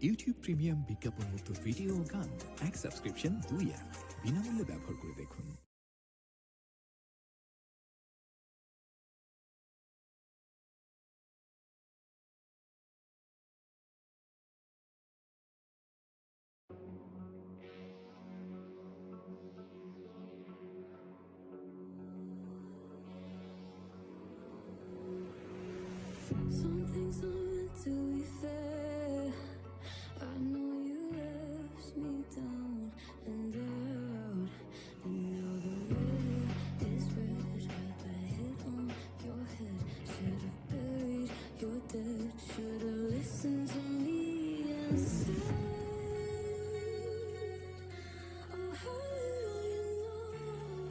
YouTube premium বিজ্ঞাপনমুক্ত video ও গান এক subscription 2 app বিনামূল্যে ব্যবহার করে দেখুন। Some things aren't meant to be fair. I know you left me down and out, and now the river is red. Got that hit on your head. Should've buried your dead. Should've listened to me and said, oh, how did I know?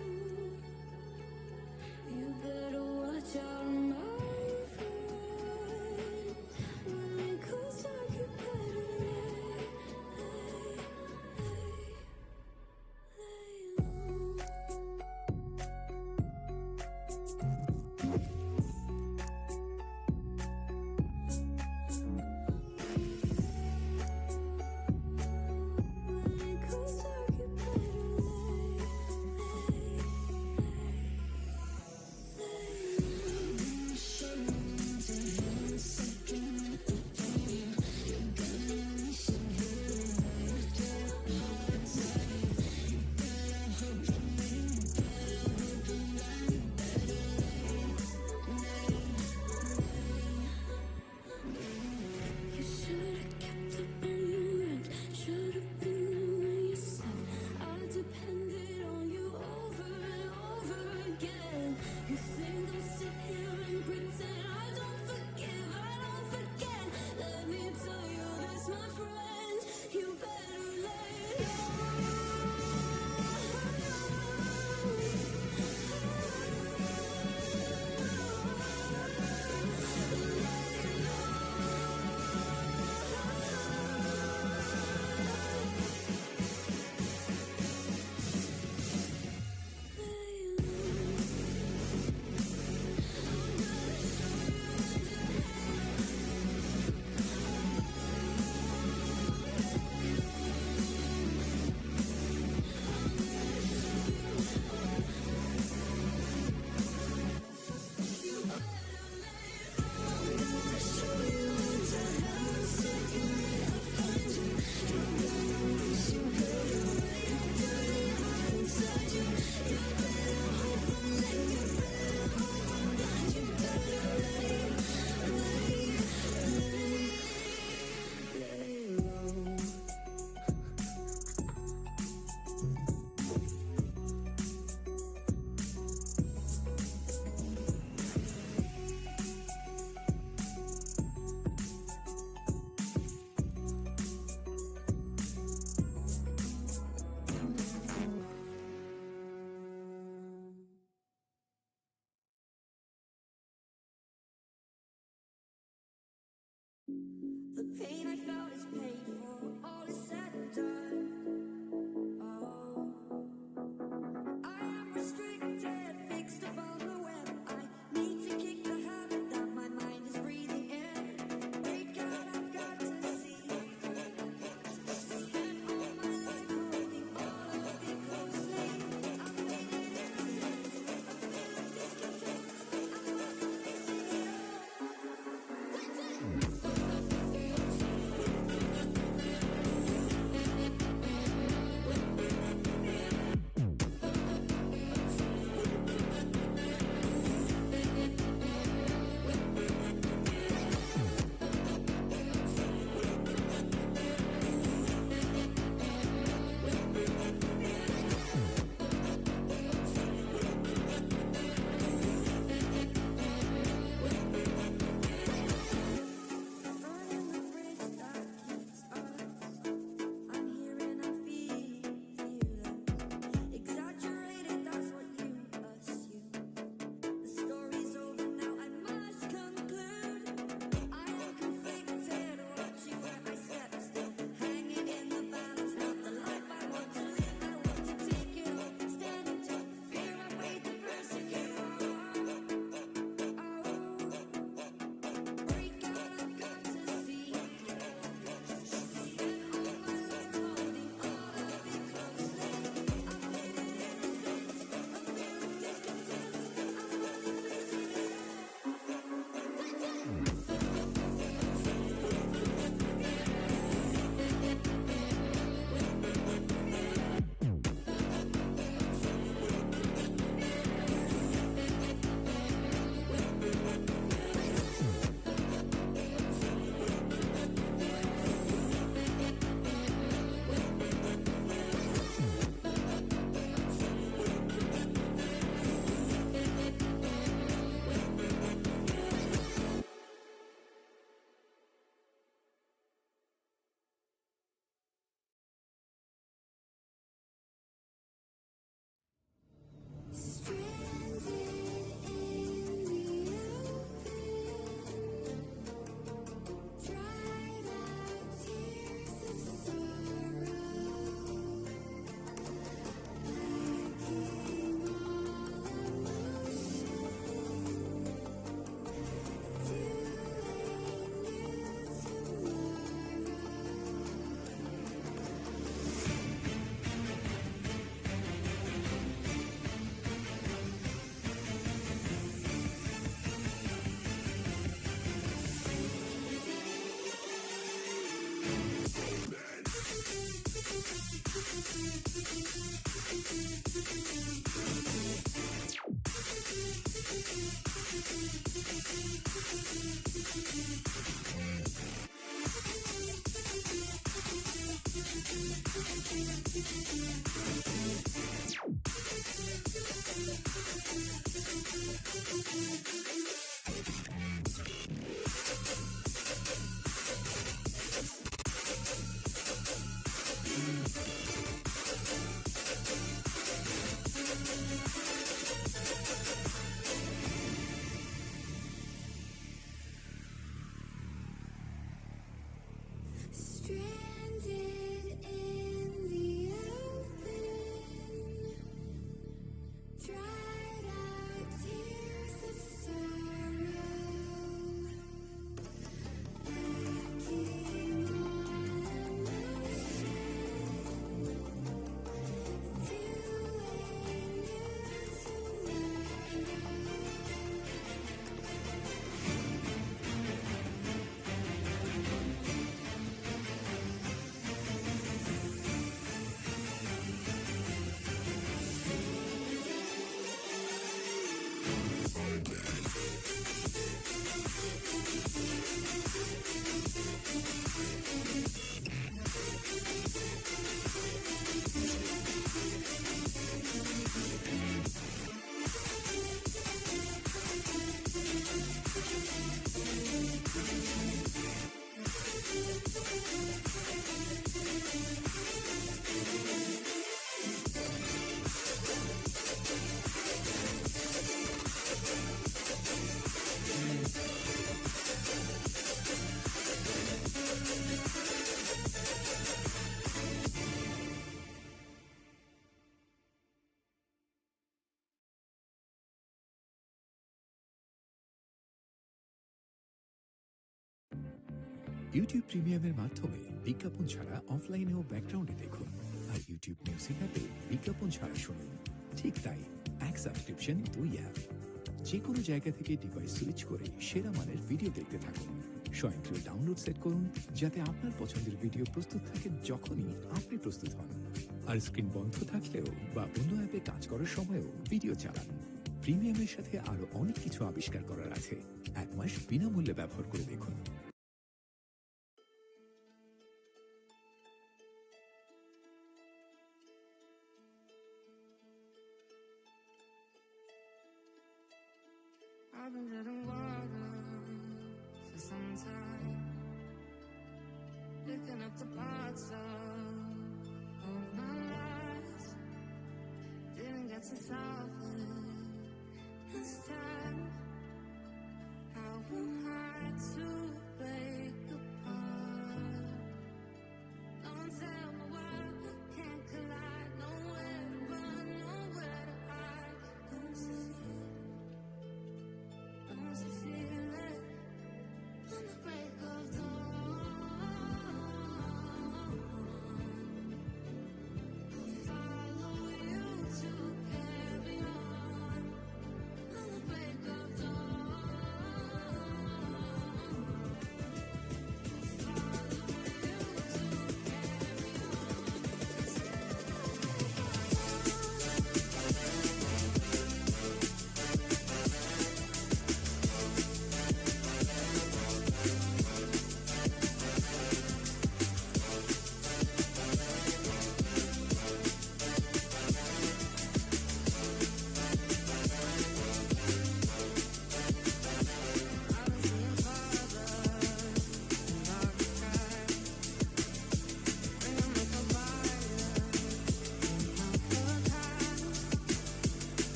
The pain I felt is paid for, all is said and done. Oh, I am restricted, fixed upon the web. I need to kick the habit that my mind is breathing in. Break out, I've got to see. Spent all my life holding all of it closely. I've faded innocence, a feeling discontent. I'm not releasing it burning the bridge that keeps us. I'm here and I feel fearless. Exaggerated, that's what you assume. The story's over now, I must conclude. I am conflicted, watching where I step still. Hanging in the balance, not the life I want to live. I want to take it all, standing tall. Fear I weighed the person you are. Break out, I've got to see. Spent all my life holding all of it closely. I've faded innocence, a feeling discontent. I'm not releasing it. Stranded in the open, dried out tears of sorrow, lacking all emotion, to a new tomorrow. Stranded in the open, dried out tears of sorrow, lacking all emotion, to a new tomorrow. YouTube প্রিমিয়ামের মাধ্যমে বিজ্ঞাপন ছাড়া অফলাইনেও ব্যাকগ্রাউন্ডে দেখুন, আর YouTube music অ্যাপে বিজ্ঞাপন ছাড়া শুনুন। ঠিক তাই, এক সাবস্ক্রিপশন 2 অ্যাপ। যে কোনো জায়গা থেকে ডিভাইস সুইচ করে সেরা মানের ভিডিও দেখতে থাকুন। স্বয়ংক্রিয় ডাউনলোড সেট করুন, যাতে আপনার পছন্দের ভিডিও প্রস্তুত থাকে যখনই আপনি প্রস্তুত হন। আর স্ক্রিন বন্ধ থাকলেও বা অন্য অ্যাপে কাজ করার সময়ও ভিডিও চালান। প্রিমিয়ামের সাথে আরো অনেক কিছু আবিষ্কার করার আছে। 1 মাস বিনামূল্যে ব্যবহার করে দেখুন। I've been treading water for some time, picking up the parts of all my lies. Didn't get to solve it this time. How am I to break apart? Don't tell me why we can't collide. Nowhere to run, nowhere to hide. Don't you feel it? Don't you feel it? On the break of dawn, I'll follow you to carry on. On the break of dawn, I'll follow you to carry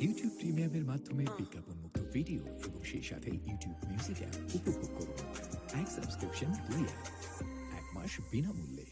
YouTube প্রিমিয়ামের মাধ্যমে বিজ্ঞাপনমুক্ত video এবং সেই সাথে YouTube music app উপভোগ করুন। এক subscription 2 app, 1 মাস বিনামূল্যে।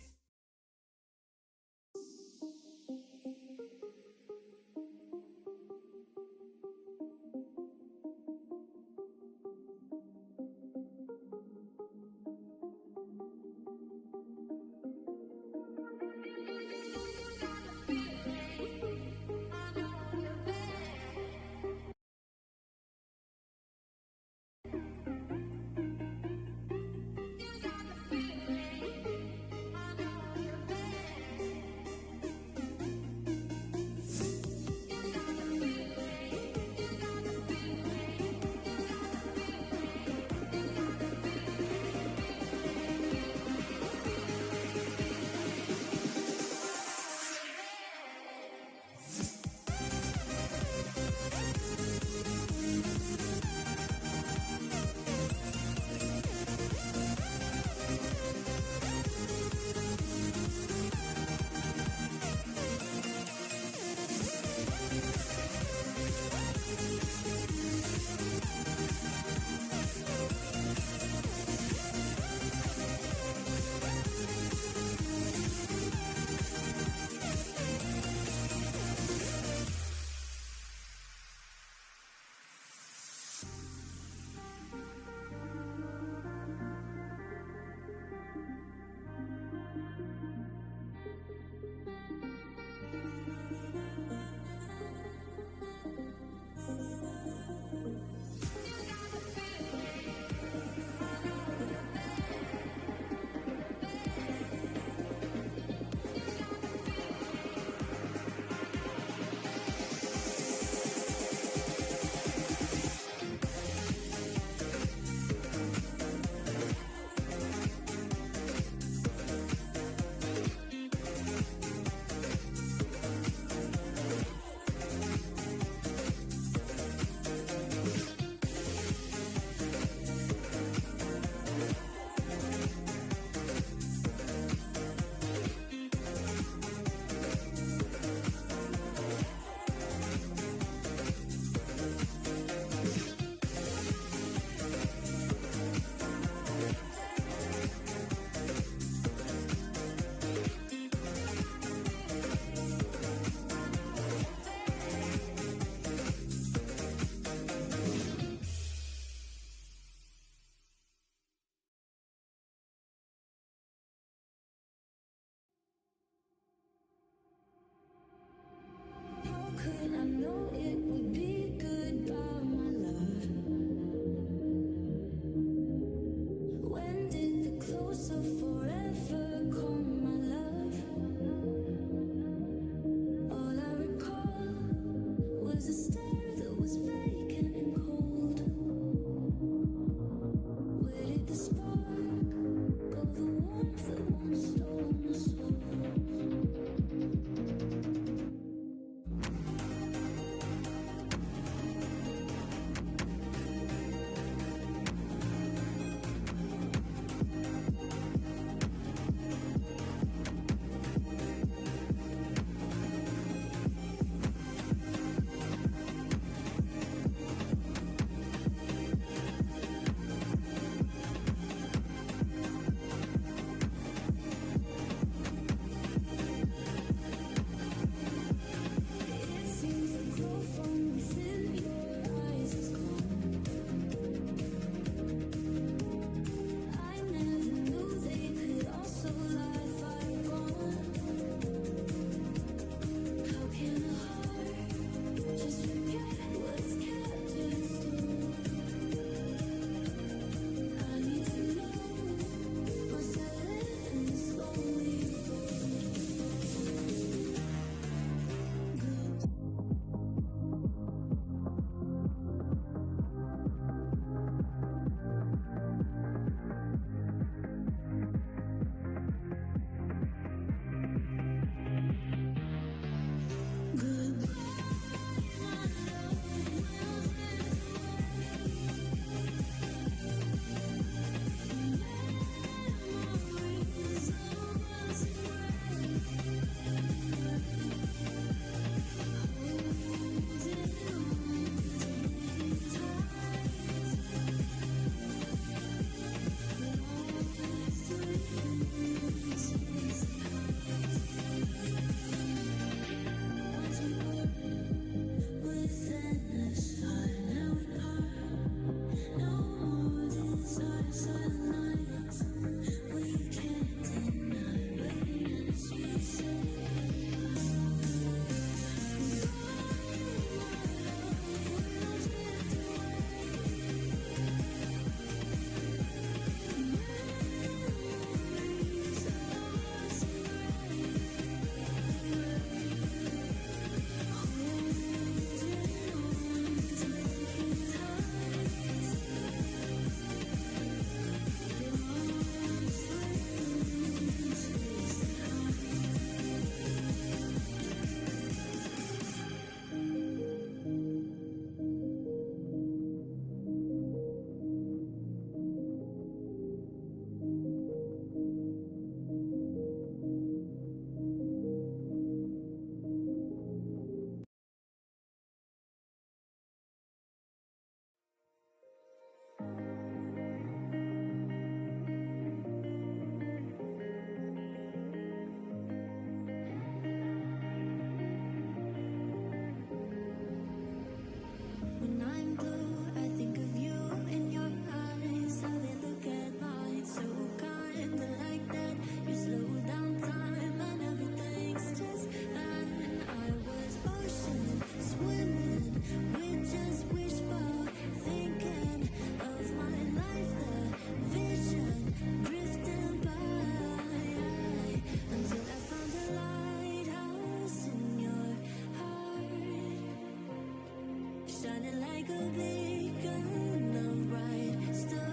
shining like a beacon of bright stars.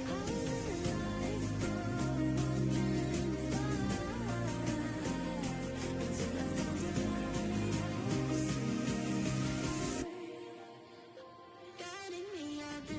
How did life go wandering far until I found a lighthouse guiding me out the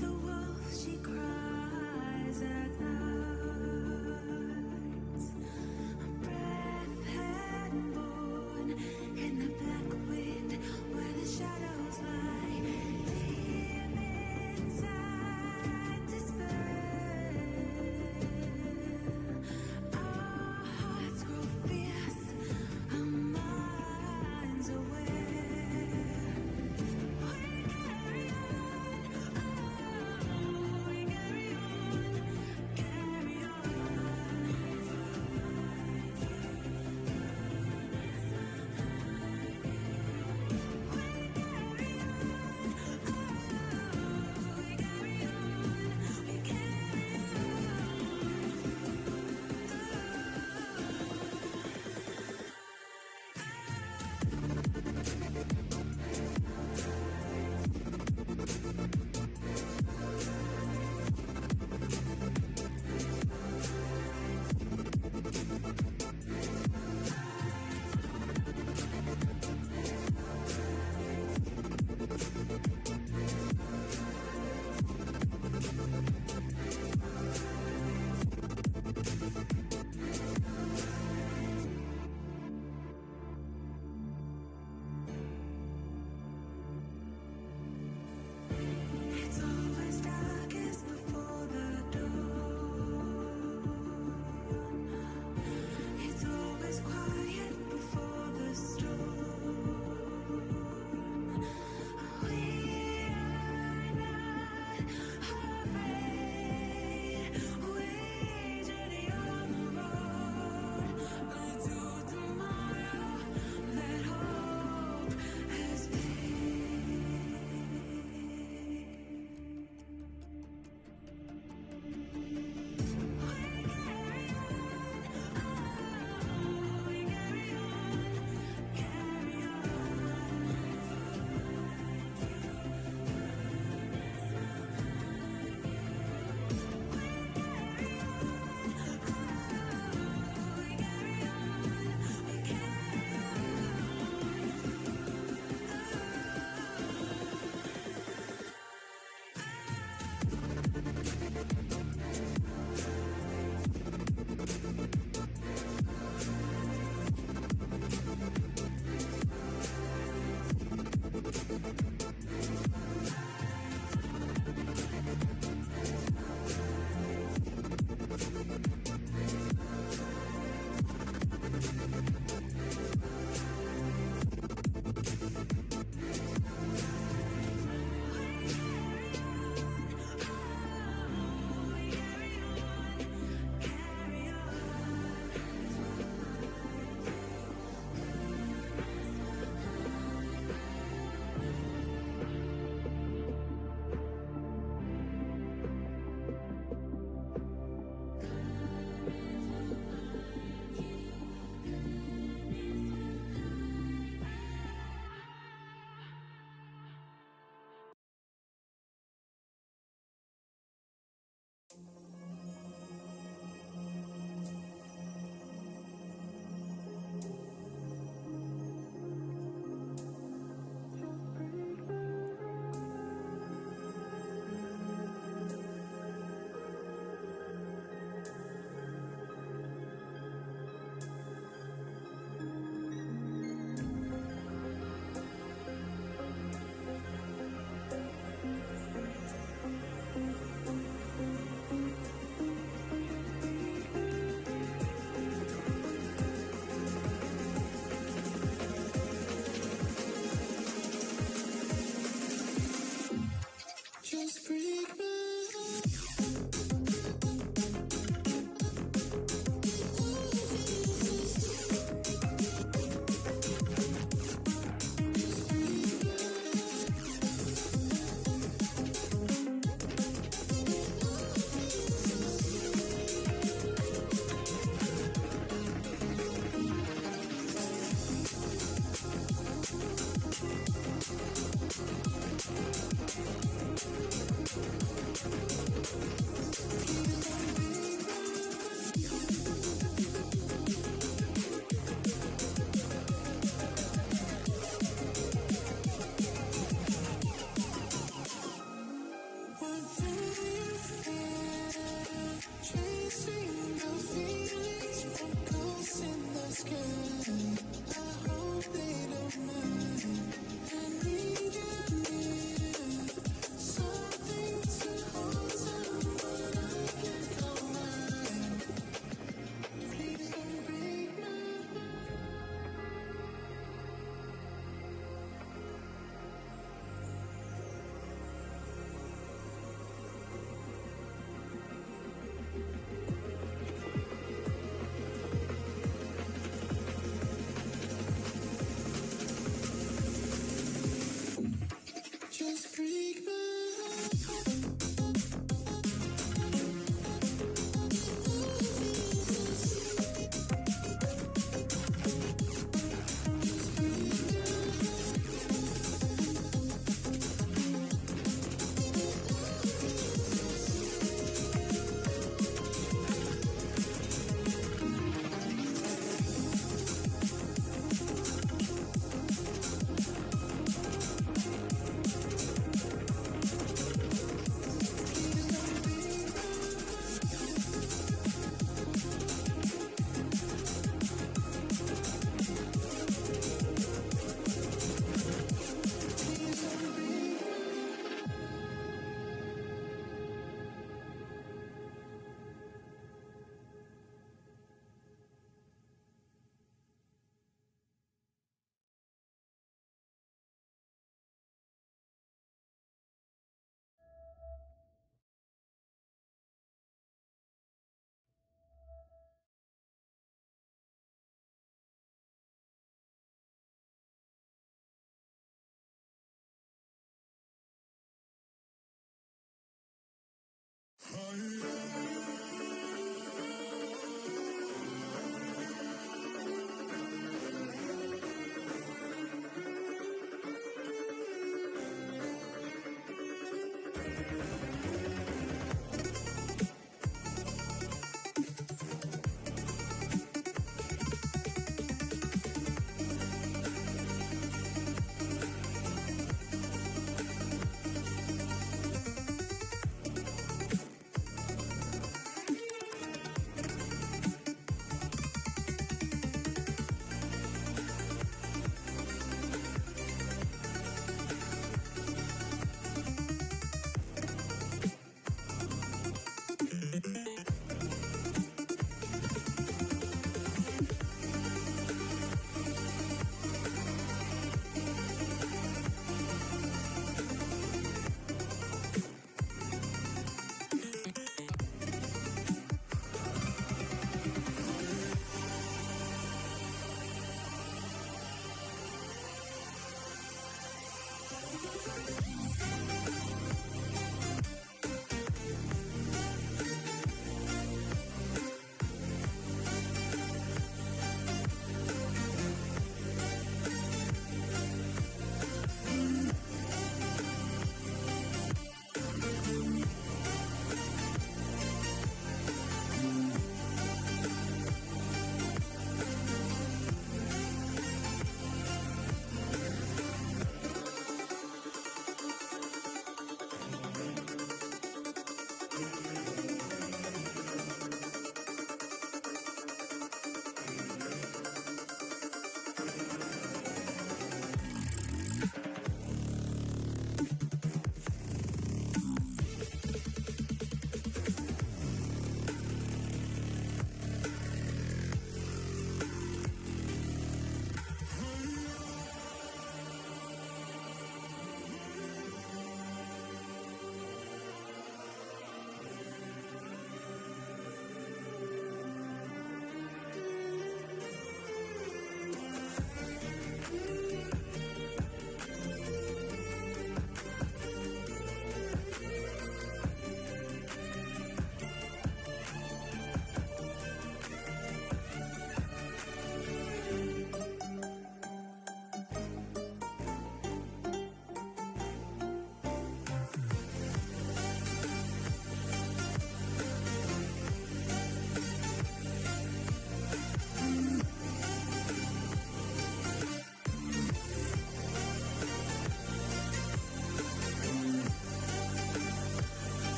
The wolf, she cries at night. Breath had born in the black wind where the shadows lie. Deep inside despair, our hearts grow fierce, our minds aware. We carry on, oh, we carry on, carry on.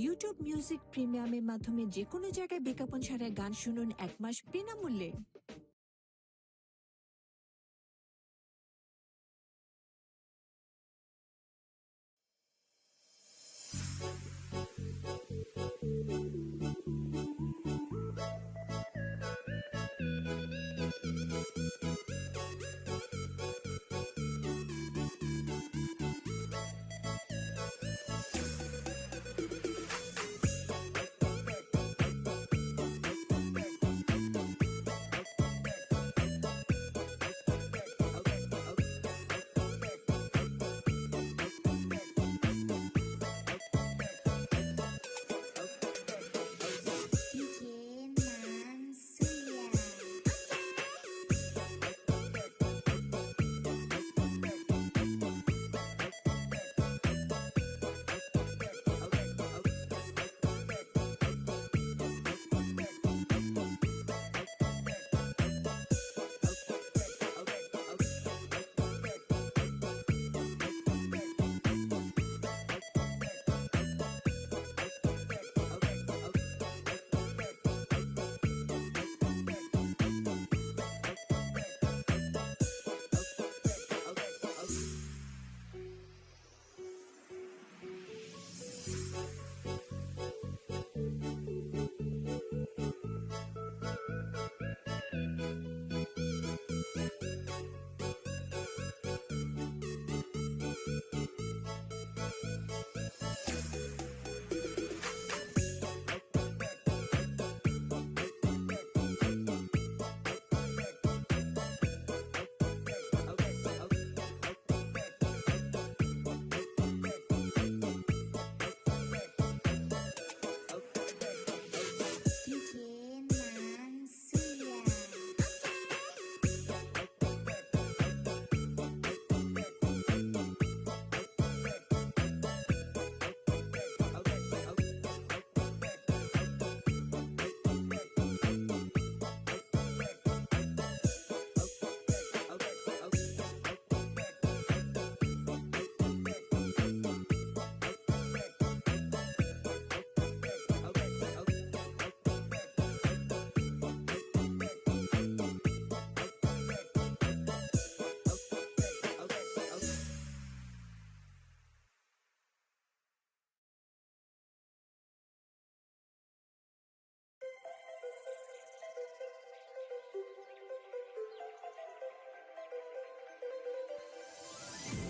YouTube music প্রিমিয়ামের মাধ্যমে যে কোনো জায়গায় বিজ্ঞাপন ছাড়া গান শুনুন 1 মাস বিনামূল্যে।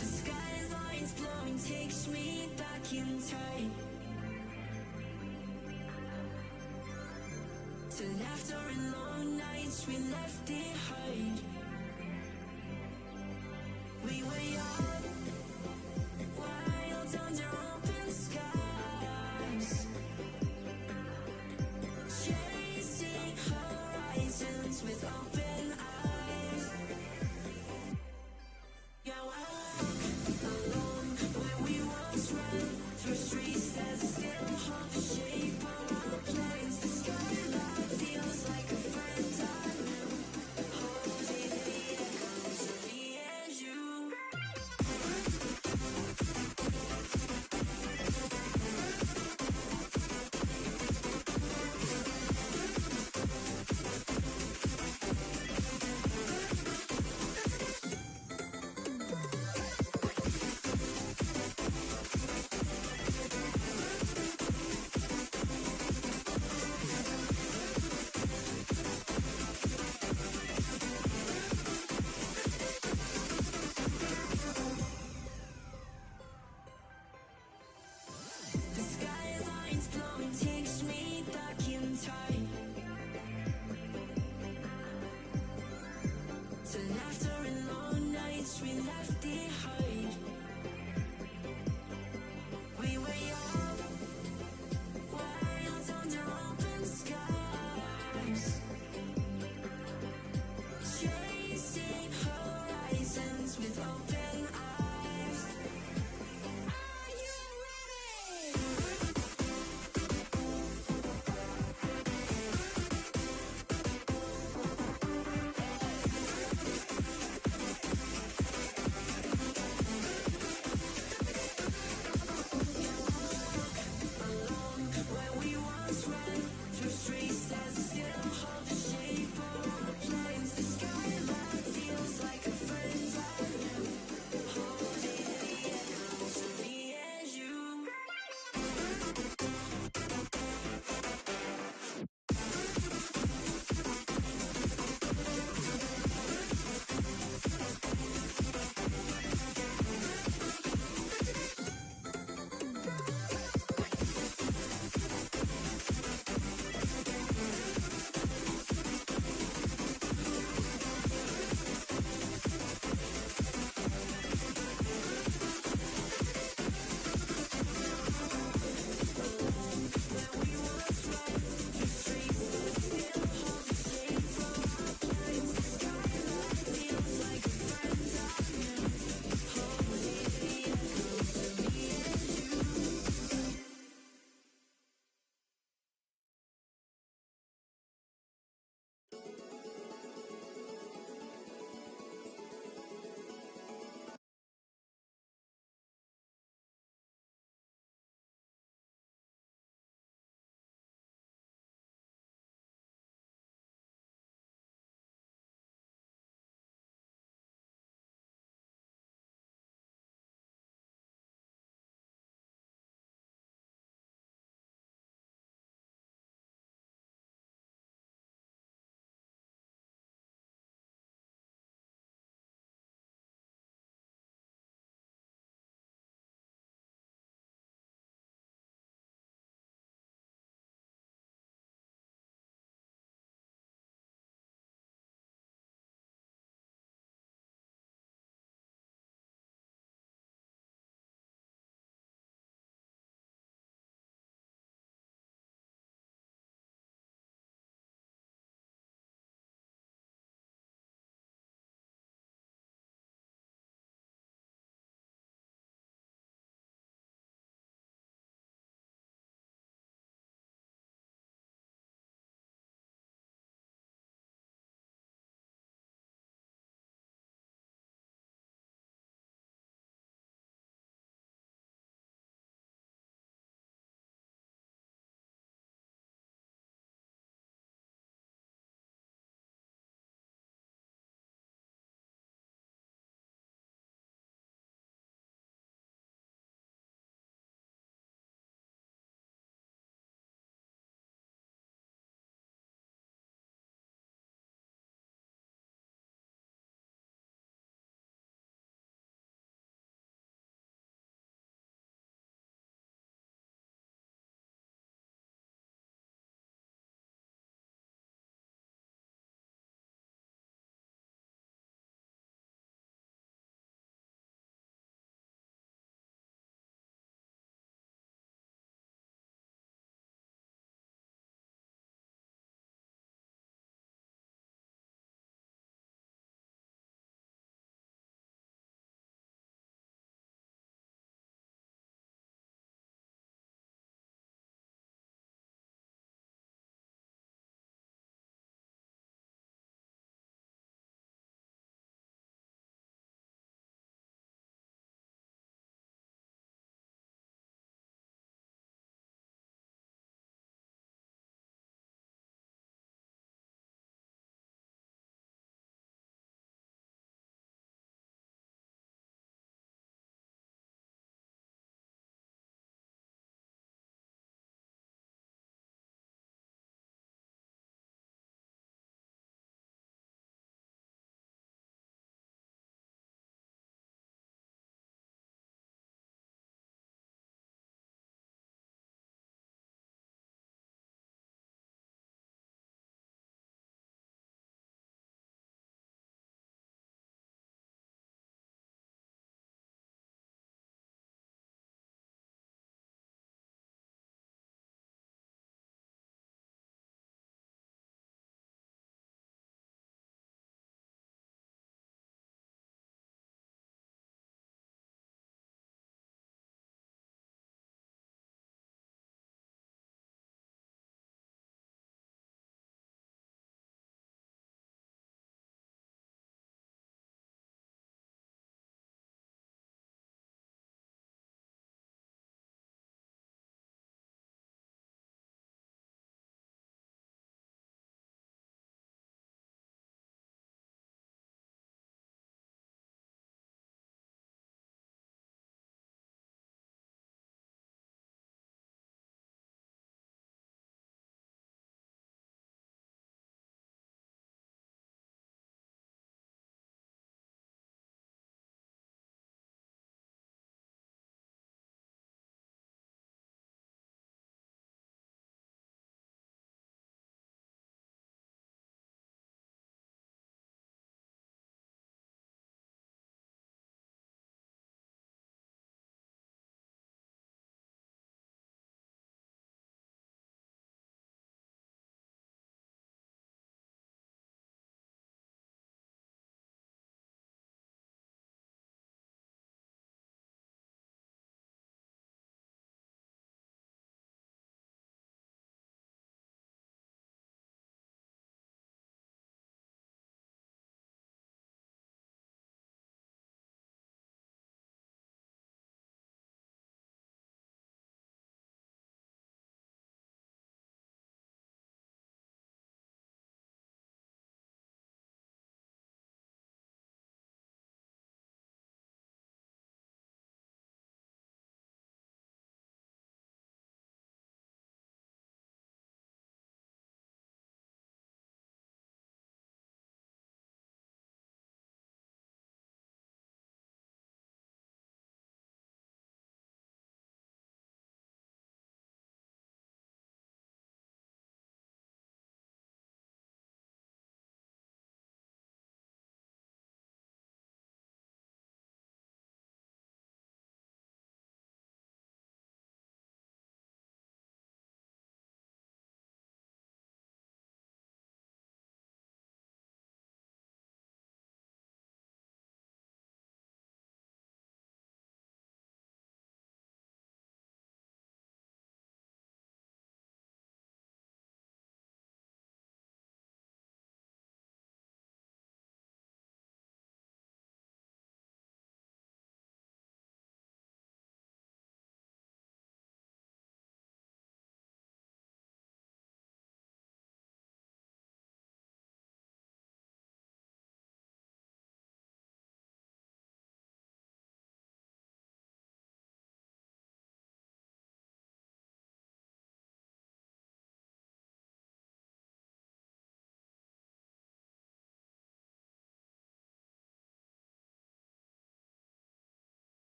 The skyline's glowing, takes me back in time to laughter and long nights we left behind. We were young, wild under open skies, chasing horizons with open eyes. Yeah, I walk alone where we once ran, through streets that still hold the shape of our plans. The skyline feels like a friend I knew, holding the echoes of me and you.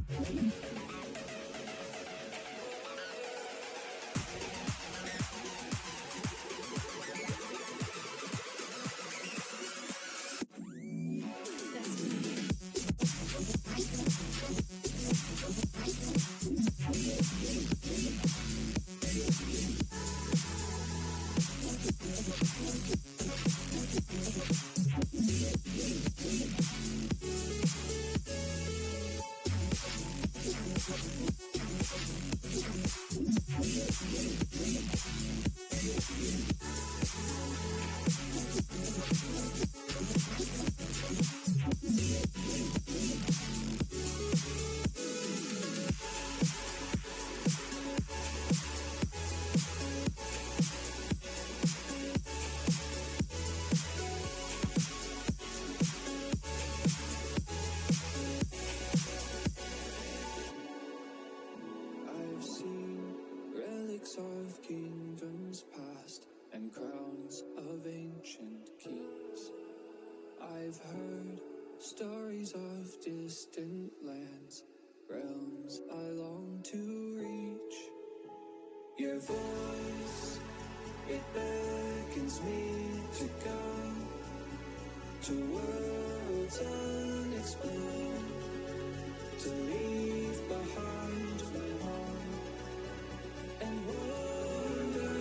I've seen relics of kingdoms past and crowns of ancient kings. I've heard stories of distant lands, realms I long to reach. Your voice, it beckons me to go to worlds unexplored, to leave behind my home and wander.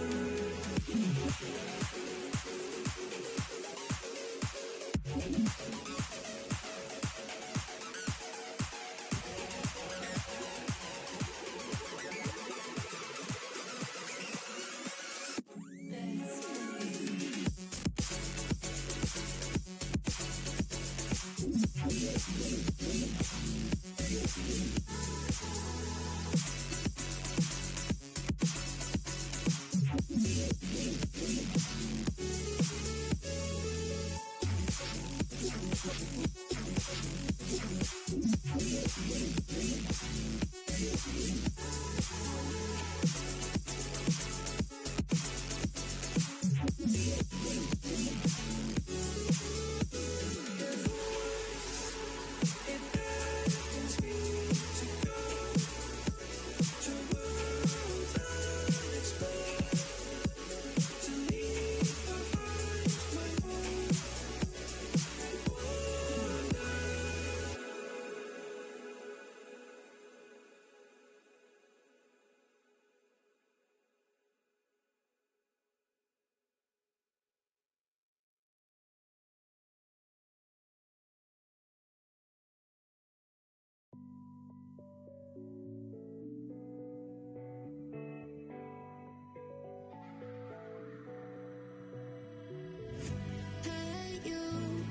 Hey, you,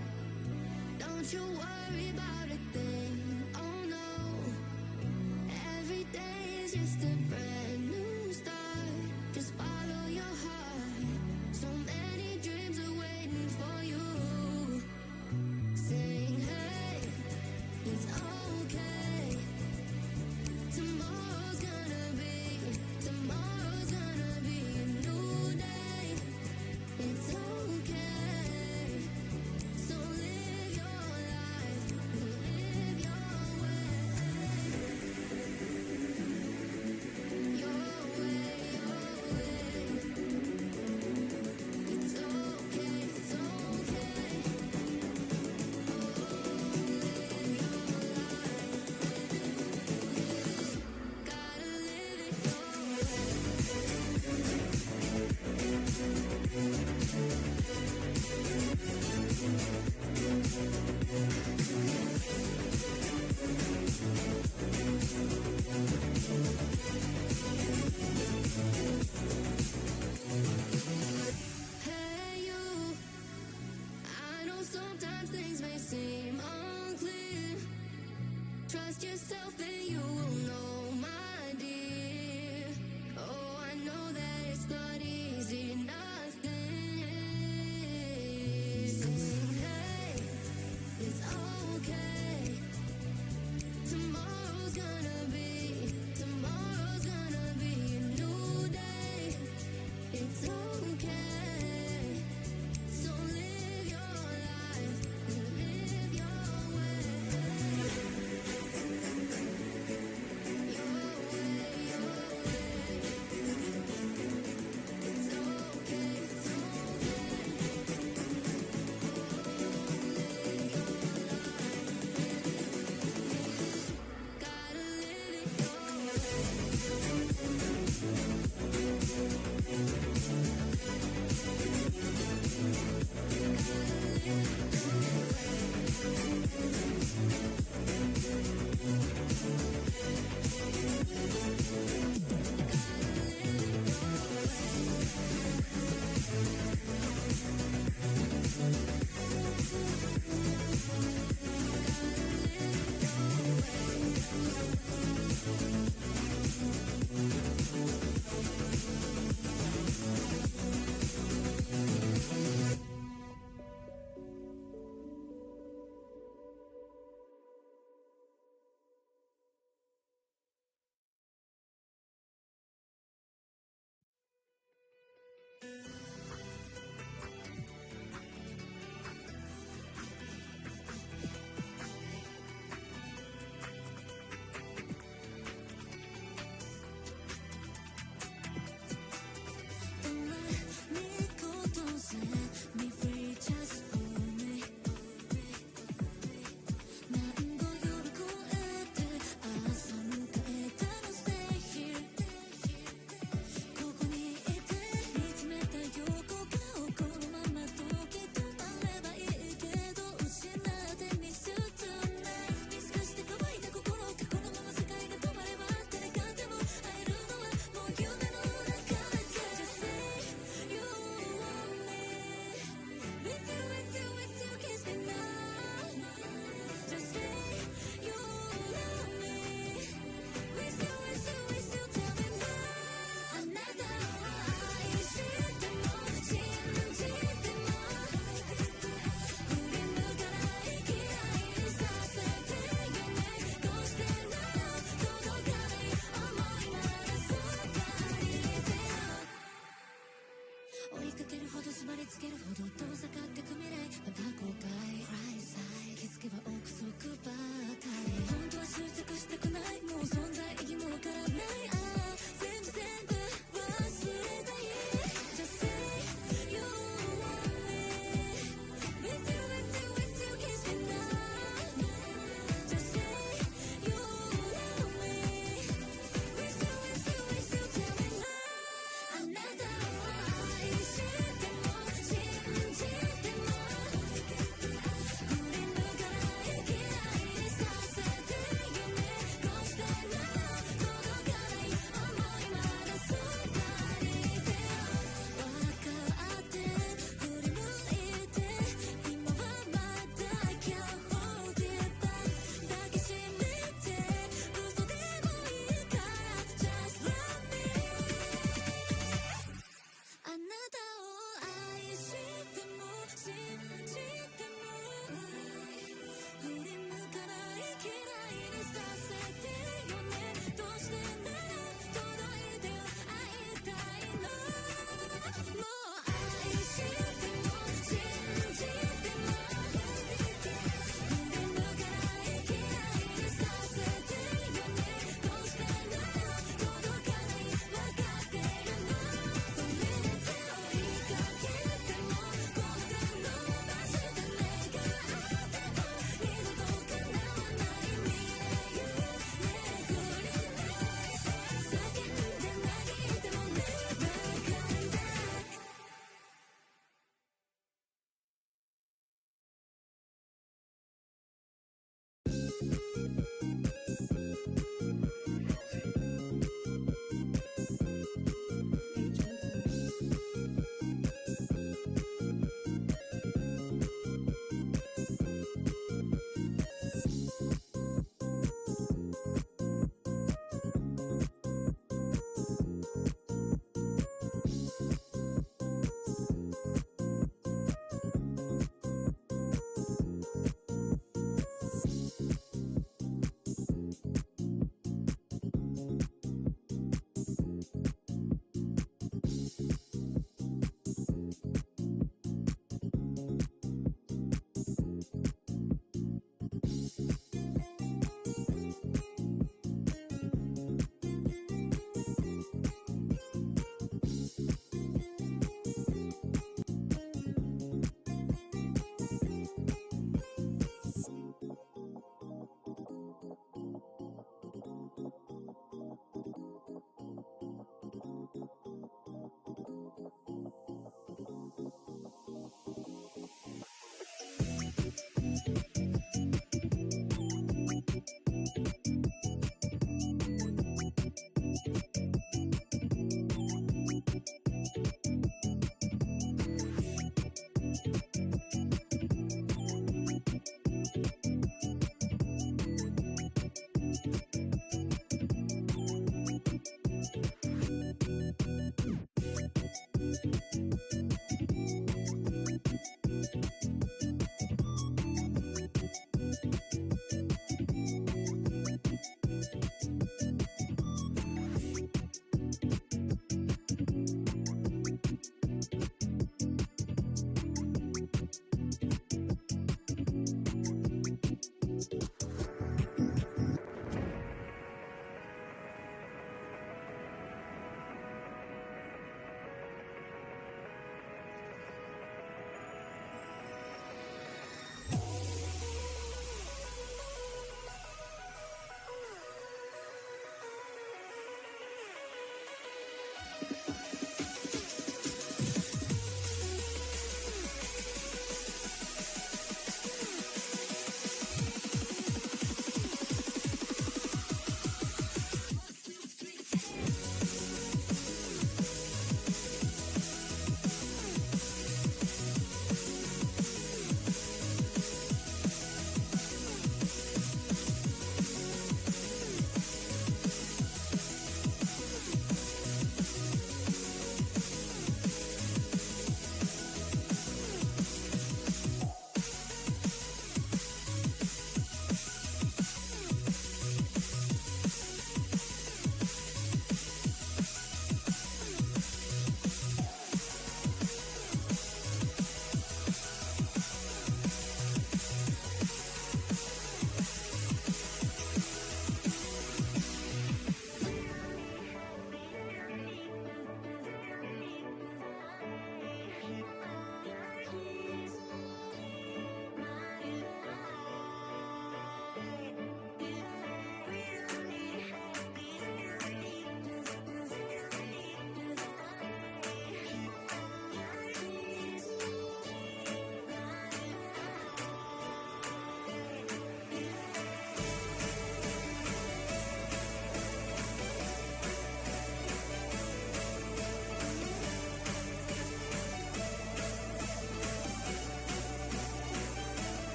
don't you worry about a thing. Oh no, every day is just a brand new start. Just follow your heart. So many dreams are waiting for you. Sing, hey, it's okay. Tomorrow's gonna be a new day. It's okay. So live your life, live your way. Your way, It's okay, it's okay. Gotta live it your way. Hey you, I know sometimes things may seem unclear. Trust yourself and you will know, my dear. Oh, I know that it's not easy, nothing is. Sing, hey, it's okay. Tomorrow's gonna be a new day. It's okay. So live your life, live your way.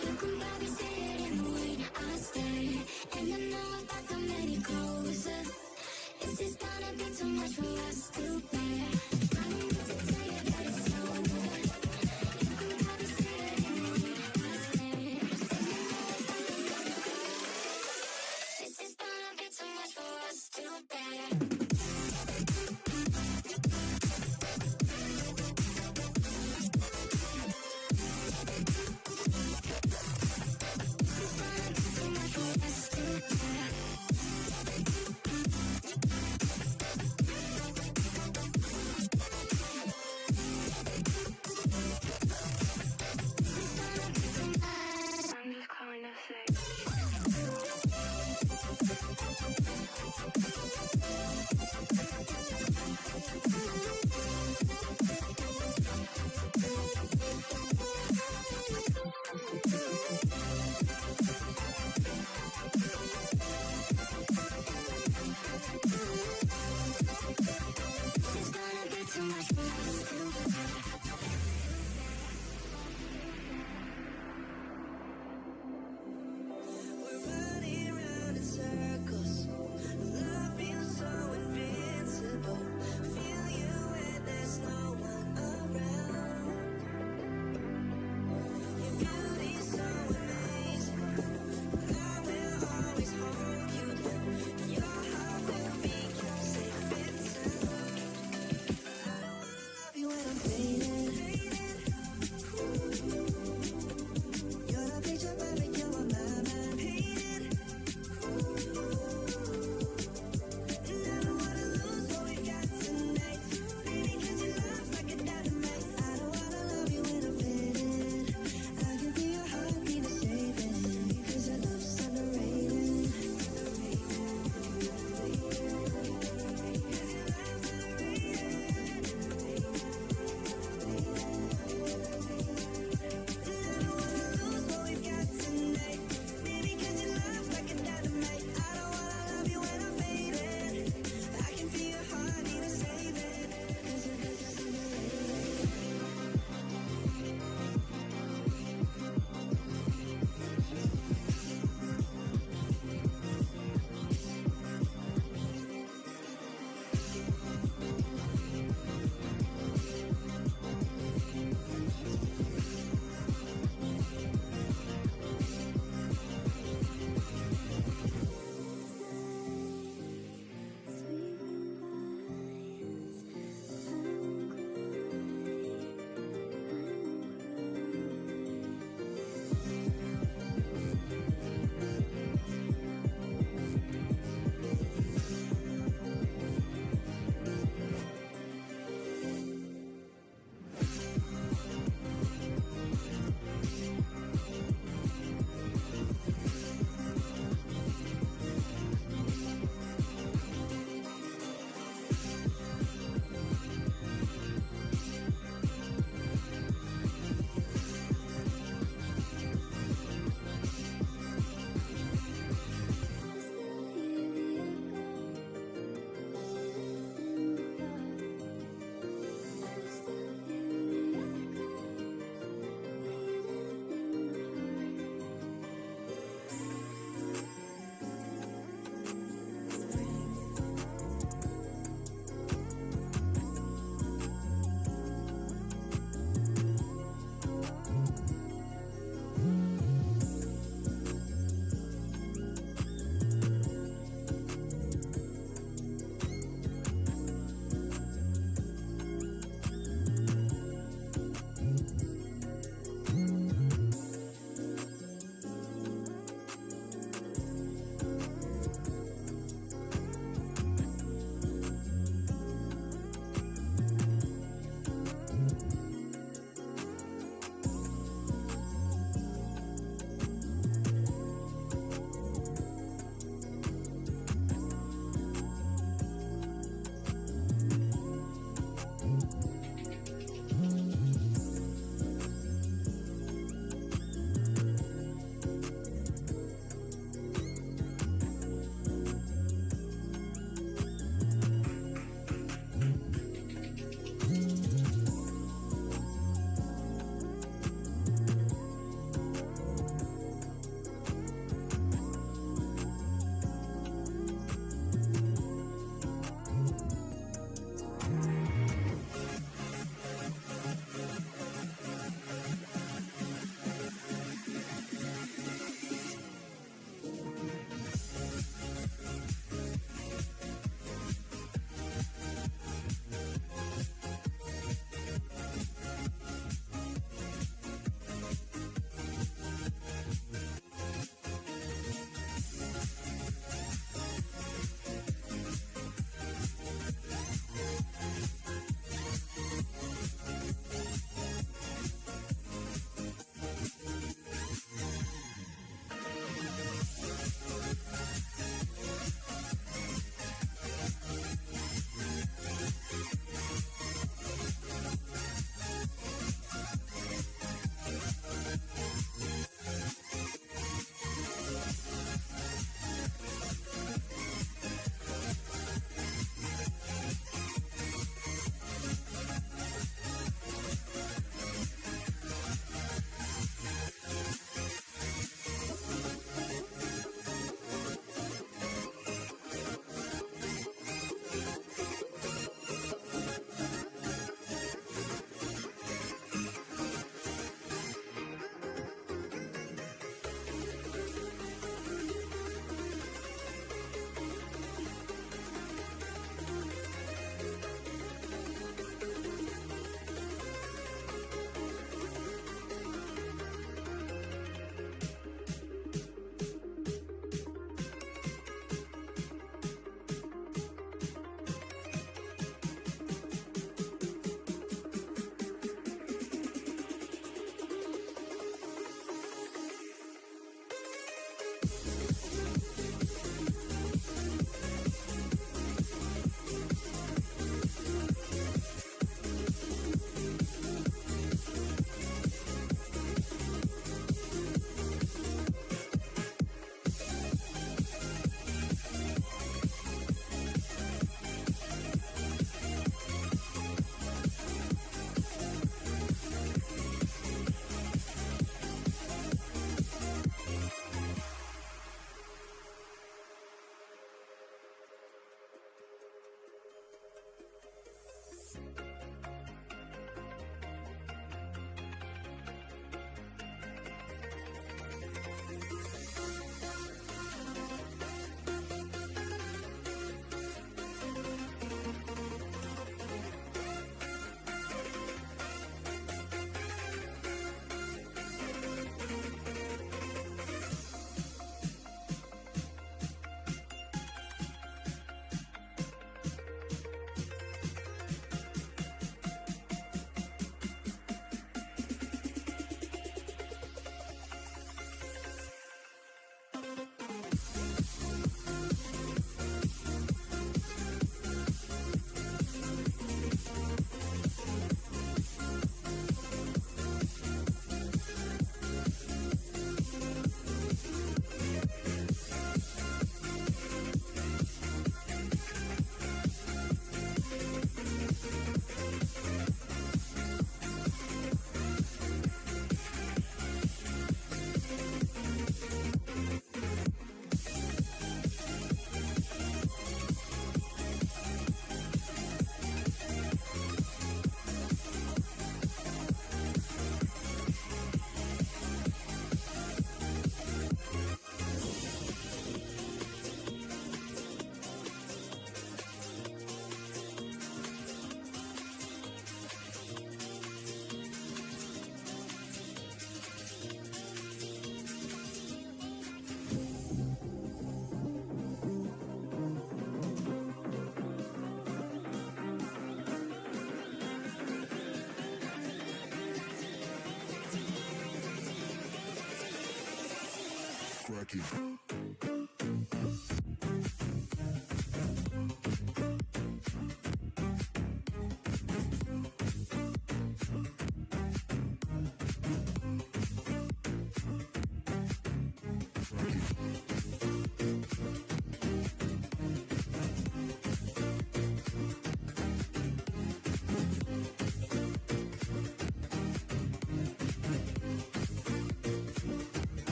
You can probably see it in the way I stare, and I know if I come any closer, it's just gonna be too much for us to bear. I don't need to tell you that it's over. You can probably see it in the way I stare, and I know if I come any closer, it's just gonna be too much for us to bear. I'm just calling to say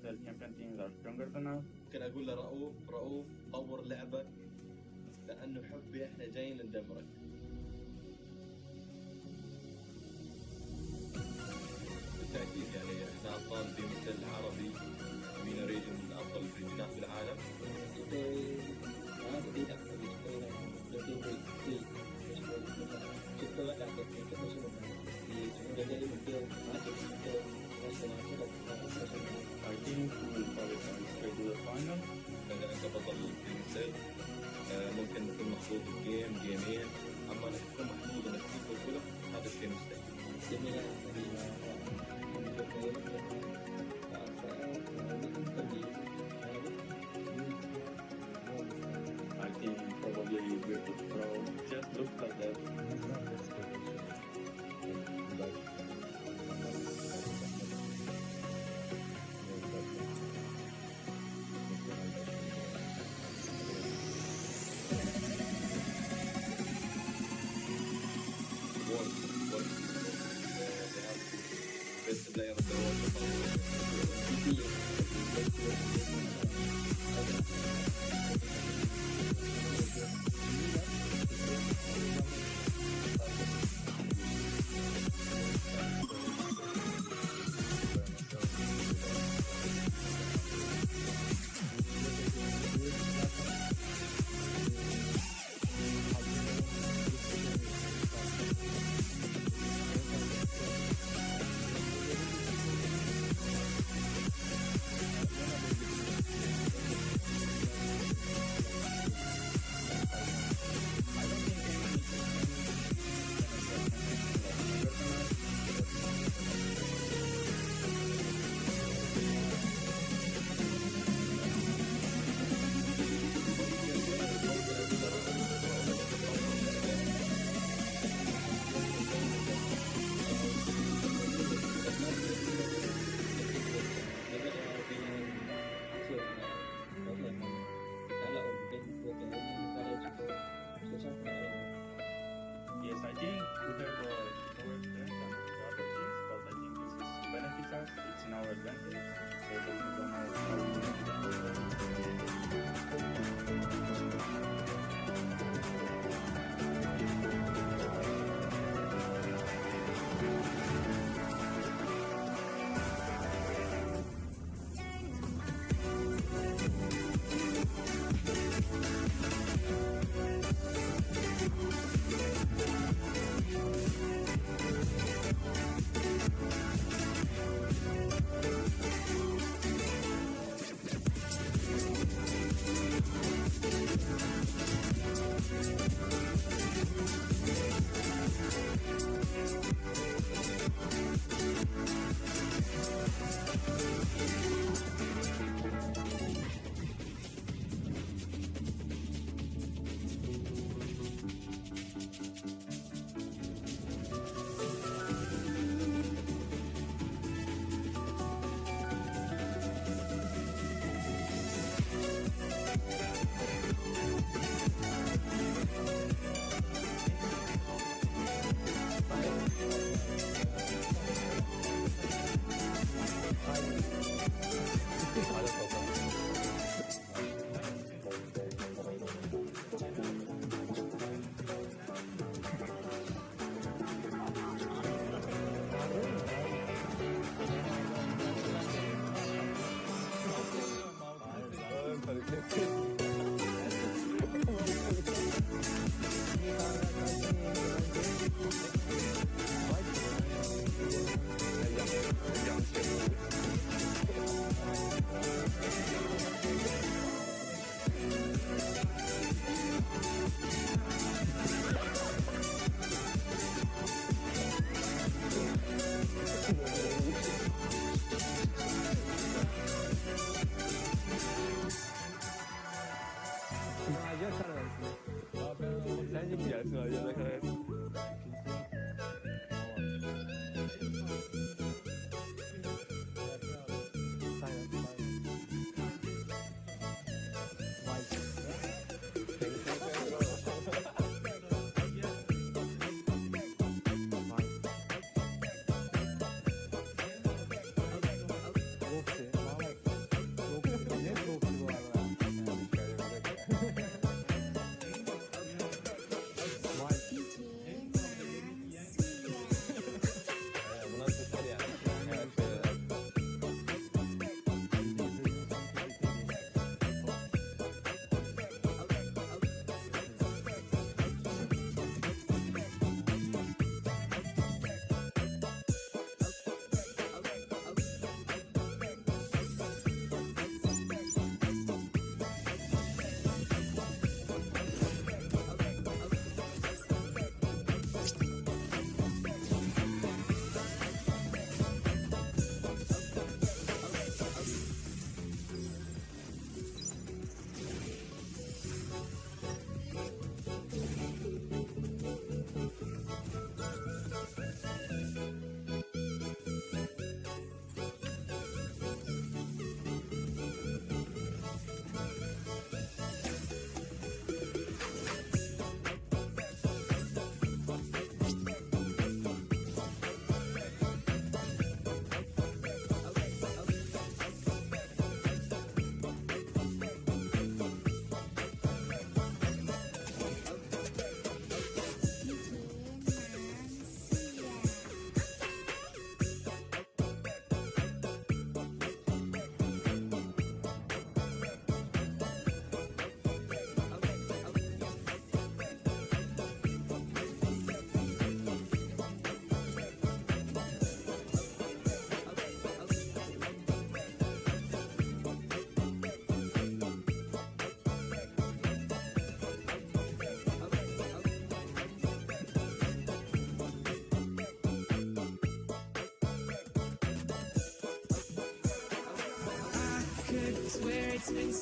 the champion teams are stronger than us. ممكن اقول له رؤوف رؤوف طور لعبك لانه حبي احنا جايين ندمرك. بالتاكيد يعني احنا ابطال في مثل عربي بينا ريجن من افضل الريجنات في العالم. I think we will qualify straight to the final. اذا انت بطل في مثل ممكن تكون محظوظ بجيم جيمين، اما انك تكون محظوظ انك تفوز كله هذا شيء مستحيل. I think probably Virtus Pro just looks like that. Best player of the world. Yes, I think we have a lower strength than the other teams, but I think this is benefits us. It's in our advantage. So that we don't know how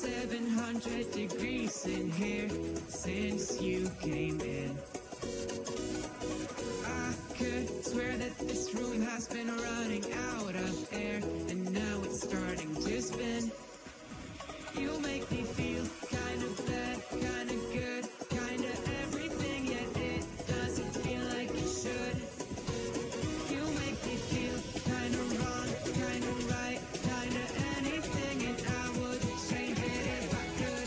700 degrees in here since you came in. I could swear that this room has been running out of air, and now it's starting to spin. You make me feel kind of bad, kind of good, kind of everything, yet it doesn't feel like it should. You make me feel kind of wrong, kind of right, kind of anything, and I would change it if I could.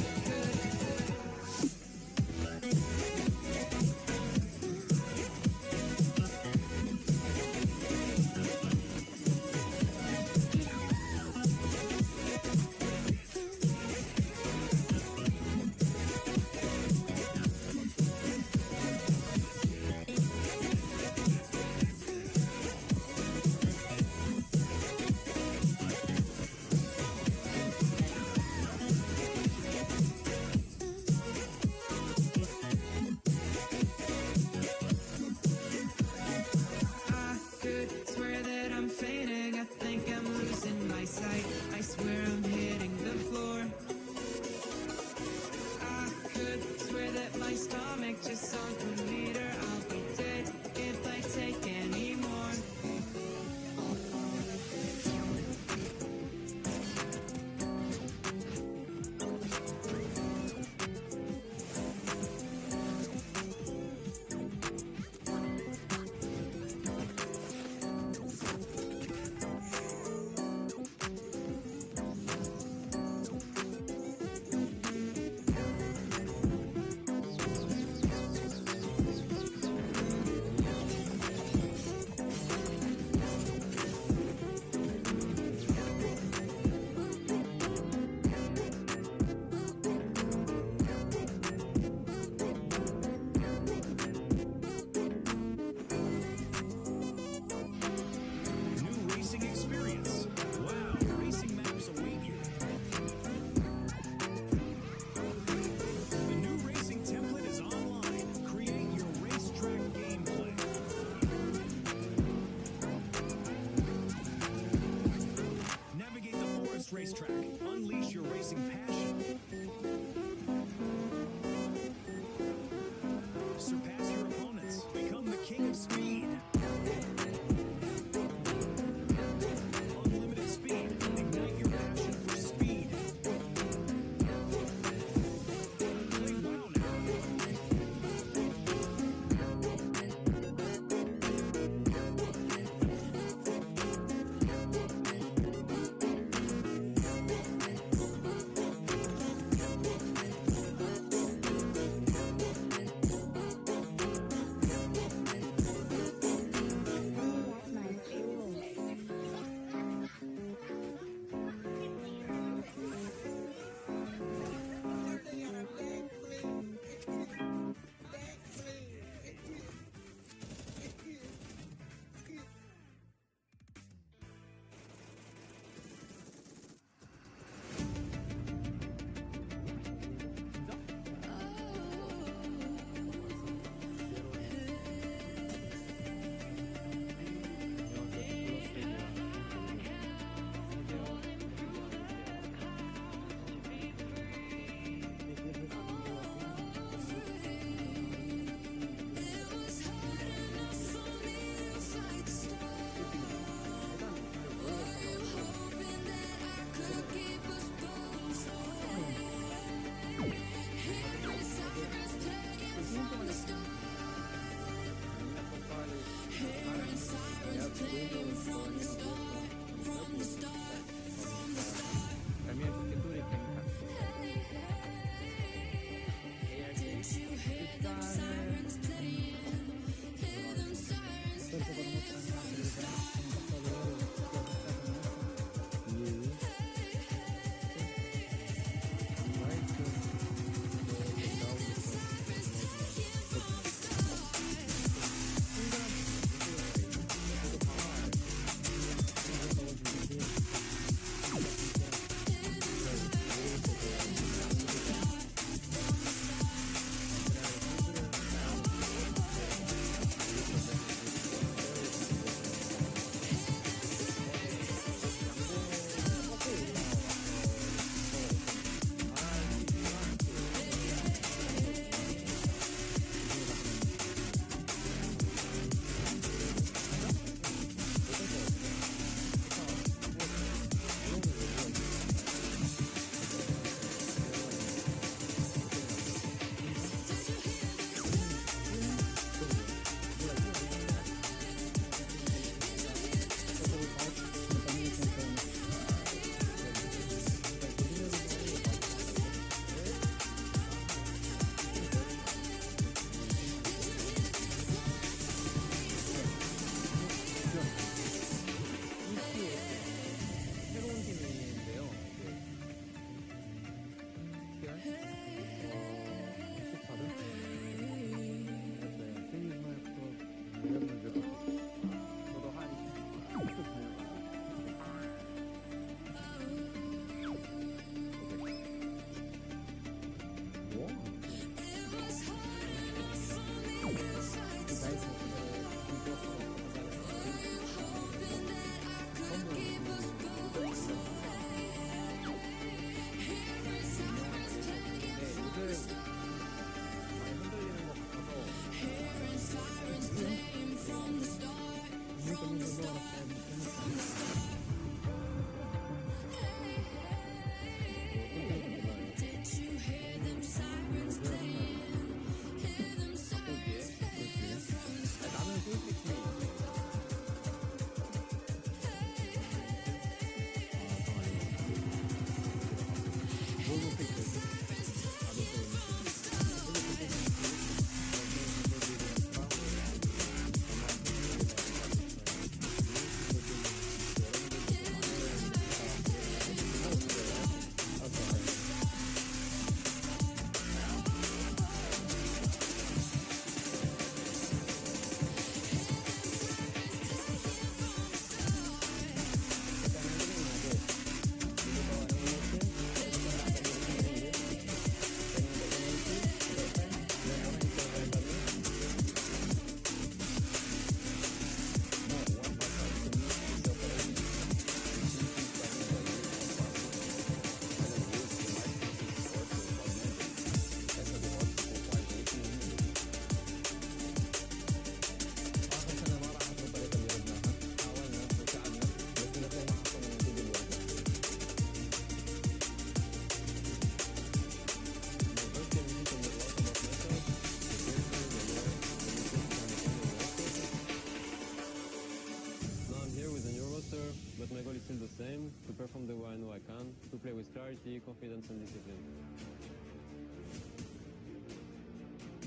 clarity, confidence and discipline.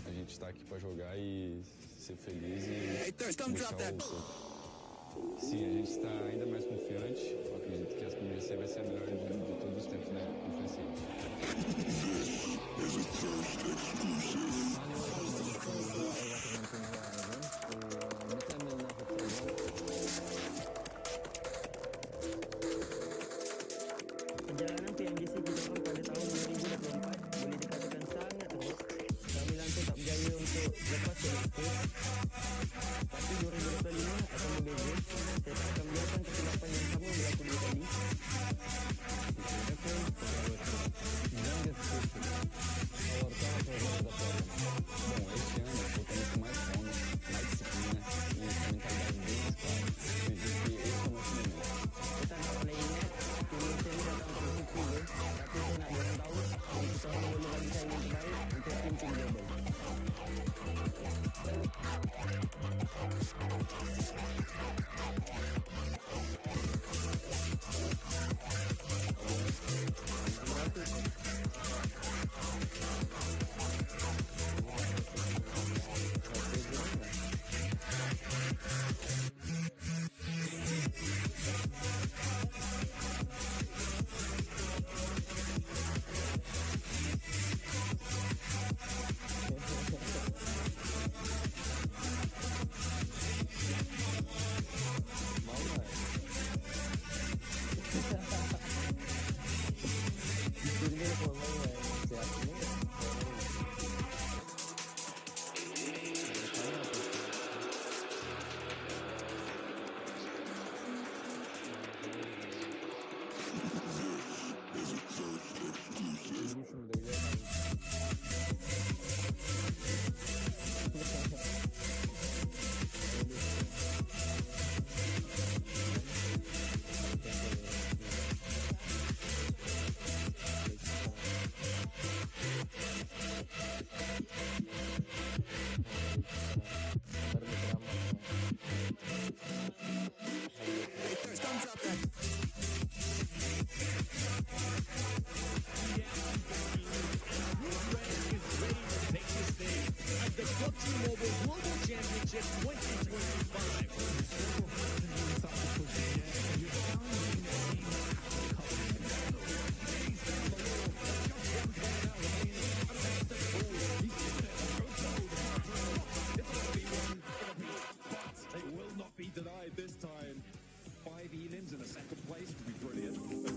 A gente está aqui para jogar e ser feliz e buscar Sim, a gente está ainda mais confiante. Eu acredito que a PMGC vai ser a melhor de todos os tempos, né? Perjalanan PMGC kita kan pada tahun 2024 boleh dikatakan sangat teruk. Kami lantai tak berjaya untuk lepas Olympic. Tapi 2025 akan berbeza. Saya tak akan biarkan kesilapan yang sama berlaku dua kali. Bom, este ano eu voltamos com mais fome, mais disciplina e uma mentalidade bem mais clara. Acredito que esse é o nosso momento. Kita nak boleh ingat PMGC ini datang untuk berhenti. Tapi saya nak dorang tahu kita orang boleh bagi saya yang terbaik untuk tim global.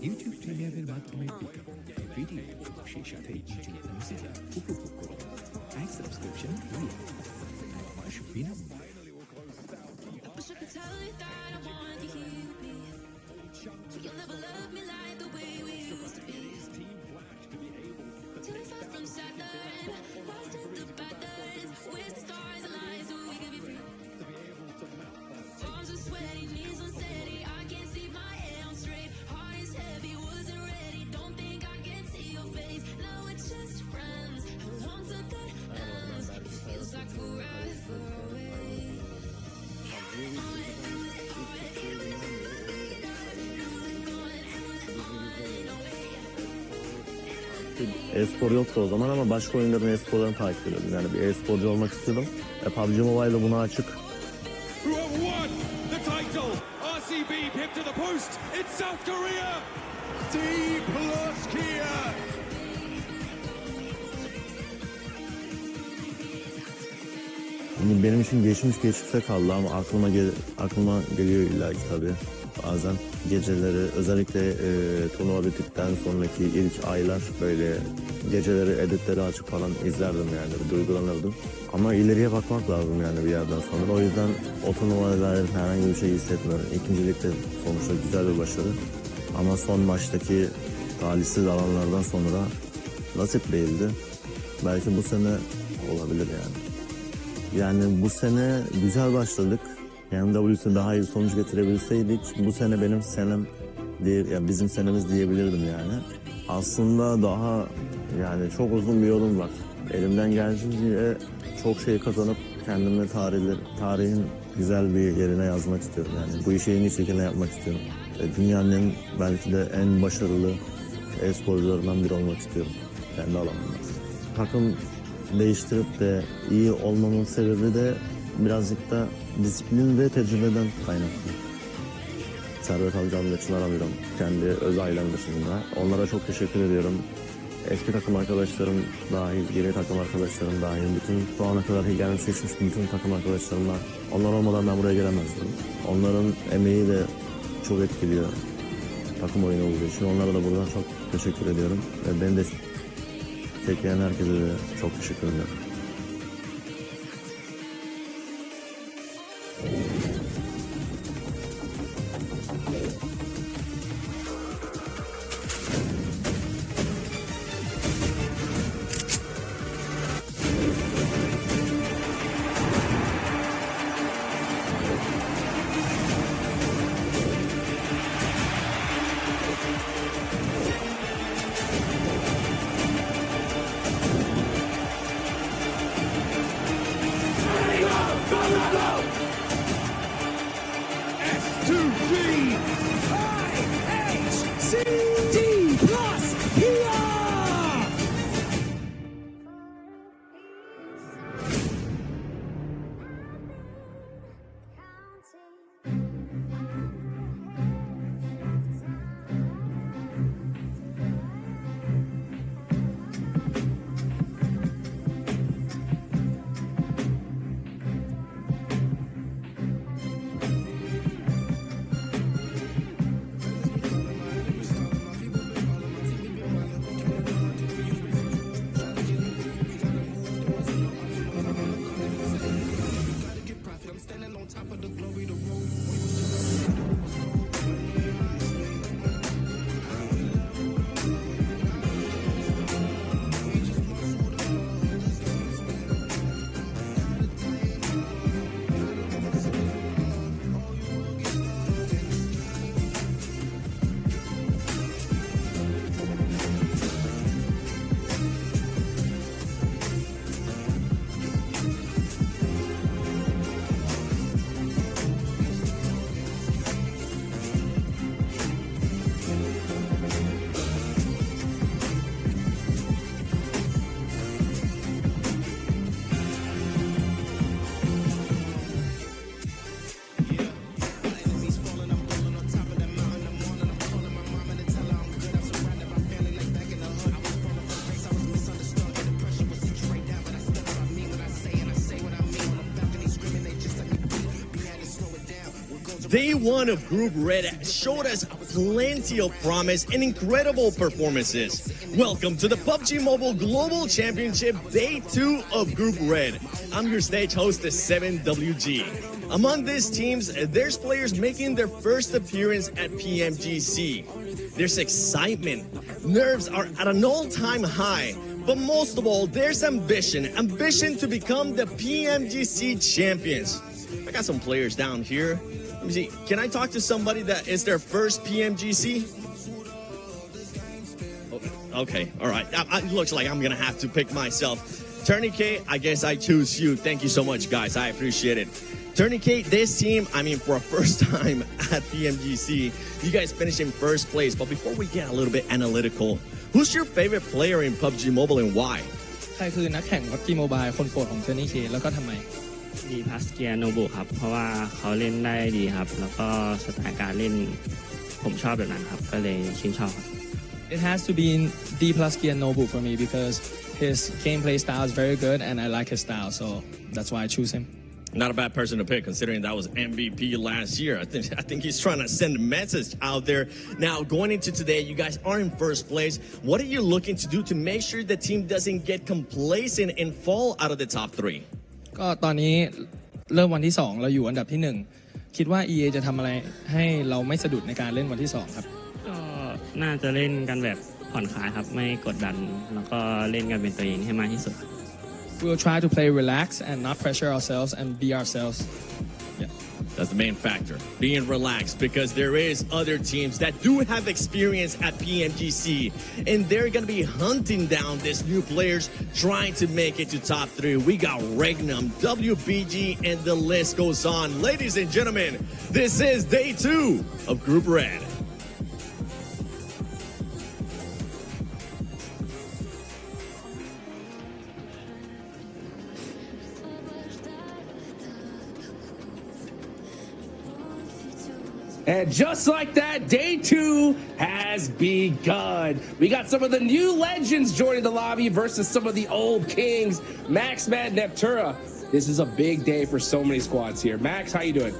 YouTube প্রিমিয়ামের মাধ্যমে বিজ্ঞাপন video সেই সাথে YouTube music উপভোগ করুন এক subscription মাস বিনামূল্যে Wish I could tell you that I want you here with me. You'll never love me like the way we used to be. Too far from Saturn, lost in the patterns. Where's the stars align so we can be free? Palms are sweaty, knees unsteady. I can't see my head on straight. Heart is heavy, wasn't ready. Don't think I can see your face. Now we're just friends. How long till that ends? It feels like forever away. E-spor yoktu o zaman ama başka oyunların e-sporlarını takip ediyordum. Yani bir e-sporcu olmak istiyordum. PUBG Mobile buna açık. Who have won the title? RCB pipped to the post. It's South Korea. D plus Kia. Benim için geçmişte kaldı ama aklıma geliyor illa ki tabii. Bazen geceleri özellikle turnuva bittikten sonraki ilk aylar böyle geceleri editleri açıp falan izlerdim yani duygulanırdım. Ama ileriye bakmak lazım yani bir yerden sonra. O yüzden o turnuvalarda herhangi bir şey hissetmiyorum. İkincilikte sonuçta güzel bir başarı. Ama son maçtaki talihsiz alanlardan sonra nasip değildi. Belki bu sene olabilir yani. Yani bu sene güzel başladık. Yani WC'de daha iyi sonuç getirebilseydik bu sene benim senem diye, yani bizim senemiz diyebilirdim yani. Aslında daha yani çok uzun bir yolum var. Elimden geldiğince çok şey kazanıp kendimi tarihin güzel bir yerine yazmak istiyorum yani. Bu işi en iyi şekilde yapmak istiyorum. Dünyanın belki de en başarılı e-sporcularından biri olmak istiyorum kendi alanımda. Takım değiştirip de iyi olmamın sebebi de birazcık da disiplin ve tecrübeden kaynaklı. Servet Alcan ve Çınar Amiram kendi öz ailem dışında. Onlara çok teşekkür ediyorum. Eski takım arkadaşlarım dahil, yeni takım arkadaşlarım dahil, bütün şu ana kadar gelmiş geçmiş bütün takım arkadaşlarımla, onlar olmadan ben buraya gelemezdim. Onların emeği de çok etkiliyor takım oyunu olduğu için. Onlara da buradan çok teşekkür ediyorum. Ve beni destekleyen herkese de çok teşekkür ediyorum. Day one of Group Red showed us plenty of promise and incredible performances. Welcome to the PUBG Mobile Global Championship Day 2 of Group Red. I'm your stage host, 7WG. Among these teams, there's players making their first appearance at PMGC. There's excitement. Nerves are at an all-time high. But most of all, there's ambition to become the PMGC champions. I got some players down here. Let me see. Can I talk to somebody that is their first PMGC? Okay, all right. It looks like I'm going to have to pick myself. Tourniquet, I guess I choose you. Thank you so much, guys. I appreciate it. Tourniquet, this team, for a first time at PMGC, you guys finished in first place. But before we get a little bit analytical, who's your favorite player in PUBG Mobile and why? ใครคือนักแข่ง PUBG Mobile คนโปรดของ Tourniquet แล้วก็ทำไม ดีพาสเกียโนบุครับเพราะว่าเขาเล่นได้ดีครับแล้วก็สไตล์การเล่นผมชอบแบบนั้นครับก็เลยชื่นชอบครับ It has to be D plus Gear Nobu for me because his gameplay style is very good and I like his style, so that's why I choose him. Not a bad person to pick considering that was MVP last year. I think he's trying to send a message out there. Now, going into today, you guys are in first place. What are you looking to do to make sure the team doesn't get complacent and fall out of the top 3? ก็ตอนนี้เริ่มวันที่2เราอยู่อันดับที่1คิดว่า EA จะทำอะไรให้เราไม่สะดุดในการเล่นวันที่2ครับก็น่าจะเล่นกันแบบผ่อนคลายครับไม่กดดันแล้วก็เล่นกันเป็นตัวเองให้มากที่สุด We'll try to play relax and not pressure ourselves and be ourselves. Yeah. That's the main factor, being relaxed, because there is other teams that do have experience at PMGC, and they're going to be hunting down these new players trying to make it to top 3. We got Regnum, WBG, and the list goes on. Ladies and gentlemen, this is day 2 of Group Red. And just like that, day 2 has begun. We got some of the new legends joining the lobby versus some of the old kings. Max, Matt, Neptura. This is a big day for so many squads here. Max, how you doing?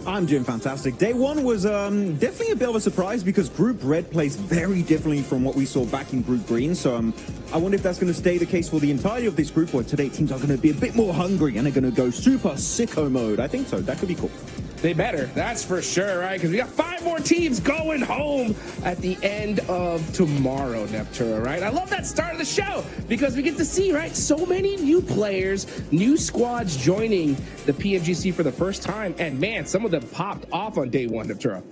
I'm doing fantastic. Day 1 was definitely a bit of a surprise because Group Red plays very differently from what we saw back in Group Green. So I wonder if that's going to stay the case for the entirety of this group, or today teams are going to be a bit more hungry and they're going to go super sicko mode. I think so. That could be cool. They better, that's for sure, right? Because we got 5 more teams going home at the end of tomorrow, Neptura, right? I love that start of the show because we get to see, right, so many new players, new squads joining the PMGC for the first time. And man, some of them popped off on day 1, Neptura.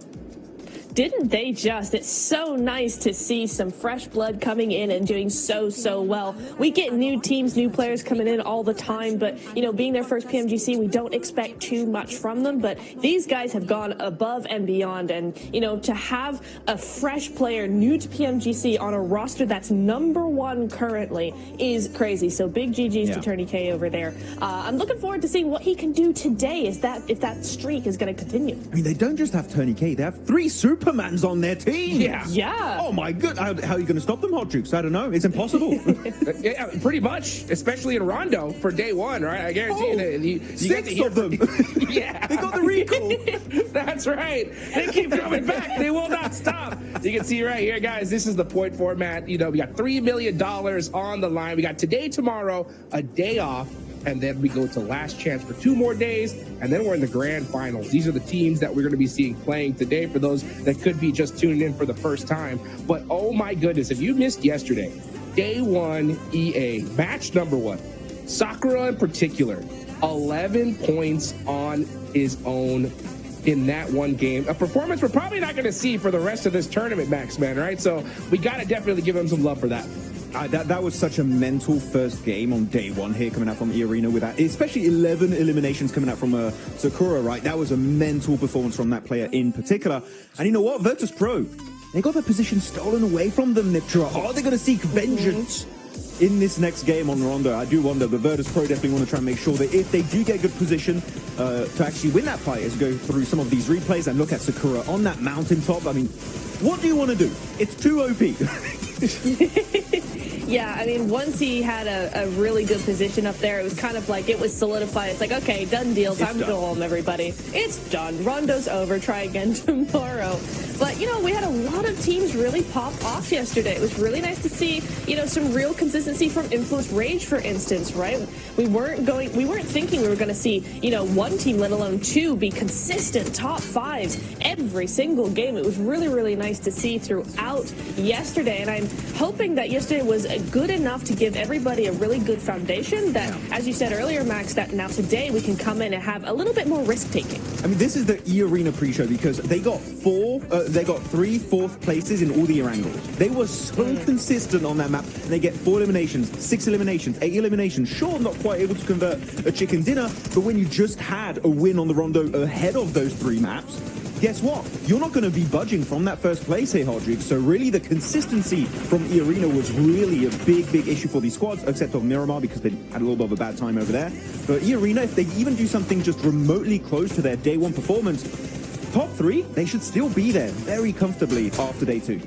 Didn't they just? It's so nice to see some fresh blood coming in and doing so well. We get new teams, new players coming in all the time, but, you know, being their first PMGC, we don't expect too much from them, but these guys have gone above and beyond, and, you know, to have a fresh player new to PMGC on a roster that's #1 currently is crazy. So big GG's to Tony K over there. I'm looking forward to seeing what he can do today if that streak is going to continue. I mean, they don't just have Tony K, they have 3 Supermans on their team. Yeah. Oh my good. How are you going to stop them, Hot Jukes? I don't know. It's impossible. Yeah, pretty much, especially in Rondo for day 1, right? I guarantee you that you 6 of them. Yeah. They got the recall. That's right. They keep coming back. They will not stop. You can see right here, guys, this is the point format. You know, we got $3 million on the line. We got today, tomorrow, a day off. And then we go to last chance for 2 more days, and then we're in the grand finals. These are the teams that we're going to be seeing playing today for those that could be just tuning in for the first time. But oh my goodness, if you missed yesterday, day 1 EA, match #1, Sakura in particular, 11 points on his own in that one game. A performance we're probably not going to see for the rest of this tournament, Max, man, right? So we got to definitely give him some love for that. That was such a mental first game on day 1 here coming out from E-Arena with that, especially 11 eliminations coming out from Sakura, right? That was a mental performance from that player in particular. And you know what? Virtus Pro, they got their position stolen away from them, Niptra. Are they going to seek vengeance in this next game on Rondo? I do wonder, but Virtus Pro definitely want to try and make sure that if they do get good position to actually win that fight, is go through some of these replays and look at Sakura on that mountaintop. I mean, what do you want to do? It's too OP. Yeah, I mean, once he had a really good position up there, it was kind of like it was solidified. It's like, okay, done deal. Time to go home, everybody. It's done. Rondo's over. Try again tomorrow. But, you know, we had a lot of teams really pop off yesterday. It was really nice to see, you know, some real consistency from Influence Rage, for instance, right? We weren't thinking we were going to see, you know, 1 team, let alone 2, be consistent top 5s every single game. It was really nice to see throughout yesterday. And I'm hoping that yesterday was good enough to give everybody a really good foundation that, as you said earlier, Max, that now today we can come in and have a little bit more risk-taking. I mean, this is the E-Arena pre-show because they got 3 4th places in all the Erangles. They were so consistent on that map. They get 4 eliminations, 6 eliminations, 8 eliminations. Sure, not quite able to convert a chicken dinner, but when you just had a win on the Rondo ahead of those 3 maps, guess what? You're not going to be budging from that first place here, Hodrick. So really the consistency from E-Arena was really a big issue for these squads, except of Miramar because they had a little bit of a bad time over there. But E-Arena, if they even do something just remotely close to their day 1 performance, top 3, they should still be there very comfortably after day 2.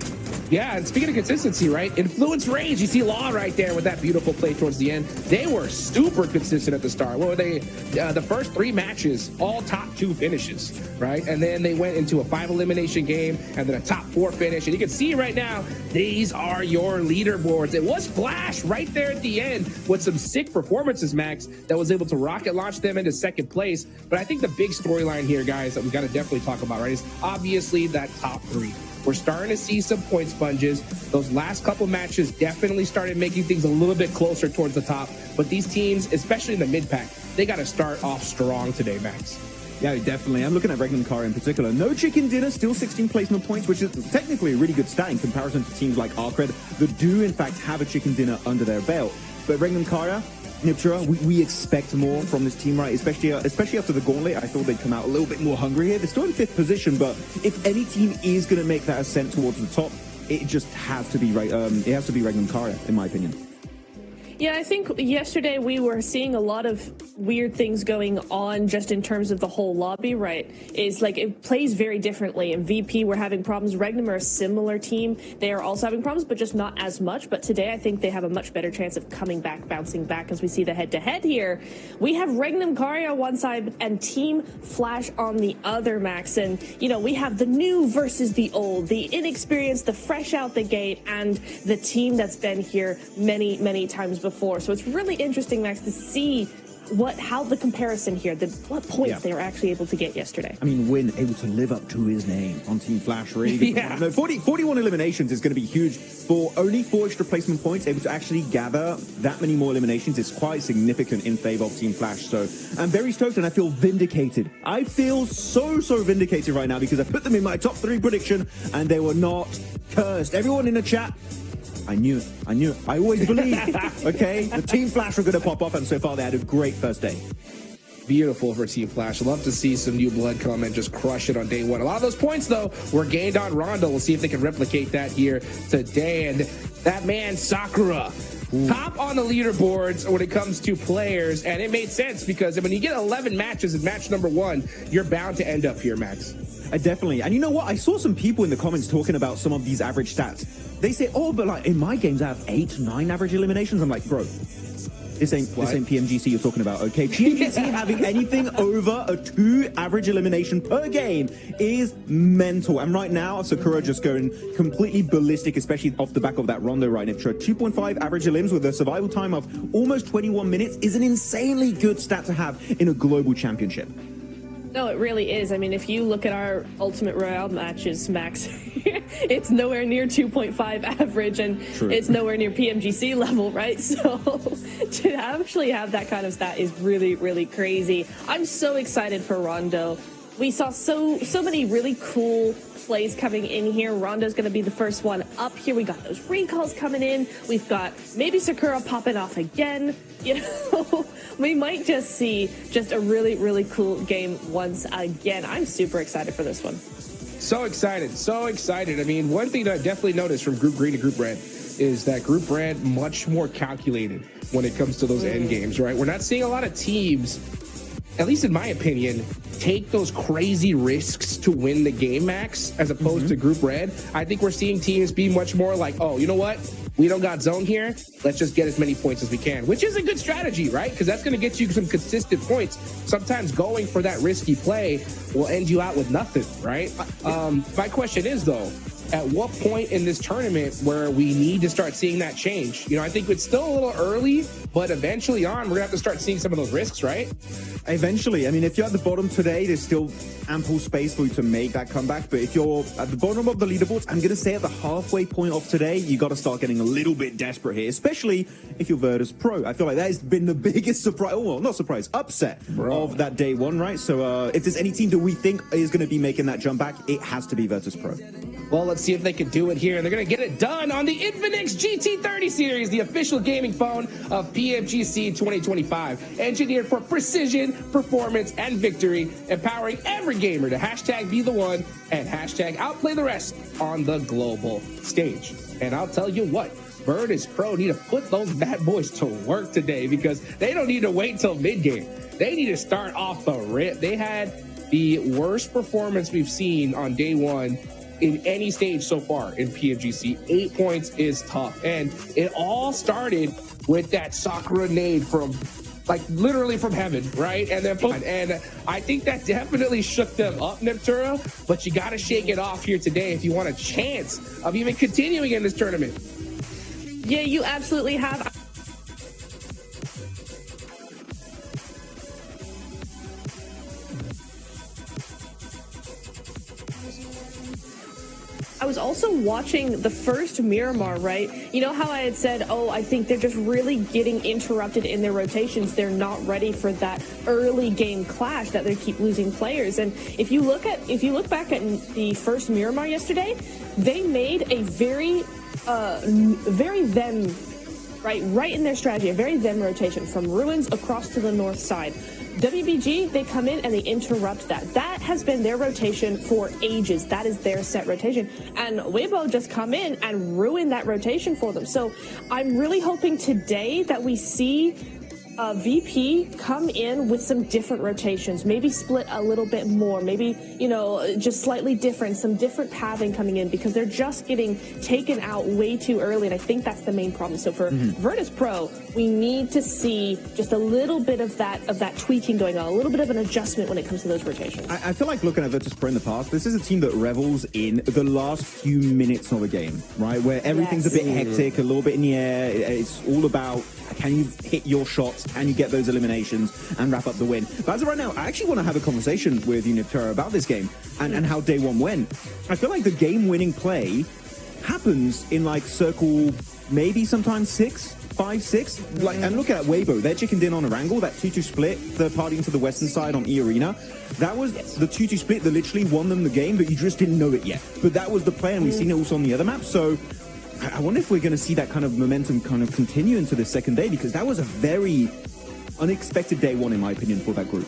Yeah, and speaking of consistency, right? Influence Rage, you see Law right there with that beautiful play towards the end. They were super consistent at the start. What were they? The first 3 matches, all top 2 finishes, right? And then they went into a 5 elimination game and then a top 4 finish. And you can see right now, these are your leaderboards. It was Flash right there at the end with some sick performances, Max, that was able to rocket launch them into 2nd place. But I think the big storyline here, guys, that we got to definitely talk about, right, is obviously that top 3. We're starting to see some point sponges. Those last couple matches definitely started making things a little bit closer towards the top. But these teams, especially in the mid-pack, they got to start off strong today, Max. Yeah, definitely. I'm looking at Regnum Kara in particular. No chicken dinner, still 16 placement points, which is technically a really good stat in comparison to teams like Arcred that do, in fact, have a chicken dinner under their belt. But Regnum Kara, Niptura, we expect more from this team, right? Especially after the Gauntlet. I thought they'd come out a little bit more hungry here. They're still in 5th position, but if any team is going to make that ascent towards the top, it just has to be Regnum Kara, in my opinion. Yeah, I think yesterday we were seeing a lot of weird things going on just in terms of the whole lobby, right? Is like it plays very differently. And VP were having problems. Regnum are a similar team. They are also having problems, but just not as much. But today I think they have a much better chance of coming back, bouncing back as we see the head-to-head here. We have Regnum Karya on one side and Team Flash on the other, Max. And, you know, we have the new versus the old, the inexperienced, the fresh out the gate, and the team that's been here many, many times before. So it's really interesting, Max, to see how the comparison here, what points they were actually able to get yesterday. I mean, Win able to live up to his name on Team Flash, really. No, 41 eliminations is going to be huge. For only 4 extra placement points, able to actually gather that many more eliminations is quite significant in favor of Team Flash. So I'm very stoked and I feel vindicated. I feel so vindicated right now because I put them in my top 3 prediction and they were not cursed. Everyone in the chat, I knew it. I always believed. Okay, the Team Flash were going to pop off, and so far they had a great first day. Beautiful for Team Flash. Love to see some new blood come and just crush it on day one. A lot of those points, though, were gained on Rondo. We'll see if they can replicate that here today. And that man, Sakura, top on the leaderboards when it comes to players. And it made sense because when you get 11 matches in match number 1, you're bound to end up here, Max. Definitely. And you know what? I saw some people in the comments talking about some of these average stats. They say, oh, but like in my games, I have 8, 9 average eliminations. I'm like, bro, this ain't PMGC you're talking about, okay? PMGC having anything over a 2 average elimination per game is mental. And right now, Sakura just going completely ballistic, especially off the back of that Rondo right now. 2.5 average elims with a survival time of almost 21 minutes is an insanely good stat to have in a global championship. No, it really is. I mean, if you look at our Ultimate Royale matches, Max, it's nowhere near 2.5 average, and it's nowhere near PMGC level, right? So to actually have that kind of stat is really, really crazy. I'm so excited for Rondo. We saw so many really cool plays coming in here. Rondo's going to be the first one up here. We got those recalls coming in. We've got maybe Sakura popping off again. You know, we might just see just a really, really cool game once again. I'm super excited for this one. So excited. I mean, one thing that I definitely noticed from Group Green to Group Red is that Group Red much more calculated when it comes to those end games, right? We're not seeing a lot of teams, at least in my opinion, take those crazy risks to win the game, Max, as opposed to Group Red. I think we're seeing teams be much more like, oh, you know what? We don't got zone here. Let's just get as many points as we can, which is a good strategy, right? Because that's going to get you some consistent points. Sometimes going for that risky play will end you out with nothing, right? My question is, though, at what point in this tournament where we need to start seeing that change? You know, I think it's still a little early, but eventually on, we're going to have to start seeing some of those risks, right? Eventually. I mean, if you're at the bottom today, there's still ample space for you to make that comeback. But if you're at the bottom of the leaderboards, I'm going to say at the halfway point of today, you got to start getting a little bit desperate here, especially if you're Virtus Pro. I feel like that has been the biggest surprise, well, not surprise, upset of that day one, right? So if there's any team that we think is going to be making that jump back, it has to be Virtus Pro. Well, let's see if they can do it here. And they're going to get it done on the Infinix GT30 series, the official gaming phone of PMGC 2025. Engineered for precision, performance, and victory, empowering every gamer to hashtag be the one and hashtag outplay the rest on the global stage. And I'll tell you what, Virtus Pro need to put those bad boys to work today because they don't need to wait till mid-game. They need to start off the rip. They had the worst performance we've seen on day one in any stage so far in PMGC. 8 points is tough. And it all started with that Sakura nade from, like, literally from heaven, right? And then, and I think that definitely shook them up, Neptura, but you got to shake it off here today if you want a chance of even continuing in this tournament. Yeah, you absolutely have. I was also watching the first Miramar, right? You know how I had said, oh, I think they're just really getting interrupted in their rotations. They're not ready for that early game clash that they keep losing players. And if you look back at the first Miramar yesterday, they made a very them right in their strategy, a very them rotation from ruins across to the north side. WBG, they come in and they interrupt that. That has been their rotation for ages. That is their set rotation. And Weibo just come in and ruin that rotation for them. So I'm really hoping today that we see VP come in with some different rotations, maybe split a little bit more, maybe, you know, just slightly different, some different pathing coming in, because they're just getting taken out way too early, and I think that's the main problem. So for Virtus Pro, we need to see just a little bit of that tweaking going on, a little bit of an adjustment when it comes to those rotations. I feel like looking at Virtus Pro in the past, this is a team that revels in the last few minutes of a game, right? Where everything's a bit hectic, a little bit in the air. It's all about, can you hit your shots? Can you get those eliminations and wrap up the win? But as of right now, I actually want to have a conversation with Uniptera about this game and how day one went. I feel like the game-winning play happens in like circle, maybe sometimes 6, 5, 6. Like, and look at Weibo, they're chickened in on a wrangle, that 2-2 split, third party into the western side on E Arena. That was the 2-2 split that literally won them the game, but you just didn't know it yet. But that was the play, and we've seen it also on the other map. So I wonder if we're going to see that kind of momentum kind of continue into the second day, because that was a very unexpected day one, in my opinion, for that group.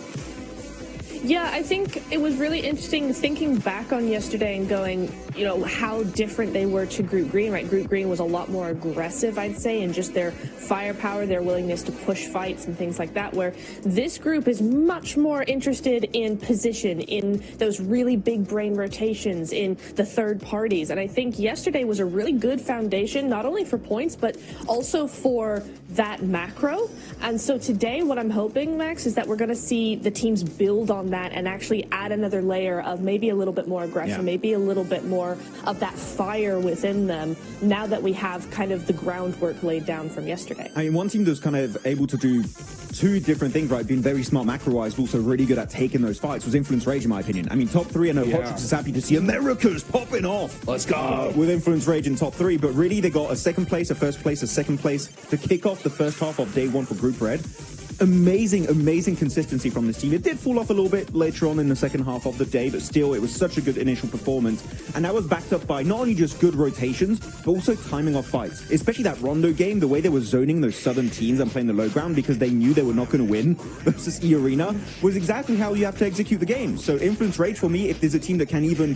Yeah, I think it was really interesting thinking back on yesterday and going, you know, how different they were to Group Green, right? Group Green was a lot more aggressive, I'd say, and just their firepower, their willingness to push fights and things like that, where this group is much more interested in position, in those really big brain rotations, in the third parties. And I think yesterday was a really good foundation, not only for points, but also for that macro. And so today, what I'm hoping, Max, is that we're going to see the teams build on that and actually add another layer of maybe a little bit more aggression, maybe a little bit more of that fire within them, now that we have kind of the groundwork laid down from yesterday. I mean, one team that's kind of able to do two different things, right? Being very smart macro-wise, but also really good at taking those fights, was Influence Rage, in my opinion. I mean, top 3, I know Hot Chicks is happy to see America's popping off. Let's go! With Influence Rage in top 3, but really they got a second place, a first place, a second place to kick off the first half of day one for Group Red. Amazing consistency from this team. It did fall off a little bit later on in the second half of the day, but still, it was such a good initial performance. And that was backed up by not only just good rotations, but also timing of fights. Especially that Rondo game, the way they were zoning those southern teams and playing the low ground because they knew they were not going to win versus E Arena, was exactly how you have to execute the game. So Influence Rage, for me, if there's a team that can even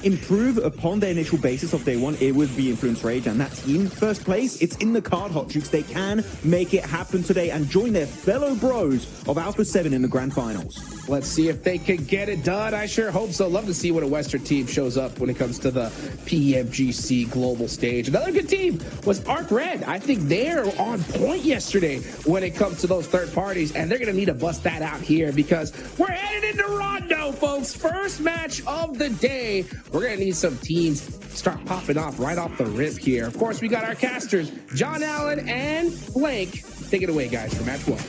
improve upon their initial basis of day one, it would be Influence Rage, and that team, first place, it's in the card, Hot Jukes. They can make it happen today and join their fellow bros of Alpha 7 in the grand finals. Let's see if they can get it done. I sure hope so. Love to see when a Western team shows up when it comes to the PMGC global stage. Another good team was Arc Red. I think they're on point yesterday when it comes to those third parties, and they're going to need to bust that out here because we're headed into Rondo, folks. First match of the day. We're going to need some teams start popping off right off the rip here. Of course, we got our casters, John Allen and Blake. Take it away, guys, for match one.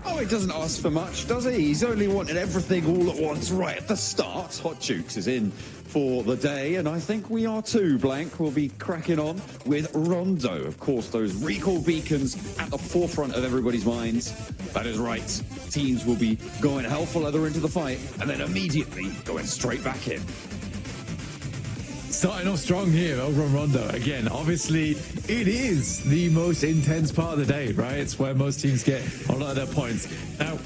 Oh, he doesn't ask for much, does he? He's only wanted everything all at once right at the start. Hot Jukes is in for the day, and I think we are too, Blank. We'll be cracking on with Rondo. Of course, those recall beacons at the forefront of everybody's minds. That is right. Teams will be going hell for leather into the fight, and then immediately going straight back in. Starting off strong here over on Rondo. Again, obviously, it is the most intense part of the day, right? It's where most teams get a lot of their points. Now,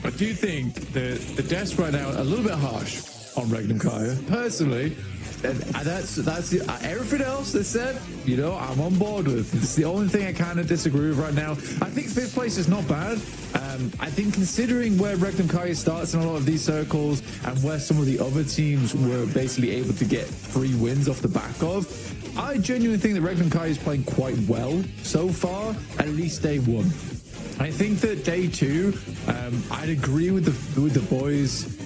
I do think the deaths right now are a little bit harsh on Regnum Kaya. Personally, and that's everything else they said, you know, I'm on board with. It's the only thing I kind of disagree with right now. I think 5th place is not bad. I think considering where Regnum Kaya starts in a lot of these circles and where some of the other teams were basically able to get 3 wins off the back of, I genuinely think that Regnum Kaya is playing quite well so far, at least day one. I think that day 2, I'd agree with the boys,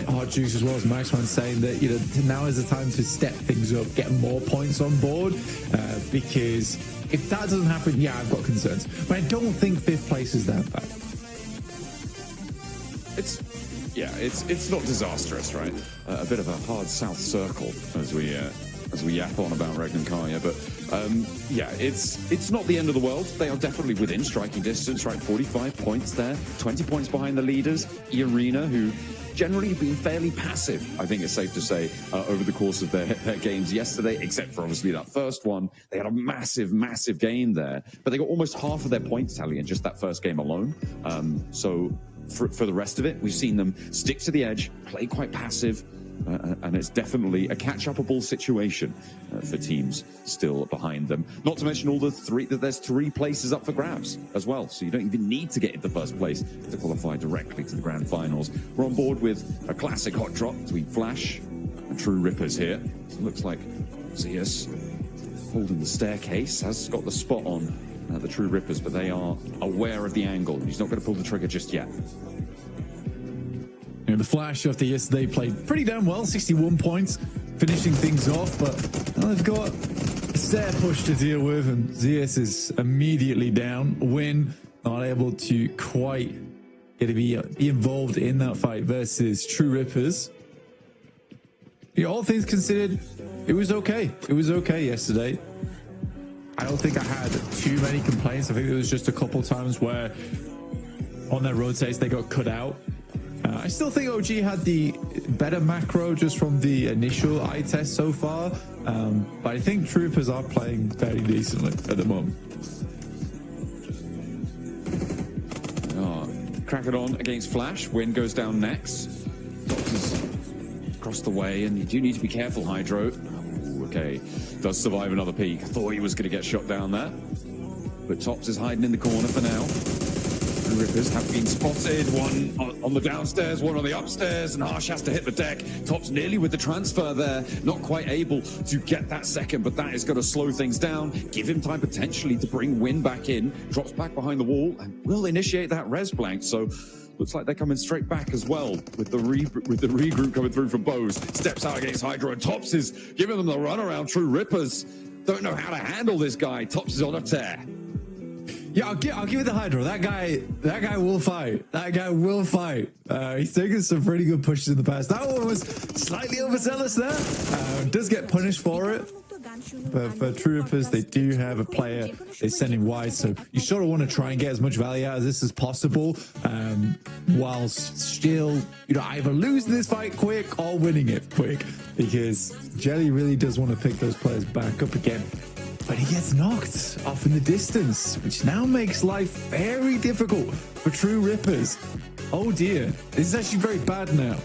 Hot Juice as well as Maxman, saying that, you know, now is the time to step things up, get more points on board, because if that doesn't happen, yeah, I've got concerns. But I don't think 5th place is that bad. It's not disastrous, right? A bit of a hard south circle as we as we yap on about Reg and Kaya. But yeah, it's not the end of the world. They are definitely within striking distance, right? 45 points there, 20 points behind the leaders, Irina, who generally been fairly passive, I think it's safe to say, over the course of their games yesterday, except for obviously that first one. They had a massive game there, but they got almost half of their points tally in just that first game alone. So for the rest of it, we've seen them stick to the edge, play quite passive, and it's definitely a catch-upable situation for teams still behind them. Not to mention there's 3 places up for grabs as well, so you don't even need to get into first place to qualify directly to the grand finals. We're on board with a classic hot drop between Flash and True Rippers here. So it looks like Zeus holding the staircase, has got the spot on the True Rippers, but they are aware of the angle. He's not going to pull the trigger just yet. You know, the Flash after yesterday played pretty damn well, 61 points, finishing things off, but they've got a stair push to deal with, and Zeus is immediately down. Win, not able to quite get to be involved in that fight versus True Rippers. You know, all things considered, it was okay. It was okay yesterday. I don't think I had too many complaints. I think there was just a couple times where on their rotates they got cut out. I still think OG had the better macro just from the initial eye test so far, but I think Troopers are playing very decently at the moment. Crack it on against Flash. Win goes down next. Doctor's across the way, and you do need to be careful, Hydro. Ooh, okay, does survive another peek. I thought he was going to get shot down there, but Tops is hiding in the corner for now. Rippers have been spotted, one on the downstairs, one on the upstairs, and Harsh has to hit the deck. Tops nearly with the transfer there, not quite able to get that second, but that is going to slow things down, give him time potentially to bring Win back in, drops back behind the wall, and will initiate that res blank. So looks like they're coming straight back as well with the regroup coming through from Bose. Steps out against Hydro, and Tops is giving them the runaround. True Rippers don't know how to handle this guy. Tops is on a tear. Yeah, I'll give it the Hydro. That guy will fight. That guy will fight. He's taken some pretty good pushes in the past. That one was slightly overzealous there. Does get punished for it. But for True Rippers, they do have a player they're sending wide, so you sort of want to try and get as much value out of this as possible, whilst still, you know, either losing this fight quick or winning it quick, because Jelly really does want to pick those players back up again. But he gets knocked off in the distance, which now makes life very difficult for True Rippers. Oh dear, this is actually very bad now.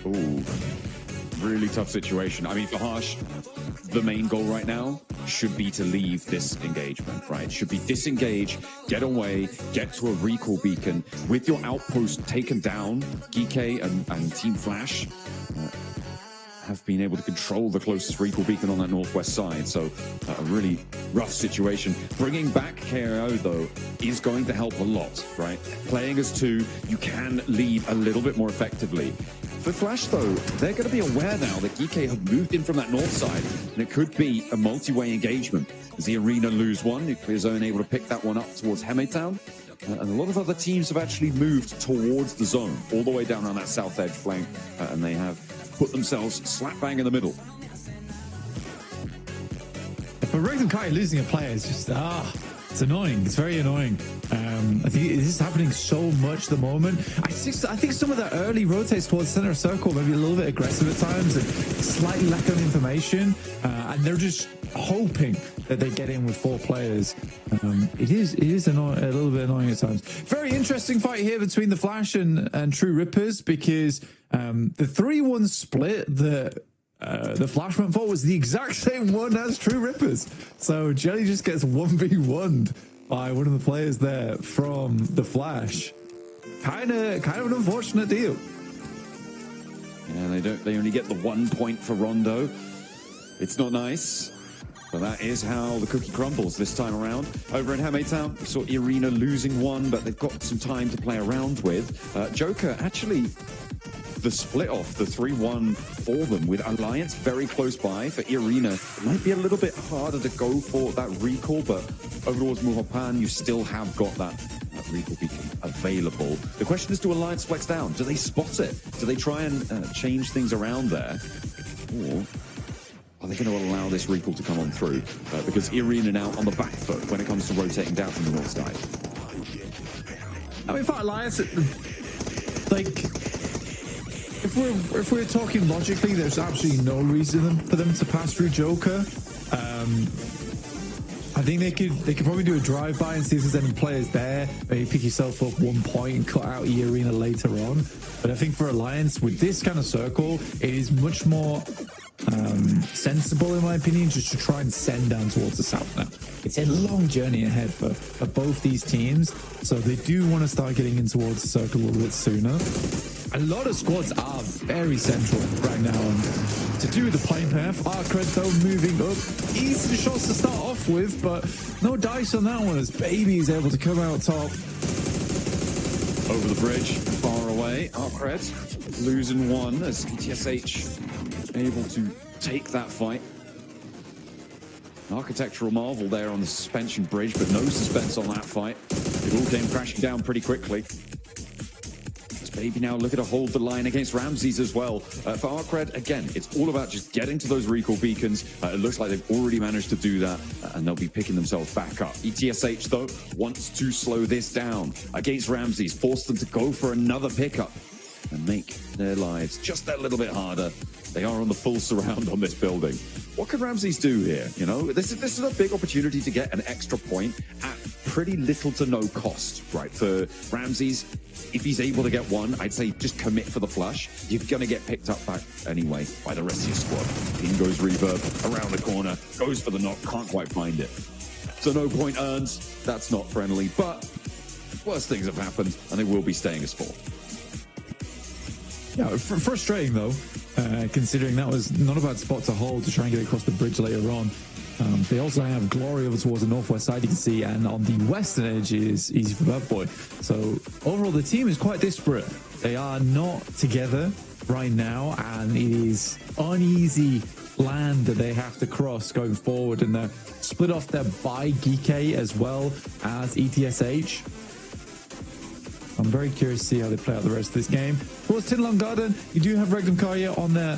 Ooh, really tough situation. I mean, for Harsh, the main goal right now should be to leave this engagement, right? Should be disengage, get away, get to a recall beacon. With your outpost taken down, Geeke and Team Flash have been able to control the closest recall beacon on that northwest side, so a really rough situation. Bringing back KO, though, is going to help a lot, right? Playing as 2, you can leave a little bit more effectively. For Flash, though, they're going to be aware now that Geeke have moved in from that north side, and it could be a multi-way engagement. As the Arena lose one, Nuclear Zone able to pick that one up towards Hemetown, and a lot of other teams have actually moved towards the zone, all the way down on that south edge flank, and they have put themselves slap bang in the middle. For Rhythm Kai, losing a player is just, it's annoying. It's very annoying. I think this is happening so much at the moment. I think some of the early rotates towards center circle, maybe a little bit aggressive at times, and slightly lack of information, and they're just hoping that they get in with 4 players. It is annoying, a little bit annoying at times. Very interesting fight here between the Flash and True Rippers, because the 3-1 split that the Flash went for was the exact same one as True Rippers. So Jelly just gets 1v1'd by one of the players there from the Flash. Kind of an unfortunate deal. Yeah, they only get the 1 point for Rondo. It's not nice. But that is how the cookie crumbles this time around. Over in Hemetown, we saw Irina losing 1, but they've got some time to play around with. Joker, actually, the split off, the 3-1 for them, with Alliance very close by. For Irina, it might be a little bit harder to go for that recall, but over towards Muhopan, you still have got that recall beacon available. The question is, do Alliance flex down? Do they spot it? Do they try and change things around there? Or are they going to allow this recall to come on through? Because Irene are now on the back foot when it comes to rotating down from the north side. I mean, for Alliance, like, if we're talking logically, there's absolutely no reason for them to pass through Joker. I think they could probably do a drive-by and see if there's any players there. Maybe pick yourself up 1 point and cut out E-Arena later on. But I think for Alliance, with this kind of circle, it is much more sensible, in my opinion, just to try and send down towards the south now. It's a long journey ahead for both these teams, so they do want to start getting in towards the circle a little bit sooner. A lot of squads are very central right now, and to do the playing path. Arcred, though, moving up. Easy shots to start off with, but no dice on that one as Baby is able to come out top. Over the bridge, far away. Arcred losing one as ETSH able to take that fight. An architectural marvel there on the suspension bridge, but no suspense on that fight. It all came crashing down pretty quickly. Baby now looking to hold the line against Ramses as well. For Arcred, again, it's all about just getting to those recall beacons. It looks like they've already managed to do that, and they'll be picking themselves back up. ETSH, though, wants to slow this down against Ramses, force them to go for another pickup and make their lives just that little bit harder. They are on the full surround on this building. What can Ramses do here? You know, this is a big opportunity to get an extra point at pretty little to no cost, right? For Ramses, if he's able to get one, I'd say just commit for the flush. You're going to get picked up back anyway by the rest of your squad. In goes Reverb, around the corner, goes for the knock, can't quite find it. So no point earned. That's not friendly, but worse things have happened, and they will be staying as 4. Yeah, frustrating though, considering that was not a bad spot to hold to try and get across the bridge later on. They also have Glory over towards the northwest side, you can see, and on the western edge is Easy for Bad Boy. So overall, the team is quite disparate. They are not together right now, and it is uneasy land that they have to cross going forward, and they're split off there by Geeke as well as ETSH. I'm very curious to see how they play out the rest of this game. Towards Tinlong Garden, you do have Regnum Karya on there.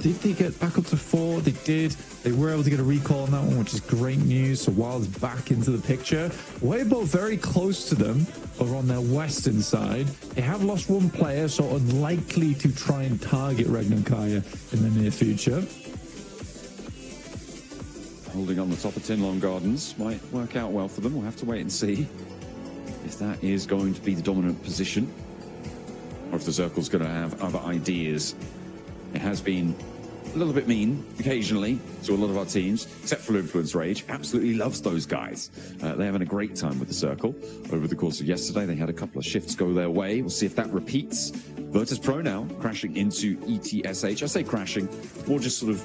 Did they get back up to 4? They did. They were able to get a recall on that one, which is great news. So Wild's back into the picture. Weibo very close to them over on their western side. They have lost 1 player, so unlikely to try and target Regnum Karya in the near future. Holding on the top of Tinlong Gardens might work out well for them. We'll have to wait and see if that is going to be the dominant position, or if the circle's going to have other ideas. It has been a little bit mean occasionally to a lot of our teams, except for Influence Rage. Absolutely loves those guys. They're having a great time with the circle. Over the course of yesterday, they had a couple of shifts go their way. We'll see if that repeats. Virtus Pro now crashing into ETSH. I say crashing, more just sort of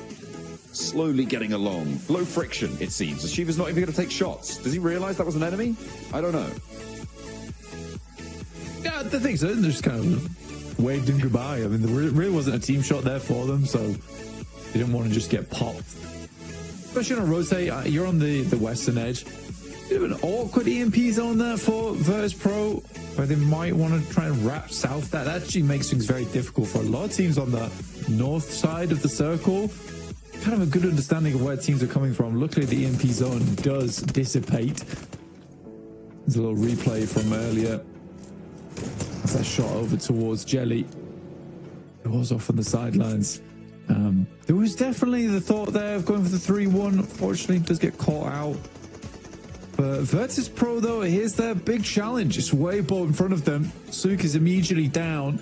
slowly getting along. Low friction, it seems. Ashiva's not even going to take shots. Does he realize that was an enemy? I don't know. Yeah, I think so. They're just kind of waved him goodbye. I mean, there really wasn't a team shot there for them, so they didn't want to just get popped. Especially on a rotate, you're on the western edge. Bit of an awkward EMP zone there for Virtus Pro, where they might want to try and wrap south. That actually makes things very difficult for a lot of teams on the north side of the circle. Kind of a good understanding of where teams are coming from. Luckily, the EMP zone does dissipate. There's a little replay from earlier. That's that shot over towards Jelly. It was off on the sidelines. There was definitely the thought there of going for the 3-1. Unfortunately, it does get caught out. But Virtus Pro, though, here's their big challenge. It's way in front of them. Suk is immediately down.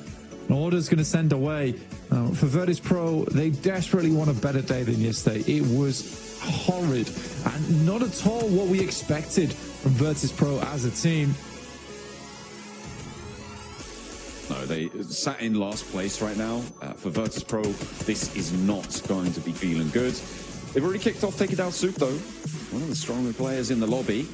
Order's going to send away. For Virtus Pro, they desperately want a better day than yesterday. It was horrid and not at all what we expected from Virtus Pro as a team. No, they sat in last place right now. For Virtus Pro, this is not going to be feeling good. They've already kicked off taking down Suk, though. One of the stronger players in the lobby.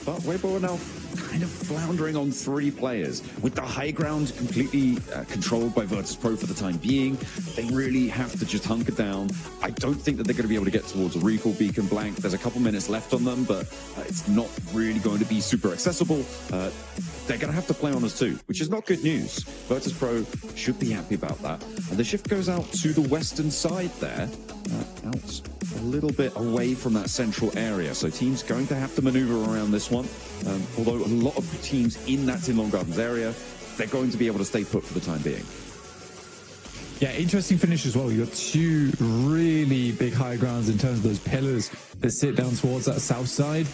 But Weibo are now kind of floundering on 3 players. With the high ground completely controlled by Virtus.pro for the time being, they really have to just hunker down. I don't think that they're going to be able to get towards a recall beacon blank. There's a couple minutes left on them, but it's not really going to be super accessible. They're going to have to play on us too, which is not good news. Virtus.pro should be happy about that. And the shift goes out to the western side there, out a little bit away from that central area. So teams going to have to maneuver around this one. Although a lot of teams in that Tinlong Gardens area, they're going to be able to stay put for the time being. Yeah, interesting finish as well. You got 2 really big high grounds in terms of those pillars that sit down towards that south side.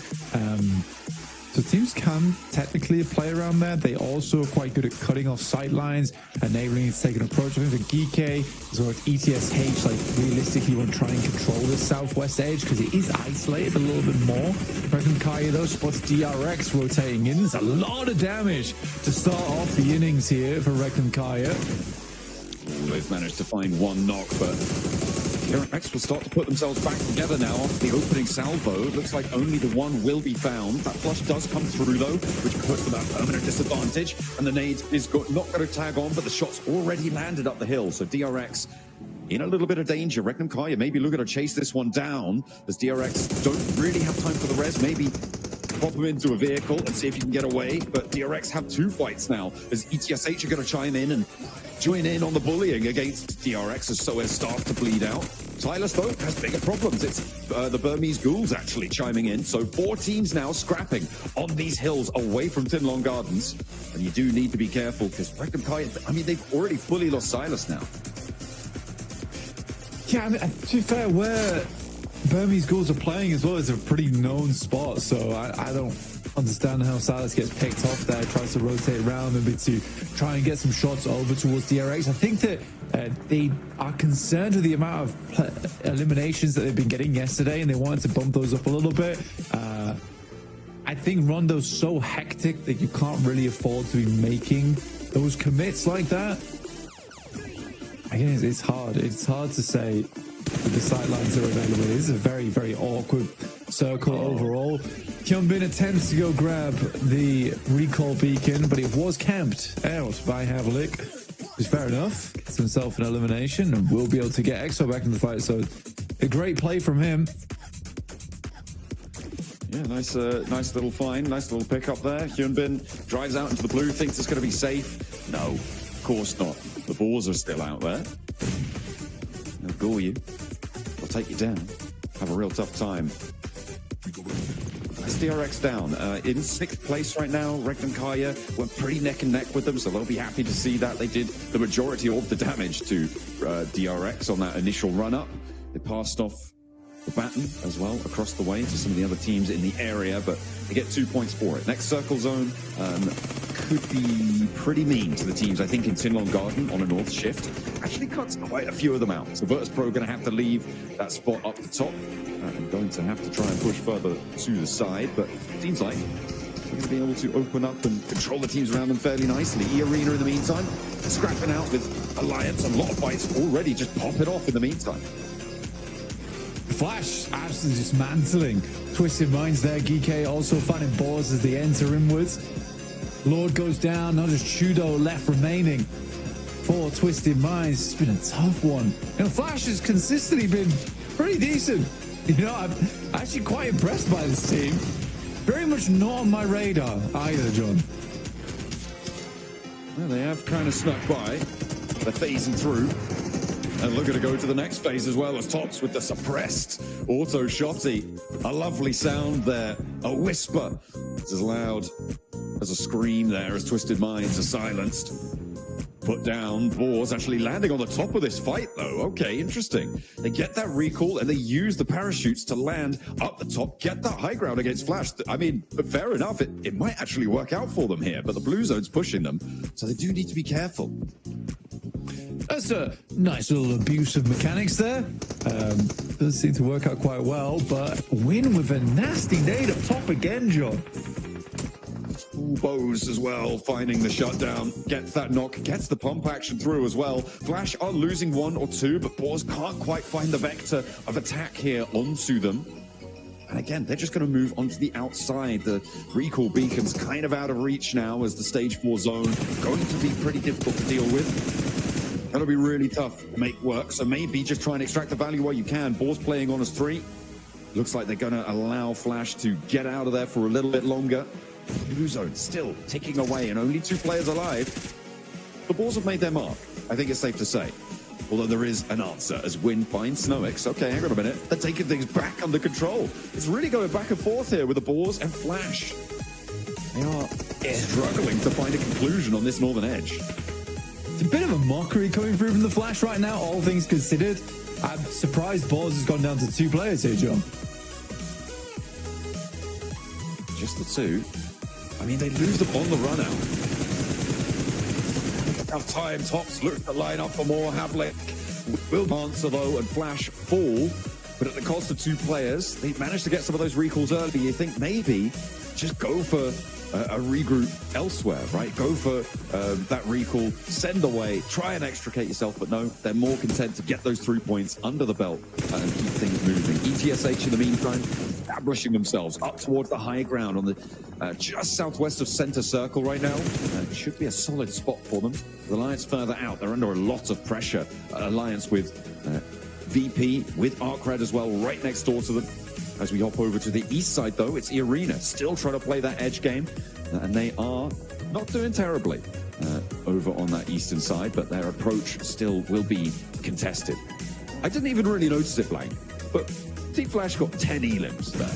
So teams can technically play around there. They also are quite good at cutting off sight lines, enabling to take an approach. I think for Geeke as well as ETSH, like realistically want to try and control this southwest edge because it is isolated a little bit more. Reckon Kaya though spots DRX rotating in. There's a lot of damage to start off the innings here for Reckon Kaya. They've managed to find 1 knock, but DRX will start to put themselves back together now after the opening salvo. It looks like only the 1 will be found. That flush does come through though, which puts them at permanent disadvantage. And the nade is not going to tag on, but the shot's already landed up the hill. So DRX in a little bit of danger. Reckon Kaya maybe looking to chase this one down, as DRX don't really have time for the res. Maybe pop him into a vehicle and see if you can get away. But DRX have 2 fights now, as ETSH are going to chime in and join in on the bullying against DRX as SOES starts to bleed out. Silas, though, has bigger problems. It's the Burmese ghouls actually chiming in. So 4 teams now scrapping on these hills away from Tinlong Gardens. And you do need to be careful because Reckon Kaya, I mean, they've already fully lost Silas now. Yeah, I mean, to be fair, where Burmese ghouls are playing as well is a pretty known spot. So I don't understand how Silas gets picked off there, tries to rotate around maybe to try and get some shots over towards DRX. I think that they are concerned with the amount of eliminations that they've been getting yesterday, and they wanted to bump those up a little bit. I think Rondo's so hectic that you can't really afford to be making those commits like that. Again, it's hard. It's hard to say the sidelines are available. It is a very, very awkward circle overall. Hyunbin attempts to go grab the recall beacon, but it was camped out by Havlik. It's fair enough. Gets himself an elimination and will be able to get EXO back in the fight. So a great play from him. Yeah, nice little find, nice little pickup there. Hyunbin drives out into the blue, thinks it's going to be safe. No, of course not. The balls are still out there. They'll gore you. They'll take you down. Have a real tough time. That's DRX down. In 6th place right now, Reckon Kaya went pretty neck and neck with them, so they'll be happy to see that. They did the majority of the damage to DRX on that initial run-up. They passed off the baton as well across the way to some of the other teams in the area, but they get 2 points for it. Next circle zone could be pretty mean to the teams, I think, in Tinlong Garden on a north shift. Actually cuts quite a few of them out. So Virtus.pro going to have to leave that spot up the top. I'm going to have to try and push further to the side, but it seems like they're going to be able to open up and control the teams around them fairly nicely. E-Arena in the meantime, scrapping out with Alliance, and a lot of fights already just popping off in the meantime. Flash absolutely dismantling Twisted Minds there. Geeke also finding balls as they enter inwards. Lord goes down, not just Chudo left remaining for Twisted Minds. It's been a tough one. You know, Flash has consistently been pretty decent. You know, I'm actually quite impressed by this team. Very much not on my radar either, John. Well, they have kind of snuck by. They're phasing through. And looking to go to the next phase as well as Tops with the suppressed auto shotty. A lovely sound there. A whisper. It's as loud as a scream there as Twisted Minds are silenced. Put down. Boars actually landing on the top of this fight, though. Okay, interesting. They get that recall and they use the parachutes to land up the top, get that high ground against Flash. I mean, fair enough. It might actually work out for them here, but the blue zone's pushing them, so they do need to be careful. That's a nice little abuse of mechanics there. Does seem to work out quite well, but win with a nasty nade up top again, John. Bows as well, finding the shutdown, gets that knock, gets the pump action through as well. Flash are losing 1 or 2, but Boars can't quite find the vector of attack here onto them. And again, they're just going to move onto the outside. The recall beacon's kind of out of reach now as the stage 4 zone going to be pretty difficult to deal with. That'll be really tough to make work. So maybe just try and extract the value while you can. Boar's playing on as 3. Looks like they're going to allow Flash to get out of there for a little bit longer. Blue zone still ticking away and only 2 players alive. The Boars have made their mark, I think it's safe to say. Although there is an answer as Win finds Snoix. Okay, hang on a minute. They're taking things back under control. It's really going back and forth here with the Boars and Flash. They are struggling to find a conclusion on this northern edge. It's a bit of a mockery coming through from the Flash right now, all things considered. I'm surprised Boars has gone down to 2 players here, John. Just the 2. I mean, they lose the on the run out. Enough time. Tops look to line up for more. Havlik will answer though, and Flash fall, but at the cost of 2 players. They managed to get some of those recalls early. You think maybe just go for a regroup elsewhere, right? Go for that recall, send away, try and extricate yourself, but no, they're more content to get those 3 points under the belt and keep things moving. ETSH in the meantime, establishing themselves up towards the high ground on the just southwest of center circle right now. It should be a solid spot for them. The Alliance further out, they're under a lot of pressure. Alliance with VP, with Arcred as well, right next door to them. As we hop over to the east side, though, it's Arena still trying to play that edge game, and they are not doing terribly over on that eastern side, but their approach still will be contested. I didn't even really notice it, Blank, but Team Flash got 10 elims there.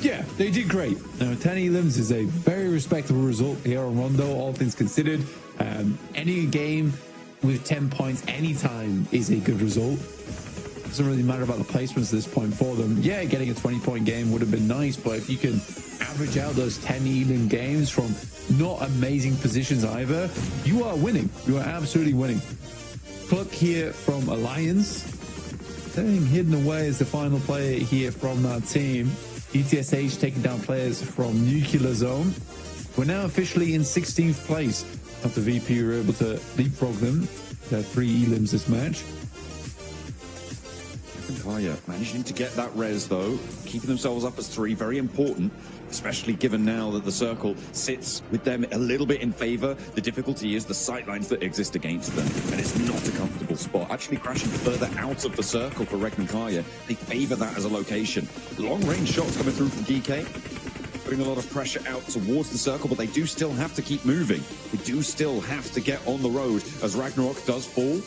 Yeah, they did great. 10 elims is a very respectable result here on Rondo, all things considered. Any game with 10 points anytime is a good result. Doesn't really matter about the placements at this point for them. Yeah, getting a 20-point game would have been nice, but if you can average out those 10 elim games from not amazing positions either, you are winning. You are absolutely winning. Cluck here from Alliance. Staying hidden away as the final player here from that team. ETSH taking down players from Nuclear Zone. We're now officially in 16th place after VP were able to leapfrog them. They're 3 elims this match. Kaya managing to get that res though, keeping themselves up as 3, very important, especially given now that the circle sits with them a little bit in favor. The difficulty is the sightlines that exist against them, and it's not a comfortable spot. Actually crashing further out of the circle for Regman Kaya, they favor that as a location. Long range shots coming through from DK, putting a lot of pressure out towards the circle, but they do still have to keep moving. They do still have to get on the road as Ragnarok does fall.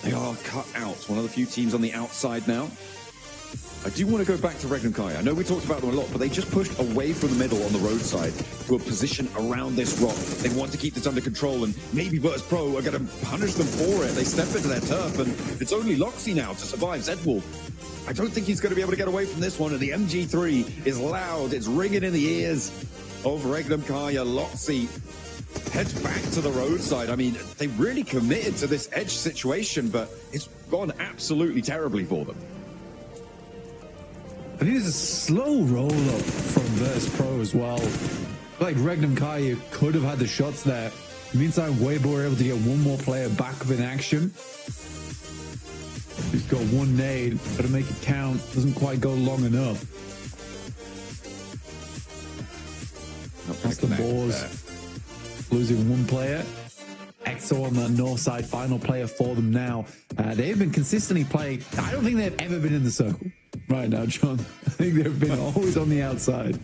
They are cut out. One of the few teams on the outside now. I do want to go back to Regnan Kai. I know we talked about them a lot, but they just pushed away from the middle on the roadside to a position around this rock. They want to keep this under control, and maybe Virtus Pro are going to punish them for it. They step into their turf, and it's only Loxy now to survive Zedwolf. I don't think he's going to be able to get away from this one, and the MG3 is loud. It's ringing in the ears of Regnan Kai. Loxy heads back to the roadside. I mean, they really committed to this edge situation, but it's gone absolutely terribly for them. I think it's a slow roll-up from Virtus Pro as well. Like Regnum Kai could have had the shots there. Meantime, Weibo were able to get one more player back up in action. He's got one nade, got to make it count. Doesn't quite go long enough. That's the Boars. Losing one player. EXO on the north side, final player for them now. They've been consistently playing. I don't think they've ever been in the circle right now, John. I think they've been always on the outside.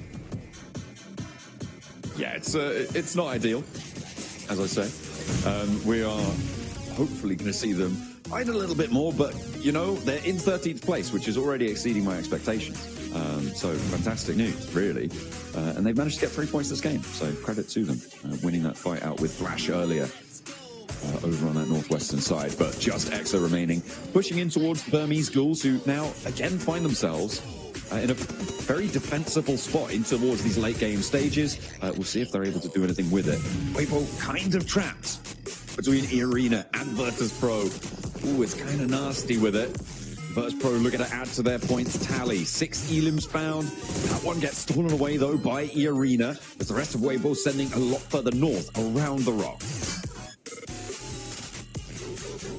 Yeah, it's not ideal, as I say. We are hopefully going to see them find a little bit more, but, you know, they're in 13th place, which is already exceeding my expectations. So fantastic news, really. And they've managed to get 3 points this game, so credit to them, winning that fight out with Flash earlier. Over on that northwestern side, but just EXO remaining, pushing in towards the Burmese Ghouls, who now again find themselves in a very defensible spot in towards these late game stages. We'll see if they're able to do anything with it. Weibo kind of trapped between Arena and Virtus Pro. Ooh, it's kind of nasty with it. Virtus Pro looking to add to their points tally. 6 elims found. That one gets stolen away though by Arena, as the rest of Weibo sending a lot further north around the rock.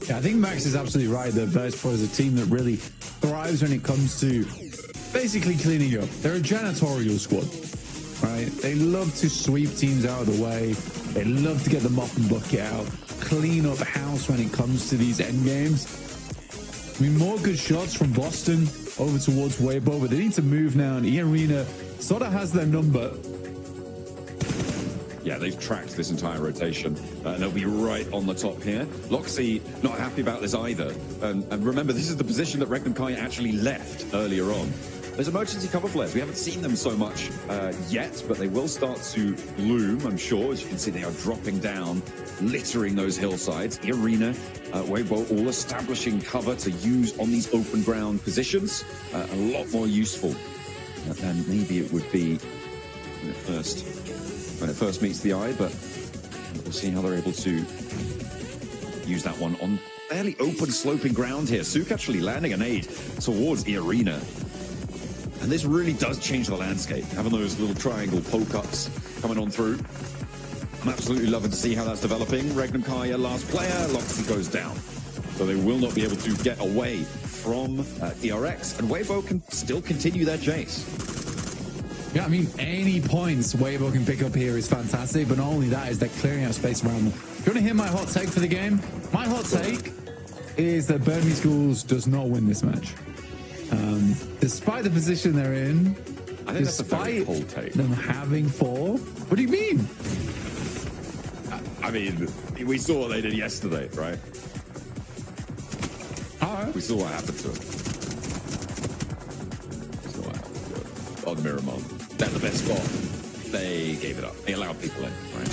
Yeah, I think Max is absolutely right that Virtus Pro is a team that really thrives when it comes to basically cleaning up. They're a janitorial squad, right? They love to sweep teams out of the way. They love to get the mop and bucket out, clean up house when it comes to these end games. I mean, more good shots from Boston over towards Weibo, but they need to move now, and E-Arena sort of has their number. Yeah, they've tracked this entire rotation, and they'll be right on the top here. Loxy not happy about this either. And remember, this is the position that Regnum Kai actually left earlier on. There's emergency cover flares. We haven't seen them so much yet, but they will start to loom, I'm sure. As you can see, they are dropping down, littering those hillsides. E-Arena, Weibo all establishing cover to use on these open ground positions. A lot more useful than maybe it would be when it first meets the eye, but we'll see how they're able to use that one on fairly open sloping ground here. Sook actually landing a nade towards E-Arena. And this really does change the landscape, having those little triangle poke-ups coming on through. I'm absolutely loving to see how that's developing. Regnum Kai, last player, Loxy goes down. So they will not be able to get away from DRX, and Weibo can still continue their chase. Yeah, I mean, any points Weibo can pick up here is fantastic, but not only that is they're clearing out space around them. Do you want to hear my hot take for the game? My hot take is that Burmese Schools does not win this match. Despite the position they're in, I think that's a very cold take. Them having 4. What do you mean? I mean, we saw what they did yesterday, right? All right. We saw what happened to them. On Miramar. They're the best spot. They gave it up. They allowed people in, right?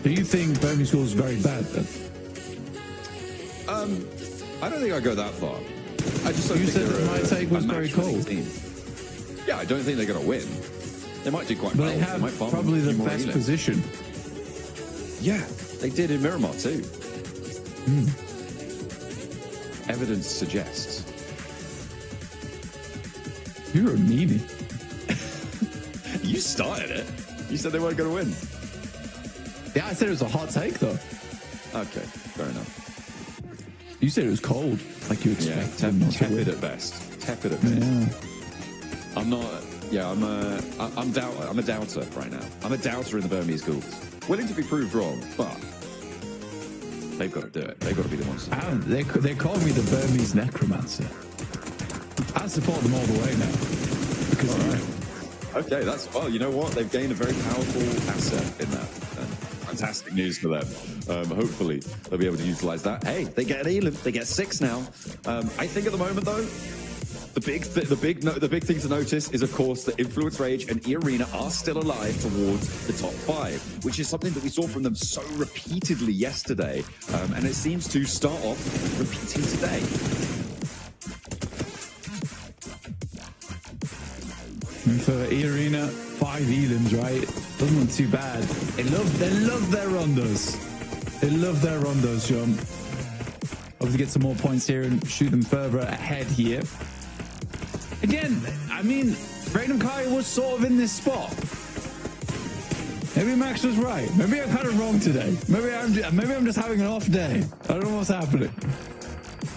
Do you think Burmese Schools is very bad then? I don't think I go that far. I just don't you think said that my take was very cold. Team. Yeah, I don't think they're going to win. They might do quite well. They have probably the best position. Yeah, they did in Miramar too. Evidence suggests. You're a meanie. You started it. You said they weren't going to win. Yeah, I said it was a hot take though. Okay, fair enough. You said it was cold, like you expected. Yeah, tepid at best. Tepid at best. Yeah. I'm not. Yeah, I'm a doubter right now. I'm a doubter in the Burmese Schools. Willing to be proved wrong, but they've got to do it. They've got to be the ones. They call me the Burmese necromancer. I support them all the way now. Because all right. Okay, that's well. You know what? They've gained a very powerful asset in that. Fantastic news for them. Hopefully they'll be able to utilize that. Hey, they get an elim. They get 6 now. I think at the moment though, the big thing to notice is of course that Influence Rage and E-Arena are still alive towards the top 5, which is something that we saw from them so repeatedly yesterday, and it seems to start off repeating today. And for E-Arena, 5 elims, right? Doesn't look too bad. They love their rondos. They love their rondos, John. Hopefully get some more points here and shoot them further ahead here. Again, I mean, Regnum Kai was sort of in this spot. Maybe Max was right. Maybe I'm kind of wrong today. Maybe I'm just having an off day. I don't know what's happening.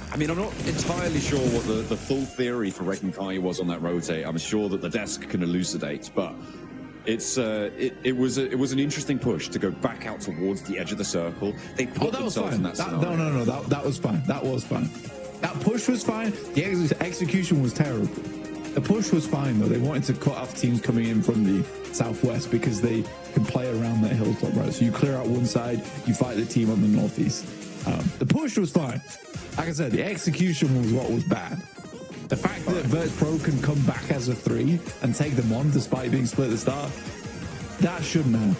I mean, I'm not entirely sure what the full theory for Regnum Kai was on that rotate. I'm sure that the desk can elucidate, but it was an interesting push to go back out towards the edge of the circle. They put themselves in that scenario. No, that was fine. That was fine. That push was fine. The execution was terrible. The push was fine though. They wanted to cut off teams coming in from the southwest because they can play around that hilltop, right? So you clear out one side, you fight the team on the northeast. The push was fine. Like I said, the execution was what was bad. The fact that Virtus Pro can come back as a 3 and take them on despite being split at the start, that shouldn't happen.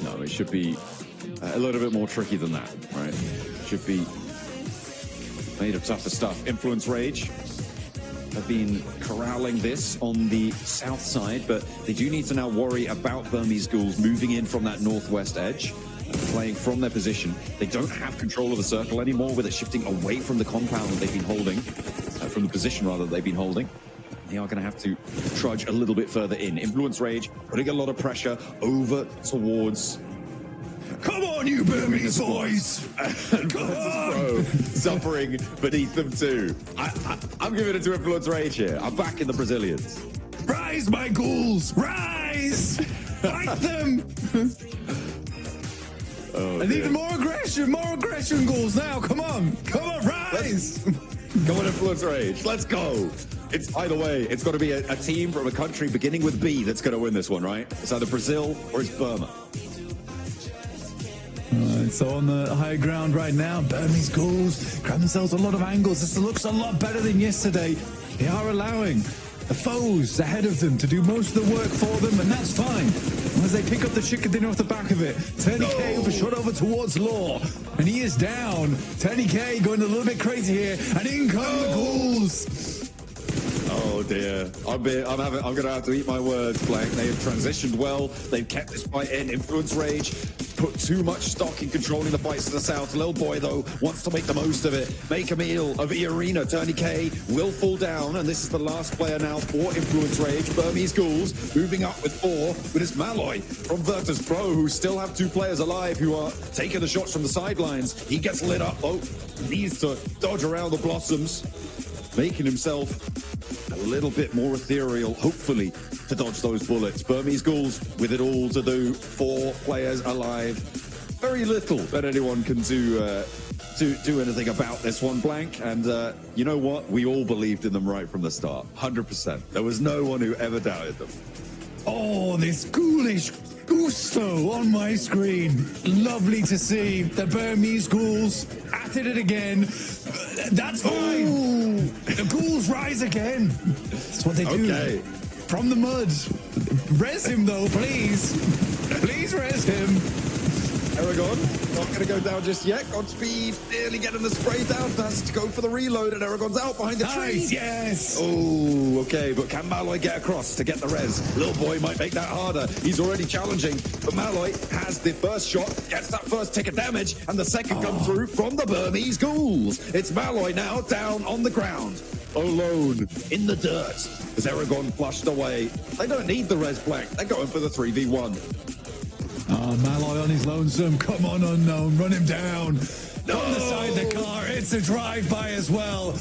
No, it should be a little bit more tricky than that, right? It should be made of tougher stuff. Influence Rage have been corralling this on the south side, but they do need to now worry about Burmese Schools moving in from that northwest edge, playing from their position. They don't have control of the circle anymore, with it shifting away from the compound that they've been holding, from the position rather that they've been holding. They are going to have to trudge a little bit further in. Influence Rage putting a lot of pressure over towards... Come on, you Burmese boys! Come on! suffering beneath them too. I'm giving it to Influence Rage here. I'm backing the Brazilians. Rise, my ghouls! Rise! Fight them! I need more aggression, ghouls now. Come on, rise! Come on, Influence Rage. Let's go. It's either way. It's got to be a team from a country beginning with B that's going to win this one, right? It's either Brazil or it's Burma. So on the high ground right now, Burmese ghouls grab themselves a lot of angles. This looks a lot better than yesterday. They are allowing the foes ahead of them to do most of the work for them, and that's fine. As they pick up the chicken dinner off the back of it, Tony K with a shot over towards Law, and he is down. Tony K going a little bit crazy here, and in come the ghouls. Oh dear. I'm going to have to eat my words, Blank. They have transitioned well. They've kept this fight in. Influence Rage put too much stock in controlling the fights to the south. Little boy, though, wants to make the most of it. Make a meal of the arena. Tony K will fall down, and this is the last player now for Influence Rage. Burmese Ghouls moving up with 4, but it's Malloy from Virtus Pro, who still have 2 players alive who are taking the shots from the sidelines. He gets lit up, though. Needs to dodge around the blossoms, making himself a little bit more ethereal, hopefully, to dodge those bullets. Burmese Ghouls with it all to do. 4 players alive. Very little that anyone can do anything about this one, Blank. And you know what? We all believed in them right from the start. 100%. There was no one who ever doubted them. Oh, this ghoulish gusto on my screen. Lovely to see the Burmese ghouls at it again. That's fine. Ooh. The ghouls rise again. That's what they do. Okay. From the mud. Res him, though, please. Please res him. Aragon, not going to go down just yet. Godspeed, nearly getting the spray down. Has to go for the reload, and Aragon's out behind the tree. Yes. Oh, okay, but can Malloy get across to get the res? Little boy might make that harder. He's already challenging, but Malloy has the first shot, gets that first tick of damage, and the second comes through from the Burmese Ghouls. It's Malloy now down on the ground, alone in the dirt, as Aragon flushed away. They don't need the res, Blank. They're going for the 3v1. Oh, Malloy on his lonesome. Come on, Unknown. Run him down. No! On the side of the car. It's a drive-by as well.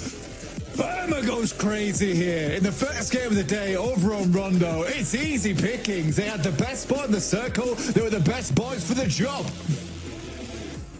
Burma goes crazy here. In the first game of the day over on Rondo, it's easy pickings. They had the best spot in the circle. They were the best boys for the job.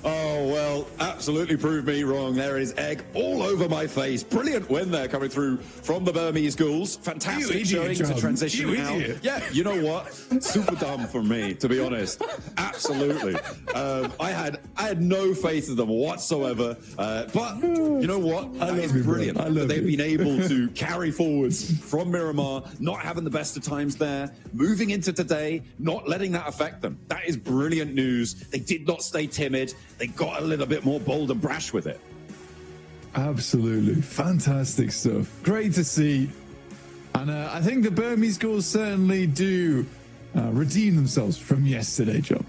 Oh, well, absolutely proved me wrong. There is egg all over my face. Brilliant win there coming through from the Burmese Ghouls. Fantastic showing to transition now. Yeah, you know what? Super dumb for me, to be honest. Absolutely. I had no faith in them whatsoever. But you know what? That is brilliant. That they've been able to carry forwards from Miramar, not having the best of times there, moving into today, not letting that affect them. That is brilliant news. They did not stay timid. They got a little bit more bold and brash with it. Absolutely. Fantastic stuff. Great to see. And I think the Burmese Ghouls certainly do redeem themselves from yesterday, John.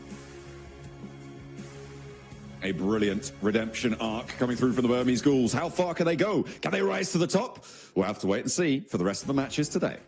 A brilliant redemption arc coming through from the Burmese Ghouls. How far can they go? Can they rise to the top? We'll have to wait and see for the rest of the matches today.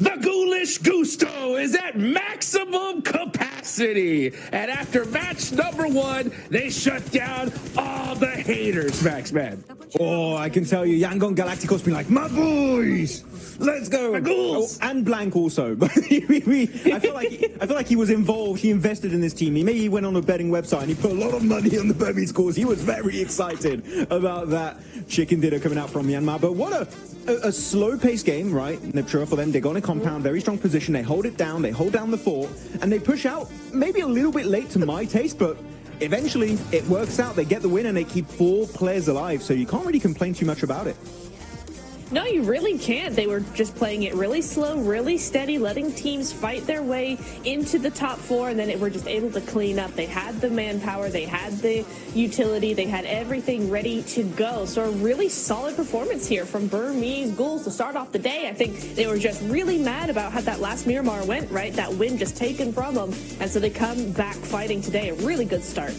The ghoulish gusto is at maximum capacity. And after match number 1, they shut down all the haters, Max Man. Oh, I can tell you, Yangon Galacticos been like, my boys, let's go. My ghouls. Oh, and Blank also. But I feel like he was involved. He invested in this team. He went on a betting website and he put a lot of money on the Burmese cause. He was very excited about that chicken dinner coming out from Myanmar. But what a slow-paced game, right? Neptura for them. They go in a compound, very strong position. They hold it down. They hold down the fort, and they push out. Maybe a little bit late to my taste, but eventually it works out. They get the win, and they keep 4 players alive. So you can't really complain too much about it. No, you really can't. They were just playing it really slow, really steady, letting teams fight their way into the top 4, and then they were just able to clean up. They had the manpower, they had the utility, they had everything ready to go. So a really solid performance here from Burmese Ghouls to start off the day. I think they were just really mad about how that last Miramar went, right? That win just taken from them, and so they come back fighting today. A really good start.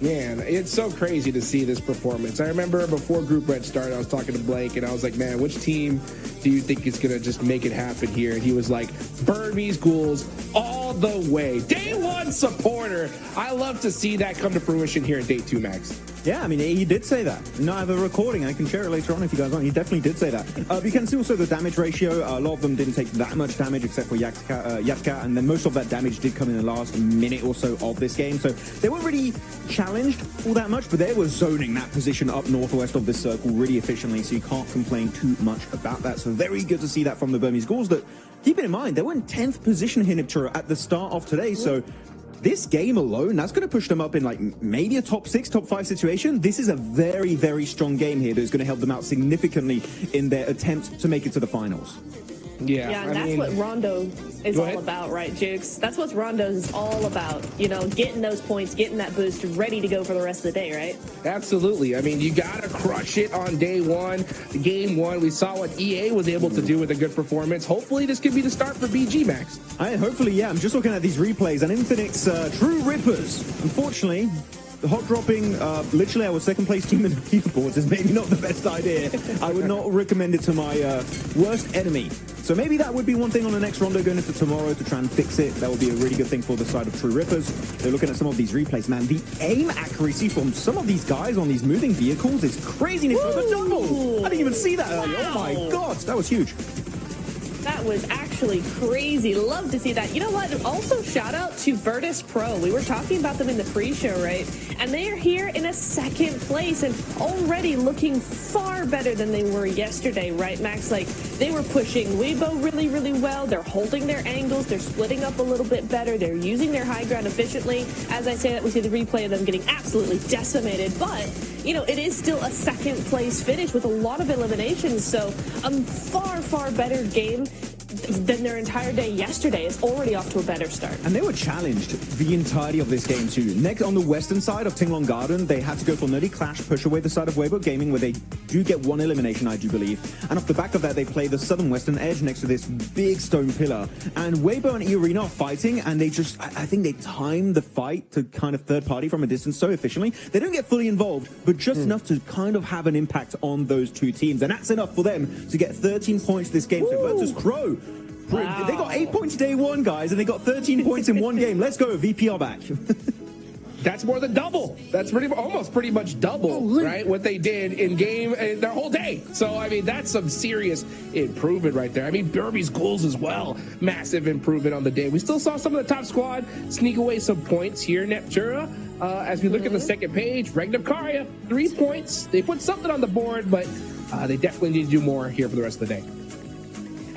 Man, it's so crazy to see this performance. I remember before Group Red started, I was talking to Blake, and I was like, man, which team do you think is going to just make it happen here? And he was like, Burmese Ghouls all the way. Day 1 supporter. I love to see that come to fruition here in Day 2, Max. Yeah, I mean, he did say that. No, I have a recording. I can share it later on if you guys want. He definitely did say that. But you can see also the damage ratio. A lot of them didn't take that much damage except for Yatka, and then most of that damage did come in the last minute or so of this game. So they weren't really challenged all that much, but they were zoning that position up northwest of this circle really efficiently, so you can't complain too much about that. So very good to see that from the Burmese Ghouls. That, keep it in mind, they were in 10th position here, Niptura, at the start of today, so this game alone, that's going to push them up in like maybe a top 6, top 5 situation. This is a very, very strong game here that's going to help them out significantly in their attempt to make it to the finals. Yeah, and that's what Rondo is all about, right, Jukes? That's what Rondo is all about. You know, getting those points, getting that boost, ready to go for the rest of the day, right? Absolutely. I mean, you got to crush it on day 1. Game 1, we saw what EA was able to do with a good performance. Hopefully, this could be the start for BG, Max. Hopefully, yeah. I'm just looking at these replays, and Infinite's True Rippers, unfortunately, hot dropping literally our second place team in the leaderboards is maybe not the best idea. I would not recommend it to my worst enemy. So maybe that would be one thing on the next Rondo going into tomorrow to try and fix it. That would be a really good thing for the side of True Rippers. They're looking at some of these replays, man. The aim accuracy from some of these guys on these moving vehicles is crazy. Nick, the double. I didn't even see that earlier. Oh my god, that was huge. That was actually crazy. Love to see that. You know what? Also, shout out to Virtus Pro. We were talking about them in the pre-show, right? And they are here in a 2nd place and already looking far better than they were yesterday, right, Max? Like, they were pushing Weibo really, really well. They're holding their angles. They're splitting up a little bit better. They're using their high ground efficiently. As I say that, we see the replay of them getting absolutely decimated. But, you know, it is still a 2nd place finish with a lot of eliminations. So a far, far better game than their entire day yesterday. Is already off to a better start. And they were challenged the entirety of this game too. Next, on the western side of Tinglong Garden, they had to go for Nerdy Clash, push away the side of Weibo Gaming, where they do get 1 elimination, I do believe. And off the back of that, they play the southern western edge next to this big stone pillar. And Weibo and E-Arena are fighting, and they just, I think they time the fight to kind of third party from a distance so efficiently. They don't get fully involved, but just enough to kind of have an impact on those two teams. And that's enough for them to get 13 points this game. So Virtus Pro, wow. They got 8 points day 1, guys, and they got 13 points in one game. Let's go, VPR back. That's more than double. That's almost pretty much double, right? What they did in game in their whole day. So, I mean, that's some serious improvement right there. I mean, Burmese Ghouls as well. Massive improvement on the day. We still saw some of the top squad sneak away some points here, Neptura. As we look at the second page, Ragnarkaria, 3 points. They put something on the board, but they definitely need to do more here for the rest of the day.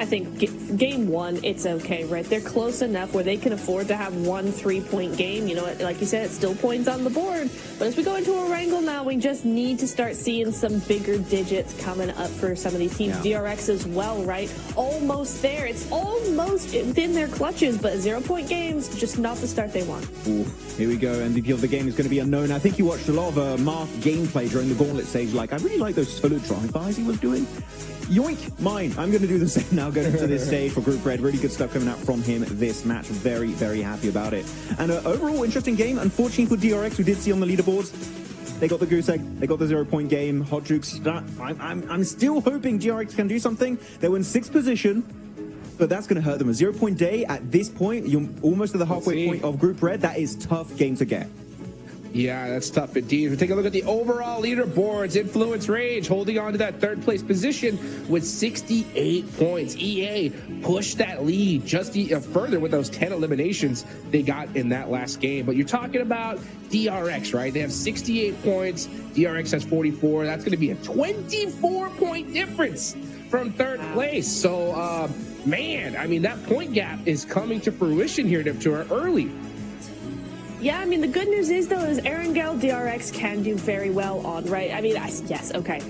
I think game 1, it's okay, right? They're close enough where they can afford to have 1 3-point game. You know, like you said, it's still points on the board. But as we go into a wrangle now, we just need to start seeing some bigger digits coming up for some of these teams. Yeah. DRX as well, right? Almost there. It's almost within their clutches, but 0-point games, just not the start they want. Ooh, here we go. MVP of the game is going to be unknown. I think he watched a lot of Marth gameplay during the Gauntlet stage. Like, I really like those solo drive-bys he was doing. Yoink, mine. I'm going to do the same now going into this stage for Group Red. Really good stuff coming out from him this match. Very, very happy about it. And overall, interesting game. Unfortunately for DRX, we did see on the leaderboards, they got the goose egg. They got the 0-point game. Hot Jukes. I'm still hoping DRX can do something. They were in 6th position, but that's going to hurt them. A 0-point day at this point, you're almost at the halfway point of Group Red. That is tough game to get. Yeah, that's tough indeed. If we take a look at the overall leaderboards, Influence Rage holding on to that 3rd place position with 68 points. EA pushed that lead just further with those 10 eliminations they got in that last game. But you're talking about DRX, right? They have 68 points. DRX has 44. That's going to be a 24-point difference from 3rd place. So, man, I mean, that point gap is coming to fruition here, Neptura, early. Yeah, I mean, the good news is, though, is Erangel DRX can do very well on, right? I mean, yes, okay.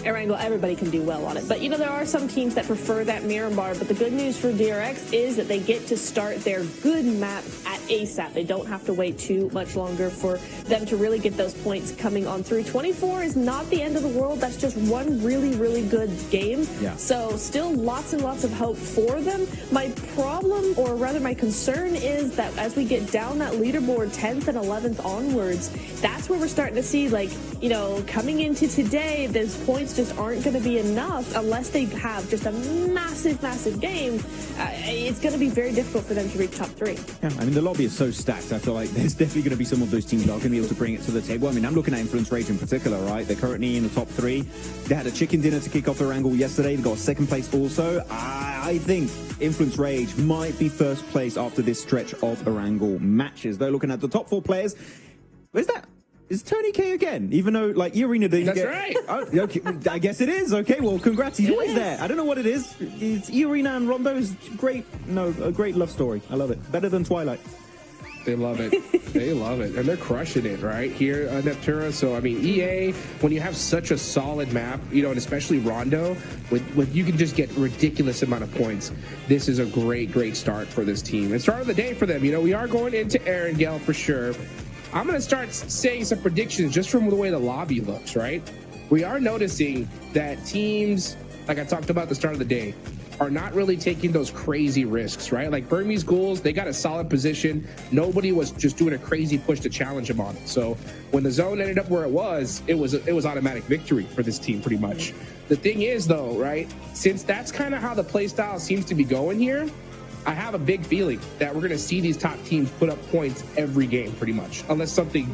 Erangel, everybody can do well on it. But, you know, there are some teams that prefer that mirror bar. But the good news for DRX is that they get to start their good map at ASAP. They don't have to wait too much longer for them to really get those points coming on through. 24 is not the end of the world. That's just one really, really good game. Yeah. So still lots and lots of hope for them. My problem, or rather my concern, is that as we get down that leaderboard 10th and 11th onwards, that's where we're starting to see, like, you know, coming into today, those points just aren't going to be enough unless they have just a massive, massive game. It's going to be very difficult for them to reach top 3. Yeah, I mean, the lobby is so stacked. I feel like there's definitely going to be some of those teams that are going to be able to bring it to the table. I mean, I'm looking at Influence Rage in particular, right? They're currently in the top 3. They had a chicken dinner to kick off their angle yesterday. They got a 2nd place also. I think Influence Rage might be 1st place after this stretch of Erangel matches. They're looking at the top 4 players. Where's that? Is Tony K again? Even though, like, E-Arena didn't get... That's right. Oh, okay, I guess it is. Okay, well, congrats. He's always there. I don't know what it is. It's E-Arena and Rondo is great. No, a great love story. I love it. Better than Twilight. They love it. They love it. And they're crushing it right here on Neptura. So, I mean, EA, when you have such a solid map, you know, and especially Rondo, with you can just get ridiculous amount of points. This is a great, great start for this team. And start of the day for them. You know, we are going into Erangel for sure. I'm going to start saying some predictions just from the way the lobby looks, right? We are noticing that teams, like I talked about at the start of the day, are not really taking those crazy risks, right? Like Burmese Ghouls, they got a solid position. Nobody was just doing a crazy push to challenge them on it. So when the zone ended up where it was automatic victory for this team pretty much. The thing is though, right? Since that's kind of how the play style seems to be going here, I have a big feeling that we're going to see these top teams put up points every game pretty much, unless something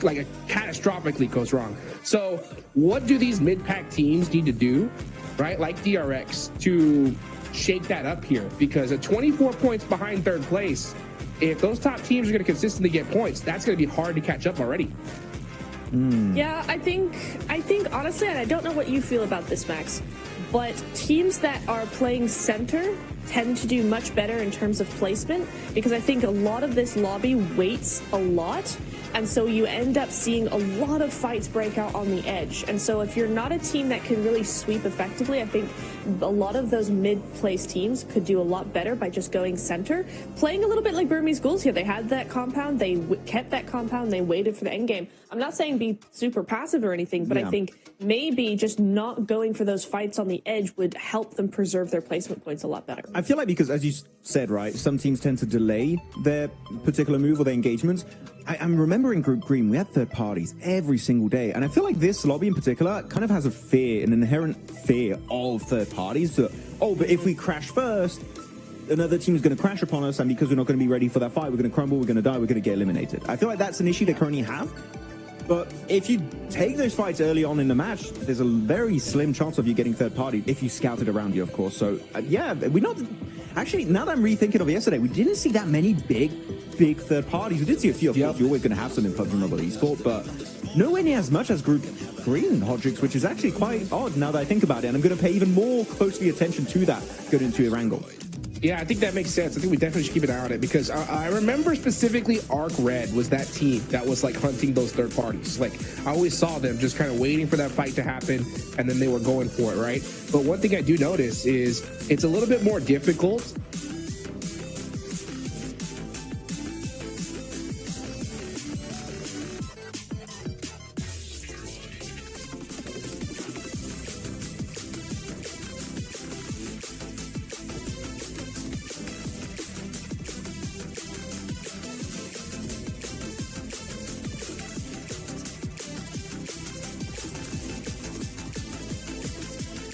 like a catastrophically goes wrong. So what do these mid-pack teams need to do, right, like DRX, to shake that up here? Because at 24 points behind 3rd place, if those top teams are going to consistently get points, that's going to be hard to catch up already. Yeah, I think honestly, and I don't know what you feel about this, Max, but teams that are playing center tend to do much better in terms of placement, because I think a lot of this lobby waits a lot, and so you end up seeing a lot of fights break out on the edge. And so if you're not a team that can really sweep effectively, I think a lot of those mid-place teams could do a lot better by just going center, playing a little bit like Burmese Ghouls here. They had that compound, they kept that compound, they waited for the end game. I'm not saying be super passive or anything, but I think maybe just not going for those fights on the edge would help them preserve their placement points a lot better. I feel like, because as you said, right, some teams tend to delay their particular move or their engagements. I'm remembering Group Green, we had 3rd parties every single day, and I feel like this lobby in particular kind of has a fear, an inherent fear of 3rd parties. That, oh, but if we crash first, another team is going to crash upon us, and because we're not going to be ready for that fight, we're going to crumble, we're going to die, we're going to get eliminated. I feel like that's an issue they currently have. But if you take those fights early on in the match, there's a very slim chance of you getting 3rd party, if you scout it around you, of course. So, yeah, we're not... Actually, now that I'm rethinking of it yesterday, we didn't see that many big 3rd parties. We did see a few, of course. You're always going to have some in PUBG Mobile Esport, but nowhere near as much as Group Green, Hodrix, which is actually quite odd now that I think about it. And I'm going to pay even more closely attention to that going into Erangel. Yeah, I think that makes sense. I think we definitely should keep an eye on it, because I remember specifically Arc Red was that team that was like hunting those 3rd parties. Like, I always saw them just kind of waiting for that fight to happen, and then they were going for it, right? But one thing I do notice is it's a little bit more difficult.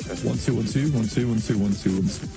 That's 1 2 1 2 1 2 1 2 1 2 1 2.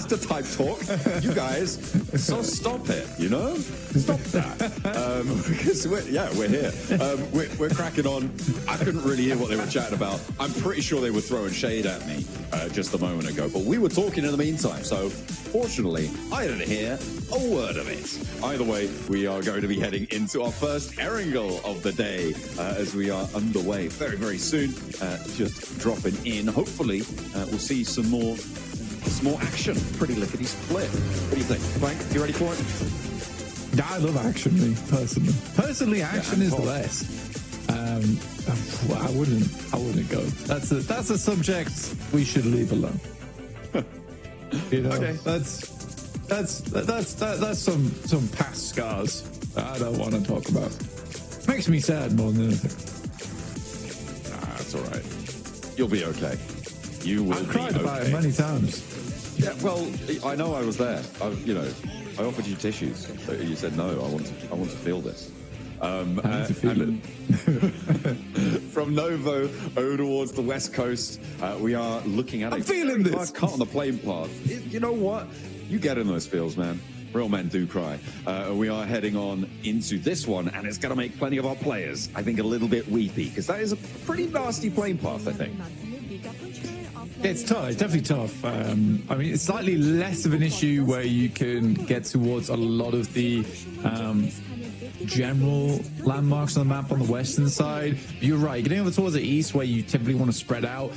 master type talk. You guys, so stop it, you know? Stop that. Because we're here. We're cracking on. I couldn't really hear what they were chatting about. I'm pretty sure they were throwing shade at me just a moment ago, but we were talking in the meantime. So fortunately, I didn't hear a word of it. Either way, we are going to be heading into our first Erangel of the day as we are underway very, very soon. Just dropping in. Hopefully, we'll see some more action. Pretty lickety split. What do you think, Frank? You ready for it? Yeah, I love action, me personally. Personally, action is the best. I wouldn't go. That's a subject we should leave alone. You know, okay. that's some past scars I don't want to talk about. Makes me sad more than anything. That's all right. You'll be okay. You will. I've cried about it many times. Yeah, well, I know I was there. I offered you tissues. You said no. I want to feel this. I need to feel it. From Novo over towards the west coast, we are looking at I'm feeling this. Cut on the plane path. You know what? You get in those feels, man. Real men do cry. We are heading on into this one, and it's going to make plenty of our players, I think, a little bit weepy, because that is a pretty nasty plane path, I think. It's tough. It's definitely tough. I mean, it's slightly less of an issue where you can get towards a lot of the general landmarks on the map on the western side. You're right. Getting over towards the east, where you typically want to spread out,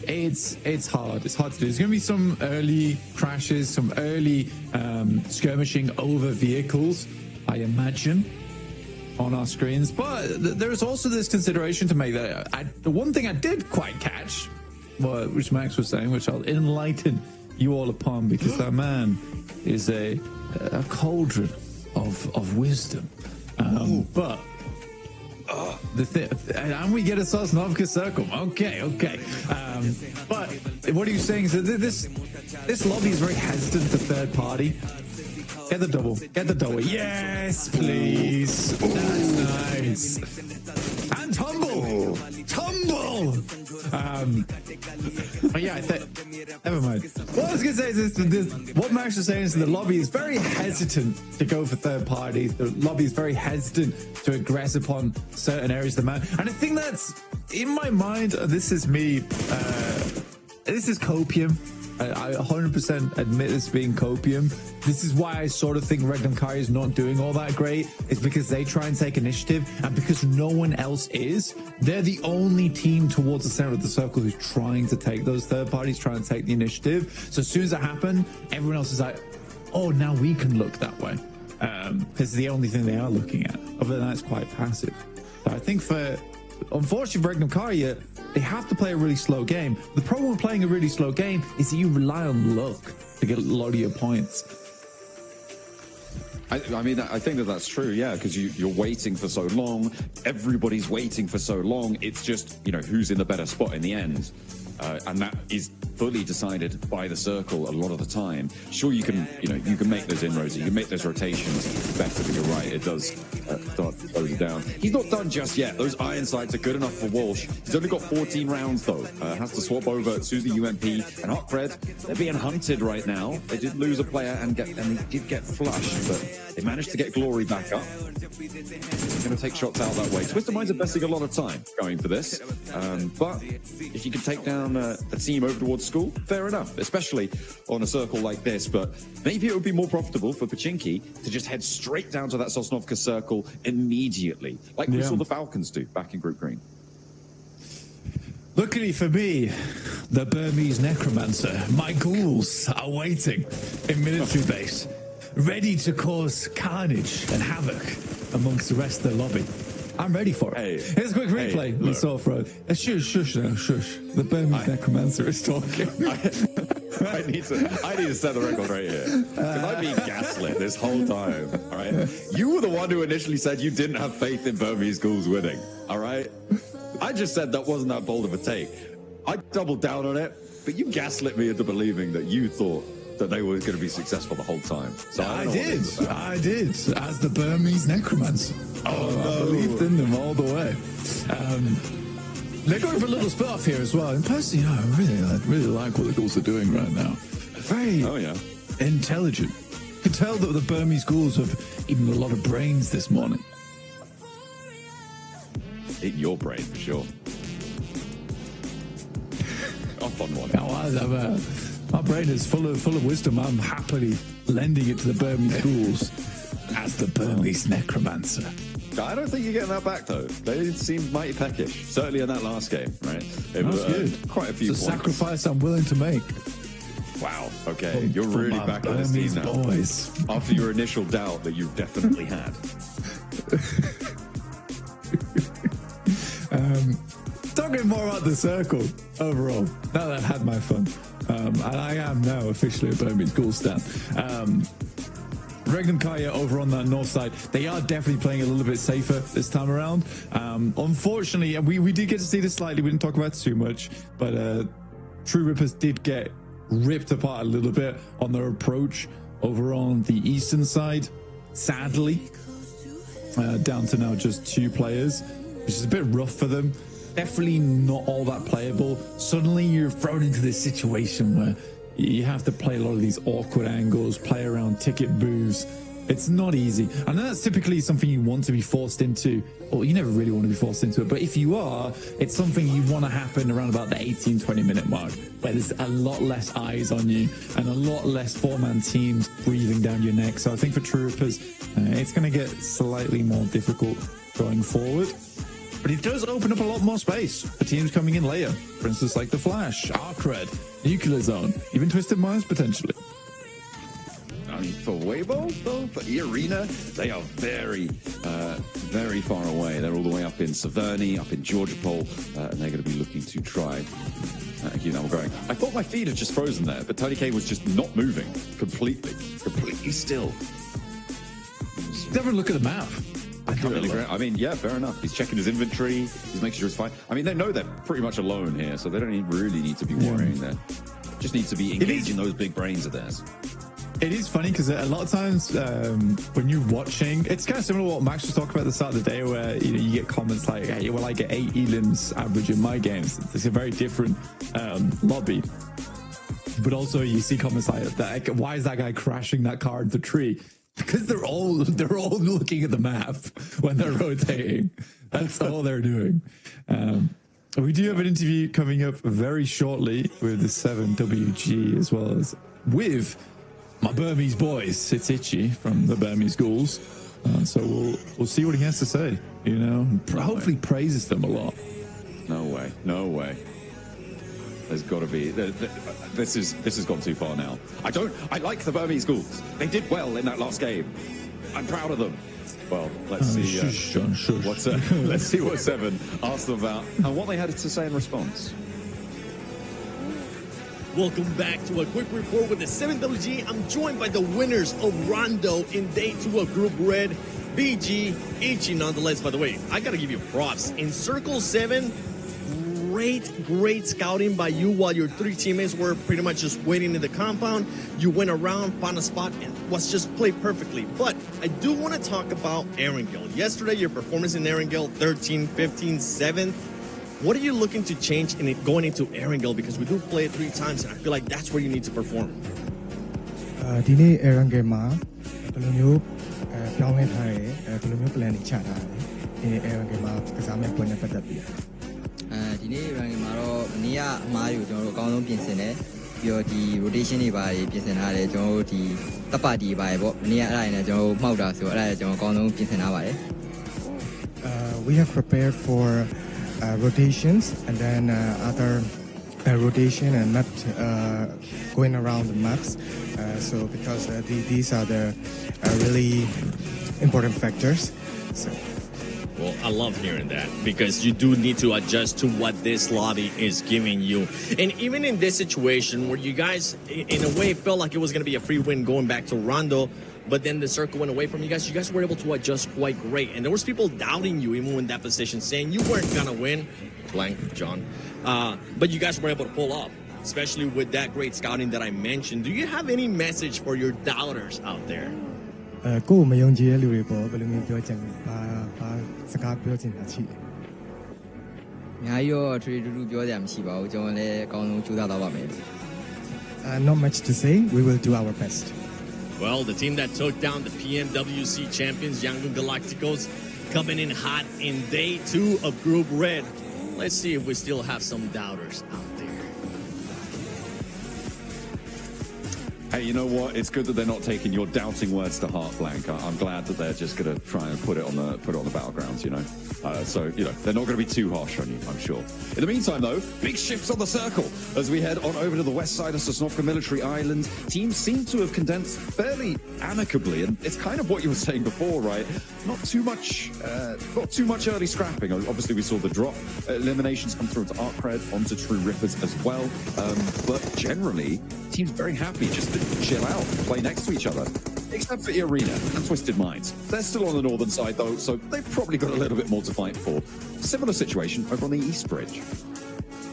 it's hard. It's hard to do. There's going to be some early crashes, some early skirmishing over vehicles, I imagine, on our screens. But there's also this consideration to make that the one thing I did quite catch, which Max was saying, which I'll enlighten you all upon, because that man is a cauldron of wisdom. But and we get a Sosnovka circle. Okay. But what are you saying is that this lobby is very hesitant to third party. Get the double. Yes, please. That's nice. And tumble. But yeah, never mind. What I was going to say is this, what Max was saying is the lobby is very hesitant to go for third parties. The lobby is very hesitant to aggress upon certain areas of the map. And I think that's, in my mind, this is me, this is copium. I 100% admit this being copium. This is why I sort of think Regnum Kai is not doing all that great. It's because they try and take initiative, and because no one else is, they're the only team towards the center of the circle who's trying to take those third parties, trying to take the initiative. So as soon as it happened, everyone else is like, oh, now we can look that way. Because it's the only thing they are looking at. Other than that, it's quite passive. So I think unfortunately for Regnum Kai, they have to play a really slow game. The problem with playing a really slow game is that you rely on luck to get a lot of your points. I mean, I think that's true, yeah, because you're waiting for so long. Everybody's waiting for so long. It's just, who's in the better spot in the end. And that is fully decided by the circle a lot of the time. Sure, you can make those inroads, you can make those rotations better, but you're right, it does start to slow you down. He's not done just yet. Those iron sights are good enough for Walsh. He's only got 14 rounds, though. Has to swap over to the UMP. And Hotfred, they're being hunted right now. They did lose a player and they did get flushed, but they managed to get Glory back up. They're going to take shots out that way. Twisted Minds are investing a lot of time going for this. But if you can take down a team over towards school, fair enough, especially on a circle like this. But maybe it would be more profitable for Pachinki to just head straight down to that Sosnovka circle immediately, like we saw the Falcons do back in Group Green. Luckily for me, the Burmese necromancer, my ghouls are waiting in military base, ready to cause carnage and havoc amongst the rest of the lobby. I'm ready for it. Hey, here's a quick replay. We saw for shush now, shush. The Burmese necromancer is talking. I need to set the record right here. Because I've been gaslit this whole time. All right, you were the one who initially said you didn't have faith in Burmese ghouls winning. All right, I just said that wasn't that bold of a take. I doubled down on it, but you gaslit me into believing that you thought that they were going to be successful the whole time. So I did, as the Burmese necromancer. I believed in them all the way. They're going for a little spin-off here as well. And personally, I really like what the Ghouls are doing right now. Oh yeah. intelligent. You can tell that the Burmese ghouls have eaten a lot of brains this morning. Eat your brain for sure. Up on one. Oh, my brain is full of wisdom. I'm happily lending it to the Burmese ghouls as the Burmese necromancer. I don't think you're getting that back, though. They seemed mighty peckish, certainly in that last game, right? It was good. Quite a few it's a points. sacrifice I'm willing to make. Wow, okay. You're really back on this team now. Boys. After your initial doubt that you definitely had. Talking more about the circle overall, now that I've had my fun, and I am now officially a Burmese Ghoul stan. Regnum Kaya over on that north side, they are definitely playing a little bit safer this time around. Unfortunately, we did get to see this slightly, we didn't talk about it too much, but True Rippers did get ripped apart a little bit on their approach over on the eastern side, sadly, down to now just 2 players, which is a bit rough for them. Definitely not all that playable. Suddenly you're thrown into this situation where you have to play a lot of these awkward angles, play around ticket booths. It's not easy. And that's typically something you want to be forced into. Well, you never really want to be forced into it, but if you are, it's something you want to happen around about the 18-20 minute mark, where there's a lot less eyes on you and a lot less 4-man teams breathing down your neck. So I think for True Rippers, it's going to get slightly more difficult going forward. But it does open up a lot more space for teams coming in later. For instance, like The Flash, Arcred, Nuclear Zone, even Twisted Minds potentially. I mean, for Weibo, though, for E-Arena, they are very, very far away. They're all the way up in Severny, up in Georgopol, and they're going to be looking to try keep that one going. I thought my feed had just frozen there, but Tony K was just not moving completely still. Never look at the map. I mean, yeah, fair enough. He's checking his inventory. He's making sure it's fine. I mean, they know they're pretty much alone here, so they don't really need to be worrying there. Just need to be engaging those big brains of theirs. It is funny because a lot of times when you're watching, it's kind of similar to what Max was talking about at the start of the day, where you get comments like, "Hey, well, I get 8 elims average in my games." It's a very different lobby. But also, you see comments like that. Why is that guy crashing that car into the tree? Because they're all looking at the map when they're rotating. That's all they're doing. We do have an interview coming up very shortly with the 7WG, as well as with my Burmese boys. It's Itchy from the Burmese Ghouls. So we'll see what he has to say. Hopefully praises them a lot. No way. There's got to be. This has gone too far now. I like the Burmese Ghouls. They did well in that last game. I'm proud of them. Well, let's see. Shush, John, shush. Let's see what Seven asked them about and what they had to say in response. Welcome back to a quick report with the 7WG. I'm joined by the winners of Rondo in Day 2 of Group Red, BG, Ichi nonetheless. By the way, I got to give you props. In Circle 7, great scouting by you while your 3 teammates were pretty much just waiting in the compound. You went around, found a spot, and was just played perfectly. But I do want to talk about Erangel. Yesterday, your performance in Erangel, 13, 15, 7th. What are you looking to change in it going into Erangel? Because we do play it 3 times, and I feel like that's where you need to perform. ဒီနေ့ Erangel မှာဘယ်လိုမျိုးပြောင်းလဲထားတယ်ဘယ်လိုမျိုး plan တွေချထားတယ်ဒီနေ့ Erangel မှာကစားမဲ့ပွဲနဲ့ပတ်သက်ပြီးဒီနေ့ ranking မှာတော့မနေ့ကအမားတွေကိုကျွန်တော်တို့အကောင်းဆုံးပြင်ဆင်တယ်ပြီးတော့ဒီ rotation တွေပါတယ်ပြင်ဆင်ထားတယ်ကျွန်တော်တို့ဒီတပ်ပါတီပါတယ်ပေါ့မနေ့ကအဲ့ဒါနဲ့ကျွန်တော်တို့မှောက်တာဆိုအဲ့ဒါကျွန်တော်အကောင်းဆုံးပြင်ဆင်ထားပါတယ် We have prepared for rotations and then other rotation and map going around the maps so because these are the really important factors so Well, I love hearing that because you do need to adjust to what this lobby is giving you. And even in this situation where you guys, in a way, felt like it was going to be a free win going back to Rondo, but then the circle went away from you guys were able to adjust quite great. And there was people doubting you even in that position, saying you weren't going to win, blank, John. But you guys were able to pull off, especially with that great scouting that I mentioned. Do you have any message for your doubters out there? ကိုယ်မယုံကြည်တဲ့လူတွေပေါ်ဘယ်လိုမျိုးပြောချင်ဘာစကားပြောချင်တာရှိတယ်အများကြီးတော့ထရီတူတူပြောကြမှာမရှိပါဘူးကျွန်တော်လည်းအကောင်းဆုံးကြိုးစားသွားပါမယ် not much to say. We will do our best. Well, the team that took down the PMWC champions, Yangon Galacticos, coming in hot in day 2 of Group Red. Let's see if we still have some doubters out there. Hey, you know what? It's good that they're not taking your doubting words to heart, Blank. I'm glad that they're just going to try and put it on the battlegrounds, you know. So, you know, they're not going to be too harsh on you, I'm sure. In the meantime, though, big shifts on the circle as we head on over to the west side of Sosnovka Military Island. Teams seem to have condensed fairly amicably, and it's kind of what you were saying before, right? Not too much early scrapping. Obviously, we saw the drop eliminations come through into Arcred, onto True Rippers as well. But generally, teams very happy just to chill out, play next to each other. Except for Arena and Twisted Minds. They're still on the northern side, though, so they've probably got a little bit more to fight for. Similar situation over on the East Bridge.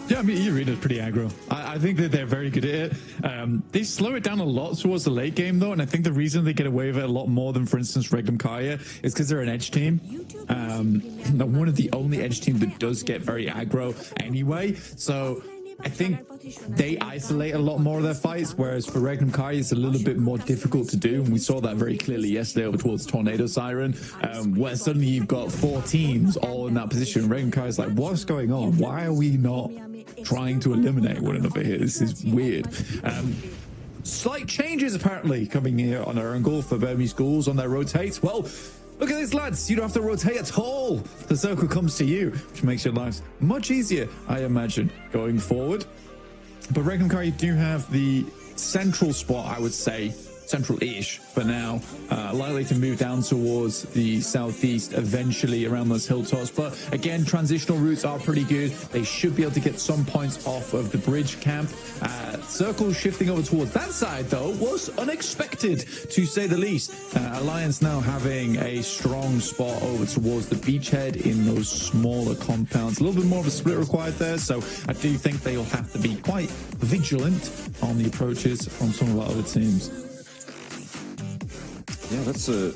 Yeah, I mean, Arena's pretty aggro. I think that they're very good at it. They slow it down a lot towards the late game, though, and I think the reason they get away with it a lot more than, for instance, Regnum Kaya is because they're an edge team. They're one of the only edge teams that does get very aggro anyway, so I think they isolate a lot more of their fights, whereas for Regnum Kai, it's a little bit more difficult to do. And we saw that very clearly yesterday over towards Tornado Siren, where suddenly you've got 4 teams all in that position. Regnum Kai is like, what's going on? Why are we not trying to eliminate one another here? This is weird. Slight changes apparently coming here on our angle for Burmese schools on their rotates. Well, look at this, lads. You don't have to rotate at all. The circle comes to you, which makes your lives much easier, I imagine, going forward. But Regnum Kai, you do have the central spot, I would say, central-ish for now, likely to move down towards the southeast eventually around those hilltops. But again, transitional routes are pretty good. They should be able to get some points off of the bridge camp. Circle shifting over towards that side, though, was unexpected, to say the least. Alliance now having a strong spot over towards the beachhead in those smaller compounds. A little bit more of a split required there, so I do think they'll have to be quite vigilant on the approaches from some of our other teams. Yeah, that's a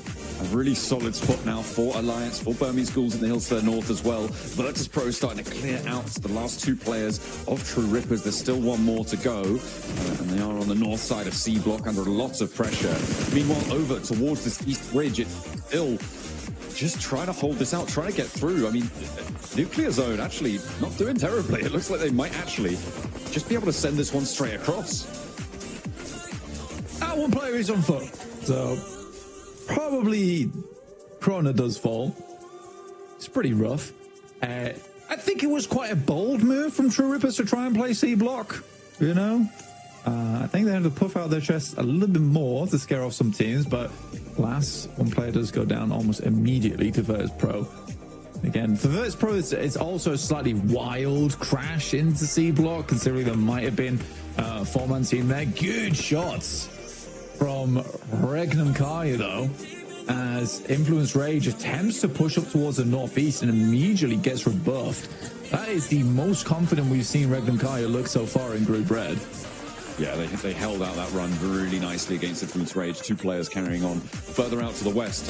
really solid spot now for Alliance, for Burmese schools in the hills to the north as well. Virtus Pro starting to clear out the last 2 players of True Rippers. There's still one more to go, and they are on the north side of C Block under lots of pressure. Meanwhile, over towards this East Bridge, it's still just trying to hold this out, trying to get through. I mean, Nuclear Zone actually not doing terribly. It looks like they might actually just be able to send this one straight across. That one player is on foot, so probably Krona does fall. It's pretty rough. I think it was quite a bold move from True Rippers to try and play C Block, you know? I think they had to puff out their chests a little bit more to scare off some teams, but alas, one player does go down almost immediately to Virtus Pro. Again, for Virtus Pro, it's also a slightly wild crash into C Block, considering there might have been a 4-man team there. Good shots from Regnum Kai, though, as Influence Rage attempts to push up towards the northeast and immediately gets rebuffed. That is the most confident we've seen Regnum Kai look so far in Group Red. Yeah, they held out that run really nicely against Influence Rage. 2 players carrying on further out to the west.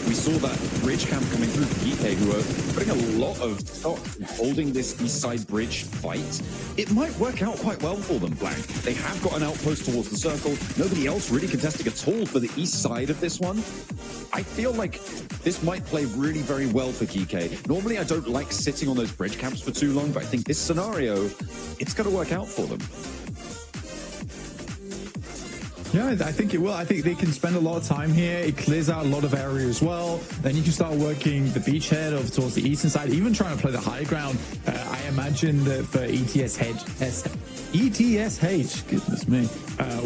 We saw that bridge camp coming through for GK, who are putting a lot of stock in holding this east side bridge fight. It might work out quite well for them, Blank. They have got an outpost towards the circle. Nobody else really contesting at all for the east side of this one. I feel like this might play really very well for GK. Normally, I don't like sitting on those bridge camps for too long, but I think this scenario, it's going to work out for them. Yeah, I think it will. I think they can spend a lot of time here. It clears out a lot of area as well. Then you can start working the beachhead over towards the eastern side, even trying to play the high ground. I imagine that for ETSH, goodness me,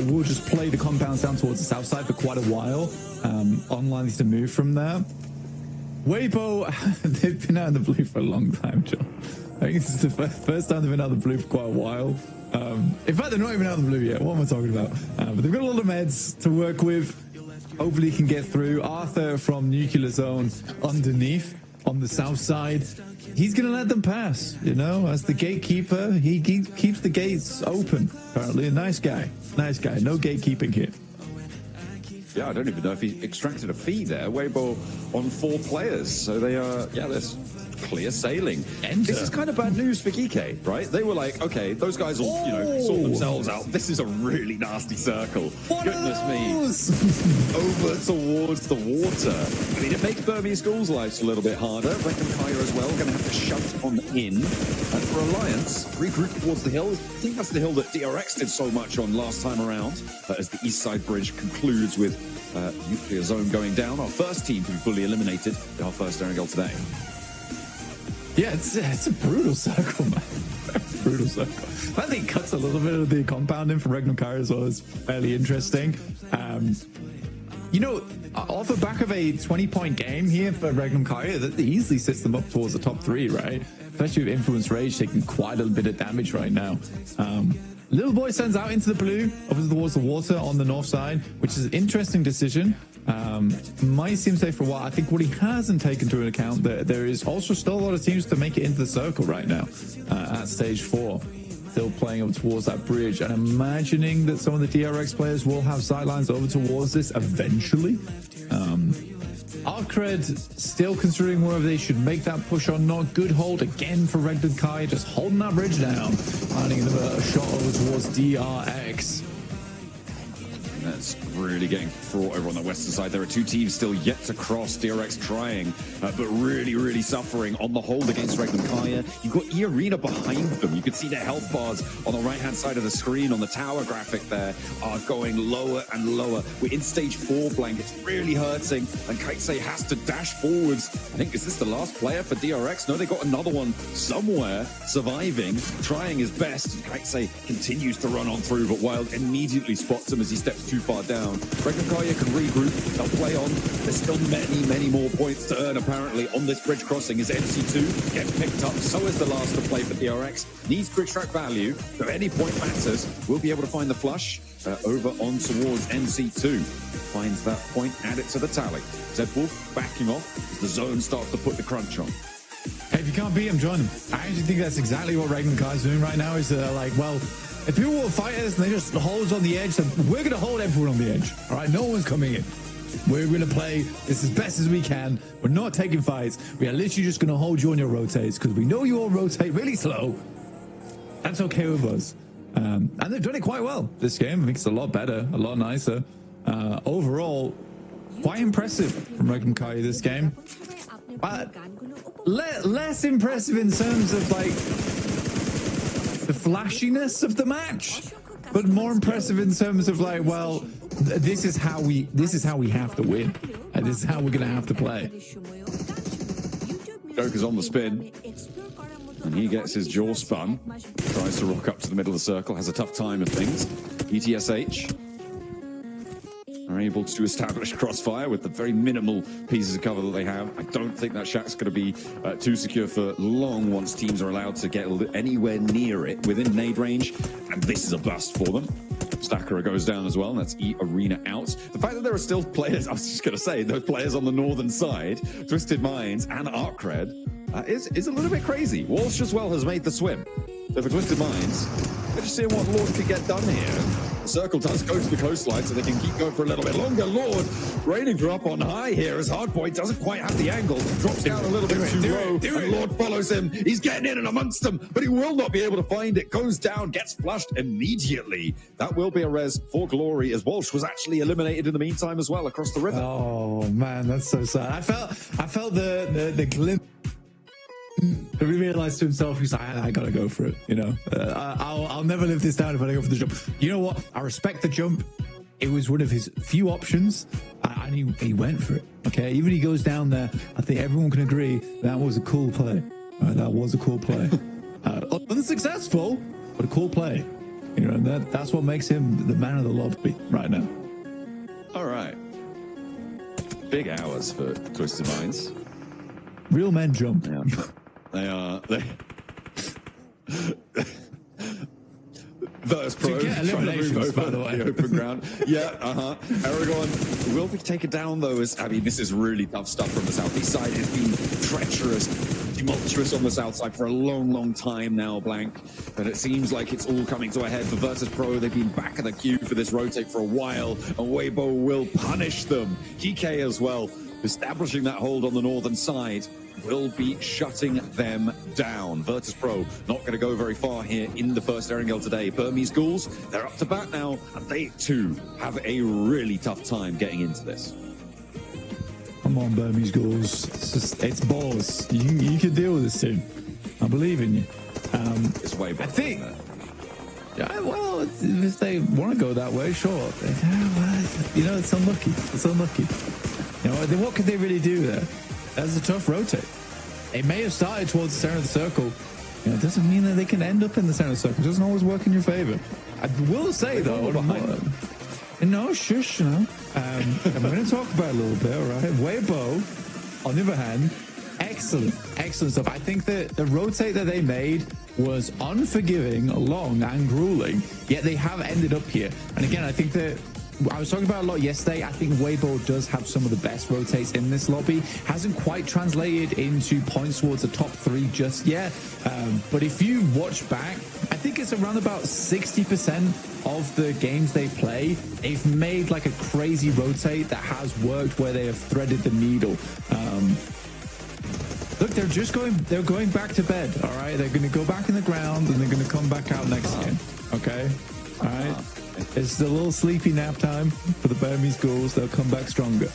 we'll just play the compounds down towards the south side for quite a while. Unlikely to move from there. Weibo, they've been out in the blue for a long time, John. I think this is the first time they've been out of the blue for quite a while. In fact, they're not even out of the blue yet. What am I talking about? But they've got a lot of meds to work with. Hopefully he can get through. Arthur from Nuclear Zone underneath on the south side. He's going to let them pass, you know, as the gatekeeper. He keeps the gates open, apparently. A nice guy. Nice guy. No gatekeeping here. Yeah, I don't even know if he extracted a fee there. Weibo on 4 players. So they are, yeah, there's clear sailing. This is kind of bad news for Geeky, right? They were like, okay, those guys will, you know, sort themselves out. This is a really nasty circle. Goodness me. Over towards the water. I mean, it makes Burmese School's lives a little bit harder. Reckon Kaya as well, going to have to shout on in. And for Alliance, regroup towards the hill. I think that's the hill that DRX did so much on last time around. As the East Side Bridge concludes with Nuclear Zone going down. Our first team to be fully eliminated in our first Erangel today. Yeah, it's a brutal circle, man. Brutal circle. I think cuts a little bit of the compounding for Regnum Kaya as well. Is fairly interesting. You know, off the back of a 20-point game here for Regnum Kaya, that easily sets them up towards the top 3, right? Especially with Influence Rage taking quite a bit of damage right now. Little Boy sends out into the blue, over towards the water on the north side, which is an interesting decision. Might seem safe for a while. I think what he hasn't taken into account that there is also still a lot of teams to make it into the circle right now at stage 4. Still playing up towards that bridge and imagining that some of the DRX players will have sidelines over towards this eventually. Arcred still considering whether they should make that push or not. Good hold again for Regnum Kaya, just holding that bridge down, finding another shot over towards DRX. That's really getting fraught over on the western side. There are 2 teams still yet to cross. DRX trying, but really suffering on the hold against Regnum Kaya. You've got E-Arena behind them. You can see their health bars on the right-hand side of the screen on the tower graphic there are going lower and lower. We're in stage 4, Blank. It's really hurting, and Kaitse has to dash forwards. I think, is this the last player for DRX? No, they got another one somewhere, surviving, trying his best. Kaitse continues to run on through, but Wild immediately spots him as he steps too far down. Regnum Kaya can regroup. They'll play on. There's still many more points to earn, apparently, on this bridge crossing. Is MC2 get picked up? So is the last to play for DRX. Needs to extract value. So any point matters. We'll be able to find the flush over on towards MC2. Finds that point, add it to the tally. Zedwolf backing off as the zone starts to put the crunch on. Hey, if you can't beat him, join him. I actually think that's exactly what Regnum Kaya is doing right now. Is like, well, if people will fight us and they just hold us on the edge, then we're going to hold everyone on the edge. All right, no one's coming in. We're going to play this as best as we can. We're not taking fights. We are literally just going to hold you on your rotates because we know you all rotate really slow. That's okay with us. And they've done it quite well this game. I think it's a lot better, a lot nicer. Overall, quite impressive from Regnum Kaya this game. Less impressive in terms of like the flashiness of the match, but more impressive in terms of like, well, this is how we have to win, and this is how we're gonna have to play. Joker's on the spin, and he gets his jaw spun. Tries to rock up to the middle of the circle, has a tough time of things. ETSH are able to establish crossfire with the very minimal pieces of cover that they have. I don't think that shack's going to be too secure for long once teams are allowed to get anywhere near it within nade range, and this is a bust for them. Stakara goes down as well, and that's E-Arena out. The fact that there are still players, I was just going to say, those players on the northern side, Twisted Minds and Arcred, is a little bit crazy. Walsh as well has made the swim. So for Twisted Minds, they're just seeing what Lord could get done here. The circle does go to the coastline, so they can keep going for a little bit longer. Lord raining for up on high here as Hardpoint doesn't quite have the angle. Drops down a little bit too low, and Lord follows him. He's getting in and amongst them, but he will not be able to find it. Goes down, gets flushed immediately. That will be a res for Glory, as Walsh was actually eliminated in the meantime as well across the river. Oh man, that's so sad. I felt the glimpse. He realized to himself, he's like, I gotta go for it, you know. I'll never live this down if I don't go for the jump. You know what? I respect the jump. It was one of his few options, and he went for it. Okay, even he goes down there. I think everyone can agree that was a cool play. That was a cool play. Unsuccessful, but a cool play. You know, and that's what makes him the man of the lobby right now. All right. Big hours for Twisted Minds. Real men jump. Yeah. They Verse Pro trying to move over by the way. The open ground. Yeah, Aragorn will be taken down though. I mean, this is really tough stuff from the southeast side. It's been treacherous, tumultuous on the south side for a long time now, Blank. And it seems like it's all coming to a head for Versus Pro. They've been back in the queue for this rotate for a while, and Weibo will punish them. GK as well. establishing that hold on the northern side, will be shutting them down. Virtus.pro not going to go very far here in the first Erangel today. Burmese Ghouls, they're up to bat now, and they too have a really tough time getting into this. Come on, Burmese Ghouls. It's balls. You can deal with this team. I believe in you. It's way better. I think. Yeah, well, if they want to go that way, sure. You know, it's unlucky. It's unlucky. You know, what could they really do there? That's a tough rotate. They may have started towards the center of the circle. You know, it doesn't mean that they can end up in the center of the circle. It doesn't always work in your favor. I will say, though, no, shush, you know. I'm going to talk about it a little bit, all right? Weibo, on the other hand, excellent stuff. I think that the rotate that they made was unforgiving, long, and grueling, yet they have ended up here. And again, I think that I was talking about a lot yesterday. I think Weibo does have some of the best rotates in this lobby. Hasn't quite translated into points towards the top 3 just yet. But if you watch back, I think it's around about 60% of the games they play, they've made like a crazy rotate that has worked where they have threaded the needle. Look, they're going back to bed, all right? They're going to go back in the ground and they're going to come back out next game, okay? All right? It's a little sleepy nap time for the Burmese Ghouls. They'll come back stronger.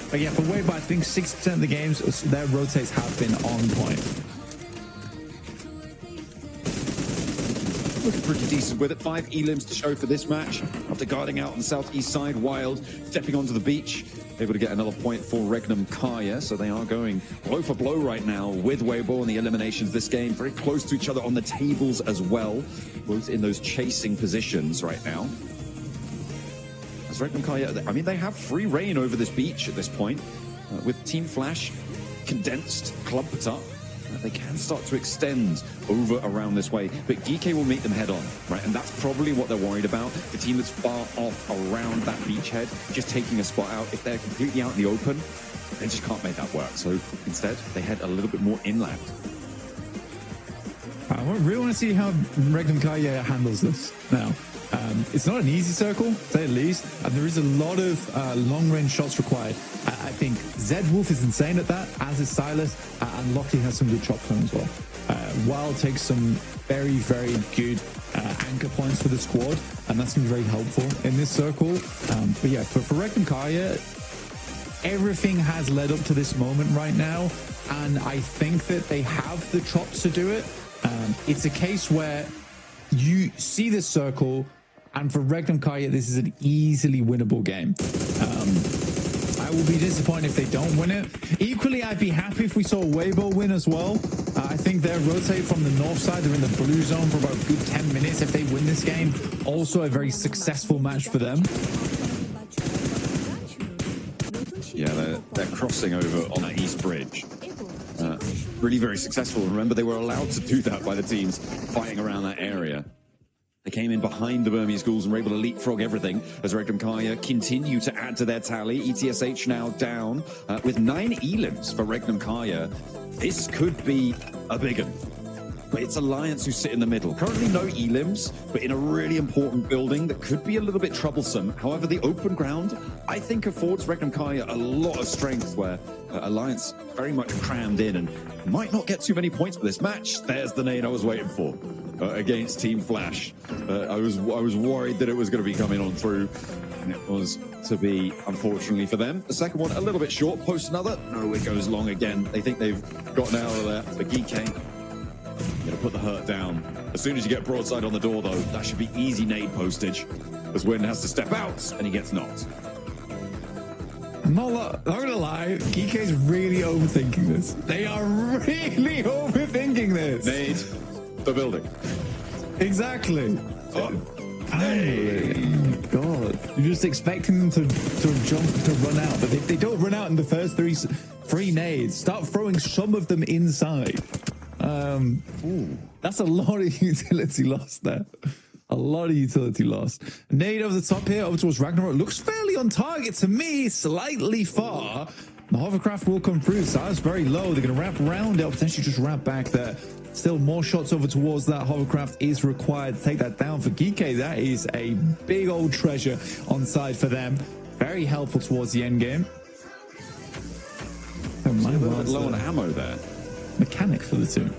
But yeah, for Weibo, I think 60% of the games, their rotates have been on point. Looking pretty decent with it. 5 elims to show for this match. After guarding out on the southeast side, Wild stepping onto the beach, able to get another point for Regnum Kaya. So they are going blow for blow right now with Weibo and the eliminations this game. Very close to each other on the tables as well. Both in those chasing positions right now. As Regnum Kaya, I mean, they have free reign over this beach at this point. With Team Flash condensed, clumped up. They can start to extend over around this way, but GK will meet them head on, right? And that's probably what they're worried about. The team that's far off around that beachhead, just taking a spot out. If they're completely out in the open, they just can't make that work. So instead, they head a little bit more inland. I really want to see how Regnum Kaya handles this now. It's not an easy circle, to say the least, and there is a lot of long-range shots required. I think Zed Wolf is insane at that, as is Silas, and Lockie has some good chops on as well. Wild takes some very, very good anchor points for the squad, and that's going to be very helpful in this circle. But yeah, for Regnum Kaya, everything has led up to this moment right now, and I think that they have the chops to do it. It's a case where you see this circle, and for Regnum Kaya, this is an easily winnable game. I will be disappointed if they don't win it. Equally, I'd be happy if we saw Weibo win as well. I think they'll rotate from the north side. They're in the blue zone for about a good 10 minutes. If they win this game, also a very successful match for them. Yeah, they're crossing over on that east bridge. Really very successful. Remember, they were allowed to do that by the teams fighting around that area. They came in behind the Burmese Ghouls and were able to leapfrog everything as Regnum Kaya continue to add to their tally. ETSH now down with 9 elims for Regnum Kaya. This could be a big one. But it's Alliance who sit in the middle. Currently no elims, but in a really important building that could be a little bit troublesome. However, the open ground, I think, affords Regnum Kaya a lot of strength where Alliance very much crammed in and might not get too many points for this match. There's the nade I was waiting for against Team Flash. I was worried that it was going to be coming on through, and it was to be, unfortunately for them. The second one, a little bit short. Post another. No, it goes long again. They think they've gotten out of there. But GK going to put the hurt down. As soon as you get broadside on the door, though, that should be easy nade postage, as Wynn has to step out, and he gets knocked. I'm not gonna lie, GK's really overthinking this. They are really overthinking this. Nade the building. Exactly. Hey. God, you're just expecting them to run out, but if they don't run out in the first three nades, start throwing some of them inside. That's a lot of utility lost there. A lot of utility lost. Nade over the top here, over towards Ragnarok. Looks fairly on target to me, slightly far. The hovercraft will come through, so that's very low. They're going to wrap around it, or potentially just wrap back there. Still more shots over towards that hovercraft is required to take that down for GK. That is a big old treasure on side for them. Very helpful towards the end game. low on ammo there. Mechanic for the team.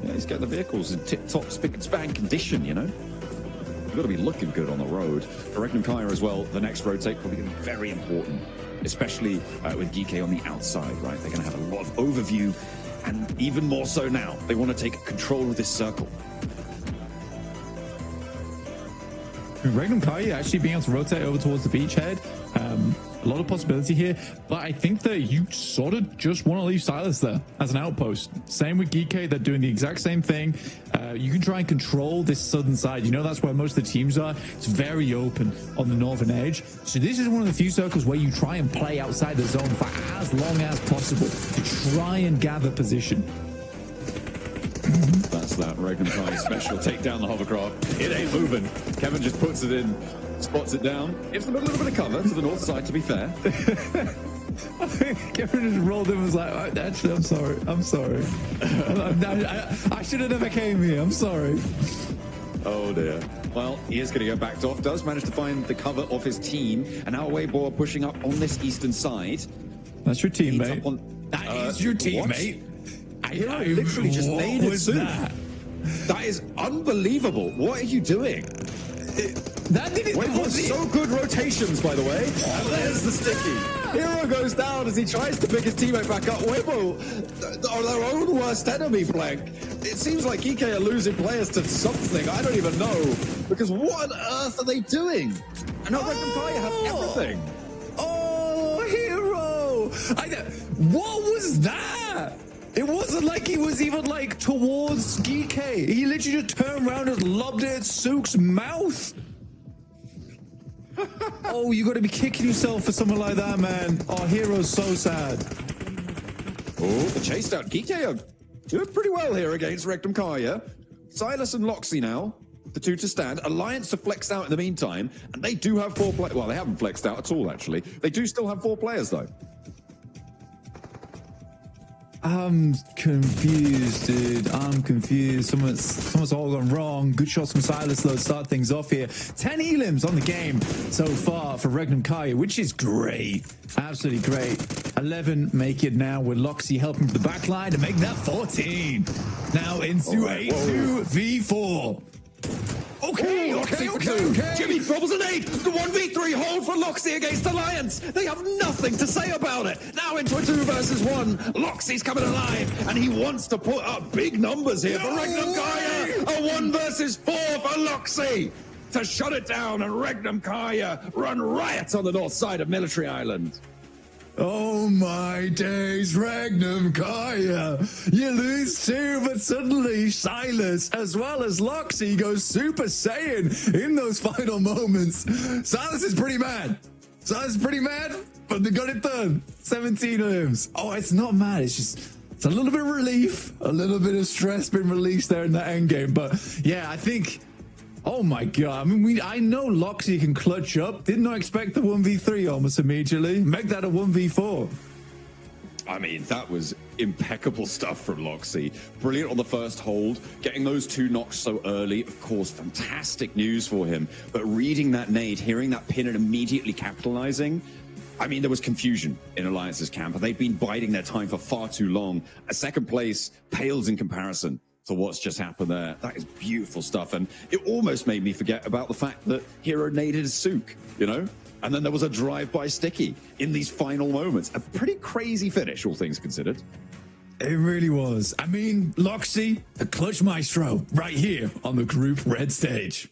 Yeah, he's got the vehicles in tip-top spick and span condition, you know. You've got to be looking good on the road. For Regnum Kaya as well, the next rotate probably going to be very important, especially with GK on the outside, right? They're going to have a lot of overview, and even more so now, they want to take control of this circle. Regnum Kaya actually being able to rotate over towards the beachhead. A lot of possibility here, but I think that you sort of just want to leave Silas there as an outpost. Same with GK, they're doing the exact same thing. You can try and control this southern side. You know, that's where most of the teams are. It's very open on the northern edge. So this is one of the few circles where you try and play outside the zone for as long as possible to try and gather position. That's that Regnum Kaya special. Take down the hovercraft. It ain't moving. Kevin just puts it in, spots it down. Gives them a little bit of cover to the north side, to be fair. I think Kevin just rolled in and was like, actually, I'm sorry. I'm sorry. I should have never came here. I'm sorry. Oh, dear. Well, he is going to get backed off. Does manage to find the cover of his team. And now Weibo pushing up on this eastern side. That's your teammate. That is your teammate. I literally just made it soon. That is unbelievable. What are you doing? That didn't. Weibo, so good rotations, by the way. And there's the sticky. Hero goes down as he tries to pick his teammate back up. Weibo are their own worst enemy, Blank. It seems like EK are losing players to something. I don't even know. Because what on earth are they doing? And now Regnum Kaya have everything. Oh, Hero! What was that? It wasn't like he was even like towards GK. He literally just turned around and lobbed it at Sook's mouth. Oh, you got to be kicking yourself for something like that, man. Oh, Hero's so sad. Oh, the chase down. GK are doing pretty well here against Regnum Kaya. Silas and Loxy now, the two to stand. Alliance to flex out in the meantime, and they do have 4 players. Well, they haven't flexed out at all, actually. They do still have 4 players, though. I'm confused, dude. I'm confused. Someone's all gone wrong. Good shots from Silas, though, to start things off here. 10 elims on the game so far for Regnum Kaya, which is great. Absolutely great. 11 make it now with Loxy helping the back line to make that 14. Now into a 2v4. Okay. Jimmy bobbles an 8. The 1v3 hold for Loxy against Alliance. They have nothing to say about it. Now into a 2 versus 1. Loxy's coming alive, and he wants to put up big numbers here for Regnum Kaya. A 1 versus 4 for Loxy to shut it down, and Regnum Kaya run riot on the north side of Military Island. Oh my days, Regnum Kaya. You lose 2, but suddenly Silas as well as Loxy goes Super Saiyan in those final moments. Silas is pretty mad. But they got it done. 17 limbs. Oh, it's not mad. It's a little bit of relief, a little bit of stress being released there in that end game. But yeah, I think... Oh my god, I mean, I know Loxy can clutch up. Did not expect the 1v3 almost immediately. Make that a 1v4. I mean, that was impeccable stuff from Loxy. Brilliant on the first hold. Getting those 2 knocks so early, of course, fantastic news for him. But reading that nade, hearing that pin and immediately capitalizing, I mean, there was confusion in Alliance's camp. They've been biding their time for far too long. A second place pales in comparison to what's just happened there. That is beautiful stuff. And it almost made me forget about the fact that Hero naded Sook, you know? And then there was a drive-by sticky in these final moments. A pretty crazy finish, all things considered. It really was. I mean, Loxy, the clutch maestro, right here on the Group Red stage.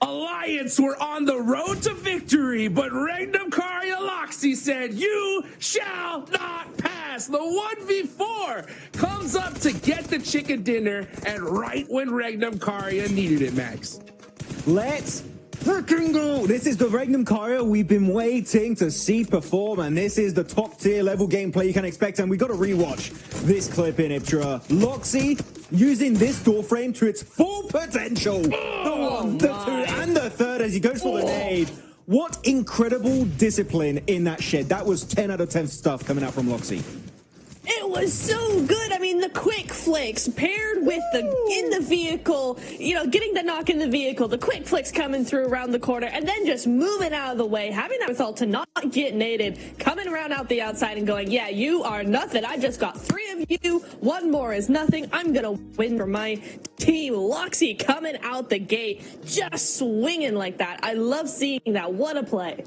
Alliance were on the road to victory, but Regnum Kaya Loxy said, "You shall not pass." The 1v4 comes up to get the chicken dinner, and right when Regnum Kaya needed it, Max. Let's freaking go! This is the Regnum Kyra we've been waiting to see perform, and this is the top tier level gameplay you can expect, and we got to rewatch this clip in Iptra. Loxy using this door frame to its full potential. The 1, the 2, and the 3rd as he goes for the nade. What incredible discipline in that shed. That was 10 out of 10 stuff coming out from Loxy. It was so good. I mean, the quick flicks paired with the in the vehicle, you know, getting the knock in the vehicle, the quick flicks coming through around the corner, and then just moving out of the way, having that result to not get naded, coming around out the outside and going, yeah, you are nothing. I just got 3 of you. 1 more is nothing. I'm going to win for my team. Loxy coming out the gate, just swinging like that. I love seeing that. What a play.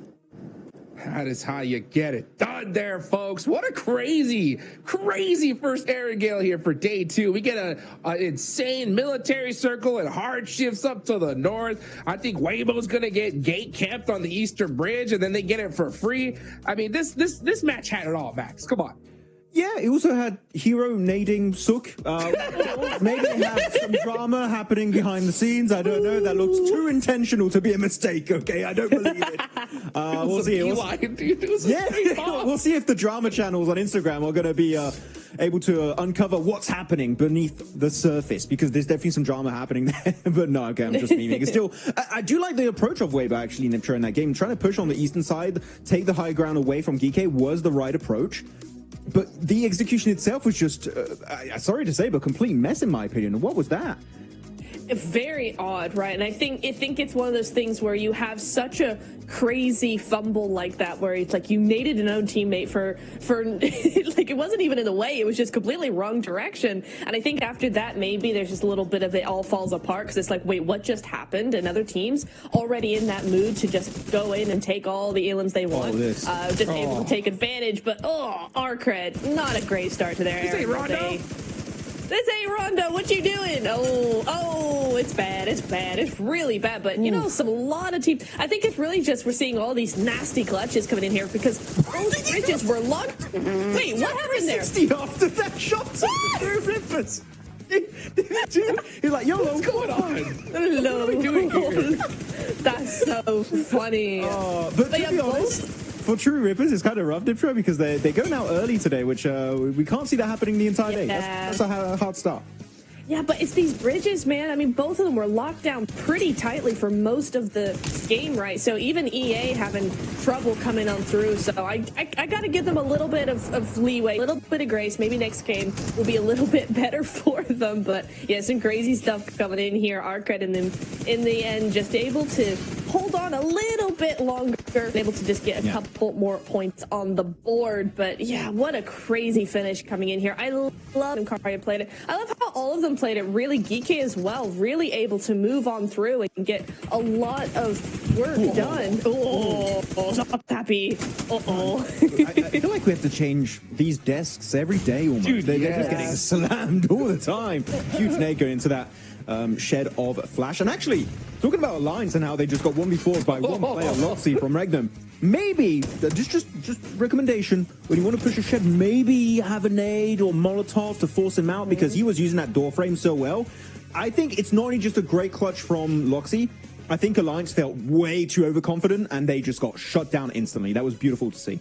That is how you get it done there, folks. What a crazy first air gale here for day 2. We get an insane military circle and hard shifts up to the north. I think Weibo's going to get gate camped on the Eastern Bridge, and then they get it for free. I mean, this match had it all, Max. Come on. Yeah, it also had hero nading Sook. Maybe they have some drama happening behind the scenes. I don't know. That looks too intentional to be a mistake. Okay, I don't believe it. We'll see. We'll see if the drama channels on Instagram are going to be able to uncover what's happening beneath the surface, because there's definitely some drama happening there. But no, okay, I'm just memeing. It's still, I do like the approach of Weibo actually, Niptra, in that game. Trying to push on the eastern side, take the high ground away from Geeke was the right approach. But the execution itself was just, sorry to say, but complete mess in my opinion. What was that? Very odd, right? And I think it's one of those things where you have such a crazy fumble like that, where it's like you naded an own teammate for like it wasn't even in the way, it was just completely wrong direction. And I think after that, maybe there's just a little bit of it all falls apart, because it's like, wait, what just happened? And other teams already in that mood to just go in and take all the elims they want, just able to take advantage. But our cred, not a great start to their era. This ain't Rondo. What you doing? Oh, it's bad. It's bad. It's really bad. But, you know, a lot of teams. I think it's really just we're seeing all these nasty clutches coming in here because both bridges were locked. Wait, what happened there? 60 after that shot. Through Rippers. He's like, yo, what's going on? Hello. What are we doing here? That's so funny. But to be honest, for True Rippers, it's kind of rough, Diptra, because they go now early today, which we can't see that happening the entire day. That's a hard start. Yeah, but it's these bridges, man. I mean, both of them were locked down pretty tightly for most of the game, right? So even EA having trouble coming on through. So I got to give them a little bit of leeway, a little bit of grace. Maybe next game will be a little bit better for them. But yeah, some crazy stuff coming in here. Arcred and them in the end just able to hold on a little bit longer, able to just get a couple more points on the board. But yeah, what a crazy finish coming in here. I love how Karia played it. I love how all of them played it really geeky as well, really able to move on through and get a lot of work done. Not happy. I feel like we have to change these desks every day almost. Dude, they're just getting slammed all the time. Huge nade going into that shed of Flash. And actually, talking about Alliance and how they just got 1v4'd by one player, Loxy from Regnum. Maybe, just recommendation, when you want to push a shed, maybe have a nade or Molotov to force him out, because he was using that door frame so well. I think it's not only just a great clutch from Loxy, I think Alliance felt way too overconfident and they just got shut down instantly. That was beautiful to see.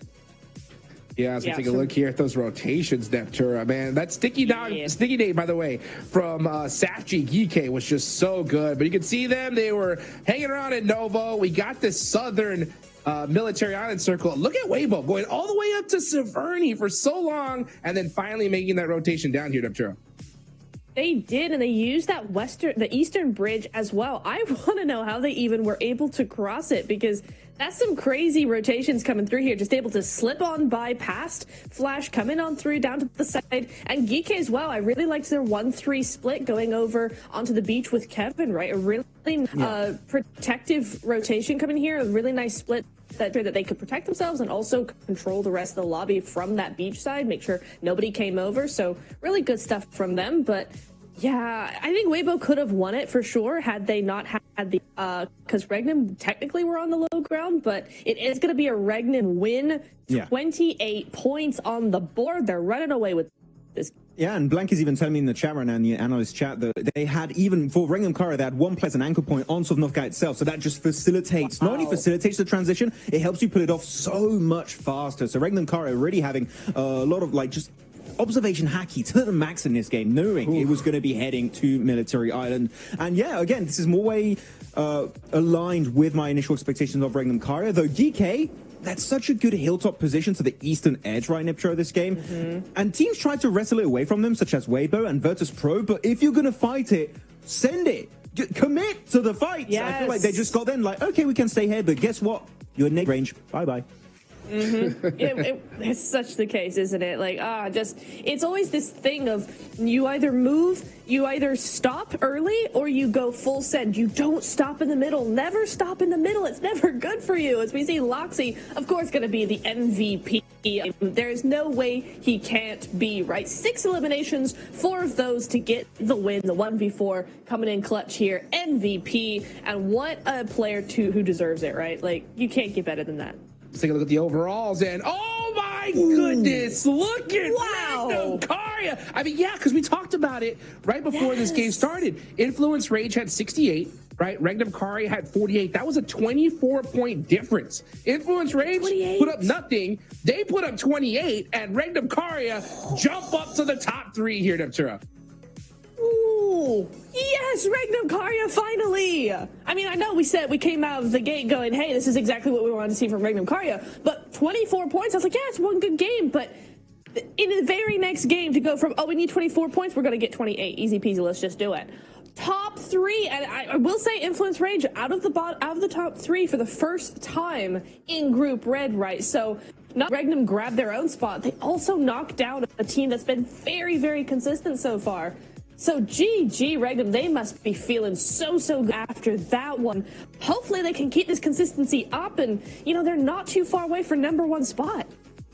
Yeah, so take a look here at those rotations, Neptura, man. That sticky nade, by the way, from Safji Geeke was just so good. But you can see them, they were hanging around in Novo. We got this southern military island circle. Look at Weibo going all the way up to Severny for so long, and then finally making that rotation down here, Neptura. They did, and they used that the eastern bridge as well. I want to know how they even were able to cross it, because that's some crazy rotations coming through here. Just able to slip on by past Flash, coming on through down to the side, and Geeke as well. I really liked their 1-3 split going over onto the beach with Kevin, right? A really protective rotation coming here. A really nice split that they could protect themselves and also control the rest of the lobby from that beach side, make sure nobody came over. So really good stuff from them. But yeah, I think Weibo could have won it for sure had they not had the because Regnum technically were on the low ground, but it is going to be a Regnum win. 28 points on the board. They're running away with this. Yeah, and Blank is even telling me in the chat right now, in the analyst chat, that they had, even for Rengham Kara, they had one place, an anchor point on Sovnovka itself. So that just facilitates, not only facilitates the transition, it helps you pull it off so much faster. So Rengham Kara already having a lot of like just observation hacky to the max in this game, knowing it was going to be heading to Military Island. And yeah, again, this is more way aligned with my initial expectations of Rengham Kara, though DK, that's such a good hilltop position to the eastern edge, right, Niptro, this game. And teams try to wrestle it away from them, such as Weibo and Virtus Pro, but if you're going to fight it, send it. Commit to the fight. Yes. I feel like they just got then like, okay, we can stay here, but guess what? You're in range. Bye-bye. It's such the case, isn't it? Like, it's always this thing of you either move, you either stop early, or you go full send. You don't stop in the middle. Never stop in the middle. It's never good for you. As we see Loxy, of course, going to be the MVP. There's no way he can't be, right? 6 eliminations, 4 of those to get the win, the 1v4 coming in clutch here, MVP, and what a player who deserves it, right? Like, you can't get better than that. Let's take a look at the overalls, and oh my goodness, look at Rengham Kara. I mean, yeah, because we talked about it right before this game started. Influence Rage had 68, right? Rengham Kara had 48. That was a 24-point difference. Influence Rage put up nothing. They put up 28, and Rengham Kara jump up to the top 3 here, Neptura. Ooh, yes, Rengham Kara finally. I mean, I know we came out of the gate going, hey, this is exactly what we wanted to see from Rengham Kara, but 24 points, I was like, yeah, it's one good game, but in the very next game to go from, we need 24 points, we're going to get 28. Easy peasy, let's just do it. Top 3, and I will say Influence Rage out of the top 3 for the first time in Group Red, right? So not Rengham grabbed their own spot. They also knocked down a team that's been very, very consistent so far. So GG Rengham, they must be feeling so good after that one. Hopefully they can keep this consistency up, and they're not too far away for #1 spot.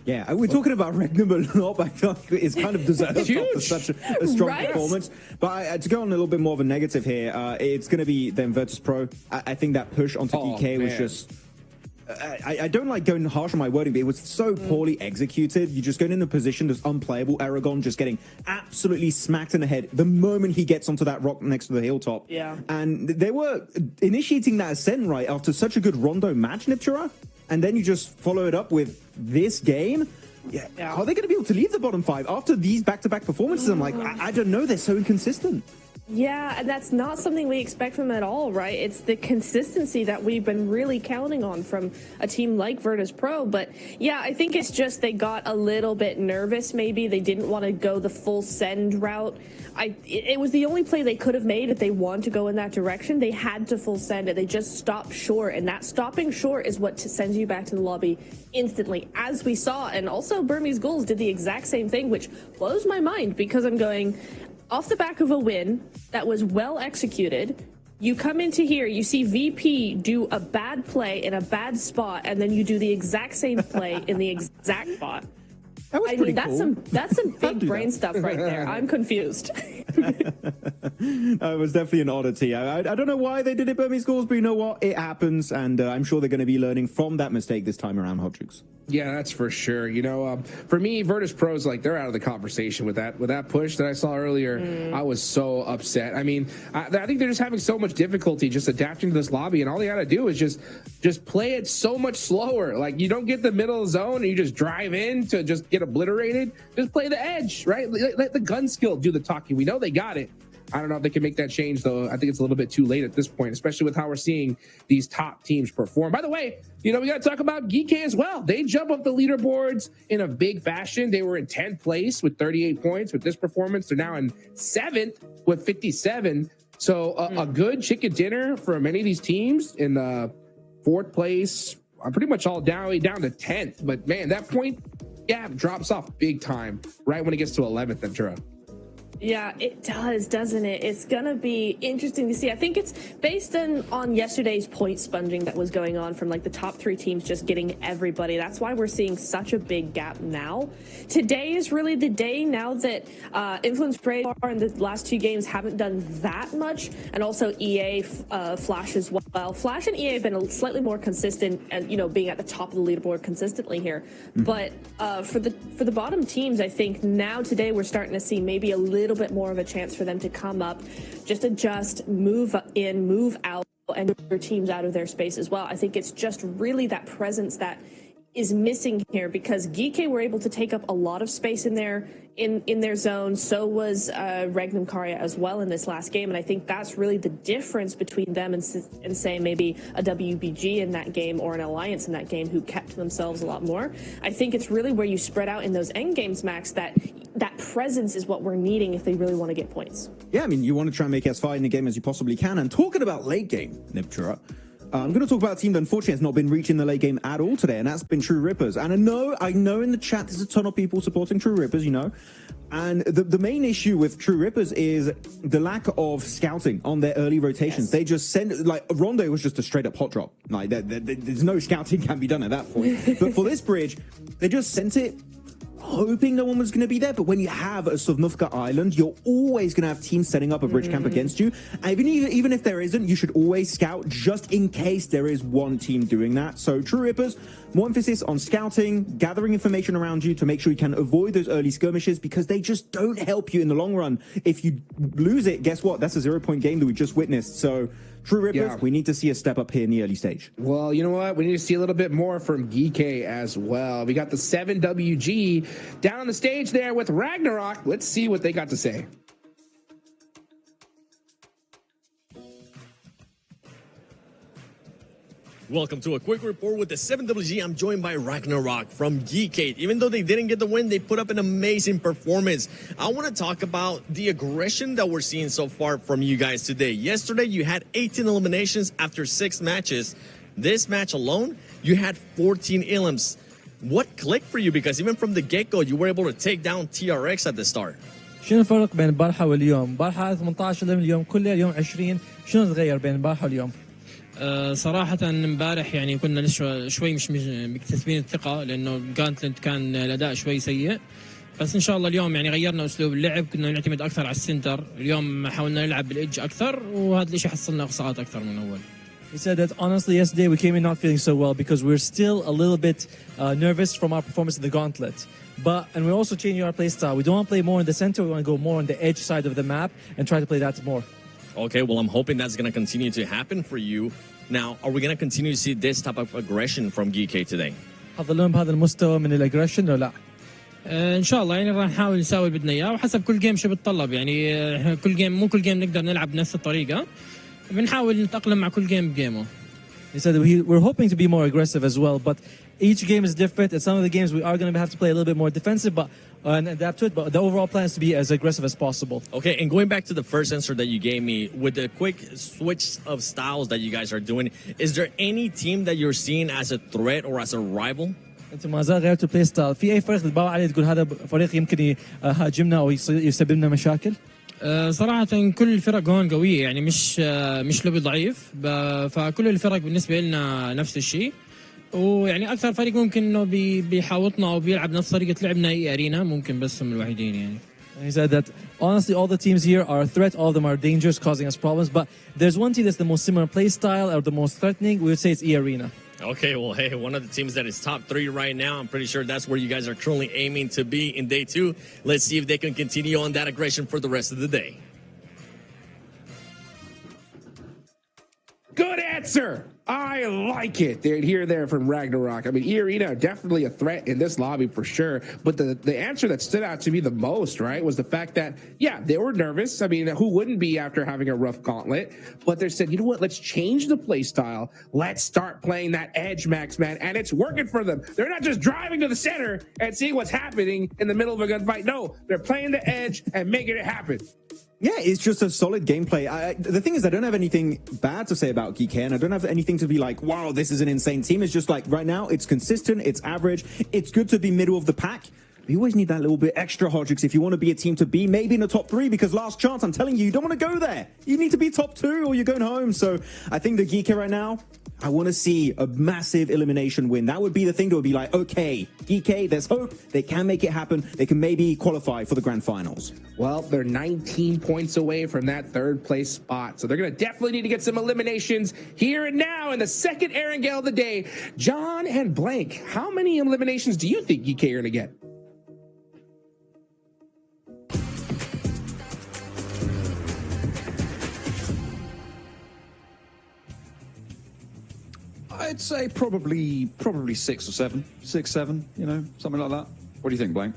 Yeah, we're talking about Rengham a lot, but I feel like it's kind of deserved after such a strong performance. But to go on a little bit more of a negative here, it's going to be then Virtus Pro. I think that push onto DK was just... I don't like going harsh on my wording, but it was so poorly executed. You just go in a position that's unplayable. Aragon just getting absolutely smacked in the head the moment he gets onto that rock next to the hilltop. Yeah. And they were initiating that ascent right after such a good Rondo match, Niptura. And then you just follow it up with this game. Yeah. Are they going to be able to leave the bottom 5 after these back-to-back performances? I'm like, I don't know. They're so inconsistent. Yeah, and that's not something we expect from them at all, right? It's the consistency that we've been really counting on from a team like Virtus Pro. But yeah, I think it's just they got a little bit nervous, maybe. They didn't want to go the full send route. It was the only play they could have made if they wanted to go in that direction. They had to full send it. They just stopped short, and that stopping short is what sends you back to the lobby instantly, as we saw. And also Burmese Ghouls did the exact same thing, which blows my mind, because I'm going... Off the back of a win that was well executed, you come into here, you see VP do a bad play in a bad spot, and then you do the exact same play in the exact spot. That was pretty cool. That's some big brain stuff right there. I'm confused. It was definitely an oddity. I don't know why they did it, Burmese Ghouls, but you know what? It happens, and I'm sure they're going to be learning from that mistake this time around, Hot Jukes. Yeah, that's for sure. For me, Virtus Pro's like they're out of the conversation with that push that I saw earlier. I was so upset. I mean, I think they're just having so much difficulty just adapting to this lobby, and all they got to do is just play it so much slower. Like, you don't get the middle zone and you just drive in to just get obliterated. Just play the edge, right? Let the gun skill do the talking. We know they got it. I don't know if they can make that change, though. I think it's a little bit too late at this point, especially with how we're seeing these top teams perform. By the way, we got to talk about Geek as well. They jump up the leaderboards in a big fashion. They were in 10th place with 38 points. With this performance, they're now in 7th with 57. So a good chicken dinner for many of these teams in the 4th place. Pretty much all down to 10th. But, man, that point gap drops off big time right when it gets to 11th, Ventura. Yeah, it does, doesn't it? It's going to be interesting to see. I think it's based on yesterday's point sponging that was going on from like the top 3 teams just getting everybody. That's why we're seeing such a big gap now. Today is really the day now that Influence Radar in the last 2 games haven't done that much. And also EA, Flash as well. Flash and EA have been slightly more consistent and, you know, being at the top of the leaderboard consistently here. But for the bottom teams, I think now today we're starting to see maybe a little bit more of a chance for them to come up, just adjust, move in, move out, and move their teams out of their space as well. I think it's just really that presence that is missing here, because Geek were able to take up a lot of space in their zone. So was Regnum Karya as well in this last game, and I think that's really the difference between them and say maybe a WBG in that game or an Alliance in that game who kept themselves a lot more. I think it's really where you spread out in those end games, Max, that presence is what we're needing if they really want to get points. Yeah, I mean, you want to try and make as far in the game as you possibly can. And talking about late game, Nibtura, I'm going to talk about a team that unfortunately has not been reaching the late game at all today, and that's been True Rippers. And I know in the chat there's a ton of people supporting True Rippers, you know. And the main issue with True Rippers is the lack of scouting on their early rotations. Yes. They just send, like, Rondo was just a straight up hot drop. Like, there's no scouting can be done at that point. But for this bridge, they just sent it hoping no one was going to be there. But when you have a Sovnivka Island, you're always going to have teams setting up a bridge camp against you. And even if there isn't, you should always scout just in case there is one team doing that. So True Rippers, more emphasis on scouting, gathering information around you to make sure you can avoid those early skirmishes, because they just don't help you in the long run. If you lose it, guess what? That's a 0-point game that we just witnessed. So True Rippers, we need to see a step up here in the early stage. Well, you know what? We need to see a little bit more from Geek as well. We got the 7WG down on the stage there with Ragnarok. Let's see what they got to say. Welcome to a quick report with the 7WG. I'm joined by Ragnarok from Geekade. Even though they didn't get the win, they put up an amazing performance. I want to talk about the aggression that we're seeing so far from you guys today. Yesterday, you had 18 eliminations after 6 matches. This match alone, you had 14 elims. What clicked for you? Because even from the get-go, you were able to take down TRX at the start. شنو الفرق بين البارحة واليوم؟ بارحة 18 اليوم كله، اليوم 20. شنو تغير بين البارحة واليوم؟ صراحة امبارح يعني كنا لسه شوي مش مكتسبين الثقة، لأنه جانتلت كان الأداء شوي سيء. بس إن شاء الله اليوم يعني غيرنا أسلوب اللعب، كنا نعتمد أكثر على السنتر. اليوم حاولنا نلعب بالإدج أكثر، وهذا الشيء حصلنا إقصاءات أكثر من أول. He said that honestly yesterday we came in not feeling so well because we're still a little bit nervous from our performance in the Gauntlet. And we're also changing our play style. We don't want to play more in the center, we want to go more on the edge side of the map and try to play that more. Okay, well, I'm hoping that's going to continue to happen for you. Now, are we going to continue to see this type of aggression from GK today? حضرون بهذا المستوى من الاجريشن ولا لا؟ ان شاء الله يعني راح نحاول نساوي اللي بدنا اياه، وحسب كل جيم شو بتطلب. يعني كل جيم مو كل جيم نقدر نلعب بنفس الطريقه، بنحاول نتاقلم مع كل جيم بجيمه. He said we're hoping to be more aggressive as well, but each game is different. In some of the games we are going to have to play a little bit more defensive, and adapt to it. But the overall plan is to be as aggressive as possible. Okay, and going back to the first answer that you gave me, with the quick switch of styles that you guys are doing, is there any team that you're seeing as a threat or as a rival? انت ما زال غيرت البلاي ستايل، في اي فريق تدور عليه تقول هذا فريق يمكن يهاجمنا او يسبب لنا مشاكل؟ صراحة كل الفرق هون قوية، يعني مش لوبي ضعيف، فكل الفرق بالنسبة لنا نفس الشيء. ويعني أكثر فريق ممكن إنه بيحاوطنا أو بيلعب نفس طريقة لعبنا هي أرينا، ممكن بس هم الوحيدين يعني. He said that honestly all the teams here are a threat, all of them are dangerous, causing us problems, but there's one team that's the most similar play style or the most threatening, we would say it's E-Arena. Okay, well, hey, one of the teams that is top 3 right now, I'm pretty sure that's where you guys are currently aiming to be in day 2. Let's see if they can continue on that aggression for the rest of the day. Good answer. I like it. They're there from Ragnarok. I mean, E-Arena definitely a threat in this lobby for sure. But the answer that stood out to me the most, right, was the fact that, yeah, they were nervous. I mean, who wouldn't be after having a rough gauntlet? But they said, you know what, let's change the play style. Let's start playing that edge, Max, man. And it's working for them. They're not just driving to the center and seeing what's happening in the middle of a gunfight. No, they're playing the edge and making it happen. Yeah, it's just a solid gameplay. The thing is, I don't have anything bad to say about Geek, and I don't have anything to be like, wow, this is an insane team. It's just like, right now, it's consistent, it's average, it's good to be middle of the pack. You always need that little bit extra, Hodrix, if you want to be a team to be maybe in the top 3, because last chance, I'm telling you, you don't want to go there. You need to be top 2 or you're going home. So I think the Geeky right now, I want to see a massive elimination win. That would be the thing that would be like, okay, Geeky, there's hope. They can make it happen. They can maybe qualify for the grand finals. Well, they're 19 points away from that 3rd place spot. So they're going to definitely need to get some eliminations here and now in the second Erangel of the day. John and Blank, how many eliminations do you think Geeky are going to get? I'd say probably 6 or 7. 6, 7, you know, something like that. What do you think, Blank?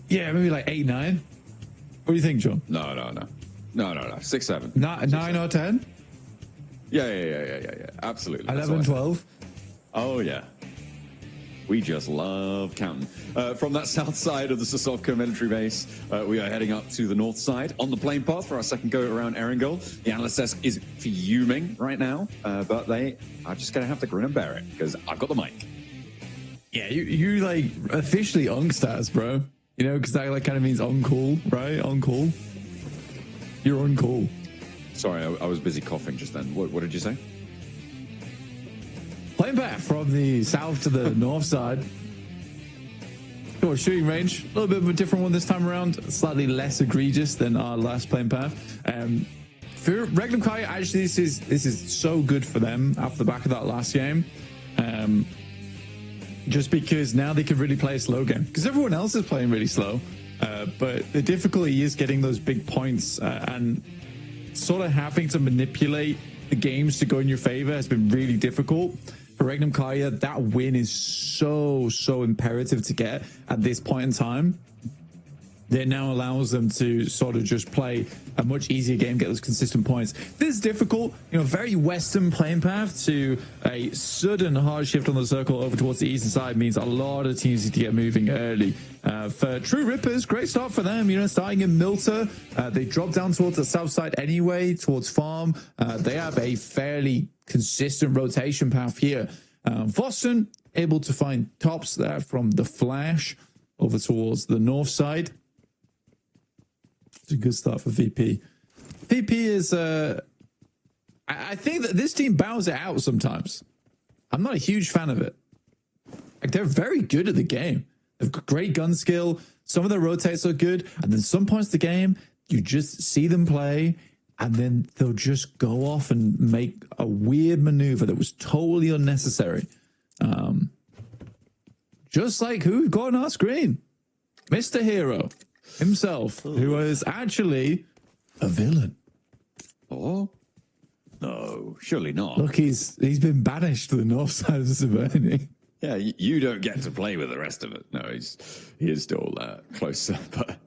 Yeah, maybe like 8, 9. What do you think, John? No. 6, 7. 9 or 10? Yeah. Absolutely. 11, 12. Oh, yeah. We just love counting. From that south side of the Sosovka military base, we are heading up to the north side on the plane path for our second go around Erangel. The analyst desk is fuming right now, but they are just going to have to grin and bear it because I've got the mic. Yeah, you like officially unstats, bro. You know, because that like kind of means on call, right? On call. You're on call. Sorry, I was busy coughing just then. What did you say? Playing back from the south to the north side. Shooting range, a little bit of a different one this time around, slightly less egregious than our last playing path. For Regnum Kai, actually, this is so good for them after the back of that last game. Just because now they can really play a slow game, because everyone else is playing really slow. But the difficulty is getting those big points and sort of having to manipulate the games to go in your favor has been really difficult. For Regnum Kaya, that win is so imperative to get at this point in time. That now allows them to sort of just play a much easier game, get those consistent points. This is difficult, you know, very western playing path to a sudden hard shift on the circle over towards the eastern side means a lot of teams need to get moving early. For True Rippers, great start for them, you know, starting in Milta. They drop down towards the south side anyway, towards Farm. They have a fairly consistent rotation path here. Vossen able to find tops there from the Flash over towards the north side. It's a good start for VP. VP is, I think that this team bows it out sometimes. I'm not a huge fan of it. Like, they're very good at the game. They've got great gun skill. Some of their rotates are good. And then some points of the game, you just see them play, and then they'll just go off and make a weird maneuver that was totally unnecessary. Just like who we've got on our screen. Mr. Hero himself, who is actually a villain. Oh? No, surely not. Look, he's been banished to the north side of Severny. Yeah, you don't get to play with the rest of it. No, he is still closer. But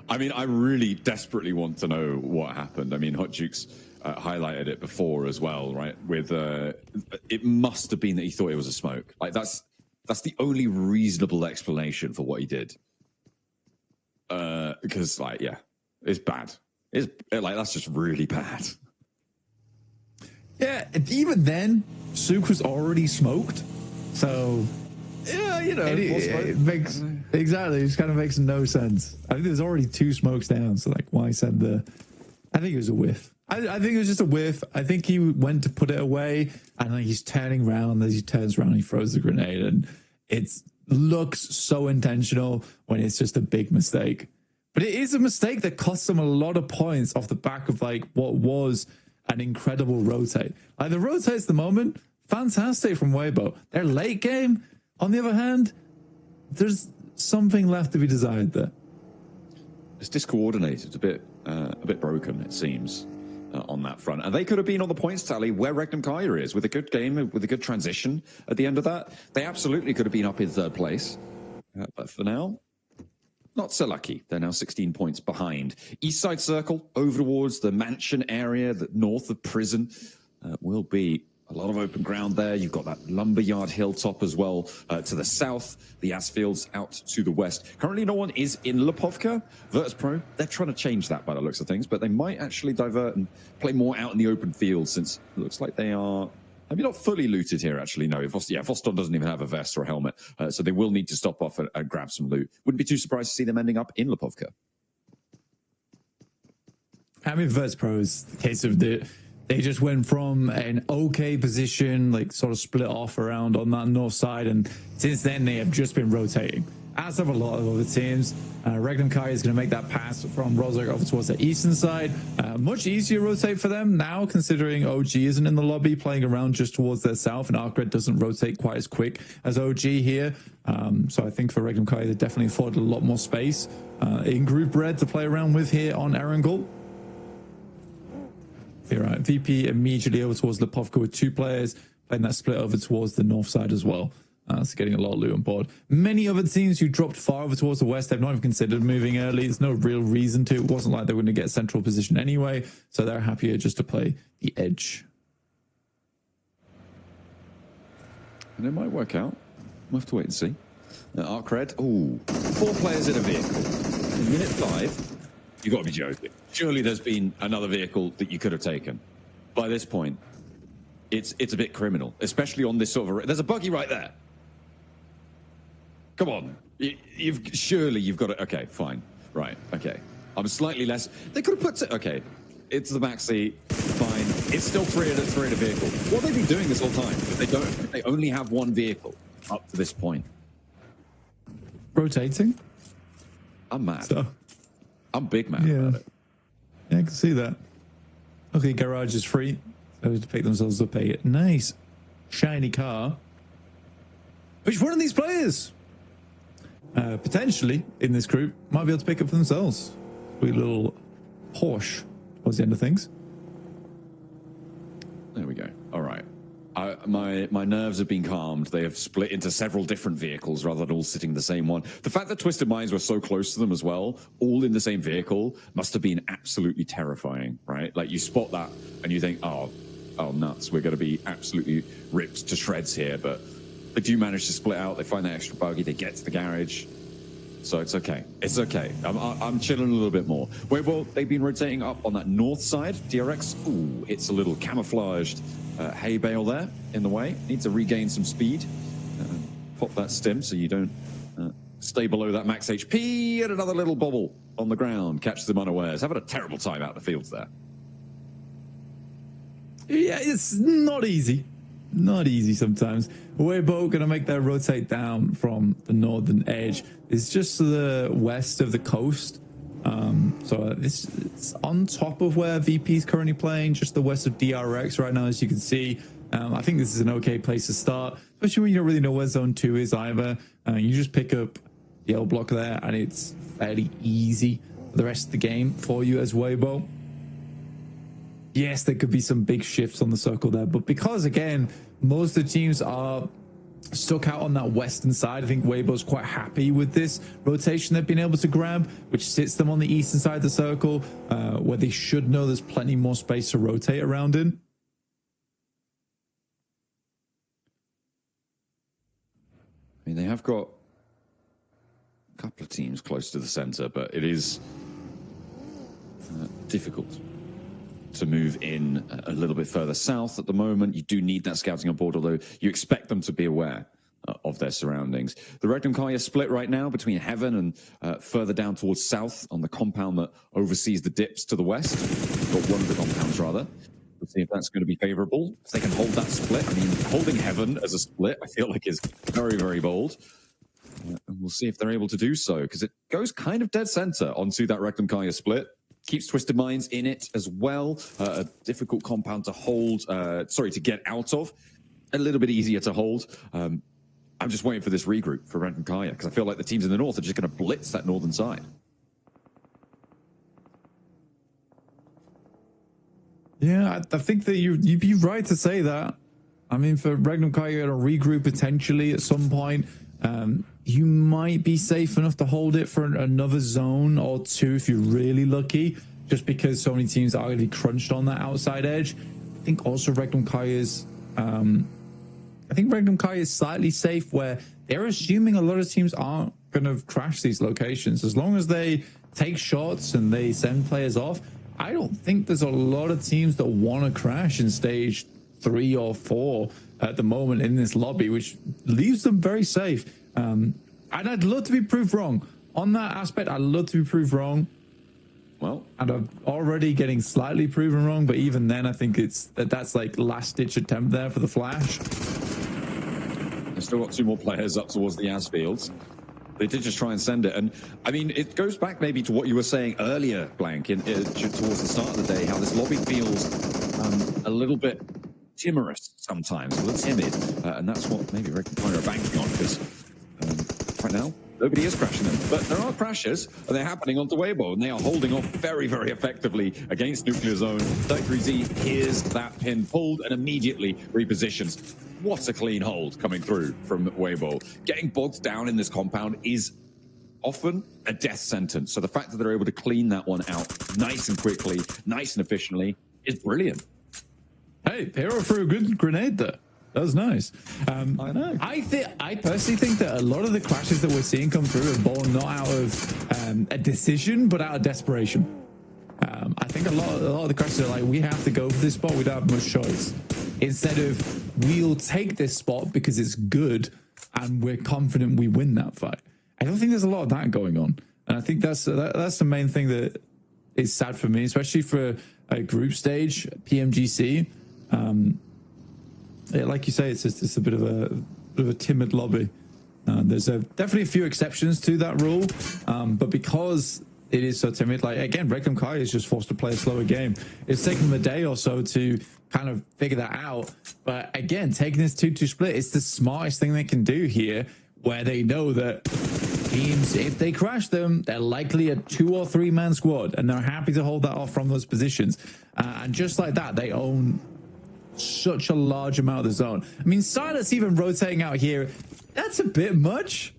I mean, I really desperately want to know what happened. I mean, Hot Jukes highlighted it before as well, right? With it must have been that he thought it was a smoke. Like that's the only reasonable explanation for what he did. Because like, yeah, it's bad. It's like that's just really bad. Yeah, even then, Sook was already smoked. So, yeah, you know, it makes exactly. It just kind of makes no sense. I think there's already 2 smokes down. So, like, why send the? I think it was a whiff. I think it was just a whiff. I think he went to put it away, and like he's turning around. As he turns around, he throws the grenade, and it looks so intentional when it's just a big mistake. But it is a mistake that costs them a lot of points off the back of like what was an incredible rotate. Like the rotates at the moment, fantastic from Weibo. Their late game, on the other hand, there's something left to be desired there. It's discoordinated, a bit broken, it seems, on that front. And they could have been on the points tally where Regnum Kaya is, with a good game, with a good transition at the end of that. They absolutely could have been up in 3rd place. But for now, not so lucky. They're now 16 points behind. East side circle, over towards the mansion area, the north of prison, will be a lot of open ground there. You've got that lumberyard hilltop as well to the south, the Asfields out to the west. Currently, no one is in Lipovka. Virtus Pro, they're trying to change that by the looks of things, but they might actually divert and play more out in the open field since it looks like they are Maybe not fully looted here, actually. No, Voston doesn't even have a vest or a helmet, so they will need to stop off and grab some loot. Wouldn't be too surprised to see them ending up in Lipovka. I mean, Verts Pro is the case of they just went from an okay position, like sort of split off around on that north side, and since then they have just been rotating. As have a lot of other teams. Regnum Kai is going to make that pass from Rozak over towards the eastern side. Much easier rotate for them now, considering OG isn't in the lobby, playing around just towards their south, and Arcred doesn't rotate quite as quick as OG here. So I think for Regnum Kai, they definitely afforded a lot more space in Group Red to play around with here on Erangel. Here, right, VP immediately over towards Lipovka with 2 players, playing that split over towards the north side as well. So getting a lot of loot on board. Many other teams who dropped far over towards the west, they've not even considered moving early. There's no real reason to. It wasn't like they were going to get central position anyway, so they're happier just to play the edge. And it might work out. We'll have to wait and see. Arcred, 4 players in a vehicle. In minute 5, you've got to be joking. Surely there's been another vehicle that you could have taken. By this point, it's a bit criminal, especially on this sort of... There's a buggy right there. Come on. Surely you've got to... Okay, fine. Right, okay. I'm slightly less... They could have put... Okay, it's the backseat. Fine. It's still 3 in a vehicle. What have they been doing this whole time? They only have 1 vehicle up to this point. Rotating? I'm mad. I'm big mad about it. Yeah, I can see that. Okay, garage is free. So to pick themselves up a nice, shiny car. Which one of these players, potentially in this group, might be able to pick up for themselves? Sweet little Porsche towards the end of things. There we go. All right. My nerves have been calmed. They have split into several different vehicles rather than all sitting in the same one. The fact that Twisted Minds were so close to them as well, all in the same vehicle, must have been absolutely terrifying, right? Like, you spot that and you think, oh nuts, we're going to be absolutely ripped to shreds here. But they do manage to split out. They find that extra buggy. They get to the garage. So it's okay. It's okay. I'm chilling a little bit more. Well, they've been rotating up on that north side. DRX, it's a little camouflaged hay bale there in the way. Need to regain some speed. Pop that stim so you don't stay below that max HP. And another little bobble on the ground. Catch them unawares. Having a terrible time out in the fields there. Yeah, it's not easy. Not easy sometimes. We're both going to make that rotate down from the northern edge. It's just to the west of the coast. So it's on top of where VP is currently playing, just the west of DRX right now, as you can see. I think this is an okay place to start, especially when you don't really know where zone 2 is either. You just pick up the L block there, and it's fairly easy for the rest of the game for you as Weibo. Yes, there could be some big shifts on the circle there, but because, again, most of the teams are stuck out on that western side, I think Weibo's quite happy with this rotation they've been able to grab, which sits them on the eastern side of the circle, where they should know there's plenty more space to rotate around in. I mean, they have got a couple of teams close to the center, but it is difficult to move in a little bit further south at the moment. You do need that scouting on board, although you expect them to be aware of their surroundings. The Regnum Kaya split right now between Heaven and further down towards south on the compound that oversees the dips to the west. Got one of the compounds, rather. We'll see if that's going to be favorable. If they can hold that split. I mean, holding Heaven as a split, I feel like is very, very bold. And we'll see if they're able to do so, because it goes kind of dead center onto that Regnum Kaya split. Keeps Twisted Minds in it as well. A difficult compound to hold, to get out of. A little bit easier to hold. I'm just waiting for this regroup for Regnum Kaya, because I feel like the teams in the north are just going to blitz that northern side. Yeah, I think that you'd be right to say that. I mean, for Regnum Kaya to regroup potentially at some point, you might be safe enough to hold it for another zone or 2 if you're really lucky, just because so many teams are going to be crunched on that outside edge. I think also Regnum Kaya's slightly safe, where they're assuming a lot of teams aren't going to crash these locations. As long as they take shots and they send players off, I don't think there's a lot of teams that want to crash in stage 3 or 4 at the moment in this lobby, which leaves them very safe. And I'd love to be proved wrong. On that aspect, I'd love to be proved wrong. Well, and I'm already getting slightly proven wrong, but even then, I think that's like last-ditch attempt there for the Flash. They've still got 2 more players up towards the Asfields. They did just try and send it. And, I mean, it goes back maybe to what you were saying earlier, Blank, towards the start of the day, how this lobby feels a little bit timorous sometimes, a little timid. And that's what maybe Rick and Pyro are banking on, because right now, nobody is crashing them. But there are crashes, and they're happening onto Weibo, and they are holding off very, very effectively against Nuclear Zone. 33Z hears that pin pulled and immediately repositions. What a clean hold coming through from Weibo. Getting bogged down in this compound is often a death sentence. So the fact that they're able to clean that one out nice and quickly, nice and efficiently, is brilliant. Hey, Hero threw a good grenade there. That was nice. I know. I personally think that a lot of the crashes that we're seeing come through are born not out of a decision, but out of desperation. I think a lot of the crashes are like, we have to go for this spot, we don't have much choice. Instead of, we'll take this spot because it's good and we're confident we win that fight. I don't think there's a lot of that going on. And I think that's the main thing that is sad for me, especially for a group stage, PMGC. Like you say, it's just a bit of a timid lobby. There's definitely a few exceptions to that rule, but because it is so timid, like again, Reclam Kai is just forced to play a slower game. It's taken them a day or so to kind of figure that out. But again, taking this 2-2 split, it's the smartest thing they can do here, where they know that teams, if they crash them, they're likely a 2 or 3 man squad, and they're happy to hold that off from those positions. And just like that, they own such a large amount of the zone. I mean, Silas even rotating out here, that's a bit much,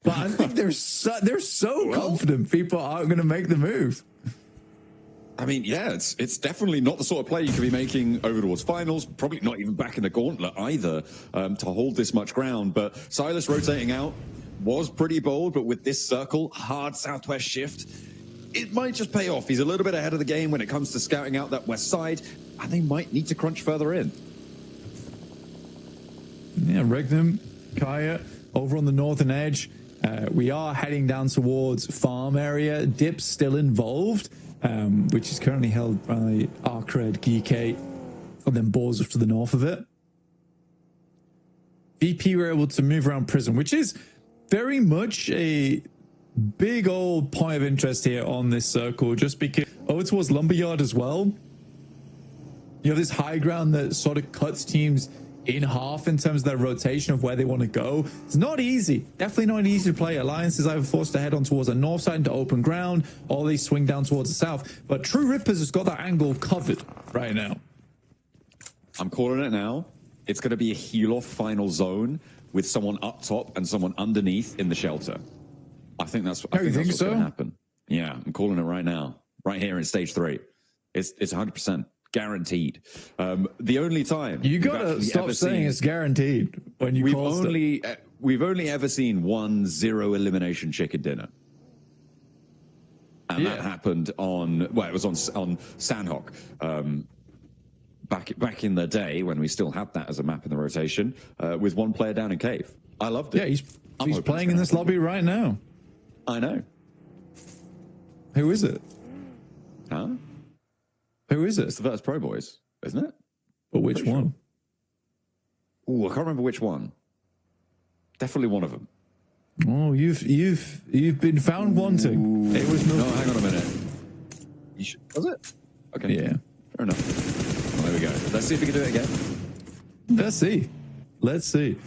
but I think they're so confident people aren't going to make the move. I mean, yeah, it's definitely not the sort of play you could be making over towards finals, probably not even back in the Gauntlet either, to hold this much ground. But Silas rotating out was pretty bold, but with this circle, hard southwest shift, it might just pay off. He's a little bit ahead of the game when it comes to scouting out that west side, and they might need to crunch further in. Yeah, Regnum, Kaya, over on the northern edge. We are heading down towards farm area. Dip's still involved, which is currently held by Arcred, GK, and then Borzov to the north of it. VP were able to move around prison, which is very much a big old point of interest here on this circle, just because over towards Lumberyard as well, you have this high ground that sort of cuts teams in half in terms of their rotation of where they want to go. It's not easy, definitely not easy to play. Alliance is either forced to head on towards the north side into open ground, or they swing down towards the south. But True Rippers has got that angle covered right now. I'm calling it now. It's going to be a heal-off final zone with someone up top and someone underneath in the shelter. I think that's what's going to happen. Yeah, I'm calling it right now, right here in stage 3. It's 100% guaranteed. The only time you gotta stop saying it's guaranteed when you we've only ever seen 1-0 elimination chicken dinner, and that happened on it was on Sandhawk back in the day when we still had that as a map in the rotation with one player down in cave. I loved it. Yeah, he's playing in this lobby right now. I know. Who is it? Huh? Who is it? It's the Virtus Pro Boys, isn't it? But which one? Sure. I can't remember which one. Definitely one of them. Oh, you've been found wanting. It was no. Hang on a minute. Was it? Okay. Yeah. Fair enough. Well, there we go. Let's see if we can do it again. Let's see.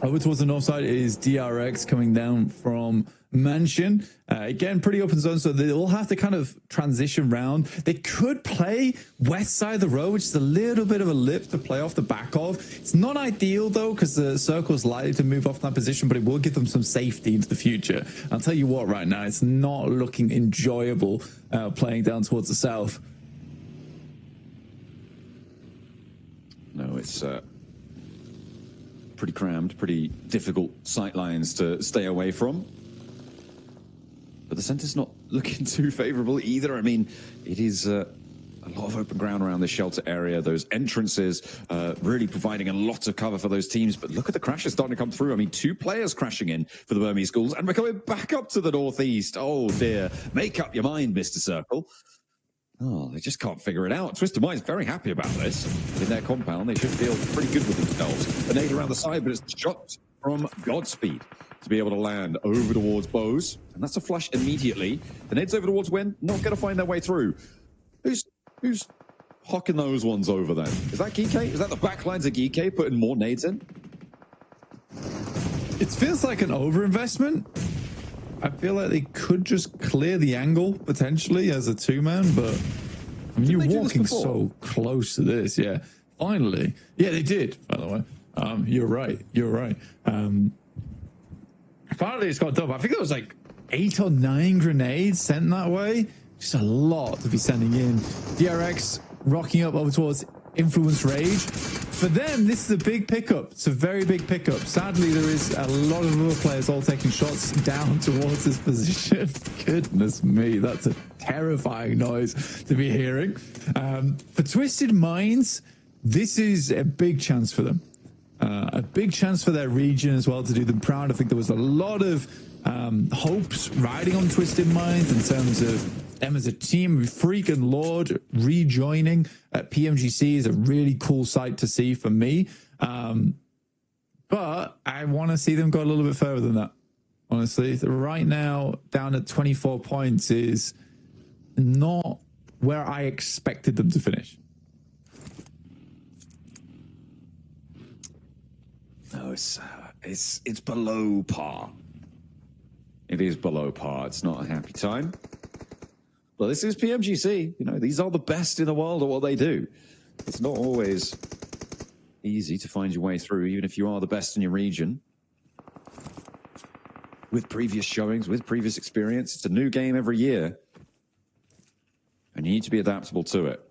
Over towards the north side is DRX coming down from Mansion. Again, pretty open zone, so they'll have to kind of transition round. They could play west side of the road, which is a little bit of a lip to play off the back of. It's not ideal, though, because the circle is likely to move off that position, but it will give them some safety into the future. I'll tell you what, right now, it's not looking enjoyable playing down towards the south. No, it's pretty crammed, pretty difficult sight lines to stay away from. But the centre's not looking too favourable either. I mean, it is a A lot of open ground around this shelter area. Those entrances really providing a lot of cover for those teams. But look at the crashes starting to come through. I mean, 2 players crashing in for the Burmese Schools, and we're coming back up to the northeast. Oh, dear. Make up your mind, Mr. Circle. Oh, they just can't figure it out. Twisted Mind's very happy about this. In their compound, they should feel pretty good with themselves. A nade around the side, but it's shot from Godspeed to be able to land over towards Bose. And that's a flush immediately. The nades over towards Win, not going to find their way through. Who's hocking those ones over then? Is that Geeke? Is that the back lines of Geeke putting more nades in? It feels like an overinvestment. I feel like they could just clear the angle potentially as a 2-man, but I mean, you're walking so close to this. Yeah, finally. Yeah, they did, by the way. You're right. You're right. Finally, it's got done. I think it was like 8 or 9 grenades sent that way. Just a lot to be sending in. DRX rocking up over towards Influence Rage. For them, this is a big pickup. It's a very big pickup. Sadly, there is a lot of other players all taking shots down towards this position. Goodness me, that's a terrifying noise to be hearing. For Twisted Minds, this is a big chance for them. A big chance for their region as well to do them proud. I think there was a lot of hopes riding on Twisted Minds in terms of them as a team. Freak and Lord rejoining at PMGC is a really cool sight to see for me. But I want to see them go a little bit further than that, honestly. Right now, down at 24 points is not where I expected them to finish. No, it's below par. It is below par. It's not a happy time. Well, this is PMGC. You know, these are the best in the world at what they do. It's not always easy to find your way through, even if you are the best in your region. With previous showings, with previous experience, it's a new game every year. And you need to be adaptable to it.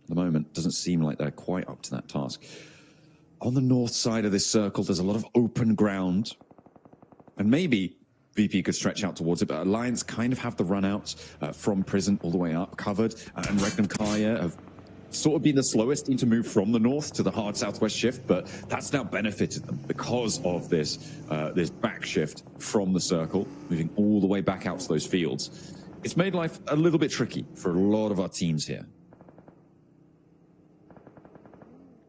At the moment, it doesn't seem like they're quite up to that task. On the north side of this circle, there's a lot of open ground. And maybe VP could stretch out towards it, but Alliance kind of have the run-outs from Prison all the way up covered. And Regnum Kaya have sort of been the slowest team to move from the north to the hard southwest shift, but that's now benefited them because of this this back shift from the circle, moving all the way back out to those fields. It's made life a little bit tricky for a lot of our teams here.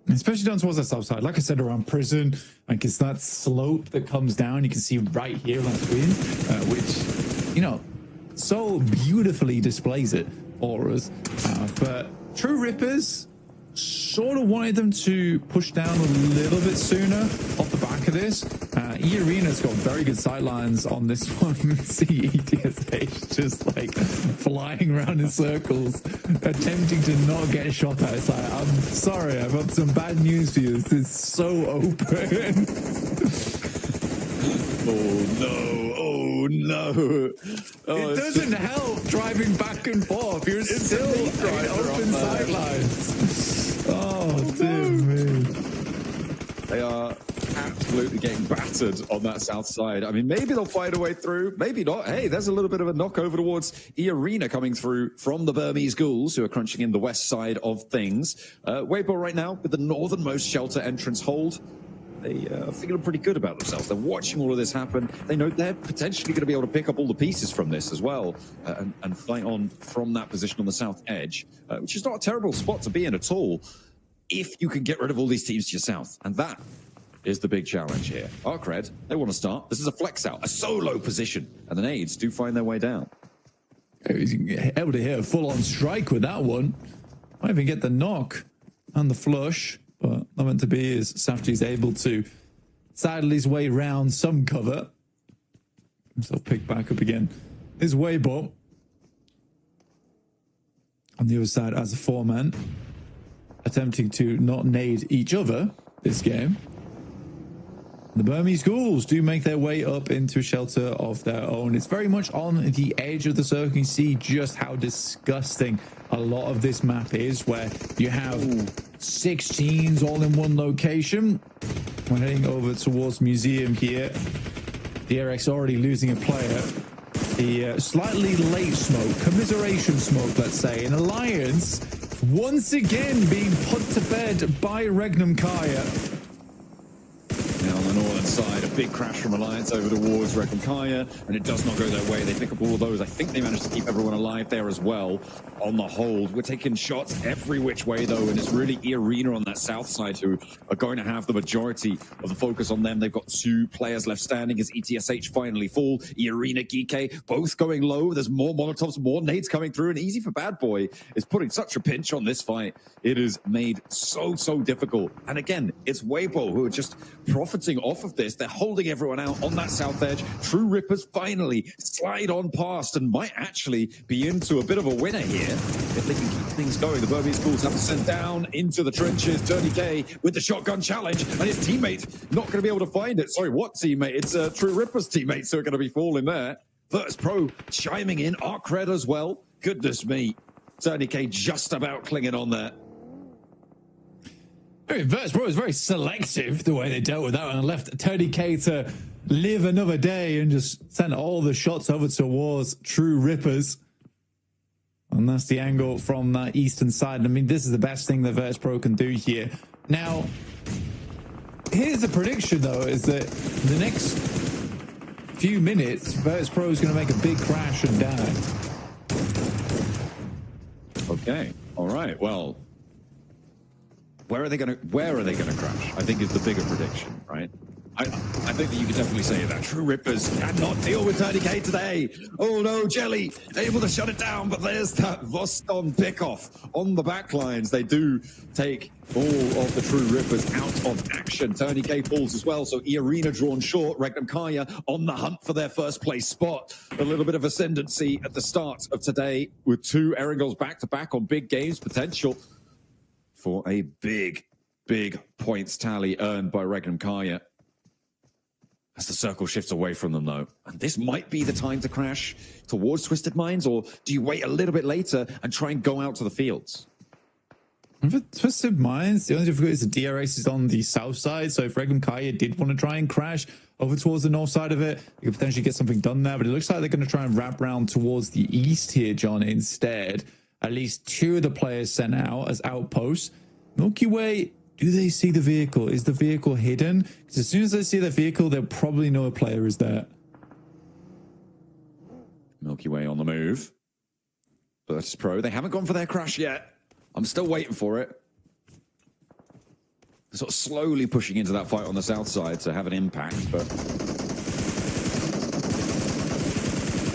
Especially down towards the south side. Like I said, around Prison, like it's that slope that comes down. You can see right here on screen, which, you know, so beautifully displays it for us. But True Rippers sort of wanted them to push down a little bit sooner off the back of this. E-Arena's got very good sightlines on this one. See ETSH just like flying around in circles, attempting to not get shot at. It's like, I'm sorry, I've got some bad news for you. This is so open. Oh no, oh no. Oh, it doesn't help driving back and forth. You're still in open sightlines. Oh, dear me. They are absolutely getting battered on that south side. I mean, maybe they'll find a way through, maybe not. Hey, there's a little bit of a knock over towards E-Arena coming through from the Burmese Ghouls, who are crunching in the west side of things. Weibo right now with the northernmost shelter entrance hold. They are feeling pretty good about themselves. They're watching all of this happen. They know they're potentially going to be able to pick up all the pieces from this as well and fight on from that position on the south edge, which is not a terrible spot to be in at all if you can get rid of all these teams to your south. And that is the big challenge here. Arcred, they want to start. This is a flex out, a solo position, and the nades do find their way down. Able to hit a full-on strike with that one. Might even get the knock and the flush. But not meant to be as Safty's able to saddle his way round some cover. So pick back up again. His Weibo on the other side as a 4-man, attempting to not nade each other this game. The Burmese Ghouls do make their way up into a shelter of their own. It's very much on the edge of the circle. You see just how disgusting a lot of this map is, where you have 6 teams all in one location. We're heading over towards Museum here. DRX already losing a player. the slightly late smoke, commiseration smoke, let's say. And Alliance once again being put to bed by Regnum Kaya. Now on the northern side, a big crash from Alliance over towards Regnum Kaya, and it does not go their way. They pick up all of those. I think they managed to keep everyone alive there as well. On the hold, we're taking shots every which way though, and it's really Arena on that south side who are going to have the majority of the focus on them. They've got 2 players left standing as ETSH finally fall. Arena, Geeke, both going low. There's more Molotovs, more nades coming through, and Easy for Bad Boy is putting such a pinch on this fight. It is made so difficult. And again, it's Weibo who are just profiting off of this. They're holding everyone out on that south edge. True Rippers finally slide on past and might actually be into a bit of a winner here if they can keep things going. The Burmese Bulls have to send down into the trenches. Dirty K with the shotgun challenge, and his teammate not going to be able to find it. Sorry, what teammate? It's True Rippers teammates who are going to be falling there. Virtus Pro chiming in. Arc Red as well. Goodness me. Dirty K just about clinging on there. I mean, Virtus Pro is very selective the way they dealt with that one and left Tony K to live another day and just sent all the shots over towards True Rippers. And that's the angle from that eastern side. I mean, this is the best thing that Virtus Pro can do here. Now, here's the prediction, though, is that the next few minutes, Virtus Pro is going to make a big crash and die. Okay. All right. Well, where are they going to crash? I think is the bigger prediction, right? I think that you could definitely say that True Rippers cannot deal with 30k today. Oh no, Jelly able to shut it down, but there's that Voston pickoff on the backlines. They do take all of the True Rippers out of action. 30k falls as well, so Arena drawn short. Regnum Kaya on the hunt for their first place spot. A little bit of ascendancy at the start of today with 2 Erangels back-to-back on big games potential for a big points tally earned by Regnum Kaya. As the circle shifts away from them, though. And this might be the time to crash towards Twisted Minds, or do you wait a little bit later and try and go out to the fields? And for Twisted Minds, the only difficulty is the DRX is on the south side, so if Regnum Kaya did want to try and crash over towards the north side of it, you could potentially get something done there, but it looks like they're going to try and wrap around towards the east here, John, instead. At least 2 of the players sent out as outposts. Milky Way, do they see the vehicle? Is the vehicle hidden? Because as soon as they see the vehicle, they'll probably know a player is there. Milky Way on the move. Virtus Pro, they haven't gone for their crash yet. I'm still waiting for it. They're sort of slowly pushing into that fight on the south side to have an impact, but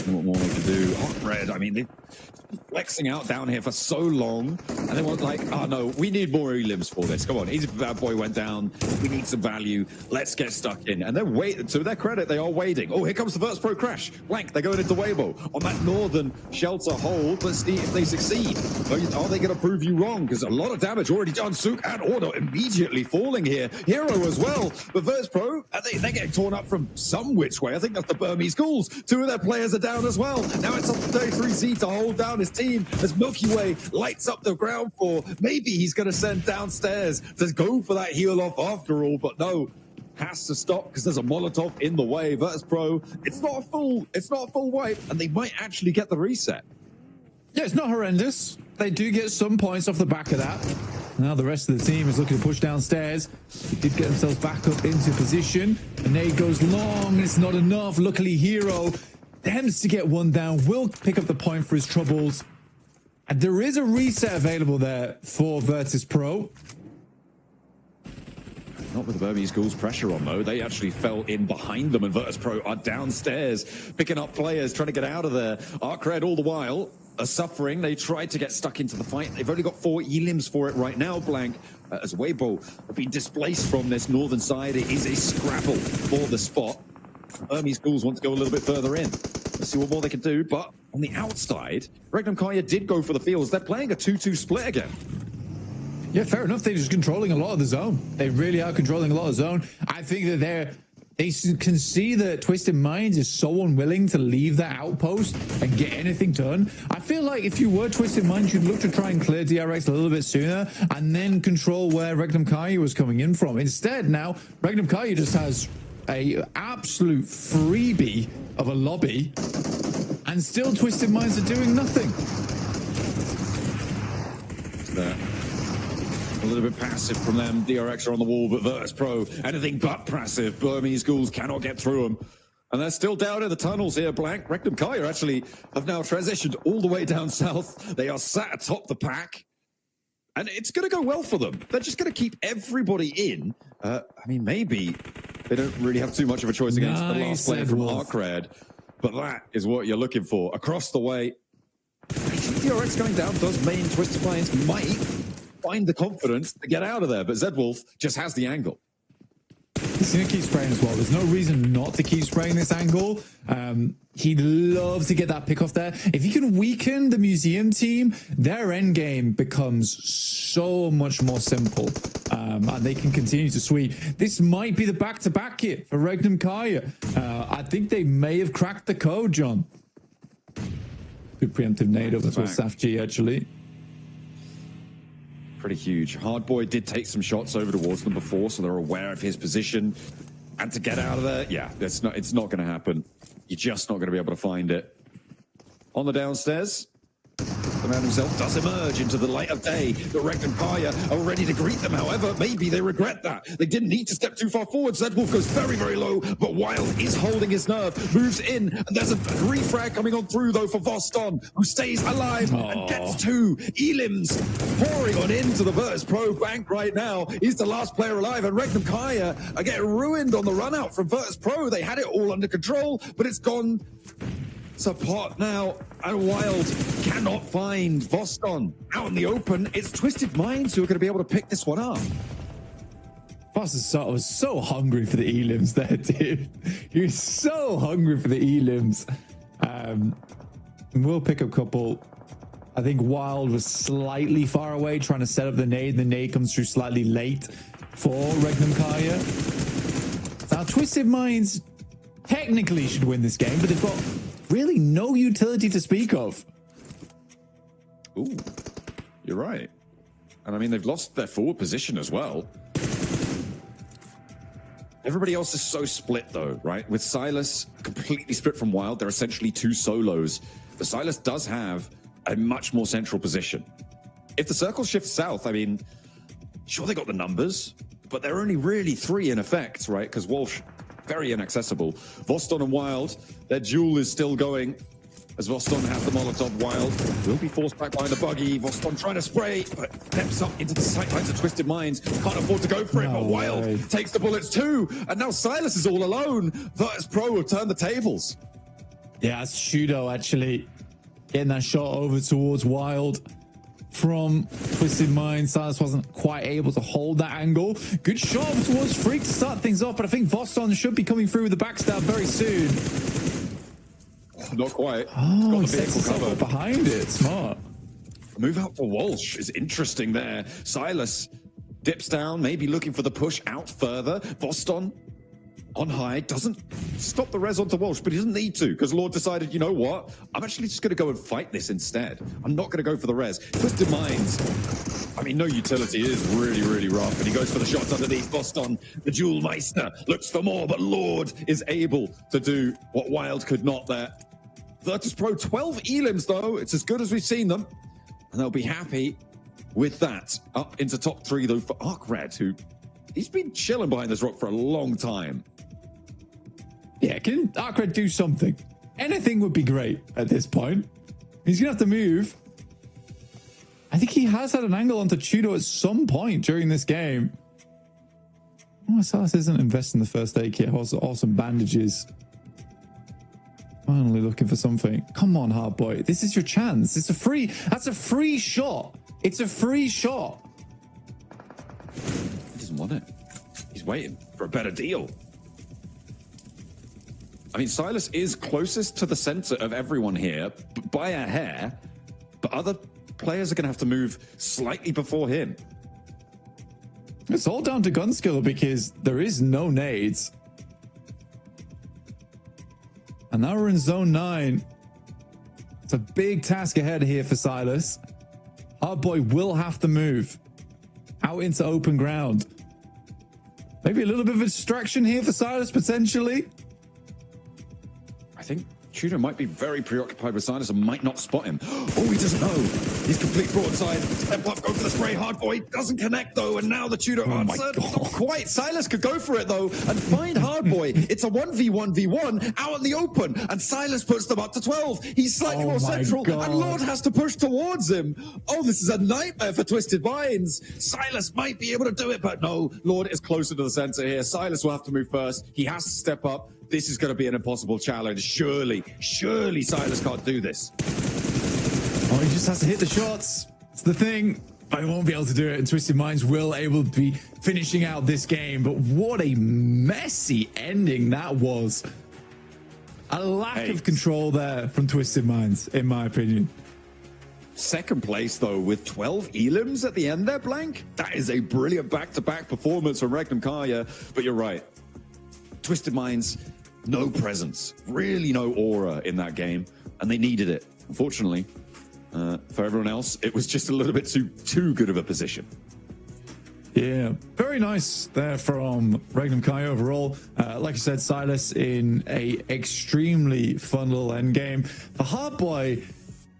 what more they can do. Hot Red, I mean, they've been flexing out down here for so long, and they want like, oh no, we need more elims for this. Come on, Easy for Bad Boy went down. We need some value. Let's get stuck in. And they're waiting. To their credit, they are waiting. Oh, here comes the Virtus Pro crash. Blank, they're going into Weibo on that northern shelter hold. Let's see if they succeed. Are they going to prove you wrong? Because a lot of damage already done. Sook and Ordo immediately falling here. Hero as well. But Virtus Pro, they're getting torn up from some which way. I think that's the Burmese Ghouls. 2 of their players are down as well. Now it's up to 33Z to hold down his team as Milky Way lights up the ground for. Maybe he's going to send downstairs to go for that heal off after all, but no, has to stop because there's a Molotov in the way. Virtus Pro, it's not a full wipe, and they might actually get the reset. Yeah, it's not horrendous. They do get some points off the back of that. Now the rest of the team is looking to push downstairs. They did get themselves back up into position. A nade goes long. It's not enough. Luckily, Hero attempts to get one down. Will pick up the point for his troubles. And there is a reset available there for Virtus Pro. Not with the Burmese Ghouls pressure on, though. They actually fell in behind them, and Virtus Pro are downstairs, picking up players, trying to get out of there. Arc Red all the while are suffering. They tried to get stuck into the fight. They've only got 4 elims for it right now, Blank. As Weibo have been displaced from this northern side, it is a scrabble for the spot. Burmese Ghouls want to go a little bit further in. Let's see what more they can do, but on the outside, Regnum Kaya did go for the fields. They're playing a 2-2 split again. Yeah, fair enough. They're just controlling a lot of the zone. They really are controlling a lot of the zone. I think that they can see that Twisted Minds is so unwilling to leave that outpost and get anything done. I feel like if you were Twisted Minds, you'd look to try and clear DRX a little bit sooner and then control where Regnum Kaya was coming in from. Instead, now, Regnum Kaya just has a absolute freebie of a lobby. And still Twisted Minds are doing nothing. There. A little bit passive from them. DRX are on the wall, but Virtus Pro, anything but passive. Burmese ghouls cannot get through them. And they're still down in the tunnels here, Blank. Rectum Kaya actually have now transitioned all the way down south. They are sat atop the pack. And it's going to go well for them. They're just going to keep everybody in. I mean, maybe they don't really have too much of a choice against the last player from Arcred. But that is what you're looking for. Across the way, DRX going down does mean Twisted Minds might find the confidence to get out of there. But Zedwolf just has the angle. He's going to keep spraying as well. There's no reason not to keep spraying this angle. He'd love to get that pick off there. If you can weaken the museum team, their end game becomes so much more simple. And they can continue to sweep. This might be the back-to-back here for Regnum Kaya. I think they may have cracked the code, John. Good preemptive nade over towards SafG, actually. Pretty huge. Hardboy did take some shots over towards them before, so they're aware of his position. And to get out of there, yeah, it's not going to happen. You're just not going to be able to find it. On the downstairs, the man himself does emerge into the light of day. The Rectum Kaya are ready to greet them. However, maybe they regret that. They didn't need to step too far forward. Zedwolf goes very, very low, but Wild is holding his nerve, moves in, and there's a refrag coming on through, though, for Voston, who stays alive and gets two. Elims pouring on into the Virtus Pro bank right now. He's the last player alive, and Rectum Kaya are getting ruined on the run out from Virtus Pro. They had it all under control, but it's gone to pot now, and Wild cannot find Voston out in the open. It's Twisted Minds who are going to be able to pick this one up. Foster was so hungry for the elims there, dude. He was so hungry for the elims. We'll pick a couple. I think Wild was slightly far away trying to set up the nade. The nade comes through slightly late for Regnum Kaya. Now, Twisted Minds technically should win this game, but they've got really no utility to speak of. Ooh, you're right. And I mean, they've lost their forward position as well. Everybody else is so split, though, right? With Silas completely split from Wild, they're essentially two solos. But Silas does have a much more central position. If the circle shifts south, I mean, sure, they got the numbers, but they're only really three in effect, right? Because Walsh, very inaccessible. Voston and Wild, their duel is still going. As Voston has the Molotov, Wild will be forced back behind the buggy. Voston trying to spray, but steps up into the sightlines of Twisted Minds. Can't afford to go for it, but Wild takes the bullets too. And now Silas is all alone. Virtus Pro have turned the tables. Yeah, it's Shudo actually getting that shot over towards Wild from Twisted Minds. Silas wasn't quite able to hold that angle. Good shot towards Freak to start things off, but I think Voston should be coming through with the backstab very soon. Not quite. Oh, he sets himself up behind it. Smart. Move out for Walsh is interesting there. Silas dips down, maybe looking for the push out further. Voston on high, doesn't stop the res onto Walsh, but he doesn't need to, because Lord decided, you know what? I'm actually just going to go and fight this instead. I'm not going to go for the res. Twisted Minds, I mean, no utility is really, really rough, and he goes for the shots underneath. Voston, the Jewel Meister, looks for more, but Lord is able to do what Wild could not there. Virtus Pro, 12 elims, though. It's as good as we've seen them, and they'll be happy with that. Up into top three, though, for Arcred, who he's been chilling behind this rock for a long time. Yeah, can Arcred do something? Anything would be great at this point. He's going to have to move. I think he has had an angle onto Chudo at some point during this game. Oh, Silas isn't investing in the first aid kit. Awesome bandages. Finally looking for something. Come on, Hardboy. This is your chance. It's a free... That's a free shot. It's a free shot. He doesn't want it. He's waiting for a better deal. I mean, Silas is closest to the center of everyone here by a hair, but other players are going to have to move slightly before him. It's all down to gun skill because there is no nades. And now we're in zone 9. It's a big task ahead here for Silas. Hardboy will have to move out into open ground. Maybe a little bit of a distraction here for Silas, potentially. I think Tudor might be very preoccupied with Silas and might not spot him. Oh, he doesn't know. He's complete broadside. Step up, go for the spray. Hard boy doesn't connect though, and now the Tudor answer. Not quite. Silas could go for it though and find Hard boy. It's a 1v1v1 out in the open, and Silas puts them up to 12. He's slightly more central, and Lord has to push towards him. Oh, this is a nightmare for Twisted Minds. Silas might be able to do it, but no. Lord is closer to the center here. Silas will have to move first. He has to step up. This is going to be an impossible challenge. Surely Silas can't do this. Oh, he just has to hit the shots. It's the thing. I won't be able to do it, and Twisted Minds will able to be finishing out this game. But what a messy ending that was. A lack of control there from Twisted Minds, in my opinion. Second place, though, with 12 elims at the end there, Blank. That is a brilliant back-to-back performance from Regnum Kaya. But you're right. Twisted Minds, no presence, really no aura in that game, and they needed it. Unfortunately, for everyone else, it was just a little bit too good of a position. Yeah, very nice there from Regnum Kai overall. Like I said, Silas in a extremely fun little end game. The Hard Boy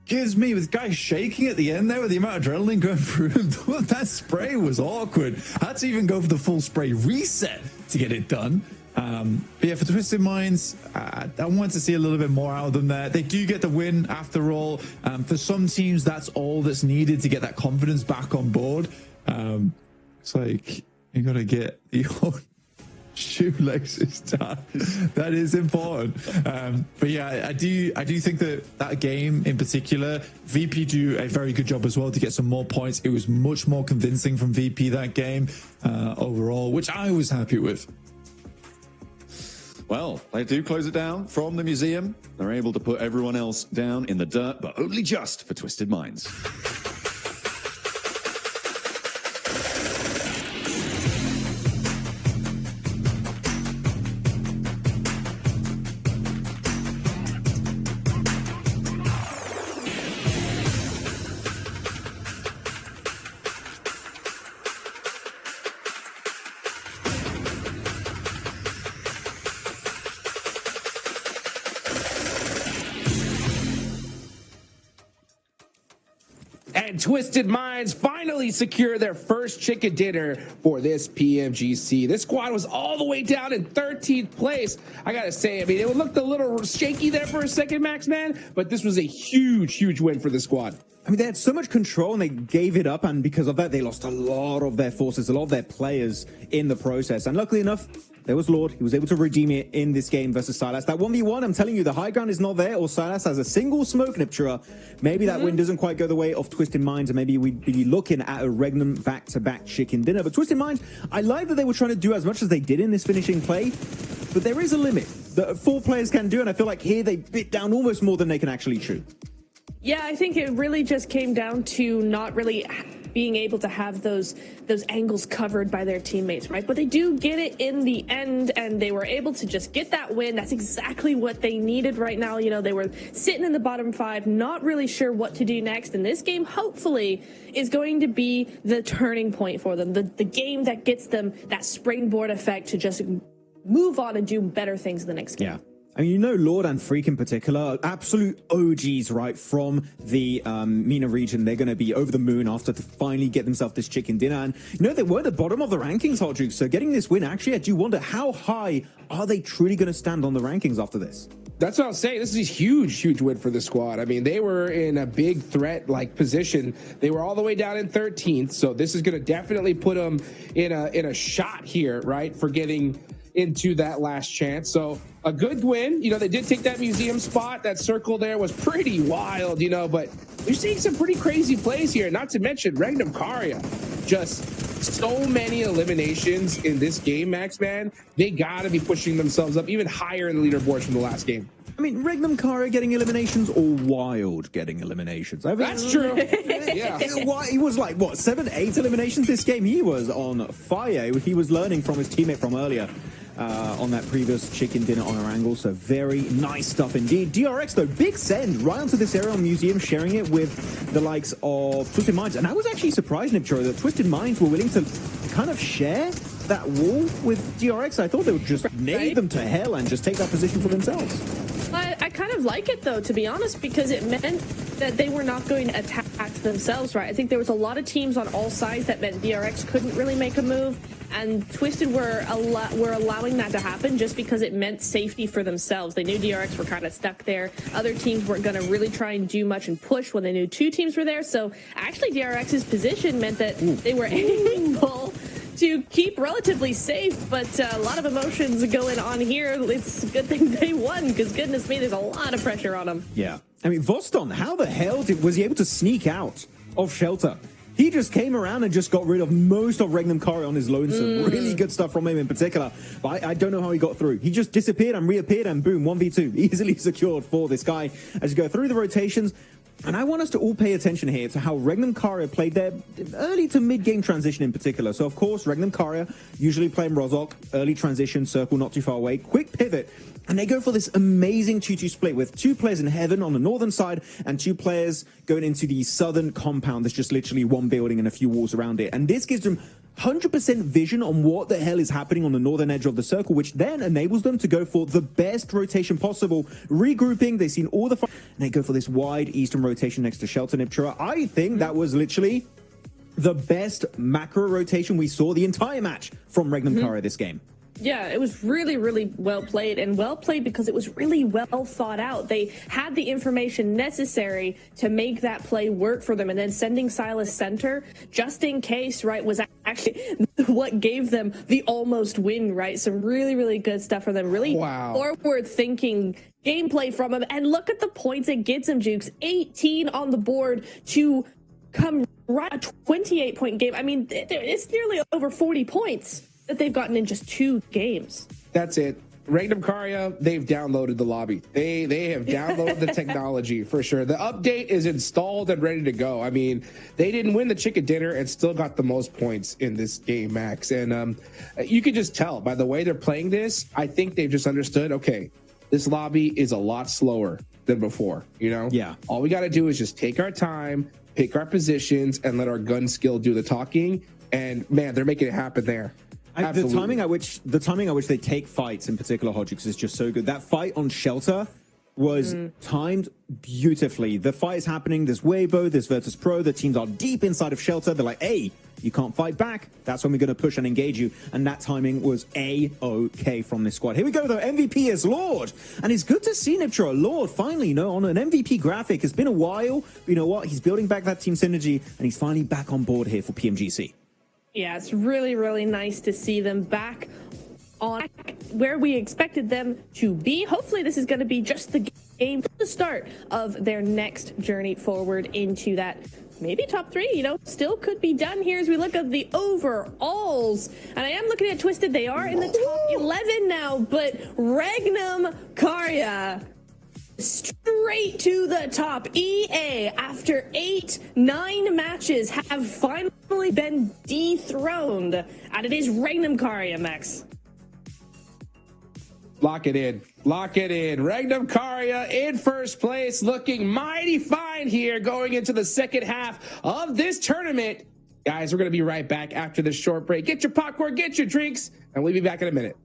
gives me with guys shaking at the end there with the amount of adrenaline going through him. That spray was awkward. I had to even go for the full spray reset to get it done. But yeah, for Twisted Minds, I wanted to see a little bit more out of them there. They do get the win after all. For some teams, that's all that's needed to get that confidence back on board. It's like you got to get the old shoelaces done. That is important. But yeah, I do think that game in particular, VP do a very good job as well to get some more points. It was much more convincing from VP that game overall, which I was happy with. Well, they do close it down from the museum. They're able to put everyone else down in the dirt, but only just for Twisted Minds. And Twisted Minds finally secure their first chicken dinner for this PMGC. This squad was all the way down in 13th place. I gotta say, I mean, it looked a little shaky there for a second, Max, man, but this was a huge win for the squad. I mean, they had so much control and they gave it up, and because of that, they lost a lot of their forces, a lot of their players in the process. And luckily enough, there was Lord. He was able to redeem it in this game versus Silas. That 1v1, I'm telling you, the high ground is not there, or Silas has a single smoke niptura. Maybe that win doesn't quite go the way of Twisted Minds, and maybe we'd be looking at a Regnum back-to-back chicken dinner. But Twisted Minds, I like that they were trying to do as much as they did in this finishing play, but there is a limit that 4 players can do, and I feel like here they bit down almost more than they can actually chew. Yeah, I think it really just came down to not really being able to have those angles covered by their teammates, right? But they do get it in the end, and they were able to just get that win. That's exactly what they needed right now. You know, they were sitting in the bottom 5, not really sure what to do next. And this game, hopefully, is going to be the turning point for them, the game that gets them that springboard effect to just move on and do better things the next game. Yeah. I mean, you know, Lord and Freak in particular, absolute OGs, right, from the MENA region. They're going to be over the moon after to finally get themselves this chicken dinner. And, you know, they were at the bottom of the rankings, Hot Juice. So getting this win, actually, I do wonder how high are they truly going to stand on the rankings after this? That's what I'll say. This is a huge win for the squad. I mean, they were in a big threat-like position. They were all the way down in 13th. So this is going to definitely put them in a shot here, right, for getting into that last chance. So a good win. You know, they did take that museum spot. That circle there was pretty wild, you know, but you're seeing some pretty crazy plays here. Not to mention Regnum Karya. Just so many eliminations in this game, Max, man. They got to be pushing themselves up even higher in the leaderboards from the last game. I mean, Regnum Karya getting eliminations or Wild getting eliminations? That's true. Yeah. He was like, what, 7, 8 eliminations this game? He was on fire. He was learning from his teammate from earlier. On that previous chicken dinner on our angle, so very nice stuff indeed. DRX though, big send right onto this area on Museum, sharing it with the likes of Twisted Minds, and I was actually surprised, Nipchoro, that Twisted Minds were willing to kind of share that wall with DRX. I thought they would just nade them to hell and just take that position for themselves. I kind of like it, though, to be honest, because it meant that they were not going to attack themselves, right? I think there was a lot of teams on all sides that meant DRX couldn't really make a move, and Twisted were allowing that to happen just because it meant safety for themselves. They knew DRX were kind of stuck there. Other teams weren't going to really try and do much and push when they knew two teams were there. So actually DRX's position meant that they were able to keep relatively safe, but a lot of emotions going on here. It's a good thing they won, because goodness me, there's a lot of pressure on them. Yeah. I mean, Voston, how the hell was he able to sneak out of Shelter? He just came around and just got rid of most of Regnum Kari on his lonesome. Really good stuff from him in particular. But I don't know how he got through. He just disappeared and reappeared, and boom, 1v2. Easily secured for this guy as you go through the rotations. And I want us to all pay attention here to how Regnum Kari played their early to mid-game transition in particular. So, of course, Regnum Kari usually playing Rozok, early transition, circle not too far away, quick pivot. And they go for this amazing 2-2 split with 2 players in heaven on the northern side and 2 players going into the southern compound. There's just literally one building and a few walls around it. And this gives them 100% vision on what the hell is happening on the northern edge of the circle, which then enables them to go for the best rotation possible. Regrouping, they've seen all the and they go for this wide eastern rotation next to Shelter Niptra. I think that was literally the best macro rotation we saw the entire match from Regnum Kari this game. Yeah, it was really, really well played, and well played because it was really well thought out. They had the information necessary to make that play work for them, and then sending Silas center just in case, right, was actually what gave them the almost win, right? Some really, really good stuff for them. Really forward-thinking gameplay from him, and look at the points it gets him, Jukes. 18 on the board to come right a 28-point game. I mean, it's nearly over 40 points that they've gotten in just 2 games. That's it. Regnum Kari, they've downloaded the lobby. They have downloaded the technology for sure. The update is installed and ready to go. I mean, they didn't win the chicken dinner and still got the most points in this game, Max. And you can just tell by the way they're playing this. I think they've just understood, okay, this lobby is a lot slower than before, you know? Yeah. All we got to do is just take our time, pick our positions, and let our gun skill do the talking. And man, they're making it happen there. The timing at which they take fights in particular, Hodgix, is just so good. That fight on Shelter was timed beautifully. The fight is happening. There's Weibo, there's Virtus Pro. The teams are deep inside of Shelter. They're like, hey, you can't fight back. That's when we're going to push and engage you. And that timing was A-OK from this squad. Here we go, though. MVP is Lord. And it's good to see Niptra, Lord, finally, you know, on an MVP graphic. It's been a while. But you know what? He's building back that team synergy, and he's finally back on board here for PMGC. Yeah, it's really, really nice to see them back on where we expected them to be. Hopefully this is going to be just the game, the start of their next journey forward into that maybe top 3, you know, still could be done here as we look at the overalls. And I am looking at Twisted. They are in the top 11 now, but Regnum Kari straight to the top. EA, after 8-9 matches, have finally been dethroned. And it is Regnum Kari, Max. Lock it in. Lock it in. Regnum Kari in first place, looking mighty fine here going into the second half of this tournament. Guys, we're going to be right back after this short break. Get your popcorn, get your drinks, and we'll be back in a minute.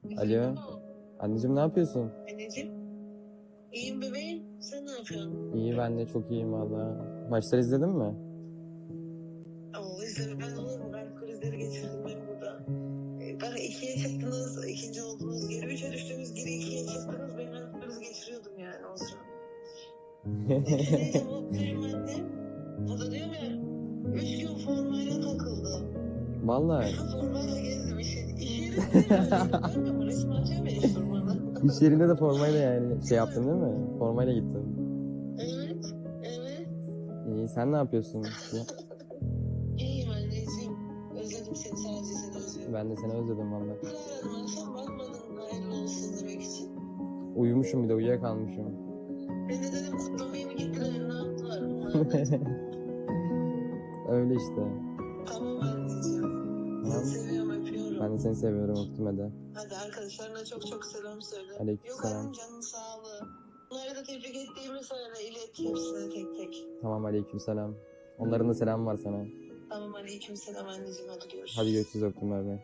galiba. Alo. Anneciğim ne yapıyorsun? Anneciğim. İyiyim bebeğim. Sen ne yapıyorsun? İyi ben de çok iyiyim valla. Maçları izledin mi? Oo izleme ben olur mu? Ben krizleri geçirdim ben burada. Bana 2'ye çıktınız, ikinci oldunuz, geri 3'e düştünüz, geri 2'ye çıktınız. Ben kriz geçiriyordum yani o sıra. Neyse mutluyum annem. O da diyorum ya, 3 gün formayla takıldı. Vallahi. Formayla gezdim işin. İş yerinde de mi? Resmi atıyor mu iş durmadan? İş yerinde de formayla yani şey yaptın değil mi? Formayla gittin. Evet, evet. İyi sen ne yapıyorsun? İyiyim anneciğim. Özledim seni, sadece seni özledim. Ben de seni özledim valla. Aradım akşam bakmadın hayırlı olsun demek için. Uyumuşum bir de uyuyakalmışım. Ben de dedim kutlamaya mı gittiler, ne yaptılar? Öyle işte. Tamam anneciğim. Tamam. Seni seviyorum, öpüyorum. Ben de seni seviyorum öptüm hadi. Hadi arkadaşlarına çok çok selam söyle. Aleykümselam. Yok canın sağlığı. Bunları da tebrik ettiğimi söyle, ilet hepsine tek tek. Tamam aleykümselam. Onların da selamı var sana. Tamam aleykümselam anneciğim, hadi görüşürüz. Hadi görüşürüz öptüm bay bay.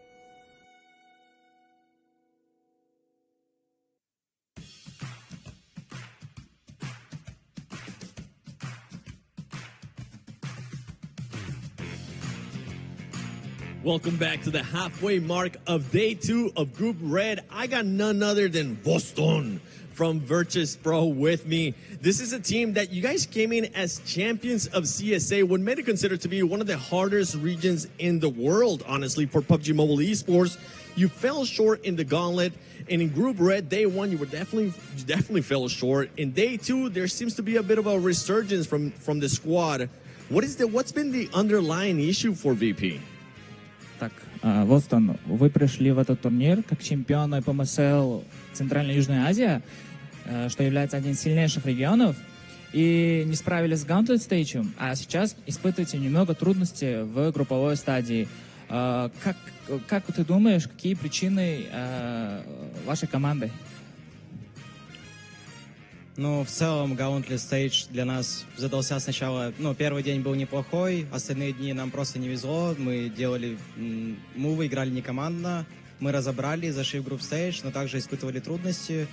Welcome back to the halfway mark of day 2 of Group Red. I got none other than Boston from Virtus Pro with me. This is a team that you guys came in as champions of CSA, what made it considered to be one of the hardest regions in the world, honestly, for PUBG Mobile esports. You fell short in the Gauntlet, and in Group Red, day 1, you definitely fell short. In day 2, there seems to be a bit of a resurgence from the squad. What's been the underlying issue for VP? Так, Востон, вы пришли в этот турнир как чемпионы ПМСЛ Центральная и Южная Азия, что является одним из сильнейших регионов, и не справились с Gauntlet стейджем, а сейчас испытываете немного трудностей в групповой стадии. Как ты думаешь, какие причины вашей команды? Ну, в целом, Gauntlet Stage для нас задался сначала... Ну, первый день был неплохой, остальные дни нам просто не везло. Мы делали мувы, играли не командно. Мы разобрали, зашли в Group Stage, но также испытывали трудности.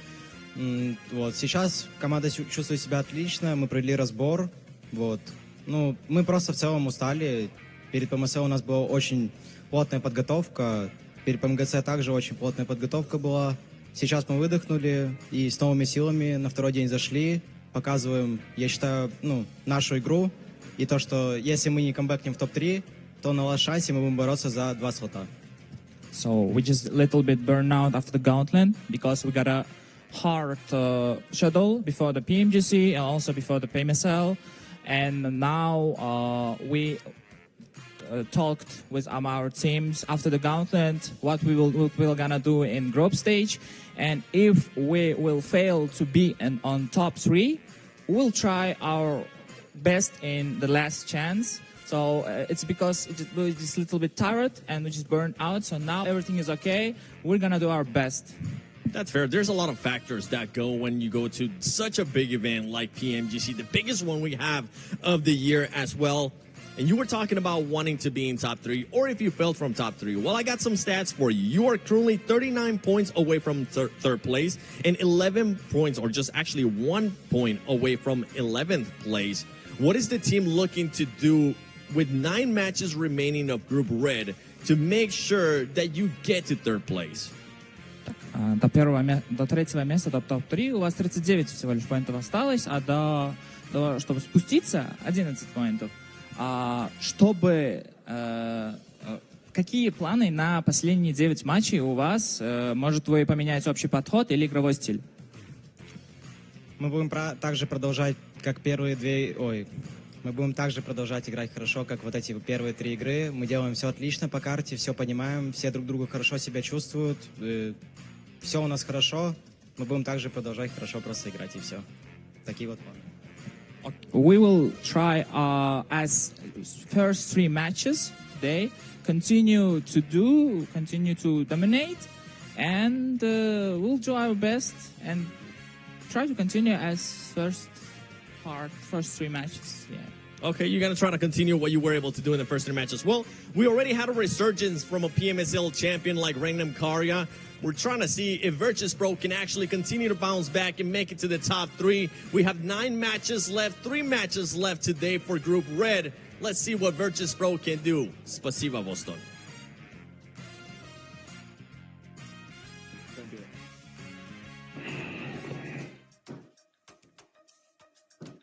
Вот. Сейчас команда чувствует себя отлично, мы провели разбор. Вот. Ну, мы просто в целом устали. Перед ПМСЛ у нас была очень плотная подготовка. Перед ПМГЦ также очень плотная подготовка была. Сейчас мы выдохнули и с новыми силами на второй день зашли. Показываем, я считаю, нашу игру. И то, что если мы не камбэкнем в топ-3, то на лast шансе мы будем бороться за 2 слота. So we just a little bit burned out after the Gauntlet because we got a hard schedule before the PMGC and also before the PMSL. And now we talked with our teams after the Gauntlet what we're gonna do in group stage, and if we will fail to be on top 3, we'll try our best in the last chance. So it's because we're just a little bit tired and we just burned out. So now everything is okay. We're gonna do our best. That's fair. There's a lot of factors that go when you go to such a big event like PMGC, the biggest one we have of the year as well. And you were talking about wanting to be in top 3, or if you fell from top 3. Well, I got some stats for you. You are currently 39 points away from third place and 11 points, or just actually 1 point away from 11th place. What is the team looking to do with 9 matches remaining of Group Red to make sure that you get to third place? До 3-го места, до топ-3 у вас 39 всего лишь поинтов осталось, а чтобы спуститься, 11 поинтов. Какие планы на последние 9 матчей у вас? Может, вы поменяете общий подход или игровой стиль? Мы будем также продолжать, как мы будем также продолжать играть хорошо, как вот эти первые 3 игры. Мы делаем все отлично по карте, все понимаем, все друг друга хорошо себя чувствуют. Все у нас хорошо. Мы будем также продолжать хорошо просто играть, и все. Такие вот планы. We will try as first 3 matches today, continue to dominate, and we'll do our best and try to continue as first 3 matches. Yeah. Okay, you're going to try to continue what you were able to do in the first 3 matches. Well, we already had a resurgence from a PMSL champion like Regnum Karya. We're trying to see if Virtus Pro can actually continue to bounce back and make it to the top 3. We have 9 matches left, 3 matches left today for Group Red. Let's see what Virtus Pro can do. Spasiba, Boston.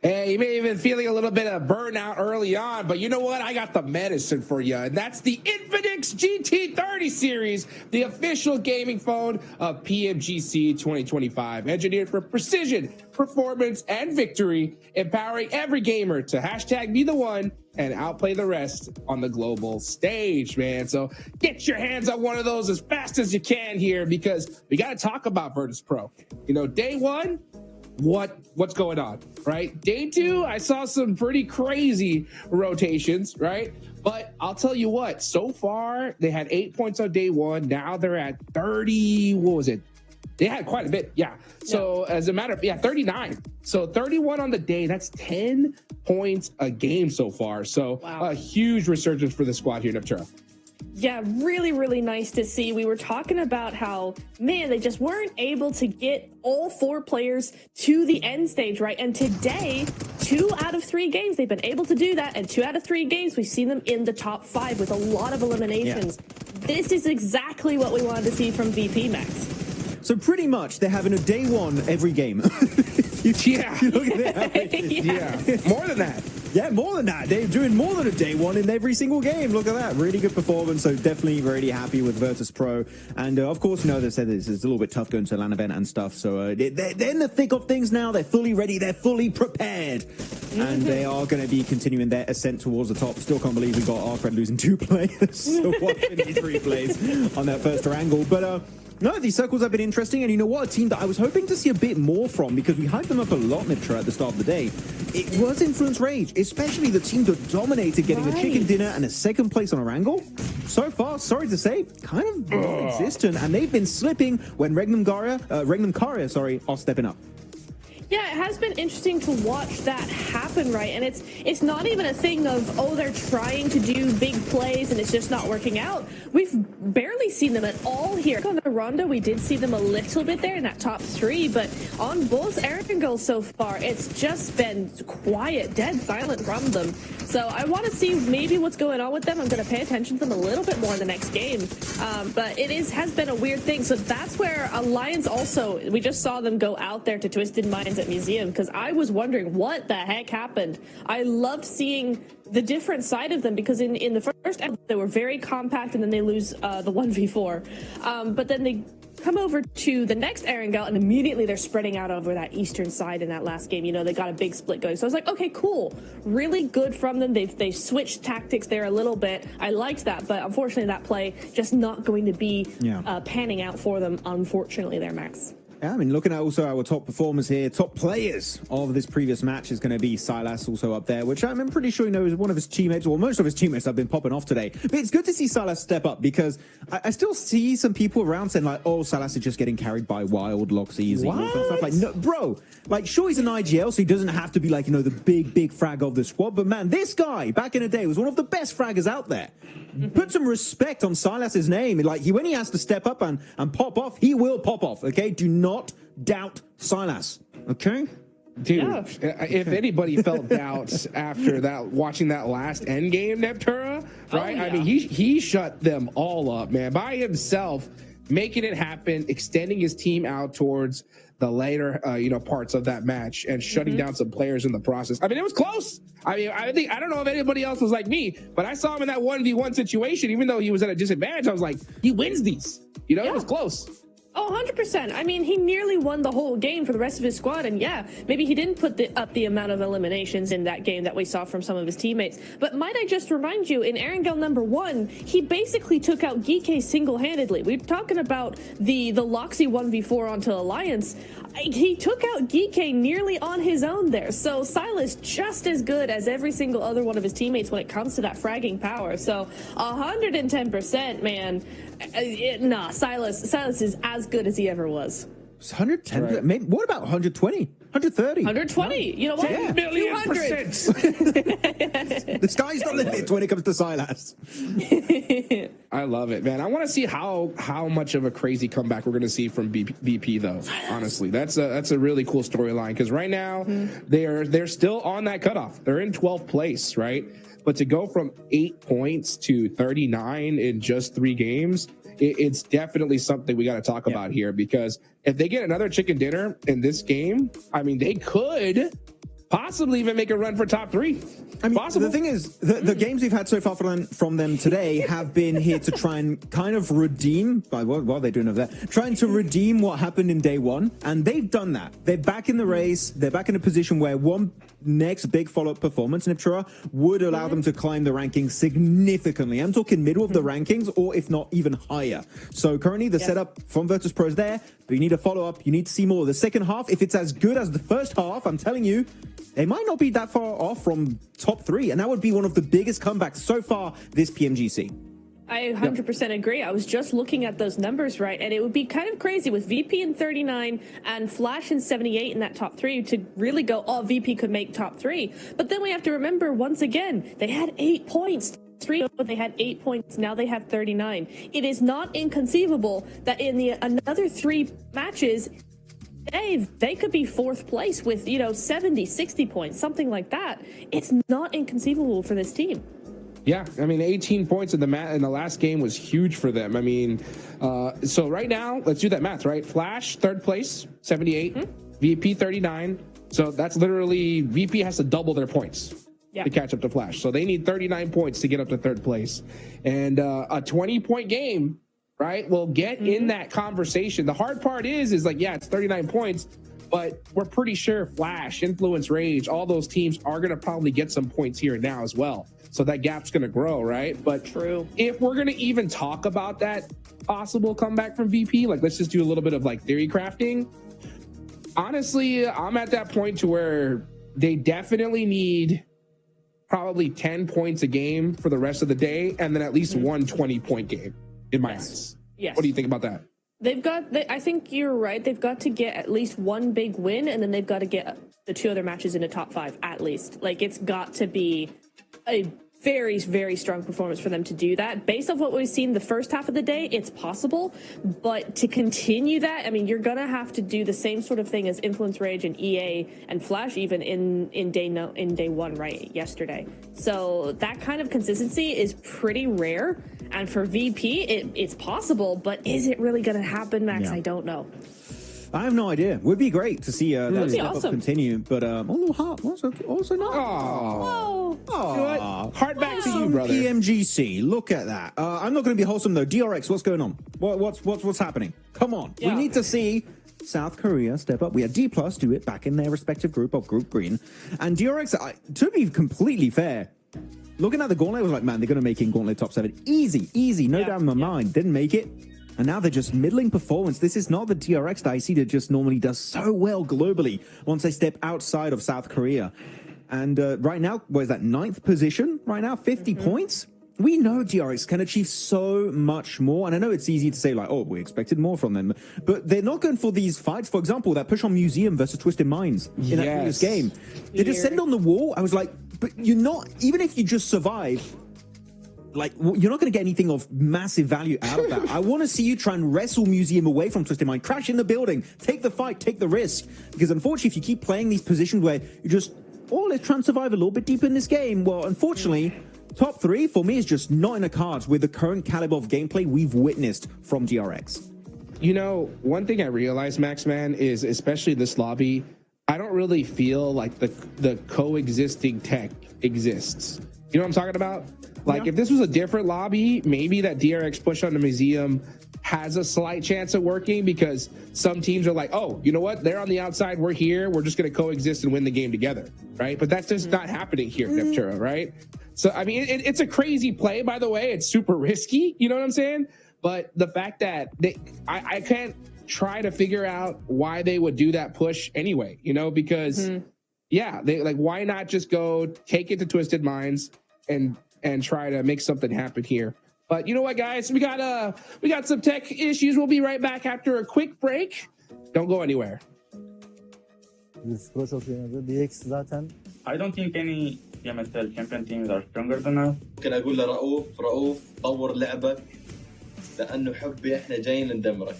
Hey, you may have been feeling a little bit of burnout early on, but you know what? I got the medicine for you, and that's the Infinix GT30 series, the official gaming phone of PMGC 2025, engineered for precision, performance, and victory, empowering every gamer to hashtag be the one and outplay the rest on the global stage, man. So get your hands on one of those as fast as you can here, because we got to talk about Virtus Pro. You know, day one, what's going on, right? Day 2, I saw some pretty crazy rotations, right? But I'll tell you what, so far they had 8 points on day 1. Now they're at 30. What was it? They had quite a bit. Yeah. So as a matter of, 39. So 31 on the day. That's 10 points a game so far. So a huge resurgence for the squad here in Neptura. Yeah, really, really nice to see. We were talking about how, man, they just weren't able to get all 4 players to the end stage, right? And today, 2 out of 3 games, they've been able to do that. And 2 out of 3 games, we've seen them in the top 5 with a lot of eliminations. Yeah. This is exactly what we wanted to see from VP Max. So pretty much they're having a day 1 every game. You look at it. More than that. Yeah, more than that. They're doing more than a day 1 in every single game. Look at that. Really good performance. So definitely really happy with Virtus Pro. And of course, you know, they said it's a little bit tough going to a LAN event and stuff. So they're in the thick of things now. They're fully ready. They're fully prepared. And they are going to be continuing their ascent towards the top. Still can't believe we got Arcred losing 2 players. So watching these replays on that first angle. But no, these circles have been interesting, and you know what? A team that I was hoping to see a bit more from, because we hyped them up a lot, Nitra, at the start of the day. It was Influence Rage, especially the team that dominated, getting a chicken dinner and a 2nd place on Erangel. So far, sorry to say, kind of non-existent, and they've been slipping when Regnum Karya are stepping up. Yeah, it has been interesting to watch that happen, right? And it's not even a thing of, oh, they're trying to do big plays and it's just not working out. We've barely seen them at all here. On the Rondo, we did see them a little bit there in that top 3, but on both Erangel so far, it's just been quiet, dead silent from them. So I want to see maybe what's going on with them. I'm going to pay attention to them a little bit more in the next game. But it has been a weird thing. So that's where Alliance also, we just saw them go out there to Twisted Minds at Museum, because I was wondering what the heck happened. I loved seeing the different side of them, because in the first episode, they were very compact, and then they lose the 1v4. But then they come over to the next Erangel, and immediately they're spreading out over that eastern side in that last game. You know, they got a big split going. So I was like, okay, cool. Really good from them. They switched tactics there a little bit. I liked that, but unfortunately that play just not going to be panning out for them, unfortunately there, Max. Yeah, I mean, looking at also our top performers here, top players of this previous match is going to be Silas also up there, which I'm pretty sure, you know, is one of his teammates, or most of his teammates have been popping off today. But it's good to see Silas step up, because I still see some people around saying like, oh, Silas is just getting carried by Wild, Locks Easy, all that stuff. Like, no, bro, like, sure, he's an IGL, so he doesn't have to be like, you know, the big frag of the squad. But man, this guy back in the day was one of the best fraggers out there. Put some respect on Silas's name. Like, when he has to step up and pop off, he will pop off. Okay, do not doubt Silas. Okay, dude. If anybody felt doubts after that, watching that last end game, Neptura, right? I mean, he shut them all up, man, by himself, making it happen, extending his team out towards the later, parts of that match, and shutting down some players in the process. I mean, it was close. I mean, I don't know if anybody else was like me, but I saw him in that 1v1 situation. Even though he was at a disadvantage, I was like, he wins these. You know, it was close. Oh, 100%. I mean, he nearly won the whole game for the rest of his squad. And yeah, maybe he didn't put up the amount of eliminations in that game that we saw from some of his teammates. But might I just remind you, in Erangel number 1, he basically took out Geeke single-handedly. We're talking about the Loxy 1v4 onto Alliance. He took out Geeke nearly on his own there. So Silas just as good as every single other one of his teammates when it comes to that fragging power. So 110%, man. Silas is as good as he ever was. 110. Right. Maybe, what about 120? 130? 120. You know what? 10 million%. The sky's the limit when it comes to Silas. I love it, man. I want to see how much of a crazy comeback we're going to see from VP, though. Honestly, that's a really cool storyline because right now they're still on that cutoff. They're in 12th place, right? But to go from 8 points to 39 in just 3 games, it's definitely something we got to talk about here, because if they get another chicken dinner in this game, I mean, they could possibly even make a run for top 3. I mean, the thing is, the games we've had so far from them today have been here to try and kind of redeem, what are they doing over there? Trying to redeem what happened in day 1, and they've done that. They're back in the race. They're back in a position where one next big follow-up performance in Iptera would allow them to climb the rankings significantly. I'm talking middle of the rankings, or if not even higher. So currently the setup from Virtus Pro is there, but you need a follow-up. You need to see more. The second half, if it's as good as the first half, I'm telling you, they might not be that far off from top 3, and that would be one of the biggest comebacks so far this PMGC. I 100% agree. I was just looking at those numbers, right? And it would be kind of crazy with VP in 39 and Flash in 78 in that top 3 to really go, oh, VP could make top 3. But then we have to remember, once again, they had 8 points. They had 8 points. Now they have 39. It is not inconceivable that in another 3 matches, they could be 4th place with, 70, 60 points, something like that. It's not inconceivable for this team. Yeah, I mean, 18 points in the last game was huge for them. I mean, so right now, let's do that math, right? Flash, 3rd place, 78. VP, 39. So that's literally, VP has to double their points to catch up to Flash. So they need 39 points to get up to 3rd place. And a 20-point game, right, will get in that conversation. The hard part is like, yeah, it's 39 points, but we're pretty sure Flash, Influence, Rage, all those teams are going to probably get some points here and now as well. So that gap's going to grow, right? But if we're going to even talk about that possible comeback from VP, like let's just do a little bit of like theory crafting. Honestly, I'm at that point to where they definitely need probably 10 points a game for the rest of the day, and then at least one 20-point game in my eyes. Yes. What do you think about that? I think you're right. They've got to get at least one big win, and then they've got to get the 2 other matches in the top 5 at least. Like, it's got to be a very, very strong performance for them to do that. Based off what we've seen the first half of the day, it's possible. But to continue that, I mean, you're going to have to do the same sort of thing as Influence, Rage, and EA and Flash even in day 1, right, yesterday. So that kind of consistency is pretty rare. And for VP, it's possible, but is it really going to happen, Max? Yeah. I don't know. I have no idea. Would be great to see that step awesome. up continue, but a little hot also not. Heart back to you, brother. PMGC, look at that. I'm not going to be wholesome though. DRX, what's going on? What's happening? Come on, we need to see South Korea step up. We had D+ do it back in their respective group of Group Green, and DRX. To be completely fair, looking at the Gauntlet, I was like, man, they're going to make it in Gauntlet top 7, easy, no doubt in my mind. Didn't make it. And now they're just middling performance. This is not the TRX that I see that just normally does so well globally once they step outside of South Korea. And right now, what is that, 9th position? Right now, 50 points? We know DRX can achieve so much more. And I know it's easy to say, like, oh, we expected more from them. But they're not going for these fights. For example, that push on Museum versus Twisted Minds in that previous game. They just send on the wall. I was like, but you're not, even if you just survive, like, you're not going to get anything of massive value out of that. I want to see you try and wrestle Museum away from Twisted Mind, crash in the building, take the fight, take the risk. Because unfortunately, if you keep playing these positions where you just, let's try and survive a little bit deeper in this game, well, unfortunately, top 3 for me is just not in the cards with the current caliber of gameplay we've witnessed from DRX. You know, one thing I realized, Max, man, is especially this lobby, I don't really feel like the coexisting tech exists. You know what I'm talking about? Like, if this was a different lobby, maybe that DRX push on the Museum has a slight chance of working, because some teams are like, oh, you know what? They're on the outside. We're here. We're just going to coexist and win the game together, right? But that's just not happening here in Iptera, right? So, I mean, it's a crazy play, by the way. It's super risky. You know what I'm saying? But the fact that I can't try to figure out why they would do that push anyway, you know, because, they like, why not just go take it to Twisted Minds and try to make something happen here. But you know what, guys? We got some tech issues. We'll be right back after a quick break. Don't go anywhere. Pro çok iyi oynadı. DX zaten I don't think any PMSL champion teams are stronger than us. ممكن اقول لرؤوف طور لعبك لانه حبي احنا جايين ندمرك.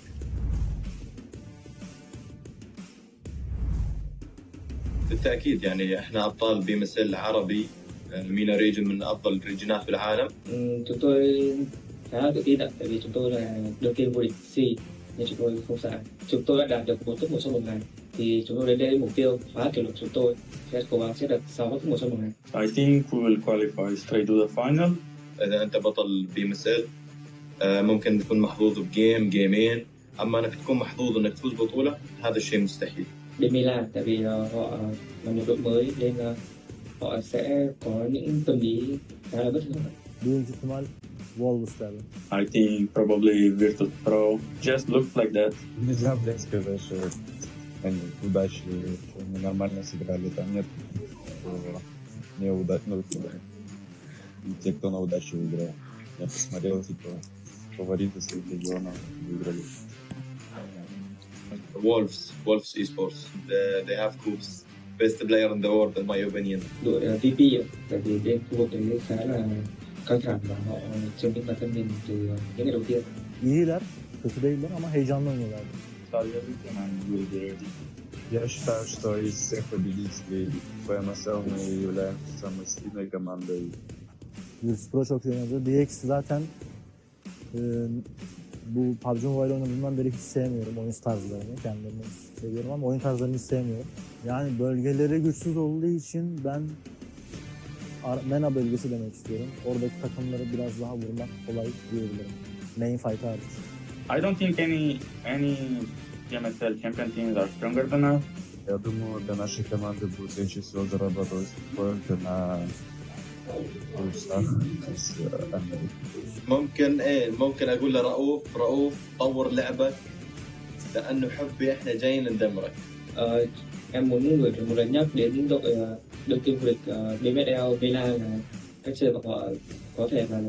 بالتاكيد يعني احنا ابطال PMSL عربي MENA region من افضل الريجنات في العالم. Chúng tôi khá là tự tin ạ, tại vì chúng tôi là đương kim vô địch C nên chúng tôi không sợ. Chúng tôi đã đạt được 4 top 1 trong một ngày thì chúng tôi đến đây mục tiêu phá kỷ lục chúng tôi sẽ cố gắng sẽ được 6 top 1 trong một ngày. I think we will qualify straight to the final. اذا انت بطل PMSL ممكن تكون محظوظ بجيم جيمين، اما انك تكون محظوظ انك تفوز بطولة هذا الشيء مستحيل. Bên Milan tại vì họ là một đội mới nên họ sẽ có những tâm lý khá là bất thường. Birinci ihtimal Wolves derdim. I think probably Virtus Pro just looks like that. Нельзя, блядь, сказать, что они удачливые, что они нормально сыграли. Там нет неудачных, и те, кто на удачу выиграл. Я посмотрел, типа, фавориты своих регионов выиграли. Wolves esports. They have coups. Best player in the world in my opinion. Đội VP tại vì bên khu vực đấy khá là căng thẳng và họ chứng minh bản thân mình từ những ngày đầu tiên. İyiler, kötü değiller ama heyecanlı oynuyorlar. Я считаю, что из всех победителей PMSL мы являемся самой сильной командой. Virtus Pro çok iyi oynadı. DX zaten bu PUBG Mobile oynadığımdan beri hiç sevmiyorum oyun tarzlarını. Kendilerini seviyorum ama oyun tarzlarını hiç sevmiyorum. Yani bölgeleri güçsüz olduğu için ben MENA bölgesi demek istiyorum. Oradaki takımları biraz daha vurmak kolay diyebilirim. Main fight hariç. I don't think any PMSL champion teams are stronger than us. Я думаю, для нашей команды будет легче всего зарабатывать поинты на плюсах из Америки. ممكن اقول لرؤوف طور لعبك لانه حبي احنا جايين ندمرك. Em muốn gửi một lần nhắc đến đội đương kim vô địch BMSL Milan là cách chơi của họ có thể là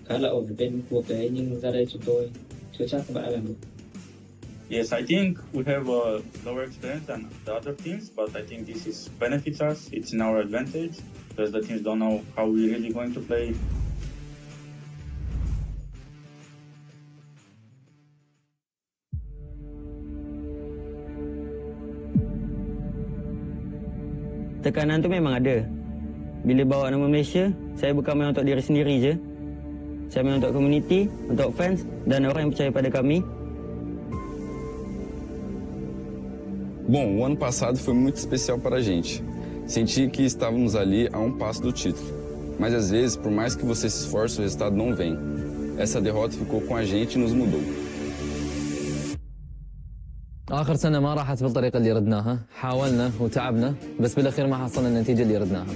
khá là ổn ở bên khu vực đấy, nhưng ra đây chúng tôi chưa chắc các bạn đã làm được. Yes, I think we have a lower experience than the other teams, but I think this is benefits us. It's in our advantage because the teams don't know how we're really going to play. Tekanan tu memang ada. Bila bawa nama Malaysia, saya bukan main untuk diri sendiri je. Saya main untuk komuniti, untuk fans dan orang yang percaya pada kami. Bom, o ano passado foi muito especial para a gente. Senti que estávamos ali a um passo do título. Mas às vezes, por mais que você se esforce, o resultado não vem. Essa derrota ficou com a gente e nos mudou. آخر سنة ما راحت بالطريقة اللي ردناها، حاولنا وتعبنا بس بالأخير ما حصلنا النتيجة اللي ردناها.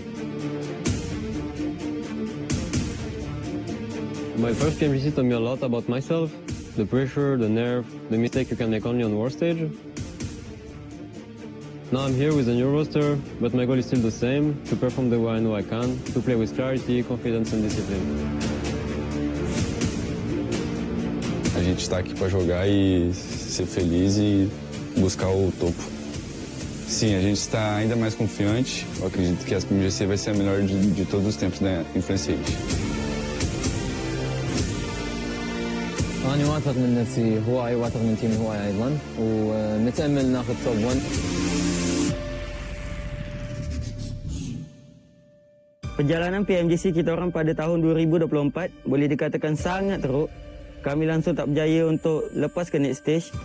My first PMGC taught me a lot about myself, the pressure, the nerve, the mistake you can make only on war stage. Now I'm here with a new roster, but my goal is still the same, to perform the way I know I can, to play with clarity, confidence and discipline. A gente está aqui para jogar e ser feliz e buscar o topo. Sim, a gente está ainda mais confiante. Eu acredito que a PMGC vai ser a melhor de todos os tempos da Influence Age. أنا واثق من نفسي هواي، واثق من تيمي هواي أيضا، ونتأمل ناخذ توب 1. Perjalanan PMGC kita orang pada tahun 2024 boleh dikatakan sangat teruk. Kami langsung tak berjaya untuk lepas ke next stage.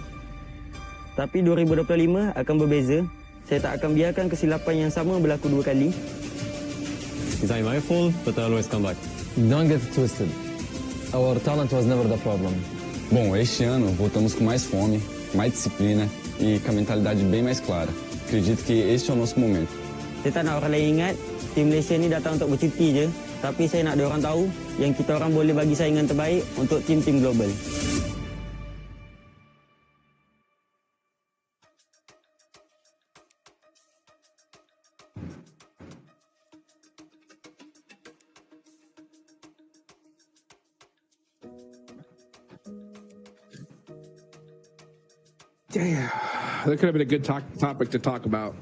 Tapi 2025 akan berbeza. Saya tak akan biarkan kesilapan yang sama berlaku dua kali. It's not my fault, but I always come back. Don't get twisted. Our talent was never the problem. Bom, este ano voltamos com mais fome, mais disciplina e com a mentalidade bem mais clara. Acredito que este é o nosso momento. Saya tak nak orang lain ingat, tim Malaysia ni datang untuk bercuti je. Tapi saya nak diorang tahu yang kita orang boleh bagi saingan terbaik untuk tim-tim global. Yeah, that could have been a good topic to talk about.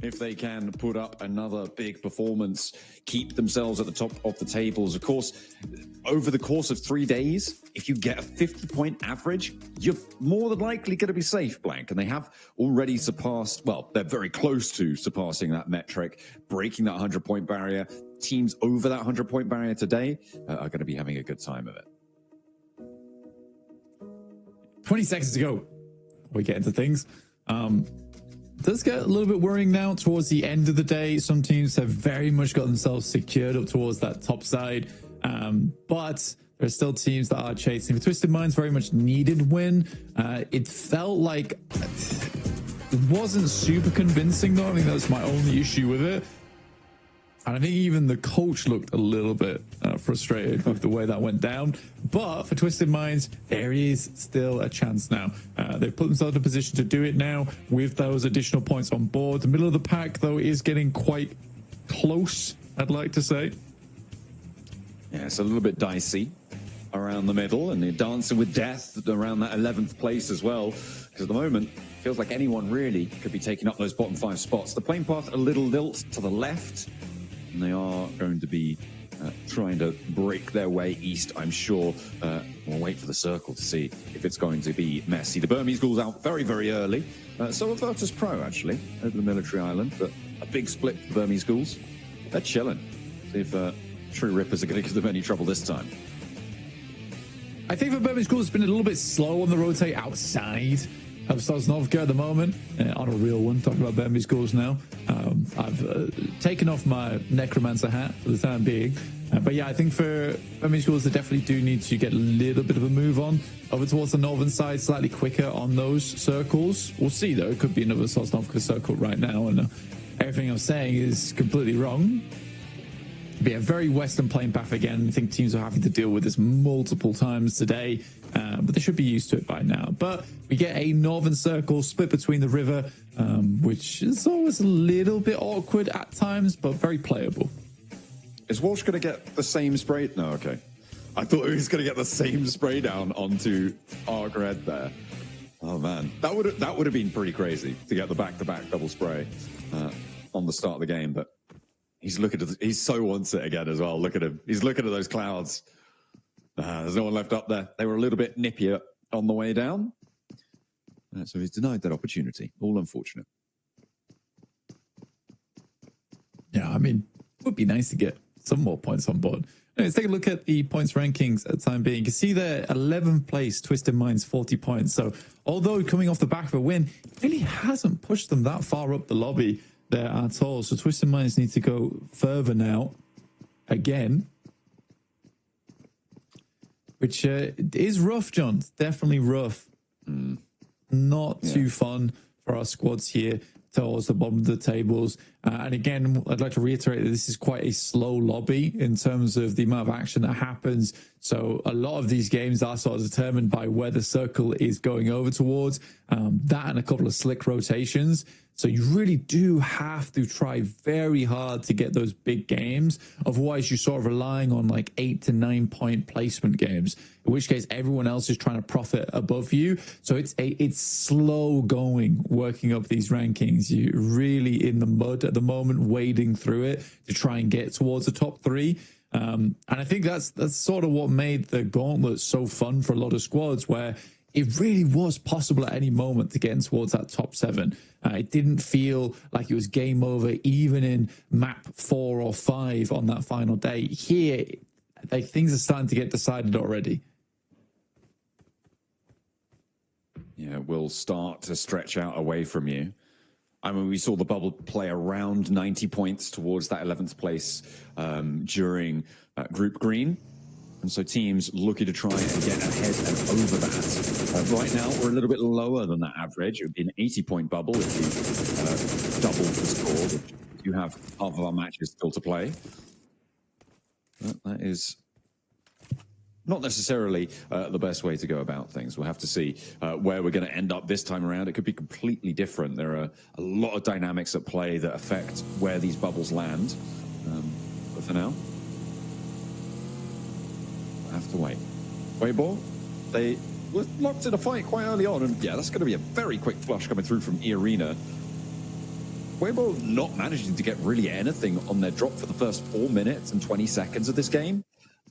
if they can put up another big performance, keep themselves at the top of the tables. Of course, over the course of 3 days, if you get a 50-point average, you're more than likely going to be safe, Blank. And they have already surpassed, well, they're very close to surpassing that metric, breaking that 100-point barrier. Teams over that 100-point barrier today are going to be having a good time of it. 20 seconds to go. We get into things. Does get a little bit worrying now towards the end of the day. Some teams have very much got themselves secured up towards that top side, but there's still teams that are chasing. For Twisted Minds, very much needed win. It felt like it wasn't super convincing though. I think that's my only issue with it. And I think even the coach looked a little bit frustrated with the way that went down. But for Twisted Minds, there is still a chance now. They've put themselves in a position to do it now with those additional points on board. The middle of the pack, though, is getting quite close, I'd like to say. Yeah, it's a little bit dicey around the middle, and they're dancing with death around that 11th place as well. Because at the moment, it feels like anyone really could be taking up those bottom 5 spots. The plane path a little lilt to the left, and they are going to be trying to break their way east, I'm sure. We'll wait for the circle to see if it's going to be messy. The Burmese Ghouls out very, very early. So are Virtus Pro, actually, over the military island. But a big split for Burmese Ghouls. They're chilling. See if True Rippers are going to give them any trouble this time. I think for Burmese Ghouls, it's been a little bit slow on the rotate outside of Sosnovka at the moment. On a real one, talking about Burmese Ghouls now. I've taken off my Necromancer hat for the time being. But yeah, I think for Burmese Ghouls, they definitely do need to get a little bit of a move on over towards the northern side, slightly quicker on those circles. We'll see, though. It could be another Sosnovka circle right now, and everything I'm saying is completely wrong. Be a very western plane path again. I think teams are having to deal with this multiple times today, but they should be used to it by now. But we get a northern circle split between the river, which is always a little bit awkward at times, but very playable. Is Walsh going to get the same spray? No, okay. I thought he was going to get the same spray down onto Arc Red there. Oh man, that would have been pretty crazy to get the back-to-back double spray on the start of the game, but. He so wants it again as well. Look at him. He's looking at those clouds. There's no one left up there. They were a little bit nippier on the way down. So he's denied that opportunity. All unfortunate. Yeah, I mean, it would be nice to get some more points on board. Let's take a look at the points rankings at the time being. You can see there, 11th place, Twisted Minds, 40 points. So although coming off the back of a win, it really hasn't pushed them that far up the lobby there at all. So Twisted Minds need to go further now again, which is rough, John. It's definitely rough. Not too fun for our squads here towards the bottom of the tables. And again, I'd like to reiterate that this is quite a slow lobby in terms of the amount of action that happens. So a lot of these games are sort of determined by where the circle is going over towards, that and a couple of slick rotations. So you really do have to try very hard to get those big games. Otherwise, you're sort of relying on like 8 to 9 point placement games, in which case everyone else is trying to profit above you. So it's slow going, working up these rankings. You're really in the mud at the moment, wading through it to try and get towards the top 3. And I think that's sort of what made the Gauntlet so fun for a lot of squads, where it really was possible at any moment to get in towards that top 7. It didn't feel like it was game over, even in map 4 or 5 on that final day. Here, things are starting to get decided already. Yeah, we'll start to stretch out away from you. I mean, we saw the bubble play around 90 points towards that 11th place during Group Green. And so teams looking to try and get ahead and over that. Right now, we're a little bit lower than that average. It would be an 80-point bubble if you doubled the score, which you have half of our matches still to play. But that is not necessarily the best way to go about things. We'll have to see where we're going to end up this time around. It could be completely different. There are a lot of dynamics at play that affect where these bubbles land. But for now, have to wait. Weibo, they were locked in a fight quite early on, and yeah, that's going to be a very quick flush coming through from E-Arena. Weibo not managing to get really anything on their drop for the first 4 minutes and 20 seconds of this game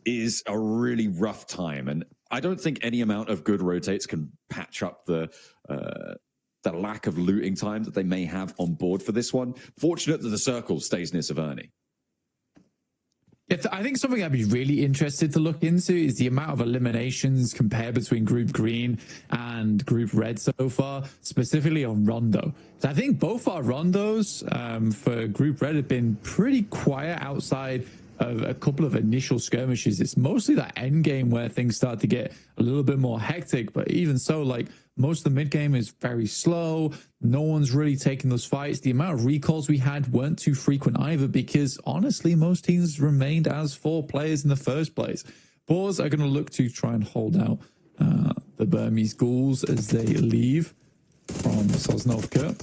is a really rough time. And I don't think any amount of good rotates can patch up the lack of looting time that they may have on board for this one. Fortunate that the circle stays near Severny. I think something I'd be really interested to look into is the amount of eliminations compared between Group Green and Group Red so far, specifically on Rondo. So I think both our Rondos for Group Red have been pretty quiet outside of a couple of initial skirmishes. It's mostly that end game where things start to get a little bit more hectic, but even so, like, most of the mid game is very slow. No one's really taking those fights. The amount of recalls we had weren't too frequent either, because honestly, most teams remained as 4 players in the first place. Boars are going to look to try and hold out the Burmese Ghouls as they leave from Sosnovka.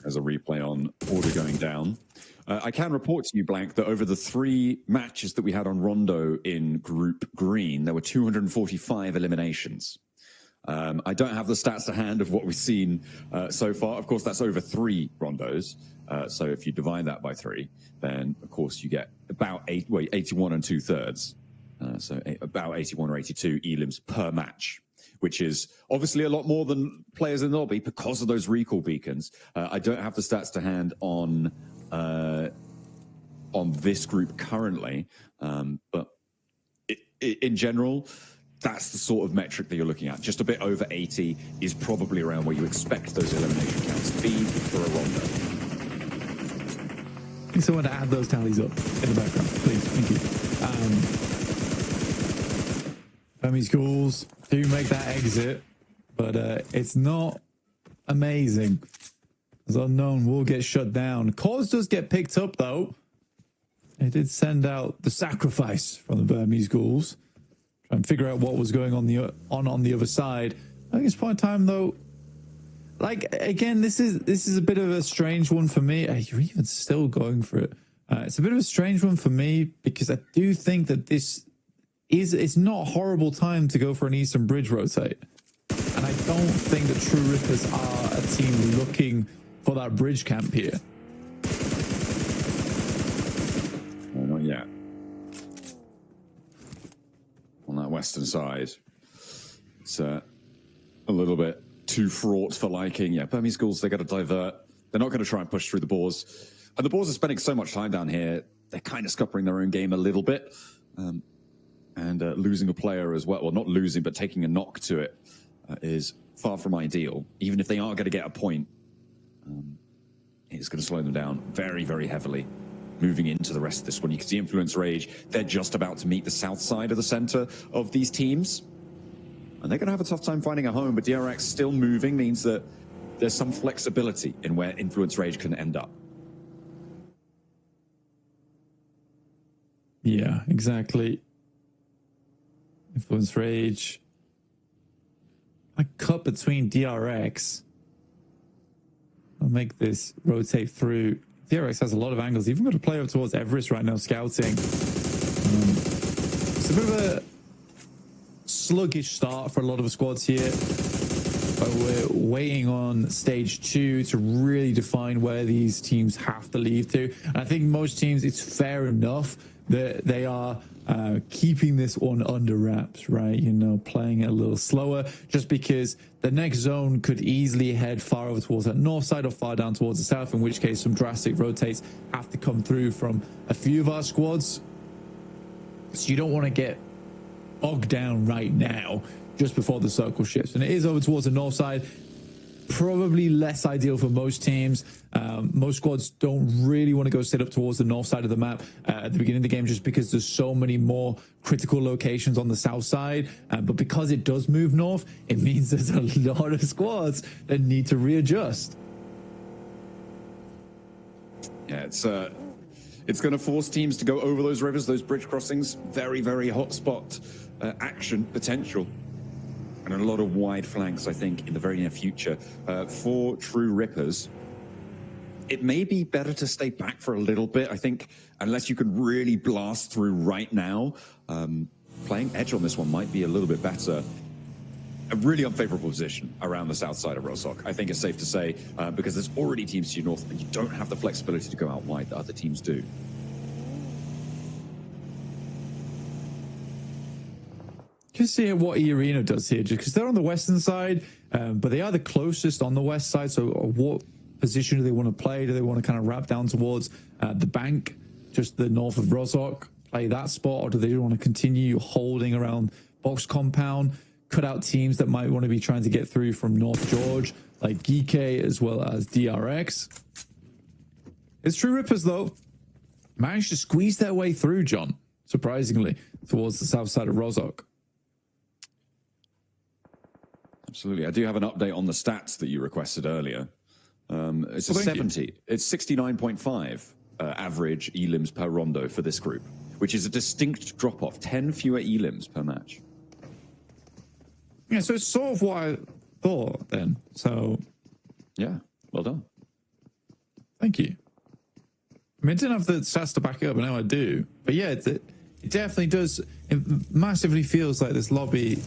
There's a replay on order going down. I can report to you, Blank, that over the 3 matches that we had on Rondo in Group Green, there were 245 eliminations. I don't have the stats to hand of what we've seen so far. Of course, that's over 3 Rondos. So if you divide that by 3, then, of course, you get about 81 and 2/3. So about 81 or 82 elims per match, which is obviously a lot more than players in the lobby because of those recall beacons. I don't have the stats to hand on this group currently, but in general, that's the sort of metric that you're looking at. Just a bit over 80 is probably around where you expect those elimination counts to be for a Rondo. I think someone to add those tallies up in the background, please. Thank you. Burmese Ghouls do make that exit, but it's not amazing. As Unknown will get shut down. Cause does get picked up, though. It did send out the sacrifice from the Burmese Ghouls. Try and figure out what was going on the other side. I think it's point in time, though. Like, again, this is a bit of a strange one for me. You're even still going for it. It's a bit of a strange one for me because I do think that it's not a horrible time to go for an Eastern Bridge rotate. And I don't think that True Rippers are a team looking for that bridge camp here. No, not yet. On that western side, it's a little bit too fraught for liking. Yeah, Burmese Ghouls, they got to divert. They're not going to try and push through the Boars. And the Boars are spending so much time down here, they're kind of scuppering their own game a little bit. And losing a player as well. Well, not losing, but taking a knock to it is far from ideal. Even if they are going to get a point, it's going to slow them down very, very heavily. Moving into the rest of this one, you can see Influence Rage. They're just about to meet the south side of the center of these teams. And they're going to have a tough time finding a home, but DRX still moving means that there's some flexibility in where Influence Rage can end up. Yeah, exactly. Influence Rage. I cut between DRX. I'll make this rotate through. DRX has a lot of angles. Even got a player up towards Everest right now, scouting. It's a bit of a sluggish start for a lot of the squads here. But we're waiting on stage 2 to really define where these teams have to leave to. And I think most teams, it's fair enough that they are keeping this one under wraps, right? You know, playing it a little slower, just because the next zone could easily head far over towards that north side or far down towards the south, in which case some drastic rotates have to come through from a few of our squads. So you don't want to get bogged down right now just before the circle shifts. And it is over towards the north side. Probably less ideal for most teams. Most squads don't really want to go sit up towards the north side of the map at the beginning of the game, just because there's so many more critical locations on the south side. But because it does move north, it means there's a lot of squads that need to readjust. Yeah, it's going to force teams to go over those rivers, those bridge crossings. Very, very hot spot action potential. And a lot of wide flanks, I think, in the very near future. For True Rippers, it may be better to stay back for a little bit, I think, unless you can really blast through right now. Playing edge on this one might be a little bit better. a really unfavorable position around the south side of Rozhok. I think it's safe to say, because there's already teams to your north, and you don't have the flexibility to go out wide that other teams do. Just see what E-Arena does here, just because they're on the western side, but they are the closest on the west side. So what position do they want to play? Do they want to kind of wrap down towards the bank, just the north of Rozhok, play that spot, or do they want to continue holding around box compound, cut out teams that might want to be trying to get through from North George, like Geeke as well as DRX? It's True Rippers, though, managed to squeeze their way through, John, surprisingly, towards the south side of Rozhok. Absolutely. I do have an update on the stats that you requested earlier. It's a 70. It's 69.5 average elims per rondo for this group, which is a distinct drop-off. 10 fewer elims per match. Yeah, so it's sort of what I thought then. So, yeah, well done. Thank you. I mean, I didn't have the stats to back it up, but now I do. But yeah, it definitely does. It massively feels like this lobby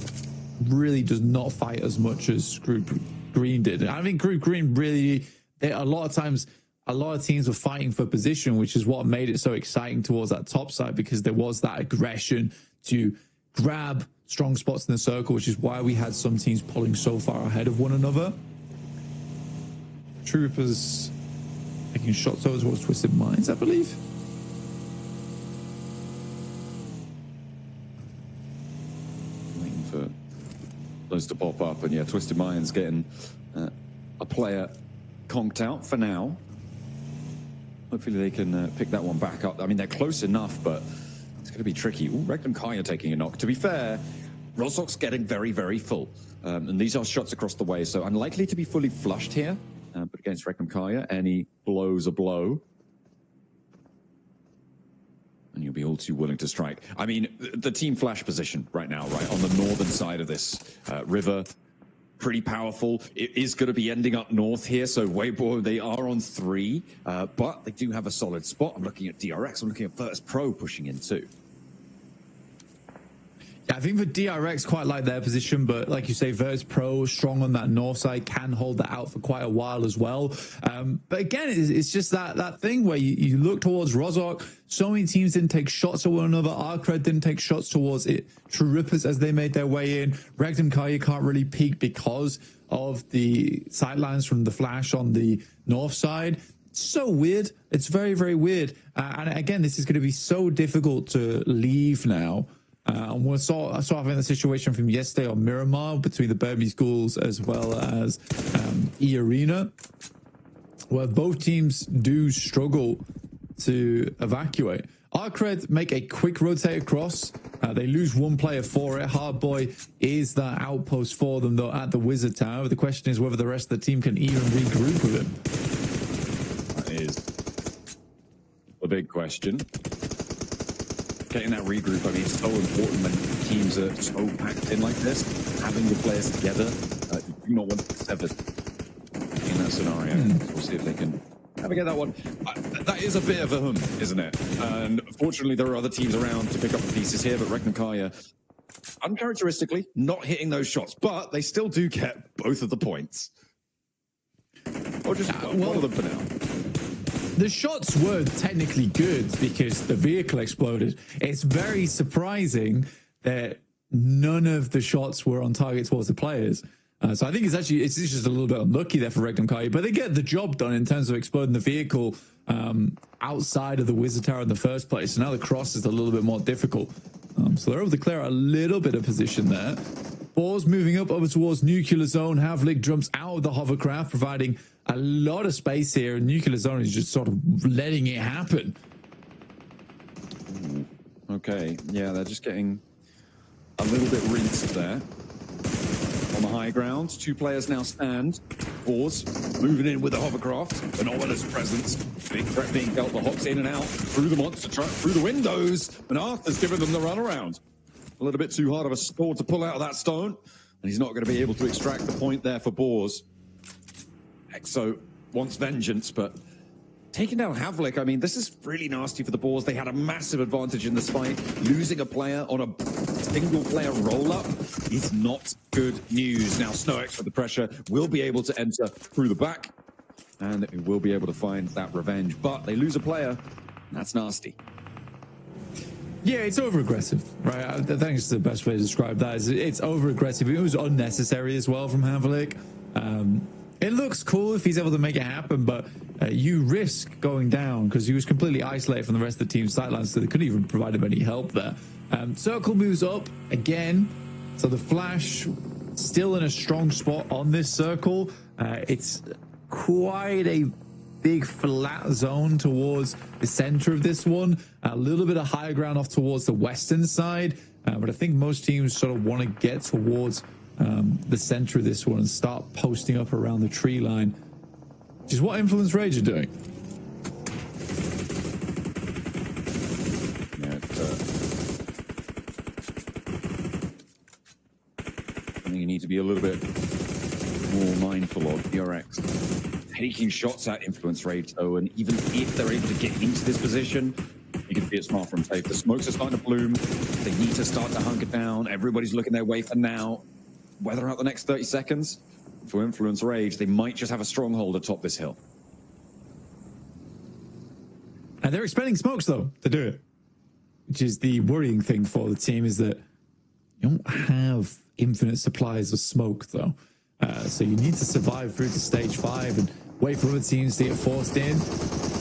really does not fight as much as Group Green did. I think Group Green really, a lot of times, a lot of teams were fighting for position, which is what made it so exciting towards that top side, because there was that aggression to grab strong spots in the circle, which is why we had some teams pulling so far ahead of one another. Troopers taking shots over towards Twisted Minds, I believe. Waiting for those to pop up, and yeah, Twisted Minds getting a player conked out for now. Hopefully they can pick that one back up. I mean, they're close enough, but it's going to be tricky. Ooh, Regnum Kaya taking a knock. To be fair, Rozhok's getting very, very full. And these are shots across the way, so unlikely to be fully flushed here. But against Regnum Kaya, any blow's a blow. And you'll be all too willing to strike. I mean, the team flash position right now, right, on the northern side of this river, pretty powerful. It is going to be ending up north here, so Weibo, they are on 3, but they do have a solid spot. I'm looking at DRX, I'm looking at Virtus Pro pushing in too. Yeah, I think for DRX, quite like their position, but like you say, Virtus Pro, strong on that north side, can hold that out for quite a while as well. But again, it's just that thing where you look towards Rozhok, so many teams didn't take shots at one another. Arcred didn't take shots towards it. True Rippers, as they made their way in. Regnum Kaya can't really peak because of the sightlines from the flash on the north side. It's so weird. It's very, very weird. And again, this is going to be so difficult to leave now. And we saw having the situation from yesterday on Miramar between the Burmese Ghouls as well as E-Arena, where both teams do struggle to evacuate. Arcred make a quick rotate across. They lose one player for it. Hardboy is that outpost for them, though, at the Wizard Tower. The question is whether the rest of the team can even regroup with him. That is a big question. Getting that regroup, I mean, it's so important when teams are so packed in like this. Having the players together, you do not want to be severed in that scenario. We'll see if they can navigate that one. That is a bit of a hum, isn't it? And fortunately, there are other teams around to pick up the pieces here, but Regnum Kaya, uncharacteristically, not hitting those shots, but they still do get both of the points. Or just one of them for now. The shots were technically good because the vehicle exploded. It's very surprising that none of the shots were on target towards the players. So I think it's just a little bit unlucky there for Regnum Kaya, but they get the job done in terms of exploding the vehicle outside of the Wizard Tower in the first place. So now the cross is a little bit more difficult. So they're able to clear a little bit of position there. Boars moving up over towards Nuclear Zone. Havlik jumps out of the hovercraft, providing a lot of space here. Nuclear Zone is just sort of letting it happen. Okay, yeah, they're just getting a little bit rinsed there. On the high ground, 2 players now stand. Boars moving in with the hovercraft. An ominous presence. Big threat being dealt. The Hawks in and out through the monster truck, through the windows. And Arthur's giving them the runaround. A little bit too hard of a score to pull out of that stone. And he's not going to be able to extract the point there for Boars. Exo wants vengeance, but taking down Havlik, I mean, this is really nasty for the Boars. They had a massive advantage in this fight. Losing a player on a single-player roll-up is not good news. Now, SnowX with the pressure will be able to enter through the back, and it will be able to find that revenge. But they lose a player, that's nasty. Yeah, it's over-aggressive, right? I think it's the best way to describe that. Is it's over-aggressive. It was unnecessary as well from Havlik. It looks cool if he's able to make it happen, but you risk going down because he was completely isolated from the rest of the team's sidelines, so they couldn't even provide him any help there. Circle moves up again, so the Flash still in a strong spot on this circle. It's quite a big flat zone towards the center of this one, a little bit of higher ground off towards the western side, but I think most teams sort of want to get towards the center of this one and start posting up around the tree line, which is what Influence Rage are doing. Yeah, I think you need to be a little bit more mindful of DRX taking shots at Influence Rage, though, and even if they're able to get into this position, you can see it's far from safe. The smokes are starting to bloom. They need to start to hunker down. Everybody's looking their way for now. Whether out the next 30 seconds for Influence Rage, they might just have a stronghold atop this hill. And they're expending smokes, though, to do it, which is the worrying thing for the team, is that you don't have infinite supplies of smoke, though. So you need to survive through to stage 5 and wait for other teams to get forced in.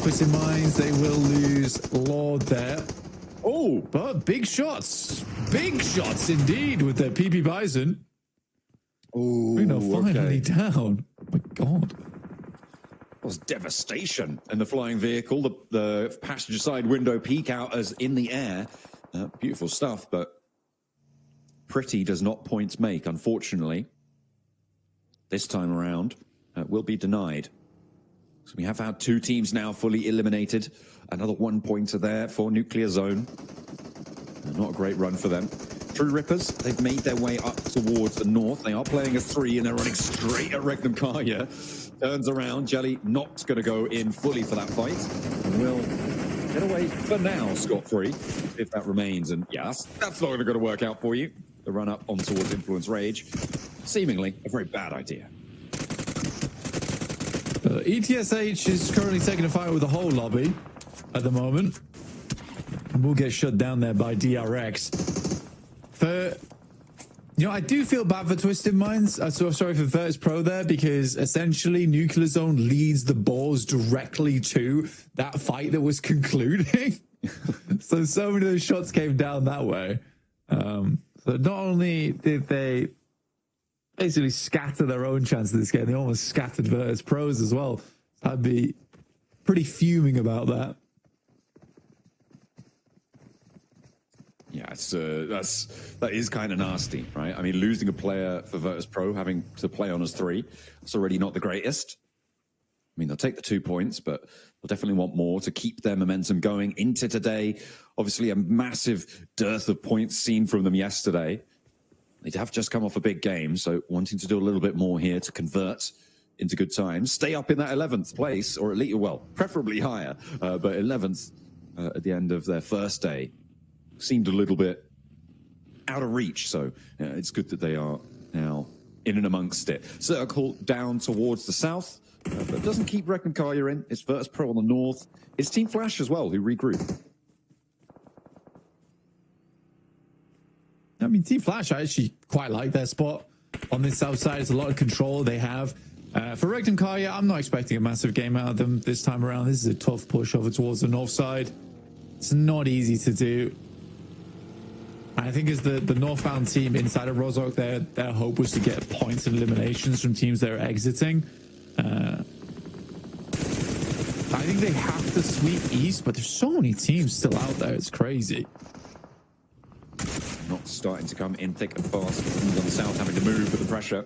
Twisted Minds, they will lose Lord there. Oh, but big shots indeed with their PP Bison. Oh, finally down. Oh my God. It was devastation in the flying vehicle. The passenger side window peek out as in the air. Beautiful stuff, but pretty does not points make, unfortunately. This time around will be denied. So we have had 2 teams now fully eliminated. Another 1 pointer there for Nuclear Zone. Not a great run for them. True Rippers, they've made their way up towards the north. They are playing a 3 and they're running straight at Regnum Karya. Turns around, Jelly not going to go in fully for that fight. And will get away for now, scot-free, if that remains. And yes, that's not going to work out for you. The run up on towards Influence Rage. Seemingly a very bad idea. ETSH is currently taking a fight with the whole lobby at the moment. And we'll get shut down there by DRX. I do feel bad for Twisted Minds. So sorry for Virtus Pro there, because essentially Nuclear Zone leads the Boars directly to that fight that was concluding. So many of those shots came down that way. So not only did they basically scatter their own chance of this game, they almost scattered Virtus Pro's as well. I'd be pretty fuming about that. Yeah, that is kind of nasty, right? I mean, losing a player for Virtus Pro, having to play on as 3, it's already not the greatest. I mean, they'll take the 2 points, but they'll definitely want more to keep their momentum going into today. Obviously, a massive dearth of points seen from them yesterday. They have just come off a big game, so wanting to do a little bit more here to convert into good times. Stay up in that 11th place, or at least, well, preferably higher, but 11th at the end of their first day seemed a little bit out of reach, so it's good that they are now in and amongst it. Circle down towards the south, but doesn't keep Regnum Karya in. It's Virtus Pro on the north. It's Team Flash as well, who regroup. I mean, Team Flash, I actually quite like their spot on this south side. It's a lot of control they have. For Regnum Karya, I'm not expecting a massive game out of them this time around. This is a tough push over towards the north side. It's not easy to do. I think as the northbound team inside of Rozhok, their hope was to get points and eliminations from teams that are exiting. I think they have to sweep east, but there's so many teams still out there. It's crazy. Not starting to come in thick and fast. Teams on the south having to move with the pressure.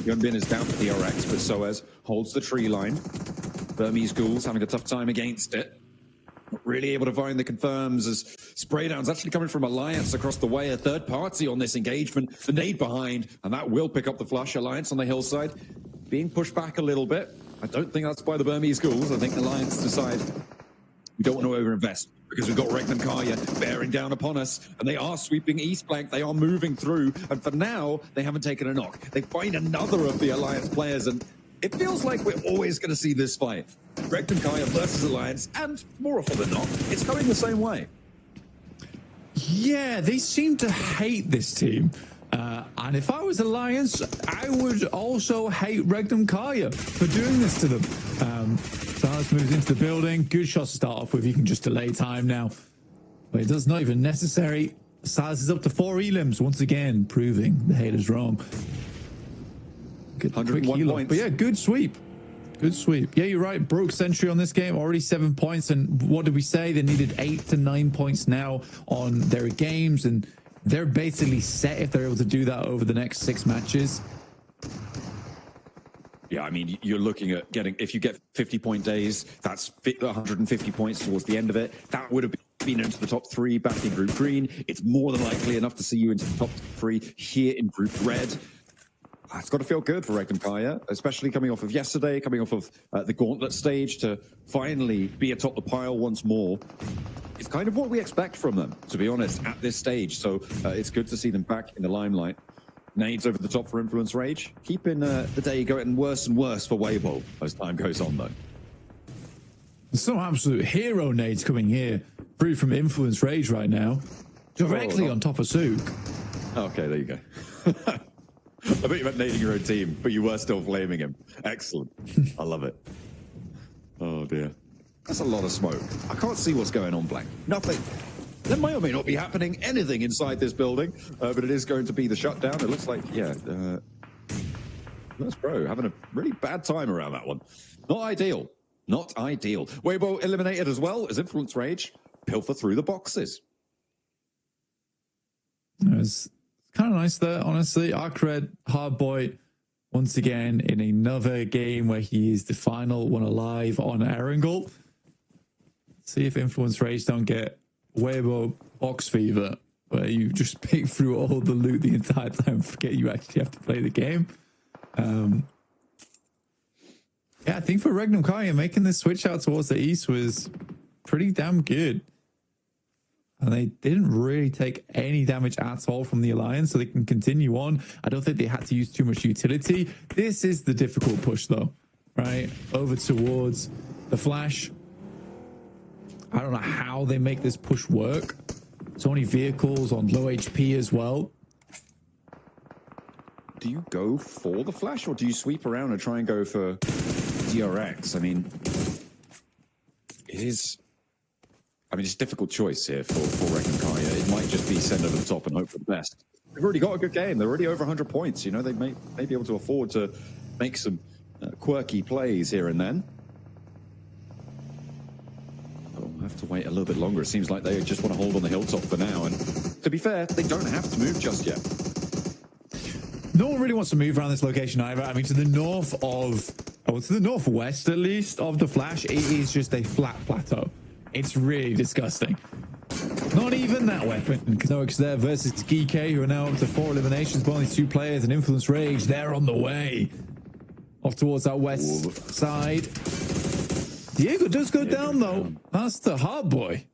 Yunbin is down for DRX, but Soez holds the tree line. Burmese Ghouls having a tough time against it. Not really able to find the confirms as Spraydown's actually coming from Alliance across the way. A third party on this engagement. The nade behind, and that will pick up the flush. Alliance on the hillside being pushed back a little bit. I don't think that's by the Burmese schools. I think the Lions decide we don't want to overinvest because we've got Regnum Kaya bearing down upon us, and they are sweeping East Flank. They are moving through, and for now, they haven't taken a knock. They find another of the Alliance players, and it feels like we're always going to see this fight. Regnum Kaya versus Alliance, and more often than not, it's going the same way. Yeah, they seem to hate this team. And if I was Alliance, I would also hate Regnum Kaya for doing this to them. Silas moves into the building. Good shots to start off with. You can just delay time now. But it does not even necessary. Silas is up to 4 elims once again, proving the haters wrong. Good 101 points. But yeah, good sweep. Good sweep. Yeah, you're right. Broke Sentry on this game. Already 7 points. And what did we say? They needed 8 to 9 points now on their games. And they're basically set if they're able to do that over the next 6 matches. Yeah, I mean, you're looking at getting, if you get 50-point days, that's 150 points towards the end of it. That would have been into the top 3 back in Group Green. It's more than likely enough to see you into the top 3 here in Group Red. It's got to feel good for Regnum Kaya, especially coming off of yesterday, coming off of the Gauntlet stage, to finally be atop the pile once more. It's kind of what we expect from them, to be honest, at this stage. So it's good to see them back in the limelight. Nades over the top for Influence Rage. Keeping the day going worse and worse for Weibo as time goes on, though. Some absolute hero nades coming here through from Influence Rage right now. Directly on top of Sook. Okay, there you go. I bet you meant nading your own team, but you were still flaming him. Excellent. I love it. Oh, dear. That's a lot of smoke. I can't see what's going on, Blank. Nothing. There may or may not be happening anything inside this building, but it is going to be the shutdown. It looks like, yeah, that's Bro having a really bad time around that one. Not ideal. Not ideal. Weibo eliminated as well as Influence Rage pilfer through the boxes. It was kind of nice there, honestly. Arcred, Hardboy, once again in another game where he is the final one alive on Erangel. See if Influence Rage don't get Weibo box fever, where you just pick through all the loot the entire time and forget you actually have to play the game. Yeah, I think for Regnum Kaya, making this switch out towards the east was pretty damn good. And they didn't really take any damage at all from the Alliance, so they can continue on. I don't think they had to use too much utility. This is the difficult push, though, right? Over towards the Flash. I don't know how they make this push work. So many vehicles on low HP as well. Do you go for the Flash, or do you sweep around and try and go for DRX? I mean, it's a difficult choice here for Regnum Kaya. It might just be send over the top and hope for the best. They've already got a good game. They're already over 100 points. You know, they may be able to afford to make some quirky plays here and then. We'll have to wait a little bit longer. It seems like they just want to hold on the hilltop for now. And to be fair, they don't have to move just yet. No one really wants to move around this location either. I mean, to the north of, to the northwest at least of the Flash, it is just a flat plateau. It's really disgusting. Not even that weapon. Nox there versus Geek, who are now up to 4 eliminations, but only 2 players, and Influence Rage, they're on the way. Off towards that west side. Diego does go down, though. That's the hard boy.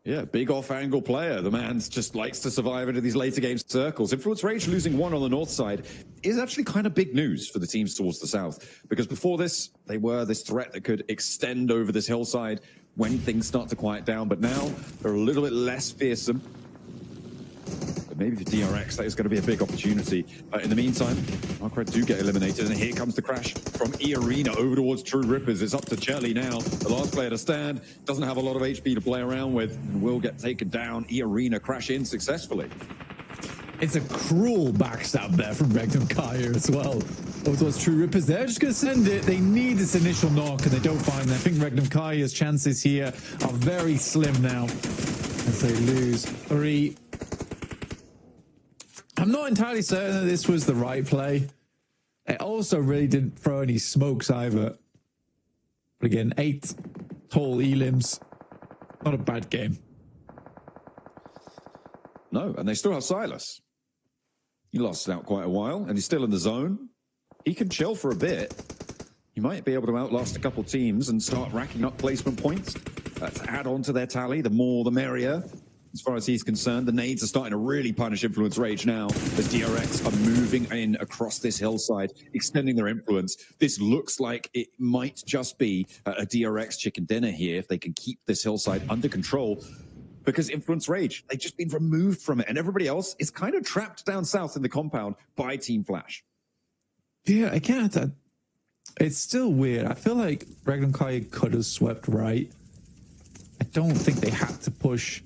Yeah, big off-angle player. The man just likes to survive into these later game circles. Influence Rage losing 1 on the north side is actually kind of big news for the teams towards the south, because before this, they were this threat that could extend over this hillside when things start to quiet down, but now they're a little bit less fearsome. But maybe for DRX, that is going to be a big opportunity. In the meantime, Arcred do get eliminated, and here comes the crash from E-Arena over towards True Rippers. It's up to Chelly now, the last player to stand. Doesn't have a lot of HP to play around with, and will get taken down. E-Arena crash in successfully. It's a cruel backstab there from Regnum Kaya as well. Over towards True Rippers, they're just going to send it. They need this initial knock, and they don't find it. I think Regnum Kaya's chances here are very slim now as they lose 3. I'm not entirely certain that this was the right play. It also really didn't throw any smokes either. But again, 8 tall elims. Not a bad game. No, and they still have Silas. He lost out quite a while, and he's still in the zone. He can chill for a bit. you might be able to outlast a couple teams and start racking up placement points to add on to their tally. The more, the merrier. As far as he's concerned, the nades are starting to really punish Influence Rage now as DRX are moving in across this hillside, extending their influence. This looks like it might just be a DRX chicken dinner here if they can keep this hillside under control, because Influence Rage, they've just been removed from it, and everybody else is kind of trapped down south in the compound by Team Flash. Yeah, I can't. It's still weird. I feel like Regnum Kai could have swept right. I don't think they had to push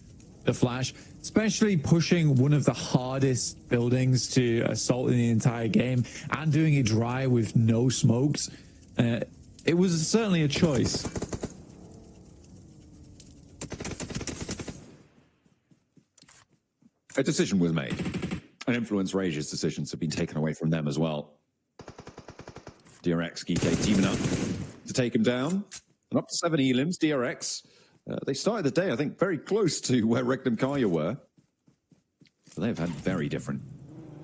the Flash, especially pushing one of the hardest buildings to assault in the entire game and doing it dry with no smokes. It was certainly a choice. A decision was made, and Influence Rage's decisions have been taken away from them as well. DRX, Geeky teaming up to take him down, and up to 7 elims. DRX, they started the day, I think, very close to where Regnum Kaya were. But they've had very different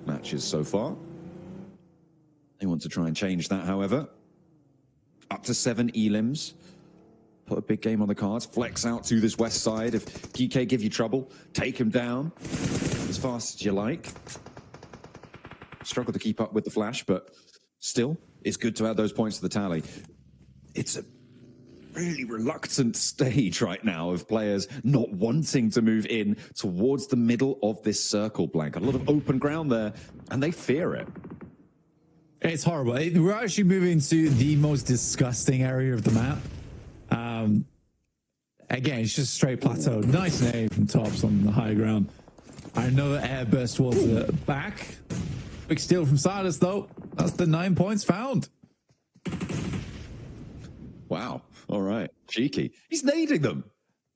matches so far. They want to try and change that, however. Up to 7 elims. Put a big game on the cards. Flex out to this west side. If GK give you trouble, take him down as fast as you like. Struggle to keep up with the Flash, but still, it's good to add those points to the tally. It's a really reluctant stage right now of players not wanting to move in towards the middle of this circle, Blank. A lot of open ground there, and they fear it. It's horrible. We're actually moving to the most disgusting area of the map. Again, it's just straight plateau. Nice name from Tops on the high ground. Another air burst towards the back. Big steal from Silas, though. That's the 9 points found. Wow. All right. Cheeky. He's nading them.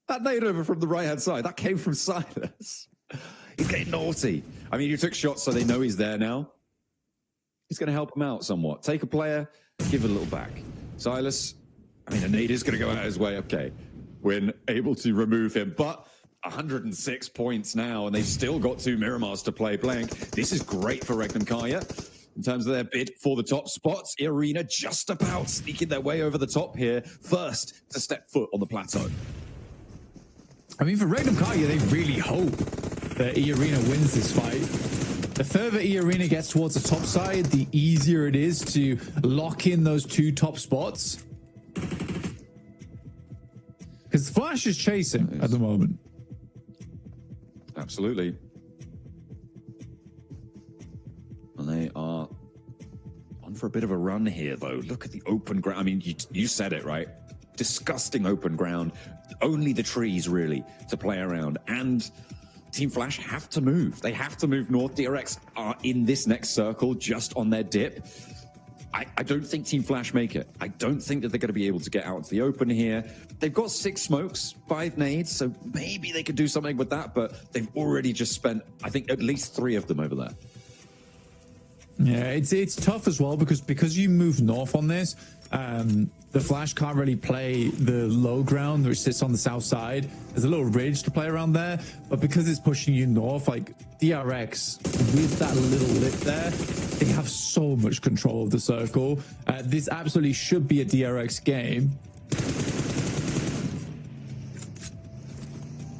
That nade over from the right-hand side, that came from Silas. He's getting naughty. I mean, you took shots so they know he's there now. He's going to help him out somewhat. Take a player, give it a little back. Silas, I mean, a nade is going to go out his way. Okay. We're able to remove him, but 106 points now, and they've still got 2 Miramars to play. Blank. This is great for Regnum Kaya in terms of their bid for the top spots. Arena just about sneaking their way over the top here, first to step foot on the plateau. I mean, for Regnum Kaya, they really hope that E-Arena wins this fight. The further E-Arena gets towards the top side, the easier it is to lock in those 2 top spots. Because Flash is chasing at the moment. Absolutely. And they are on for a bit of a run here, though. Look at the open ground. I mean, you said it, right? Disgusting open ground. Only the trees, really, to play around. And Team Flash have to move. They have to move north. DRX are in this next circle, just on their dip. I don't think Team Flash make it. I don't think that they're going to be able to get out into the open here. They've got 6 smokes, 5 nades, so maybe they could do something with that, but they've already just spent, I think, at least 3 of them over there. Yeah, it's tough as well because you move north on this. The Flash can't really play the low ground, which sits on the south side. There's a little ridge to play around there, but because it's pushing you north, like DRX, with that little lip there, they have so much control of the circle. This absolutely should be a DRX game.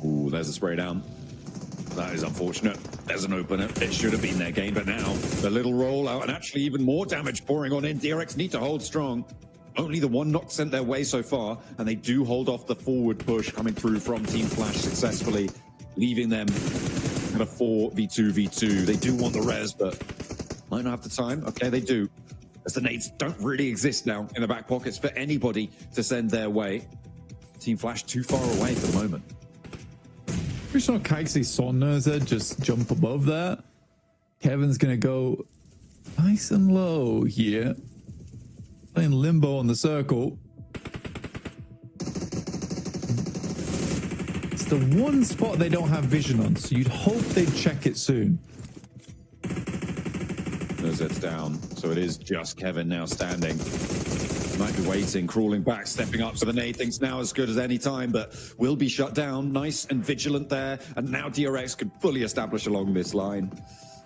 Ooh, there's a spray down. That is unfortunate. There's an opener. It should have been their game, but now the little roll out and actually even more damage pouring on in. DRX need to hold strong. Only the 1 knock sent their way so far, and they do hold off the forward push coming through from Team Flash successfully, leaving them at a 4v2v2. They do want the res, but might not have the time. Okay, they do. As the nades don't really exist now in the back pockets for anybody to send their way. Team Flash too far away for the moment. We saw Kaiksi Sonnerza just jump above that. Kevin's going to go nice and low here. Playing limbo on the circle. It's the one spot they don't have vision on, so you'd hope they'd check it soon. It's down, so it is just Kevin now standing. Might be waiting, crawling back, stepping up, so the nade thinks now as good as any time, but will be shut down. Nice and vigilant there, and now DRX could fully establish along this line.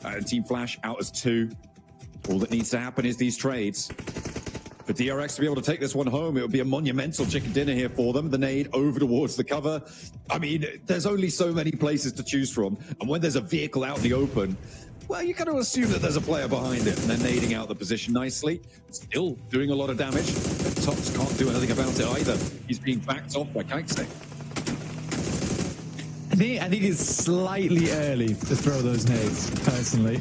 And Team Flash out as 2. All that needs to happen is these trades. For DRX to be able to take this one home, it would be a monumental chicken dinner here for them. The nade over towards the cover. I mean, there's only so many places to choose from. And when there's a vehicle out in the open, well, you got to assume that there's a player behind it. And they're nading out the position nicely. Still doing a lot of damage. But Tops can't do anything about it either. He's being backed off by Kikesek. I think it's slightly early to throw those nades, personally.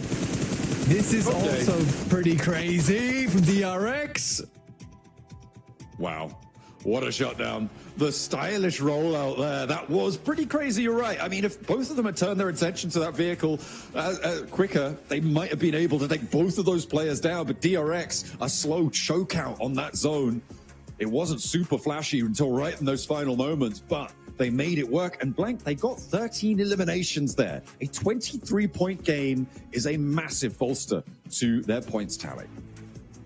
This is also pretty crazy from DRX. Wow. What a shutdown. The stylish rollout there. That was pretty crazy, you're right. I mean, if both of them had turned their attention to that vehicle quicker, they might have been able to take both of those players down. But DRX, a slow choke out on that zone. It wasn't super flashy until right in those final moments, but they made it work. And Blank, they got 13 eliminations there. A 23-point game is a massive bolster to their points tally.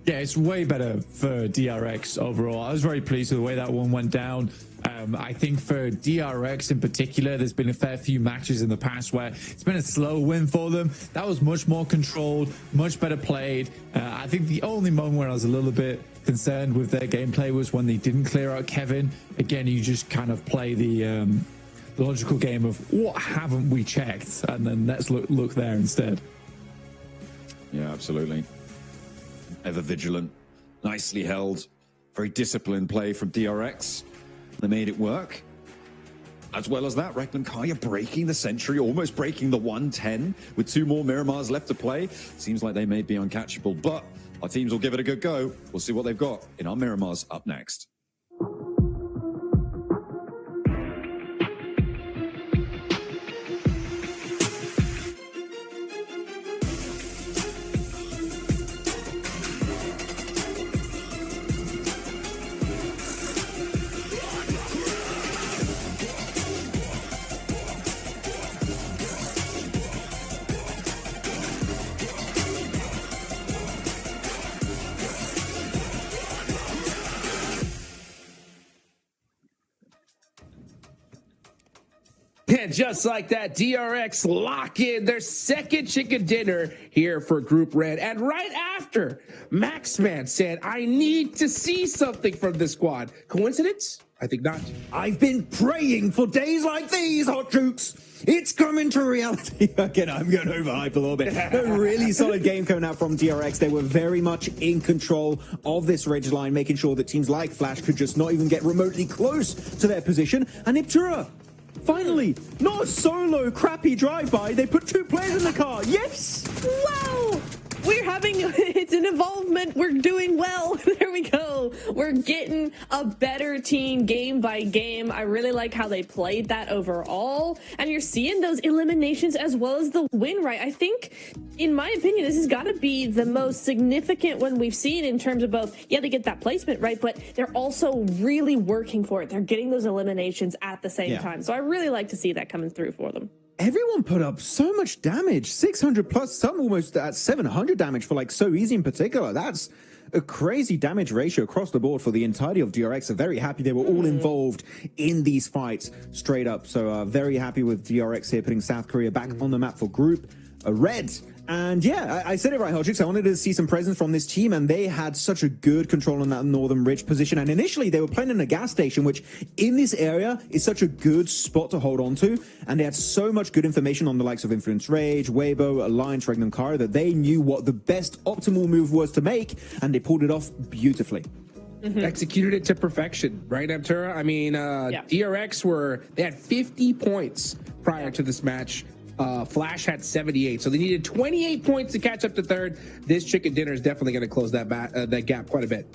Yeah, it's way better for DRX overall. I was very pleased with the way that one went down. I think for DRX in particular, there's been a fair few matches in the past where it's been a slow win for them. That was much more controlled, much better played. I think the only moment where I was a little bit concerned with their gameplay was when they didn't clear out Kevin. Again, you just kind of play the logical game of what haven't we checked, and then let's look there instead. Yeah, absolutely. Ever vigilant, nicely held, very disciplined play from DRX. They made it work. As well as that, Reckman Kaya breaking the century, almost breaking the 110 with 2 more Miramars left to play. Seems like they may be uncatchable, but our teams will give it a good go. We'll see what they've got in our Miramars up next. And just like that, DRX lock in their second chicken dinner here for Group Red. And right after, Maxman said, I need to see something from this squad. Coincidence? I think not. I've been praying for days like these, Hot Jukes. It's coming to reality. Again, I'm going overhype a little bit. A really solid game coming out from DRX. They were very much in control of this ridge line, making sure that teams like Flash could just not even get remotely close to their position. And Iptura, finally, not a solo crappy drive-by. They put 2 players in the car. Yes! Wow! We're having, it's an involvement. We're doing well. There we go. We're getting a better team game by game. I really like how they played that overall. And you're seeing those eliminations as well as the win, right? I think, in my opinion, this has got to be the most significant one we've seen in terms of both, yeah, they get that placement, right? But they're also really working for it. They're getting those eliminations at the same time. So I really like to see that coming through for them. Everyone put up so much damage, 600 plus, some almost at 700 damage for like So Easy in particular. That's a crazy damage ratio across the board for the entirety of DRX. I'm very happy they were all involved in these fights straight up. So very happy with DRX here putting South Korea back on the map for Group Red. And yeah, I said it right, Hodgix. I wanted to see some presence from this team, and they had such a good control on that northern ridge position. And initially, they were playing in a gas station, which in this area is such a good spot to hold on to. And they had so much good information on the likes of Influence Rage, Weibo, Alliance, Regnum Kara, that they knew what the best optimal move was to make, and they pulled it off beautifully. Executed it to perfection, right, Iptura? I mean, DRX they had 50 points prior to this match. Flash had 78, so they needed 28 points to catch up to third. This chicken dinner is definitely going to close that gap quite a bit.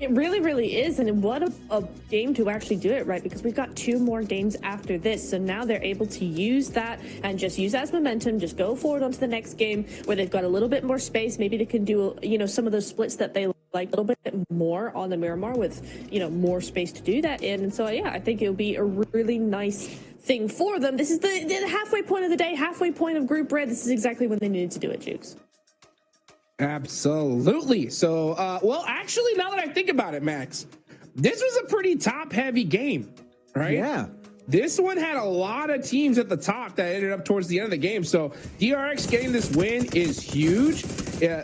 It really, really is, and what a game to actually do it, right? Because we've got 2 more games after this, so now they're able to use that and just use that as momentum, just go forward onto the next game where they've got a little bit more space. Maybe they can do, some of those splits that they like a little bit more on the Miramar with, more space to do that in. And so, yeah, I think it'll be a really nice thing for them. This is the halfway point of the day, halfway point of Group Red. This is exactly when they needed to do it, Jukes. Absolutely. So, well, actually, now that I think about it, Max, this was a pretty top-heavy game, right? Yeah. This one had a lot of teams at the top that ended up towards the end of the game. So DRX getting this win is huge,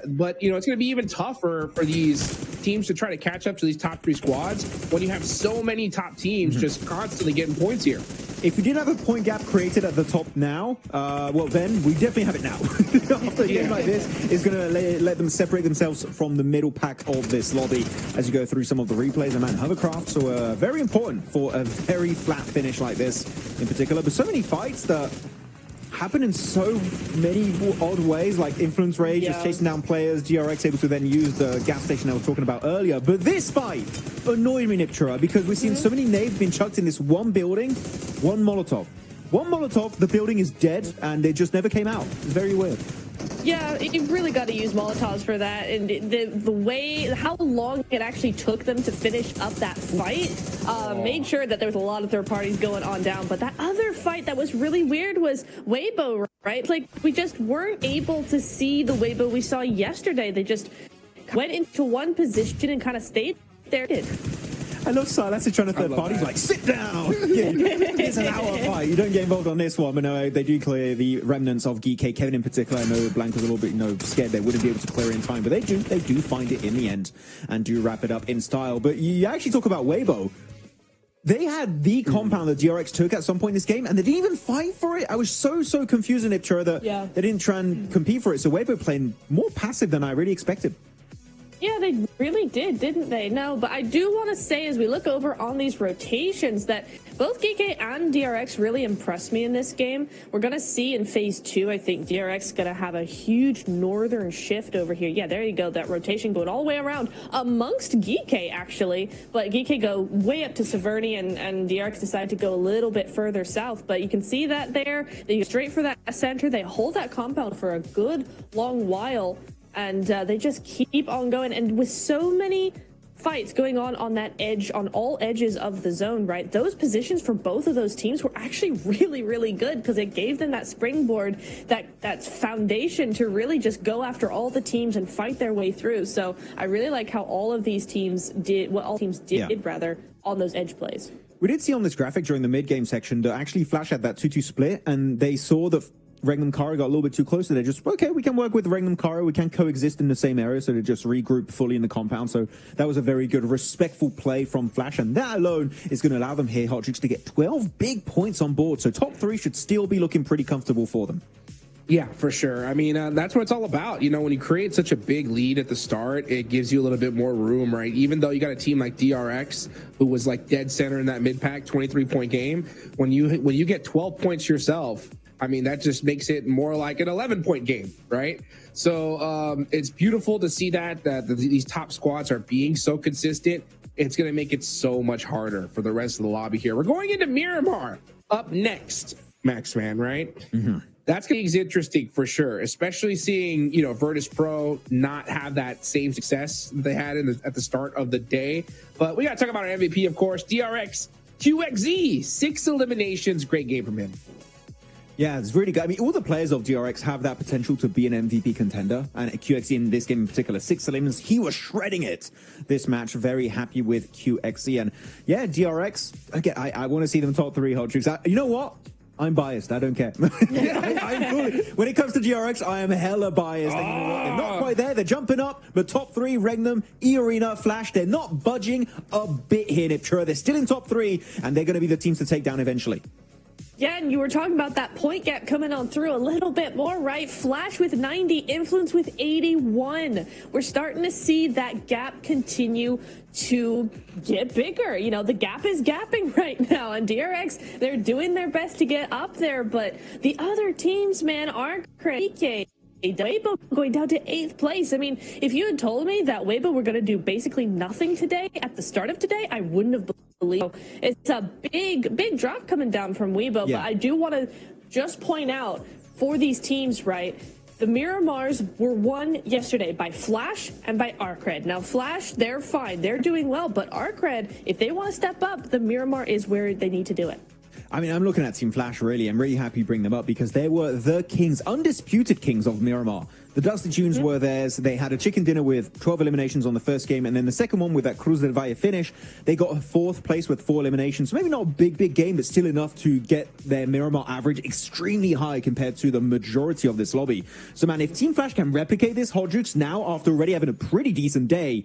but it's going to be even tougher for these teams to try to catch up to these top 3 squads when you have so many top teams just constantly getting points here. If we did have a point gap created at the top now, well, then we definitely have it now. After a game like this, it's going to let them separate themselves from the middle pack of this lobby as you go through some of the replays. And man, hovercrafts are very important for a very flat finish like this in particular. But so many fights that happen in so many odd ways, like Influence Rage is chasing down players, DRX able to then use the gas station I was talking about earlier. But this fight annoyed me, Niptura, because we've seen so many nades being chucked in this one building, one Molotov. One Molotov, the building is dead, and it just never came out. It's very weird. Yeah, you've really got to use Molotovs for that, and the way, how long it actually took them to finish up that fight made sure that there was a lot of third parties going on down. But that other fight that was really weird was Weibo, right? It's like we just weren't able to see the Weibo we saw yesterday. They just went into one position and kind of stayed there. I love Silas trying to third parties like, sit down! It's an hour fight. You don't get involved on this one, but no, they do clear the remnants of GK. Kevin in particular, I know Blank was a little bit, scared they wouldn't be able to clear in time, but they do find it in the end and do wrap it up in style. But you actually talk about Weibo. They had the compound that DRX took at some point in this game, and they didn't even fight for it. I was so confused in Iptura that they didn't try and compete for it. So Weibo playing more passive than I really expected. Yeah, they really did, didn't they? No, but I do want to say, as we look over on these rotations, that both GK and DRX really impressed me in this game. We're going to see in phase 2, I think DRX is going to have a huge northern shift over here. Yeah, there you go. That rotation going all the way around amongst GK, actually. But GK go way up to Severny, and DRX decide to go a little bit further south. But you can see that there. They go straight for that center. They hold that compound for a good long while. And they just keep on going. And with so many fights going on that edge, on all edges of the zone, right? Those positions for both of those teams were actually really, really good because it gave them that springboard, that foundation to really just go after all the teams and fight their way through. So I really like how all these teams did rather on those edge plays. We did see on this graphic during the mid-game section that actually Flash had that 2-2 split, and they saw that Regnum Kara got a little bit too close, so they're just, okay, we can work with Regnum Kara, we can coexist in the same area, so they just regroup fully in the compound. So that was a very good, respectful play from Flash, and that alone is going to allow them here, Hot Chicks, to get 12 big points on board. So top 3 should still be looking pretty comfortable for them. Yeah, for sure. I mean, that's what it's all about. You know, when you create such a big lead at the start, it gives you a little bit more room, right? Even though you got a team like DRX, who was like dead center in that mid-pack 23-point game, when you get 12 points yourself, I mean, that just makes it more like an 11-point game, right? So it's beautiful to see that these top squads are being so consistent. It's going to make it so much harder for the rest of the lobby here. We're going into Miramar up next, Maxman, right? Mm-hmm. That's going to be interesting for sure, especially seeing, Virtus Pro not have that same success that they had at the start of the day. But we got to talk about our MVP, of course, DRX QXZ, 6 eliminations. Great game from him. Yeah, it's really good. I mean, all the players of DRX have that potential to be an MVP contender. And QXZ in this game in particular, 6 eliminations, he was shredding it this match. Very happy with QXZ. And yeah, DRX, again, I want to see them top 3 Hot Chicks. You know what? I'm biased. I don't care. I'm fully, when it comes to DRX, I am hella biased. And you know what? They're not quite there. They're jumping up. But top 3, Regnum, E-Arena, Flash, they're not budging a bit here, Niptura. They're still in top 3, and they're going to be the teams to take down eventually. Yeah, and you were talking about that point gap coming on through a little bit more, right? Flash with 90, Influence with 81. We're starting to see that gap continue to get bigger. The gap is gapping right now, and DRX, they're doing their best to get up there, but the other teams, man, aren't crazy. Weibo going down to 8th place. I mean, if you had told me that Weibo were going to do basically nothing today at the start of today, I wouldn't have believed. It's a big drop coming down from Weibo, but I do want to just point out for these teams, right? The Miramars were won yesterday by Flash and by Arcred. Now, Flash, they're fine. They're doing well, but Arcred, if they want to step up, the Miramar is where they need to do it. I mean, I'm looking at Team Flash, really. I'm really happy to bring them up because they were the kings, undisputed kings of Miramar. The Dusty Tunes were theirs. They had a chicken dinner with 12 eliminations on the first game, and then the second one with that Cruz del Valle finish, they got a 4th place with 4 eliminations. So maybe not a big game, but still enough to get their Miramar average extremely high compared to the majority of this lobby. So, man, if Team Flash can replicate this, Hodrix now, after already having a pretty decent day,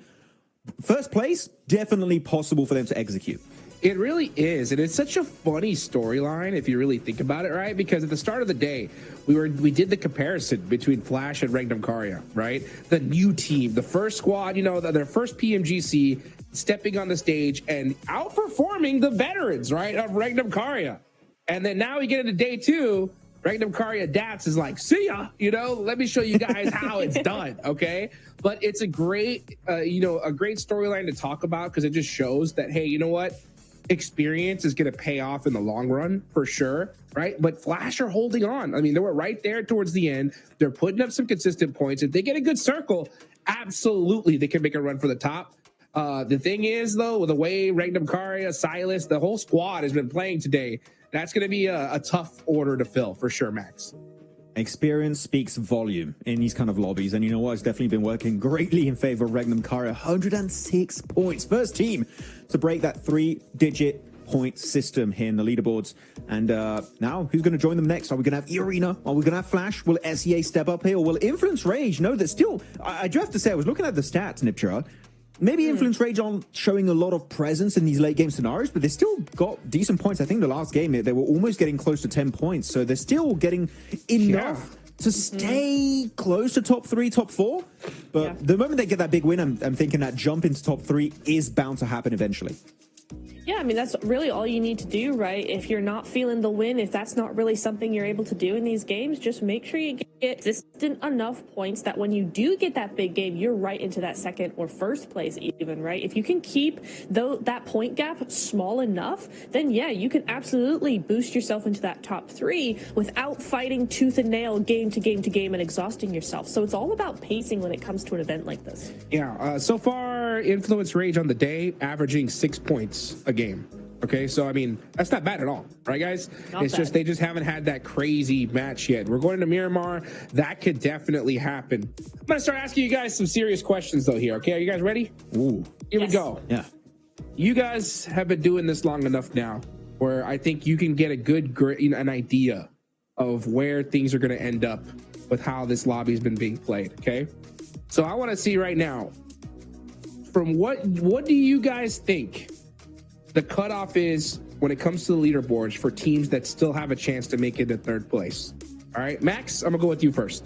first place, definitely possible for them to execute. It really is, and it's such a funny storyline if you really think about it, right? Because at the start of the day, we did the comparison between Flash and Regnum Karya, right? The new team, the first squad, you know, their first PMGC, stepping on the stage and outperforming the veterans, right, of Regnum Karya. And then now we get into day 2, Regnum Karya Dats is like, see ya, you know, let me show you guys how it's done, okay? But it's a great, you know, a great storyline to talk about because it just shows that, hey, you know what? Experience is going to pay off in the long run for sure, right? But Flash are holding on. I mean, they were right there towards the end. They're putting up some consistent points. If they get a good circle, absolutely they can make a run for the top. The thing is, though, with the way Regnum Karya, Silas, the whole squad has been playing today, that's going to be a tough order to fill for sure, Max. Experience speaks volume in these kind of lobbies, and you know what? It's definitely been working greatly in favor of Regnum Karya. 106 points. First team to break that 3-digit point system here in the leaderboards. And now, who's going to join them next? Are we going to have E-Arena? Are we going to have Flash? Will SEA step up here? Or will Influence Rage? No, that still, I do have to say, I was looking at the stats, Niptra. Maybe Influence Rage aren't showing a lot of presence in these late game scenarios, but they still got decent points. I think the last game, they were almost getting close to 10 points. So they're still getting enough to stay close to top 3, top 4. But the moment they get that big win, I'm thinking that jump into top 3 is bound to happen eventually. Yeah, I mean, that's really all you need to do, right? If you're not feeling the win, if that's not really something you're able to do in these games, just make sure you get consistent enough points that when you do get that big game, you're right into that second or first place even, right? If you can keep that point gap small enough, then yeah, you can absolutely boost yourself into that top 3 without fighting tooth and nail game to game to game and exhausting yourself. So it's all about pacing when it comes to an event like this. Yeah, so far, Influence Rage on the day, averaging 6 points a game. Okay, so I mean, that's not bad at all, right, guys? It's just they just haven't had that crazy match yet. We're going to Miramar. That could definitely happen. I'm gonna start asking you guys some serious questions though here. Okay, are you guys ready? Ooh, here we go. Yeah, you guys have been doing this long enough now, where I think you can get a good, an idea of where things are going to end up with how this lobby has been being played. Okay, so I want to see right now, from what do you guys think the cutoff is when it comes to the leaderboards for teams that still have a chance to make it to 3rd place? All right, Max, I'm gonna go with you first.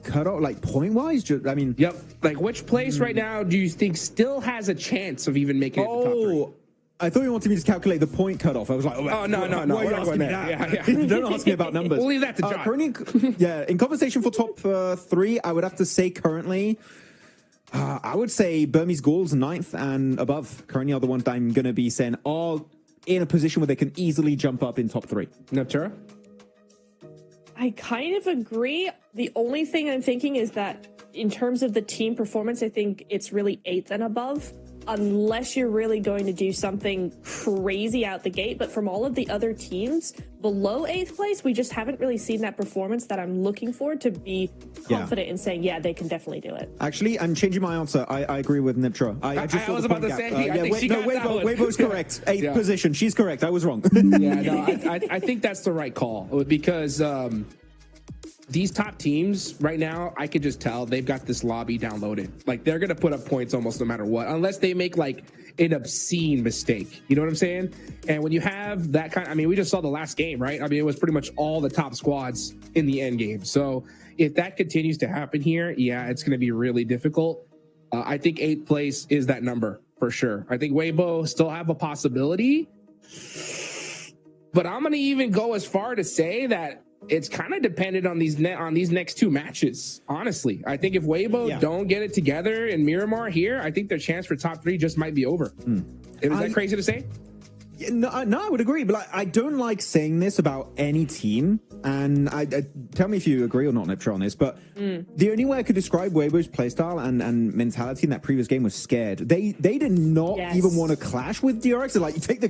Cutoff, like point wise? I mean, yep. Like, which place right now do you think still has a chance of even making it to the top 3? I thought you wanted me to calculate the point cutoff. I was like, oh no. Why are you asking me that? Don't ask me about numbers. We'll leave that to John. Currently, yeah, in conversation for top 3, I would have to say currently, I would say Burmese Ghouls 9th and above. Currently are the ones that I'm going to be saying are in a position where they can easily jump up in top 3. Natura? I kind of agree. The only thing I'm thinking is that in terms of the team performance, I think it's really 8th and above, unless you're really going to do something crazy out the gate. But from all of the other teams below 8th place, we just haven't really seen that performance that I'm looking for to be confident in saying, yeah, they can definitely do it. Actually, I'm changing my answer. I agree with Niptra. I was about to say, Weibo's correct. 8th position. She's correct. I was wrong. Yeah, no, I think that's the right call because these top teams right now, I could just tell they've got this lobby downloaded. Like, they're going to put up points almost no matter what, unless they make like an obscene mistake. You know what I'm saying? And when you have that kind, I mean, we just saw the last game, right? I mean, it was pretty much all the top squads in the end game. So if that continues to happen here, yeah, it's going to be really difficult. I think 8th place is that number for sure. I think Weibo still have a possibility, but I'm going to even go as far to say that it's kind of dependent on these next 2 matches. Honestly, I think if Weibo don't get it together in Miramar here, I think their chance for top 3 just might be over. Is that crazy to say? No, I would agree, but I don't like saying this about any team. And I tell me if you agree or not, Niptra, on this. But the only way I could describe Weibo's playstyle and mentality in that previous game was scared. They did not even want to clash with DRX. They're like, you take the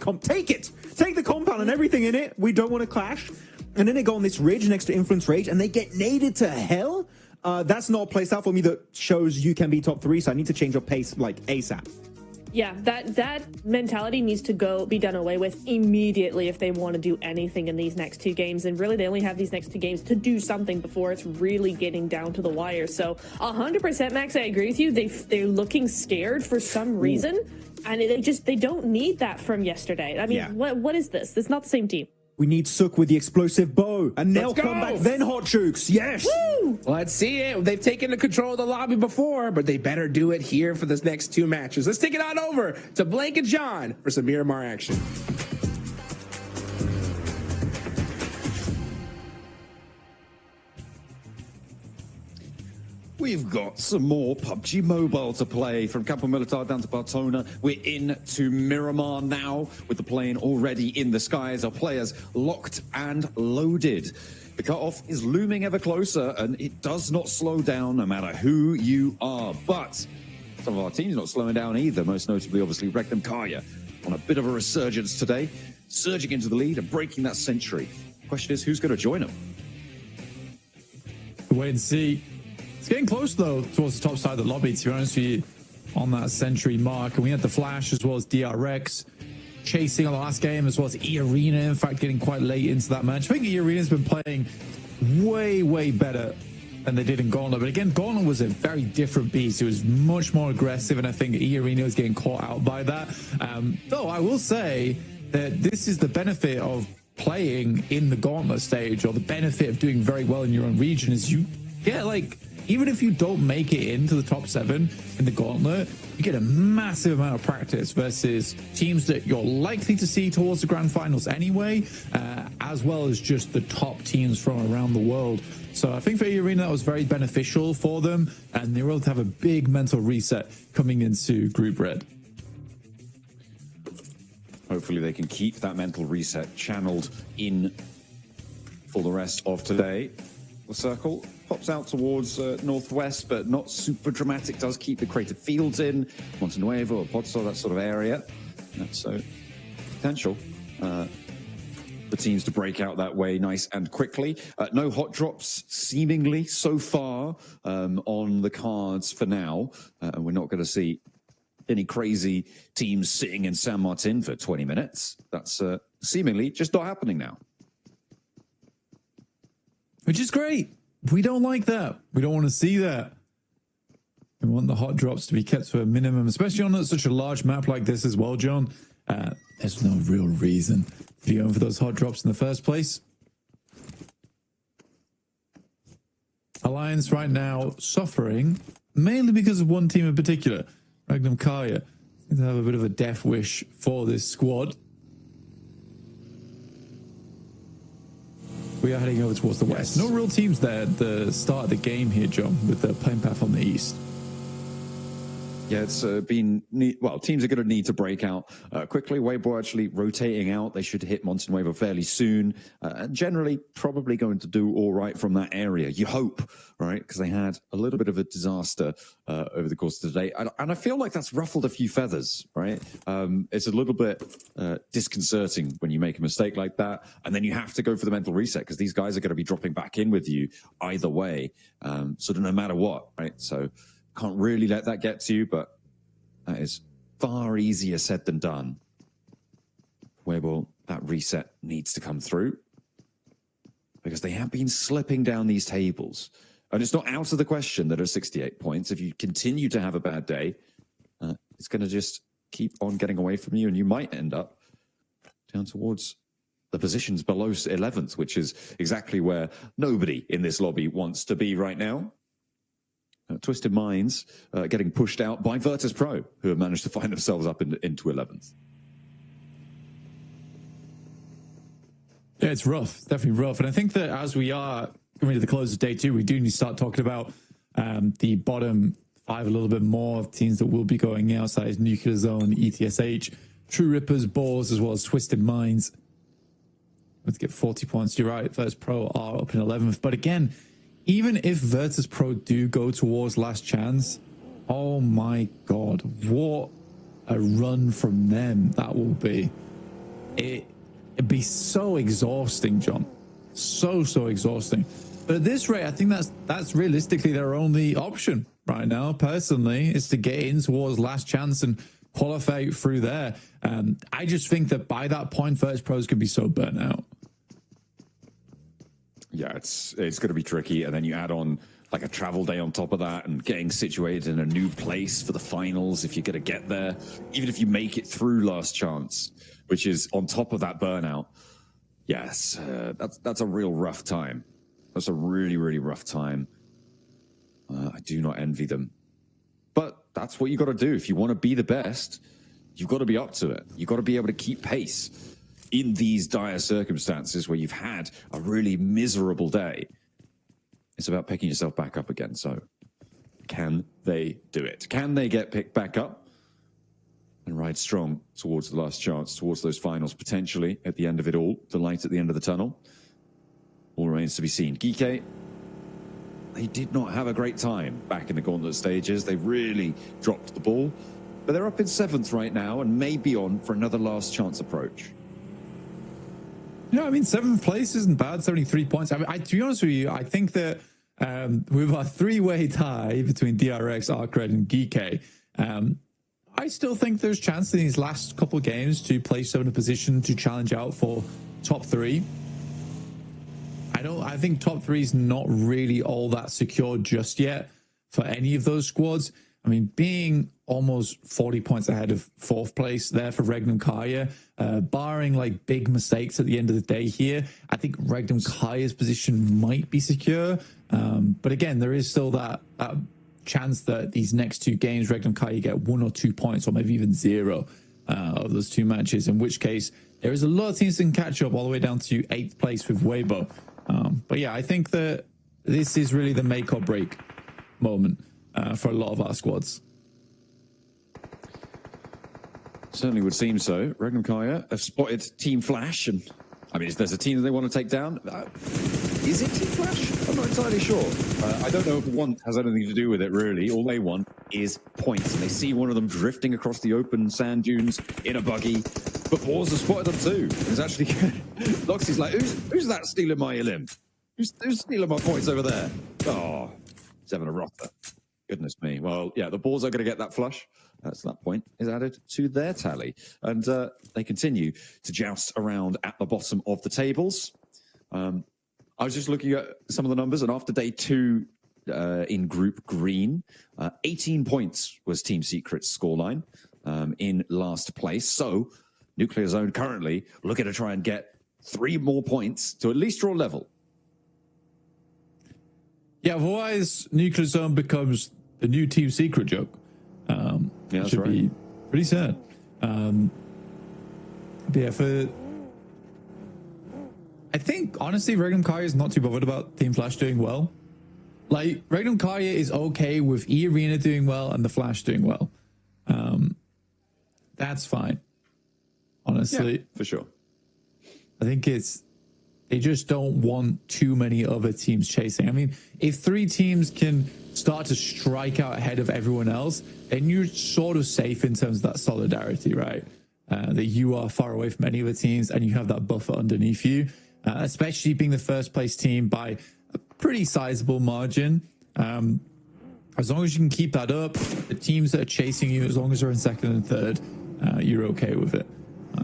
take the compound and everything in it. We don't want to clash. And then they go on this ridge next to Influence Rage and they get naded to hell. That's not a playstyle for me that shows you can be top 3. So I need to change your pace like ASAP. Yeah, that mentality needs to be done away with immediately if they want to do anything in these next two games. And really, they only have these next two games to do something before it's really getting down to the wire. So 100%, Max, I agree with you. They're looking scared for some reason, and they don't need that from yesterday. I mean, what is this? It's not the same team. We need Sook with the explosive bow, and they'll Let's go. come back. Then Hot Jukes, yes. Woo! Let's see it. They've taken the control of the lobby before, but they better do it here for this next two matches. Let's take it on over to Blank and John for some Miramar action. We've got some more PUBG Mobile to play. From Campo Militar down to Bartona, we're into Miramar now, with the plane already in the skies. Our players locked and loaded. The cutoff is looming ever closer, and it does not slow down no matter who you are. But some of our teams not slowing down either, most notably, obviously, Regnum Kaya on a bit of a resurgence today, surging into the lead and breaking that century. The question is, who's going to join them? Wait and see. It's getting close, though, towards the top side of the lobby, to be honest with you, on that century mark. And we had the Flash as well as DRX chasing on the last game, as well as E-Arena, in fact, getting quite late into that match. I think E-Arena's been playing way, way better than they did in Gauntlet. But again, Gauntlet was a very different beast. It was much more aggressive, and I think E-Arena was getting caught out by that. Though I will say that this is the benefit of playing in the Gauntlet stage, or the benefit of doing very well in your own region, is you get, like, even if you don't make it into the top 7 in the Gauntlet, you get a massive amount of practice versus teams that you're likely to see towards the grand finals anyway, as well as just the top teams from around the world. So I think for E-Arena, that was very beneficial for them, and they were able to have a big mental reset coming into Group Red. Hopefully they can keep that mental reset channeled in for the rest of today. The circle pops out towards northwest, but not super dramatic. Does keep the Creative Fields in, Montenuevo or Pozzo, that sort of area. So potential for teams to break out that way nice and quickly. No hot drops seemingly so far on the cards for now. And we're not going to see any crazy teams sitting in San Martin for 20 minutes. That's seemingly just not happening now. Which is great. We don't like that. We don't want to see that. We want the hot drops to be kept to a minimum, especially on such a large map like this as well, John. There's no real reason to be going for those hot drops in the first place. Alliance right now suffering, mainly because of one team in particular. Regnum Kaya seems to have a bit of a death wish for this squad. We are heading over towards the west. No real teams there at the start of the game here, John, with the playing path on the east. Yeah, it's been well, teams are going to need to break out quickly. Weibo actually rotating out. They should hit Montenuevo fairly soon. And generally, probably going to do all right from that area. You hope, right? Because they had a little bit of a disaster over the course of the day. And I feel like that's ruffled a few feathers, right? It's a little bit disconcerting when you make a mistake like that. And then you have to go for the mental reset because these guys are going to be dropping back in with you either way. Sort of no matter what, right? So can't really let that get to you, but that is far easier said than done. Weibo, that reset needs to come through because they have been slipping down these tables. And it's not out of the question that at 68 points, if you continue to have a bad day, it's going to just keep on getting away from you, and you might end up down towards the positions below 11th, which is exactly where nobody in this lobby wants to be right now. Twisted Minds getting pushed out by Virtus Pro, who have managed to find themselves up into 11th. Yeah, it's rough. Definitely rough. And I think that as we are coming to the close of day 2, we do need to start talking about the bottom 5 a little bit more. Teams that will be going outside is Nuclear Zone, ETSH, True Rippers, Boars, as well as Twisted Minds. Let's get 40 points. You're right, Virtus Pro are up in 11th. But again, even if Virtus Pro do go towards last chance, oh my God, what a run from them that will be. It'd be so exhausting, John. So exhausting. But at this rate, I think that's realistically their only option right now, personally, is to get in towards last chance and qualify through there. I just think that by that point, Virtus Pros could be so burnt out. Yeah, it's going to be tricky, and then you add on like a travel day on top of that, and getting situated in a new place for the finals if you're going to get there, even if you make it through last chance, which is on top of that burnout. Yes, that's a real rough time. That's a really, really rough time. I do not envy them. But that's what you got to do. If you want to be the best, you've got to be up to it. You've got to be able to keep pace in these dire circumstances where you've had a really miserable day. It's about picking yourself back up again. So can they do it? Can they get picked back up and ride strong towards the last chance, towards those finals, potentially at the end of it all, the light at the end of the tunnel? All remains to be seen. Geeke, they did not have a great time back in the Gauntlet stages. They really dropped the ball, but they're up in 7th right now and may be on for another last chance approach. You know, I mean, 7th place isn't bad, 73 points. I mean, to be honest with you, I think that with our 3-way tie between DRX, Arcred, and Geeke, I still think there's chance in these last couple of games to place them in a position to challenge out for top 3. I think top 3 is not really all that secure just yet for any of those squads. I mean, being almost 40 points ahead of 4th place there for Regnum Kaya, barring like big mistakes at the end of the day here, I think Regnum Kaya's position might be secure. But again, there is still that chance that these next 2 games, Regnum Kaya get 1 or 2 points, or maybe even 0 of those 2 matches, in which case there is a lot of teams that can catch up all the way down to 8th place with Weibo. But yeah, I think that this is really the make or break moment for a lot of our squads. Certainly would seem so. Regnum Kaya have spotted Team Flash, and I mean, if there's a team that they want to take down, is it Team Flash? I'm not entirely sure. I don't know if want has anything to do with it, really. All they want is points, and they see one of them drifting across the open sand dunes in a buggy, but Boars have spotted them too. It's actually Loxy's like, who's that stealing my elim? Who's stealing my points over there? Oh, he's having a rotter. Goodness me. Well, yeah, the Boars are going to get that flush. So that point is added to their tally. And they continue to joust around at the bottom of the tables. I was just looking at some of the numbers, and after day 2 in Group Green, 18 points was Team Secret's scoreline in last place. So Nuclear Zone currently looking to try and get 3 more points to at least draw level. Yeah, otherwise Nuclear Zone becomes the new Team Secret joke. Yeah, that's should right. be pretty sad. But yeah, I think honestly, Regnum Kaya is not too bothered about Team Flash doing well. Like, Regnum Kaya is okay with E-Arena doing well and the Flash doing well. That's fine. Honestly, yeah, for sure. I think they just don't want too many other teams chasing. I mean, if 3 teams can start to strike out ahead of everyone else, then you're sort of safe in terms of that solidarity, right? That you are far away from any other teams and you have that buffer underneath you, especially being the first place team by a pretty sizable margin. As long as you can keep that up, the teams that are chasing you, as long as they're in 2nd and 3rd, you're okay with it.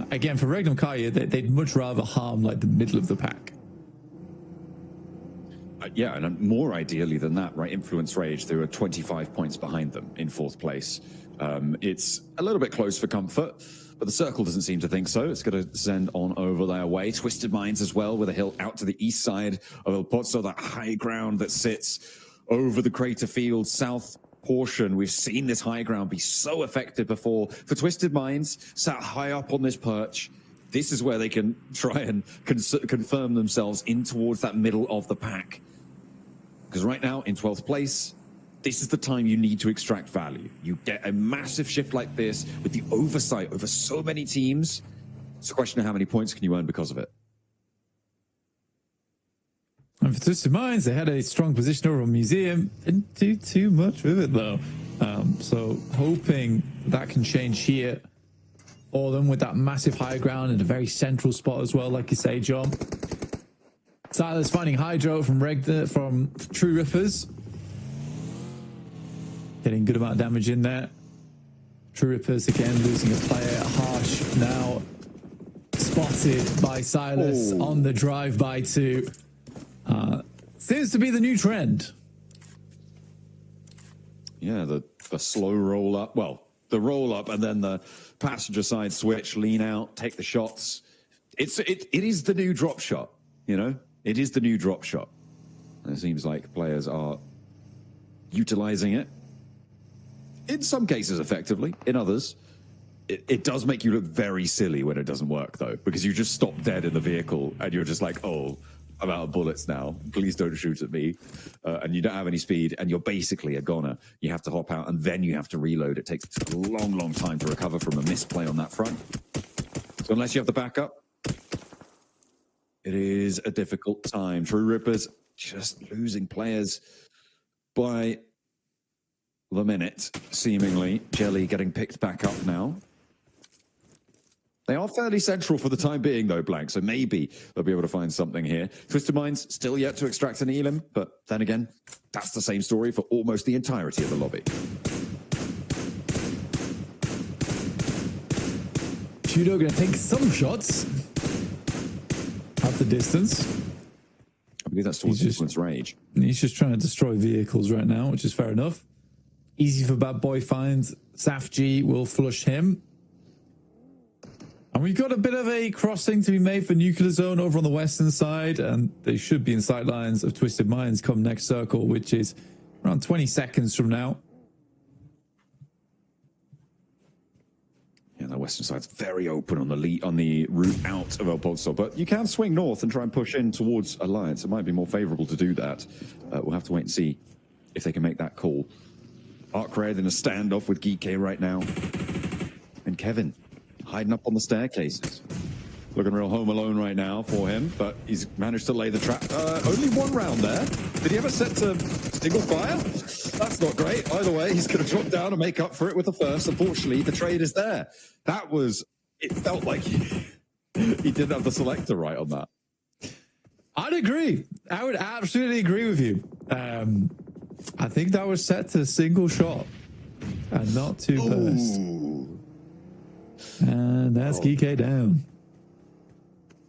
Again, for Regnum Kaya, they'd much rather harm like the middle of the pack. Yeah, and more ideally than that, right? Influence Rage, they were 25 points behind them in 4th place. It's a little bit close for comfort, but the Circle doesn't seem to think so. It's going to send on over their way. Twisted Minds as well, with a hill out to the east side of El Pozo, that high ground that sits over the crater field, south portion. We've seen this high ground be so effective before. For Twisted Minds, sat high up on this perch, this is where they can try and confirm themselves in towards that middle of the pack. Because right now, in 12th place, this is the time you need to extract value. You get a massive shift like this with the oversight over so many teams. It's a question of how many points can you earn because of it. And for Twisted Minds, they had a strong position over on Museum. Didn't do too much with it, though. So hoping that can change here for them with that massive high ground and a very central spot as well, like you say, John. Silas finding Hydro from True Rippers. Getting good amount of damage in there. True Rippers again losing a player. Harsh now spotted by Silas on the drive by 2. Seems to be the new trend. Yeah, the slow roll up. Well, the roll up and then the passenger side switch, lean out, take the shots. It is the new drop shot, you know? It is the new drop shot. And it seems like players are utilizing it. In some cases effectively, in others, it does make you look very silly when it doesn't work, though, because you just stop dead in the vehicle and you're just like, oh, I'm out of bullets now. Please don't shoot at me. And you don't have any speed and you're basically a goner. You have to hop out and then you have to reload. It takes a long, long time to recover from a misplay on that front. So unless you have the backup, it is a difficult time. True Rippers just losing players by the minute, seemingly. Jelly getting picked back up now. They are fairly central for the time being, though, Blank, so maybe they'll be able to find something here. Twisted Minds still yet to extract an elim, but then again, that's the same story for almost the entirety of the lobby. Judo going to take some shots at the distance. I believe that's towards Influence Rage. He's just trying to destroy vehicles right now, which is fair enough. Easy for Bad Boy finds. Safg will flush him. And we've got a bit of a crossing to be made for Nuclear Zone over on the western side, and they should be in sight lines of Twisted Minds come next circle, which is around 20 seconds from now. Yeah, the western side's very open on the route out of El Pozo, but you can swing north and try and push in towards Alliance. It might be more favorable to do that. We'll have to wait and see if they can make that call. Arcred in a standoff with Geeky right now. And Kevin hiding up on the staircases. Looking real home alone right now for him, but he's managed to lay the trap. Only one round there. Did he ever set to single fire? That's not great. Either way, he's going to drop down and make up for it with the first. Unfortunately, the trade is there. That was, it felt like he didn't have the selector right on that. I'd agree. I would absolutely agree with you. I think that was set to a single shot and not two bursts. And that's Geeky down.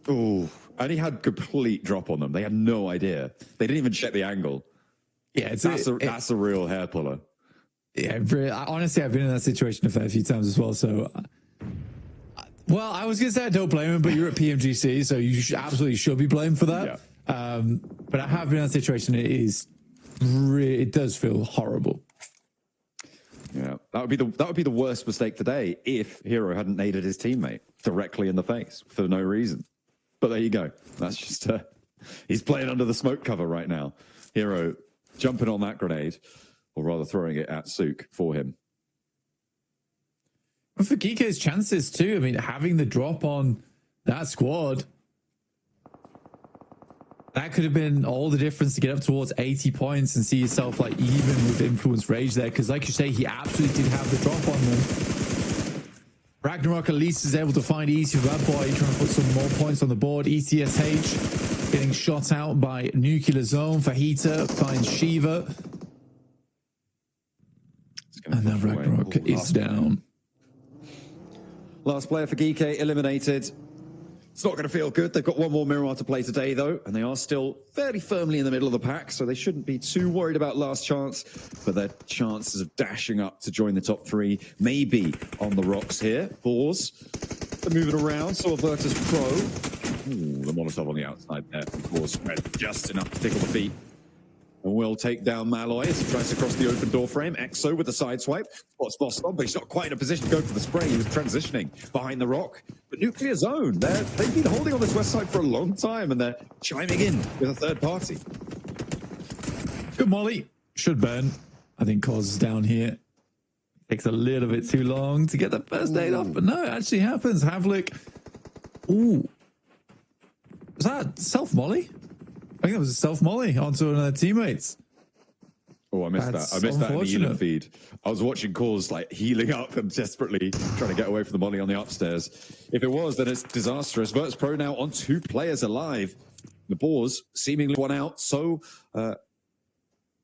Oh, and he had complete drop on them. They had no idea. They didn't even check the angle. Yeah, that's a real hair puller. Yeah, honestly, I've been in that situation a fair few times as well. So, well, I was going to say I don't blame him, but you're at PMGC, so you absolutely should be blamed for that. Yeah. But I have been in that situation. It does feel horrible. Yeah, that would be the worst mistake today if Hero hadn't naded his teammate directly in the face for no reason. But there you go. That's just he's playing under the smoke cover right now. Hero jumping on that grenade, or rather throwing it at Sook for him. And for Geeky's chances too. I mean, having the drop on that squad, that could have been all the difference to get up towards 80 points and see yourself like even with Influence Rage there. Because like you say, he absolutely did have the drop on them. Ragnarok at least is able to find Easy for Bad Boy, trying to put some more points on the board. ETSH getting shot out by Nuclear Zone. Fajita finds Shiva. And now Ragnarok is down. Last player for Geeky eliminated. It's not going to feel good. They've got one more Miramar to play today, though, and they are still fairly firmly in the middle of the pack, so they shouldn't be too worried about last chance. But their chances of dashing up to join the top 3 may be on the rocks here. Boars, they're moving around, so Avertus Pro. Ooh, the Molotov on the outside there. Of course, spread just enough to tickle the feet. And will take down Malloy as he tries to cross the open door frame. Exo with the side swipe. Spots Boston, but he's not quite in a position to go for the spray. He was transitioning behind the rock. But Nuclear Zone, they've been holding on this west side for a long time, and they're chiming in with a third party. Good molly. Should burn. I think Cause is down here. Takes a little bit too long to get the first aid off, but no, it actually happens. Havlik. Ooh. Was that self-molly? I think that was a self-molly onto one of their teammates. Oh, I missed that. I missed that in the Elam feed. I was watching Cause like healing up and desperately trying to get away from the molly on the upstairs. If it was, then it's disastrous. Virtus Pro now on 2 players alive. The Boars seemingly one out. So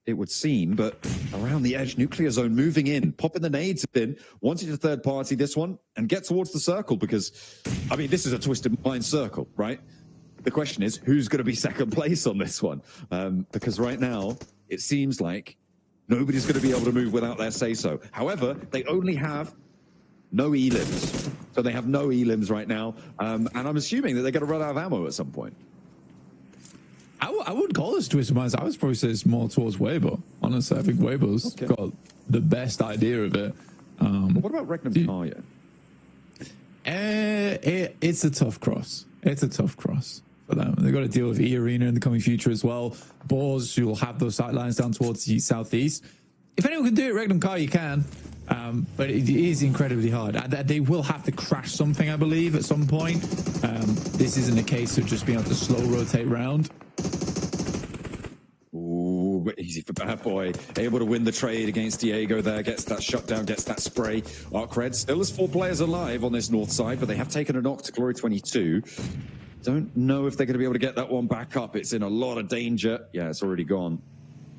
it would seem, but around the edge, Nuclear Zone moving in, popping the nades in, wanting to third party this one and get towards the circle because, I mean, this is a Twisted Mind circle, right? The question is, who's going to be second place on this one? Because right now, it seems like nobody's going to be able to move without their say-so. However, they only have no elims. So they have no elims right now. And I'm assuming that they're going to run out of ammo at some point. I wouldn't call this Twisted Minds. I would probably say it's more towards Weibo. Honestly, I think Weibo's got the best idea of it. What about Regnum Karya? It's a tough cross. It's a tough cross for them. They've got to deal with E-Arena in the coming future as well. Boars, you'll have those sight lines down towards the southeast. If anyone can do it, Regnum Karya can. But it is incredibly hard. They will have to crash something, I believe, at some point. This isn't a case of just being able to slow rotate round. Ooh, but easy for Bad Boy. Able to win the trade against Diego there. Gets that shutdown, gets that spray. Arcred still has 4 players alive on this north side, but they have taken a knock to Glory 22. Don't know if they're going to be able to get that one back up. It's in a lot of danger. Yeah, it's already gone.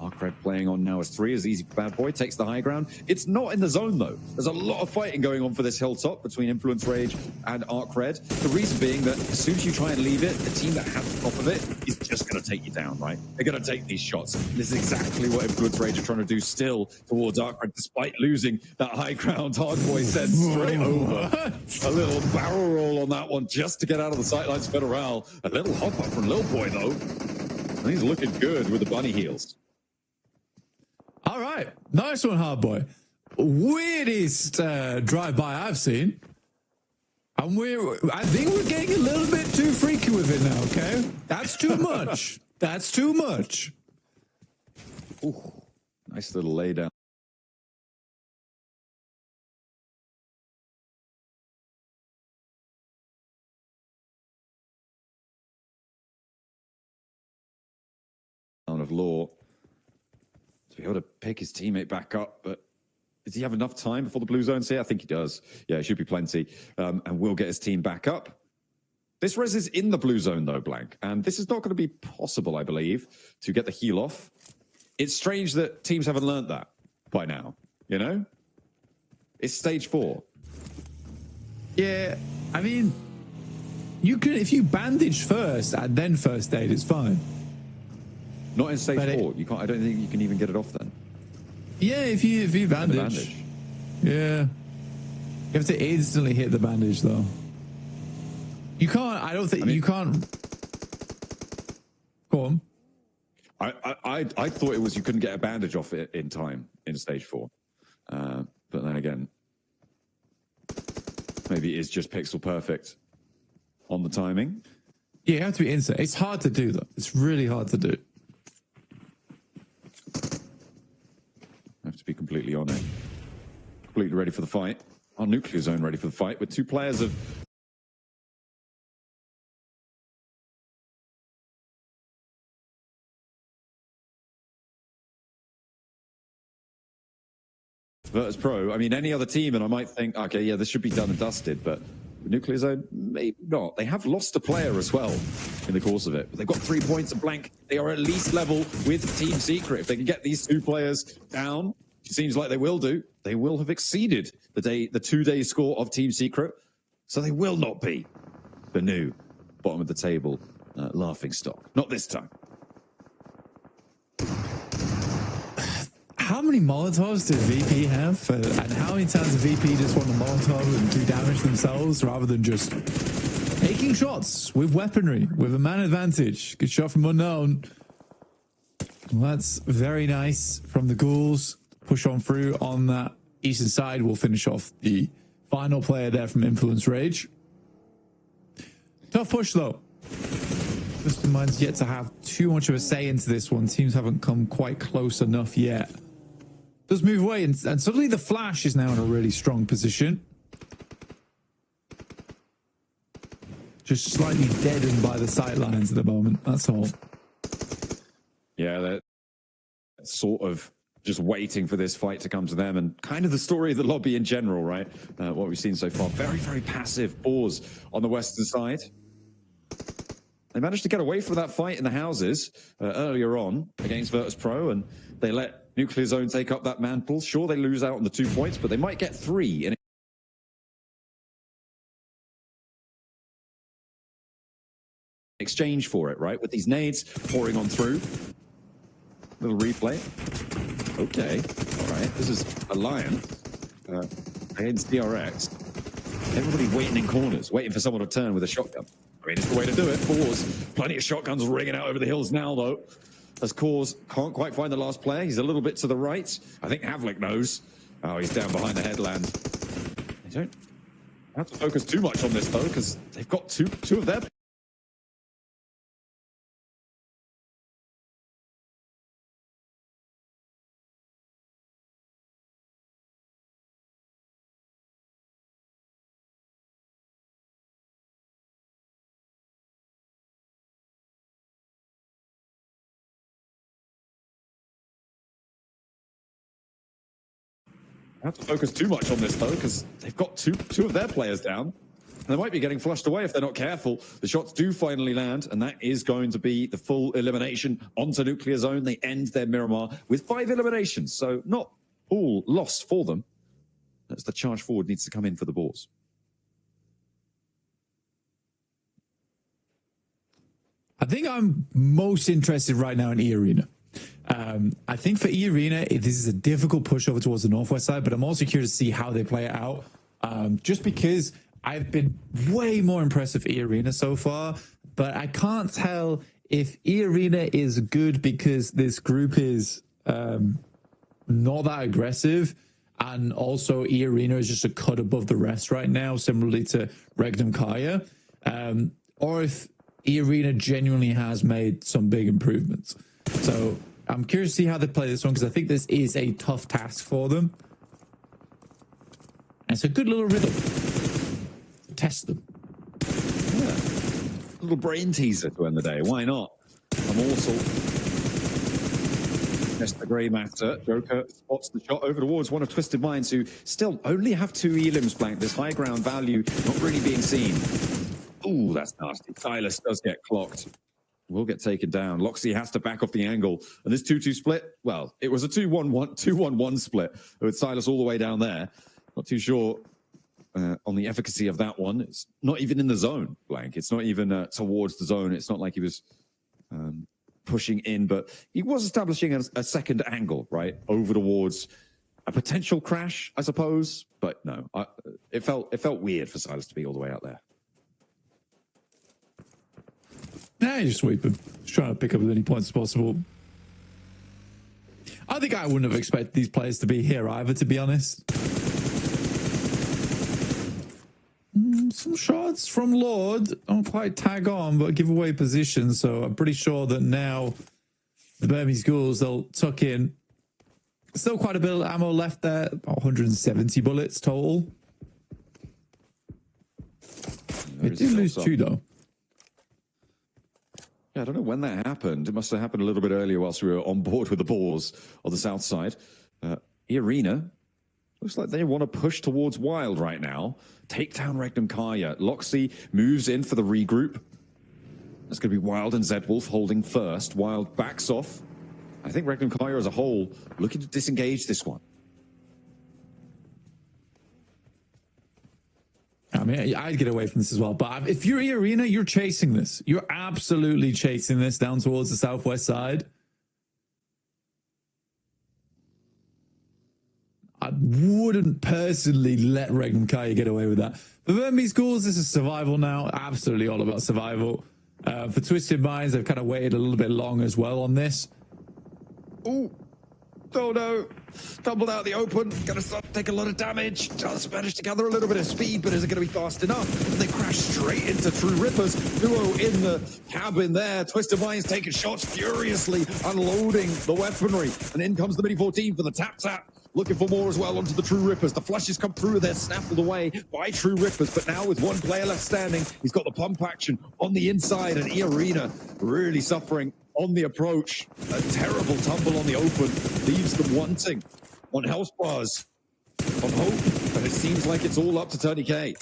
Arcred playing on now as 3 as easy for Bad Boy. Takes the high ground. It's not in the zone, though. There's a lot of fighting going on for this hilltop between Influence Rage and Arcred. The reason being that as soon as you try and leave it, the team that has the top of it is just going to take you down, right? They're going to take these shots. This is exactly what Influence Rage are trying to do still towards Arcred, despite losing that high ground. Hardboy sends straight over. A little barrel roll on that one just to get out of the sightlines. Federal. A little hop up from Lil Boy, though. And he's looking good with the bunny heels. All right. Nice one, Hardboy. Weirdest drive-by I've seen. And I think we're getting a little bit too freaky with it now, okay? That's too much. That's too much. Ooh, nice little lay down. Of law to be able to pick his teammate back up, but does he have enough time before the blue zone's here? I think he does. Yeah, it should be plenty, and will get his team back up. This res is in the blue zone though, Blank, and this is not going to be possible, I believe, to get the heal off. It's strange that teams haven't learned that by now, you know? It's stage 4. Yeah, I mean, you could, if you bandage first and then first aid, it's fine. Not in stage 4. You can't. I don't think you can even get it off then. Yeah, if you bandage. Yeah, you have to instantly hit the bandage though. You can't. I don't think you can't. Go on. I thought it was you couldn't get a bandage off it in time in stage 4, but then again, maybe it is just pixel perfect on the timing. Yeah, you have to be instant. It's hard to do though. It's really hard to do. I have to be completely on it. Completely ready for the fight. Our Nuclear Zone ready for the fight with 2 players of Virtus Pro. I mean, any other team, and I might think, okay, yeah, this should be done and dusted, but Nuclear Zone, maybe not. They have lost a player as well in the course of it, but they've got 3 points of Blank. They are at least level with Team Secret. If they can get these 2 players down, it seems like they will do. They will have exceeded the 2-day score of Team Secret, so they will not be the new bottom of the table laughing stock. Not this time. How many Molotovs did VP have? And how many times did VP just want a Molotov and do damage themselves rather than just taking shots with weaponry, with a man advantage? Good shot from Unknown. Well, that's very nice from the Ghouls. Push on through on that eastern side. We'll finish off the final player there from Influence Rage. Tough push though. Twisted Minds yet to have too much of a say into this one. Teams haven't come quite close enough yet. Does move away, and suddenly the Flash is now in a really strong position. Just slightly deadened by the sightlines at the moment, that's all. Yeah, they're sort of just waiting for this fight to come to them, and kind of the story of the lobby in general, right? What we've seen so far. Very, very passive pause on the western side. They managed to get away from that fight in the houses earlier on against Virtus Pro, and they let Nuclear Zone take up that mantle. Sure, they lose out on the 2 points, but they might get 3 in exchange for it, right? With these nades pouring on through. Little replay. Okay, all right. This is Alliance against DRX. Everybody waiting in corners, waiting for someone to turn with a shotgun. I mean, it's the way to do it. Cause plenty of shotguns ringing out over the hills now, though. As Cause can't quite find the last player. He's a little bit to the right. I think Havlik knows. Oh, he's down behind the headland. They don't have to focus too much on this, though, because they've got two of their... have to focus too much on this, though, because they've got two of their players down. And they might be getting flushed away if they're not careful. The shots do finally land, and that is going to be the full elimination onto Nuclear Zone. They end their Miramar with 5 eliminations, so not all lost for them. As the charge forward needs to come in for the Boars. I think I'm most interested right now in E-Arena. I think for E-Arena, this is a difficult pushover towards the northwest side, but I'm also curious to see how they play it out. Just because I've been way more impressed with E-Arena so far, but I can't tell if E-Arena is good because this group is not that aggressive, and also E-Arena is just a cut above the rest right now, similarly to Regnum Kaya, or if E-Arena genuinely has made some big improvements. So I'm curious to see how they play this one, because I think this is a tough task for them. And it's a good little riddle. Test them. Yeah. A little brain teaser to end the day. Why not? A morsel. Test the grey matter. Joker spots the shot over towards one of Twisted Minds, who still only have 2 elims blank. This high ground value not really being seen. Ooh, that's nasty. Silas does get clocked. Will get taken down. Loxy has to back off the angle. And this 2-2 split, well, it was a 2-1-1 split with Silas all the way down there. Not too sure on the efficacy of that one. It's not even in the zone, blank. It's not even towards the zone. It's not like he was pushing in, but he was establishing a second angle, right? Over towards a potential crash, I suppose. But no, it felt weird for Silas to be all the way out there. Nah, you just sweep him. Just trying to pick up as many points as possible. I think I wouldn't have expected these players to be here either, to be honest. Some shots from Lord don't quite tag on, but give away position. So I'm pretty sure that now the Burmese Ghouls, they'll tuck in. Still quite a bit of ammo left there. About 170 bullets total. They did lose 2, though. Yeah, I don't know when that happened. It must have happened a little bit earlier whilst we were on board with the Boars on the south side. E-Arena, looks like they want to push towards Wild right now. Take down Regnum Kaya. Loxy moves in for the regroup. That's going to be Wild and Zedwolf holding first. Wild backs off. I think Regnum Kaya as a whole looking to disengage this one. I mean, I'd get away from this as well. But if you're E-Arena, you're chasing this. You're absolutely chasing this down towards the southwest side. I wouldn't personally let Regnum Kaya get away with that. For Burmese Ghouls, this is survival now. Absolutely all about survival. For Twisted Minds, they've kind of waited a little bit long as well on this. Ooh. Oh no, tumbled out the open, gonna start to take a lot of damage, just managed to gather a little bit of speed, but is it gonna be fast enough? And they crash straight into True Rippers. Duo in the cabin there, Twisted Minds taking shots furiously, unloading the weaponry, and in comes the Mini 14 for the tap-tap. Looking for more as well onto the True Rippers. The flushes come through, they're snaffled away by True Rippers, but now with one player left standing, he's got the pump action on the inside, and E-Arena really suffering on the approach. A terrible tumble on the open leaves them wanting on health bars, on hope, and it seems like it's all up to Tony K.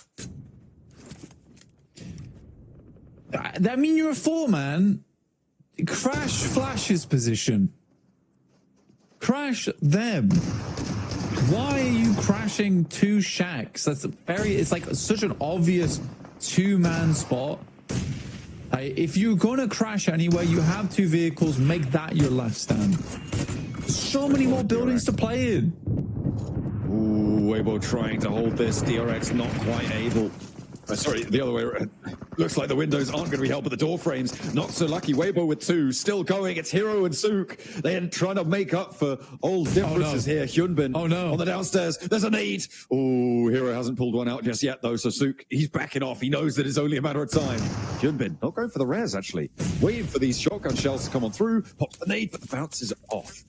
I mean, you're a 4-man. Crash Flash's position. Crash them. Why are you crashing 2 shacks? It's like such an obvious 2-man spot. If you're gonna crash anywhere, you have 2 vehicles, make that your last stand. So many more buildings to play in. Ooh, Weibo trying to hold this. DRX not quite able. Sorry, the other way around. Looks like the windows aren't going to be helping the door frames. Not so lucky. Weibo with 2. Still going. It's Hero and Sook. They're trying to make up for old differences here. Hyunbin on the downstairs. There's a nade. Oh, Hero hasn't pulled one out just yet, though. So Sook, he's backing off. He knows that it's only a matter of time. Hyunbin not going for the rares, actually. Waiting for these shotgun shells to come on through. Pops the nade, but the bounce is off.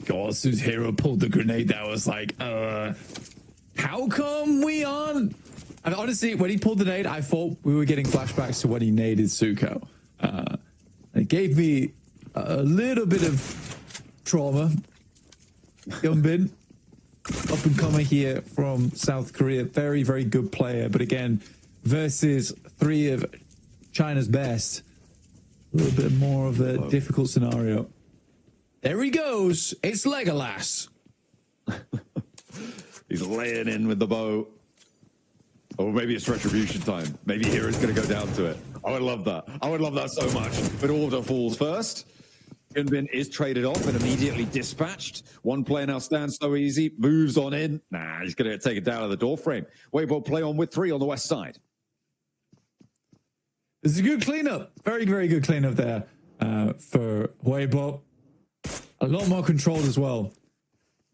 God, as soon as Hero pulled the grenade, that was like, how come we aren't? And honestly, when he pulled the nade, I thought we were getting flashbacks to when he naded Suko. It gave me a little bit of trauma. Hyunbin, up and comer here from South Korea, very, very good player. But again, versus 3 of China's best, a little bit more of a difficult scenario. There he goes. It's Legolas. He's laying in with the bow. Or maybe it's retribution time. Maybe Hero's going to go down to it. I would love that. I would love that so much. But order falls first. Hyunbin is traded off and immediately dispatched. 1 player now stands so easy. Moves on in. Nah, he's going to take it down to the door frame. Weibo play on with 3 on the west side. This is a good cleanup. Very, very good cleanup there for Weibo. A lot more controlled as well.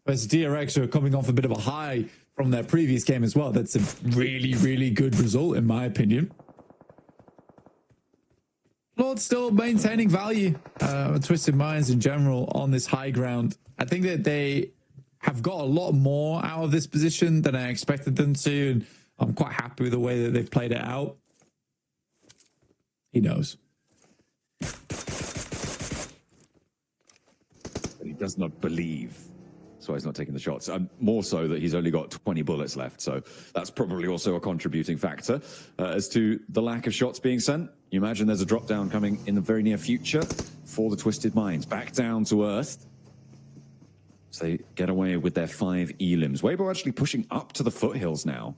Whereas DRX are coming off a bit of a high from their previous game as well. That's a really, really good result, in my opinion. Lord still maintaining value. Twisted Minds in general on this high ground. I think that they have got a lot more out of this position than I expected them to. And I'm quite happy with the way that they've played it out. He knows. But he does not believe. That's why he's not taking the shots. More so that he's only got 20 bullets left. So that's probably also a contributing factor as to the lack of shots being sent. You imagine there's a drop down coming in the very near future for the Twisted Minds. Back down to earth. So they get away with their 5 elims. Weibo actually pushing up to the foothills now.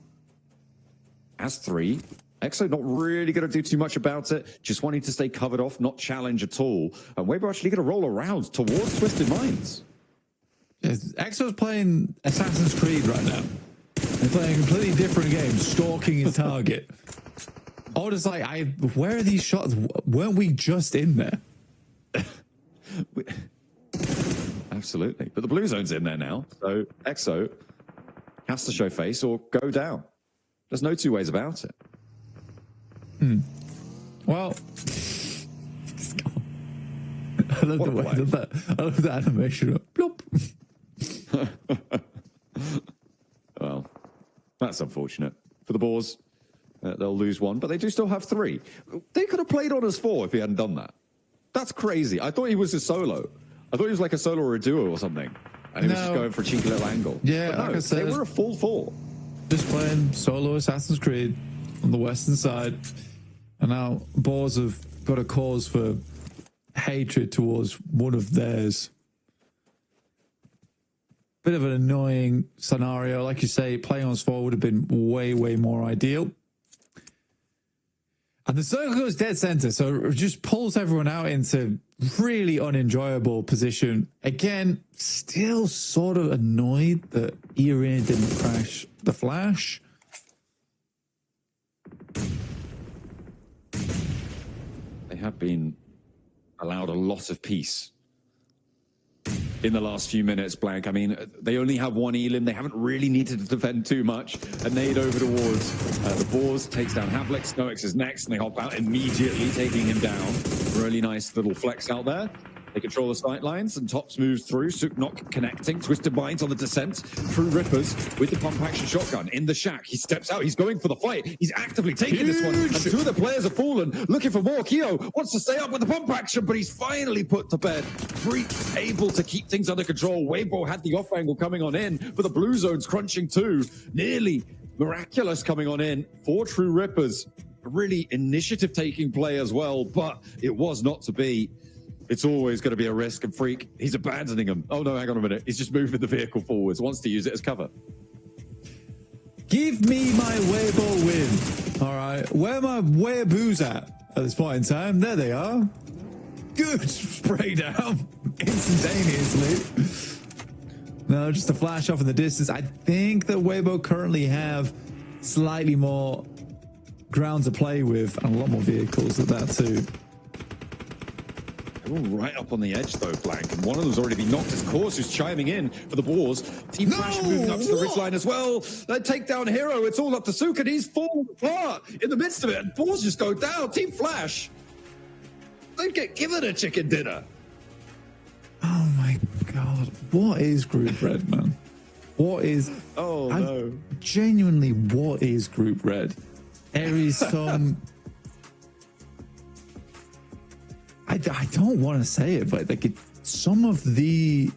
As 3. Exo not really going to do too much about it. Just wanting to stay covered off, not challenge at all. And Weibo actually going to roll around towards Twisted Minds. Yes, Exo's playing Assassin's Creed right now. They're playing a completely different game, stalking his target. Oh, just like, where are these shots? Weren't we just in there? Absolutely. But the blue zone's in there now. So Exo has to show face or go down. There's no 2 ways about it. Well, I love the way I love the animation. Bloop. Well, that's unfortunate for the Boars. They'll lose 1, but they do still have 3. They could have played on as 4 if he hadn't done that. That's crazy. I thought he was a solo. I thought he was like a solo or a duo or something. And he was just going for a cheeky little angle. Yeah, but no, like I said, they were a full 4. Just playing solo Assassin's Creed on the western side. And now Boars have got a cause for hatred towards one of theirs. Bit of an annoying scenario. Like you say, playing on S4 would have been way, way more ideal. And the circle goes dead center, so it just pulls everyone out into really unenjoyable position. Again, still sort of annoyed that Irina didn't crash the flash. They have been allowed a lot of peace in the last few minutes, Blank. I mean, they only have 1 elim. They haven't really needed to defend too much. A nade over towards the Boars, takes down Havlik. Snoix is next, and they hop out immediately, taking him down. Really nice little flex out there. They control the sight lines, and Tops moves through. Sook not connecting. Twisted Minds on the descent. True Rippers with the pump action shotgun in the shack. He steps out. He's going for the fight. He's actively taking this one. And 2 of the players have fallen, looking for more. Keo wants to stay up with the pump action, but he's finally put to bed. Freak able to keep things under control. Weibo had the off angle coming on in, but the blue zone's crunching too. Nearly miraculous coming on in for True Rippers. a really initiative-taking play as well, but it was not to be. It's always going to be a risk, and Freak, he's abandoning him. Oh no, hang on a minute. He's just moving the vehicle forwards, wants to use it as cover. Give me my Weibo win. All right, where are my Weeaboos at this point in time? There they are. Good spray down instantaneously. No, just a flash off in the distance. I think that Weibo currently have slightly more ground to play with and a lot more vehicles at that too. They're all right up on the edge though, Blank, and one of them's already been knocked. His course who's chiming in for the Boars. Team Flash moving up to the ridgeline as well. They take down Hero. It's all up to Suk, and he's falling apart in the midst of it. And Boars just go down. Team Flash, they get given a chicken dinner. Oh my god, what is Group Red, man? What is? Oh no! Genuinely, what is Group Red? There is some. I don't want to say it, but like some of the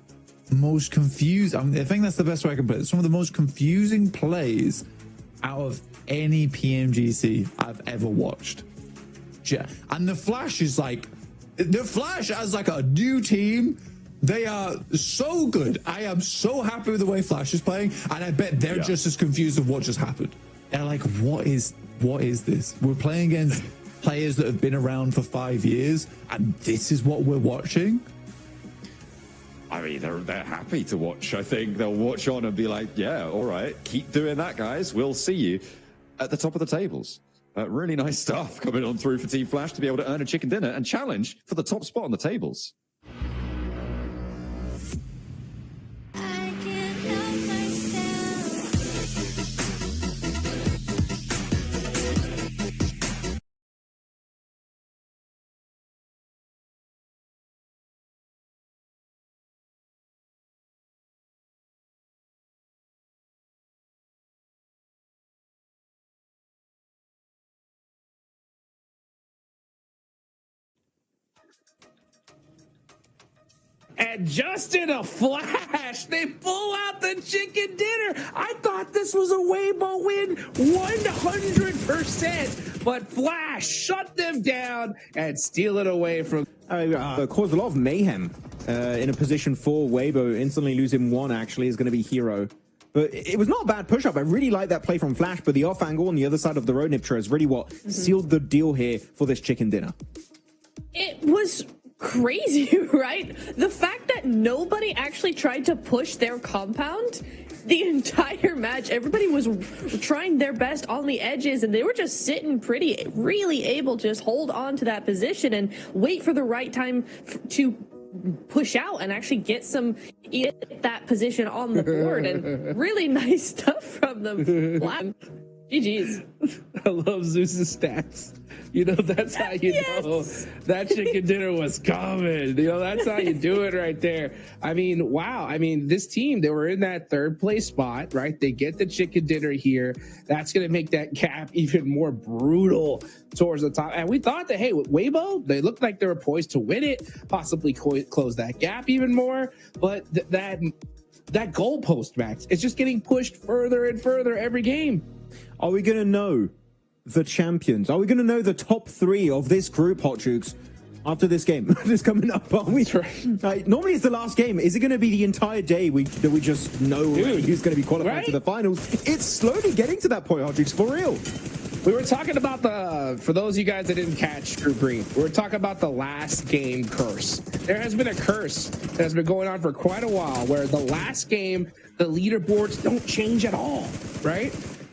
most confused. I think that's the best way I can put it. Some of the most confusing plays out of any PMGC I've ever watched. And the Flash is like, the Flash as like a new team. They are so good. I am so happy with the way Flash is playing, and I bet they're just as confused of what just happened. They're like, what is this? We're playing against players that have been around for 5 years, and this is what we're watching. I mean, they're happy to watch. I think they'll watch on and be like, yeah, all right, keep doing that, guys. We'll see you at the top of the tables. Really nice stuff coming on through for Team Flash to be able to earn a chicken dinner and challenge for the top spot on the tables. And just in a flash, they pull out the chicken dinner. I thought this was a Weibo win 100%, but Flash shut them down and steal it away from... Caused a lot of mayhem in a position 4. Weibo instantly losing 1 actually is going to be Hero. But it was not a bad push-up. I really like that play from Flash, but the off angle on the other side of the road, Niptra, is really what sealed the deal here for this chicken dinner. It was crazy, right? The fact that nobody actually tried to push their compound the entire match, everybody was trying their best on the edges, and they were just sitting pretty, really able to just hold on to that position and wait for the right time to push out and actually get that position on the board. And really nice stuff from them. GG's. I love Zeus's stats. You know, that's how you know that chicken dinner was coming. You know, that's how you do it right there. I mean, wow. I mean, this team, they were in that 3rd place spot, right? They get the chicken dinner here. That's going to make that gap even more brutal towards the top. And we thought that, hey, with Weibo, they looked like they were poised to win it, possibly close that gap even more. But that goalpost, Max, it's just getting pushed further and further every game. Are we going to know the champions? Are we going to know the top 3 of this group, Hot Jukes, after this game that's coming up? Are we? Normally it's the last game. Is it going to be the entire day that we just know who's going to be qualified to the finals? It's slowly getting to that point, Hot Jukes, for real. We were talking about for those of you guys that didn't catch Group Green, we were talking about the last game curse. There has been a curse that has been going on for quite a while where the last game, the leaderboards don't change at all, right?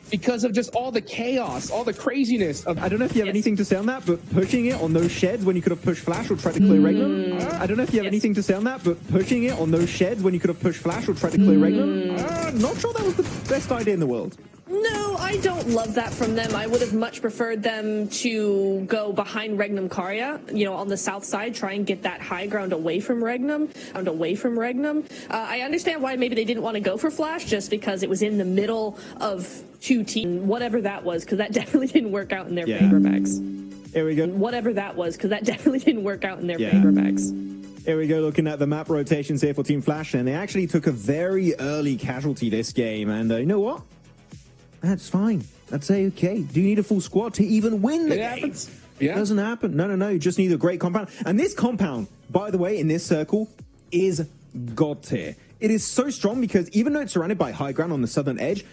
Because of just all the chaos, all the craziness. I don't know if you have anything to say on that, but pushing it on those sheds when you could have pushed Flash or tried to clear Regnum. I don't know if you have anything to say on that, but pushing it on those sheds when you could have pushed Flash or tried to clear Regnum. Not sure that was the best idea in the world. No, I don't love that from them. I would have much preferred them to go behind Regnum Karya, you know, on the south side, try and get that high ground away from Regnum. I understand why maybe they didn't want to go for Flash, just because it was in the middle of 2 teams, whatever that was, because that definitely didn't work out in their favor, Max. Here we go. Whatever that was, because that definitely didn't work out in their favor, Max. Here we go, looking at the map rotations here for Team Flash, and they actually took a very early casualty this game, and you know what? That's fine. I'd say, okay, do you need a full squad to even win the game? Happens. Yeah. It doesn't happen. No. You just need a great compound. And this compound, by the way, in this circle, is god tier. It is so strong because even though it's surrounded by high ground on the southern edge,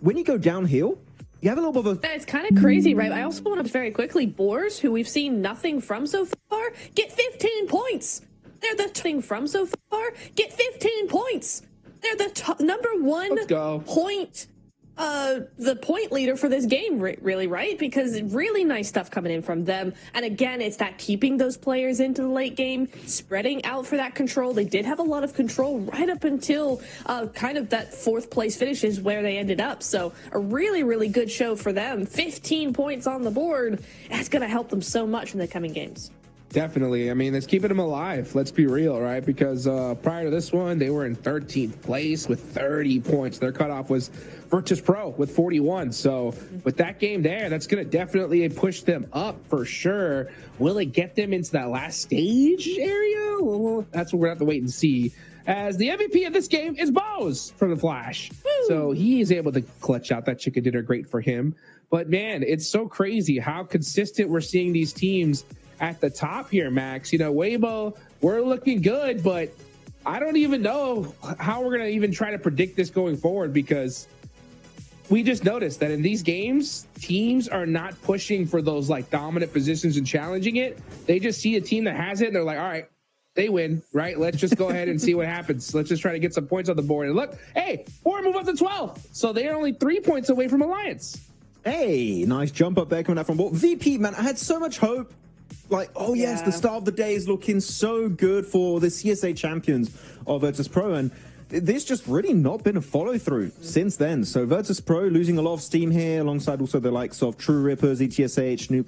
when you go downhill, you have a little bit of a... It's kind of crazy, right? I also want to very quickly, Boars, who we've seen nothing from so far, get 15 points. They're the thing from so far, get 15 points. They're the number one point, the point leader for this game, really, right? Because really nice stuff coming in from them. And again, it's that keeping those players into the late game, spreading out for that control. They did have a lot of control right up until kind of that 4th place finish is where they ended up. So a really, really good show for them. 15 points on the board. That's going to help them so much in the coming games. Definitely. I mean, it's keeping them alive. Let's be real, right? Because prior to this one, they were in 13th place with 30 points. Their cutoff was Virtus Pro with 41. So with that game there, that's going to definitely push them up for sure. Will it get them into that last stage area? Well, that's what we're going to have to wait and see. As the MVP of this game is Bose from the Flash. So he is able to clutch out that chicken dinner. Great for him. But man, it's so crazy how consistent we're seeing these teams at the top here, Max. You know, Weibo, we're looking good, but I don't even know how we're going to even try to predict this going forward, because we just noticed that in these games, teams are not pushing for those like dominant positions and challenging it. They just see a team that has it and they're like, all right, they win, right? Let's just go ahead and see what happens. Let's just try to get some points on the board. And look, hey, or move up to 12. So they're only 3 points away from Alliance. Hey, nice jump up there coming out from board. VP, man, I had so much hope. Like, oh yes, the start of the day is looking so good for the CSA champions of Virtus Pro, and there's just really not been a follow-through since then. So Virtus Pro losing a lot of steam here, alongside also the likes of True Rippers, ETSH, Nuclear.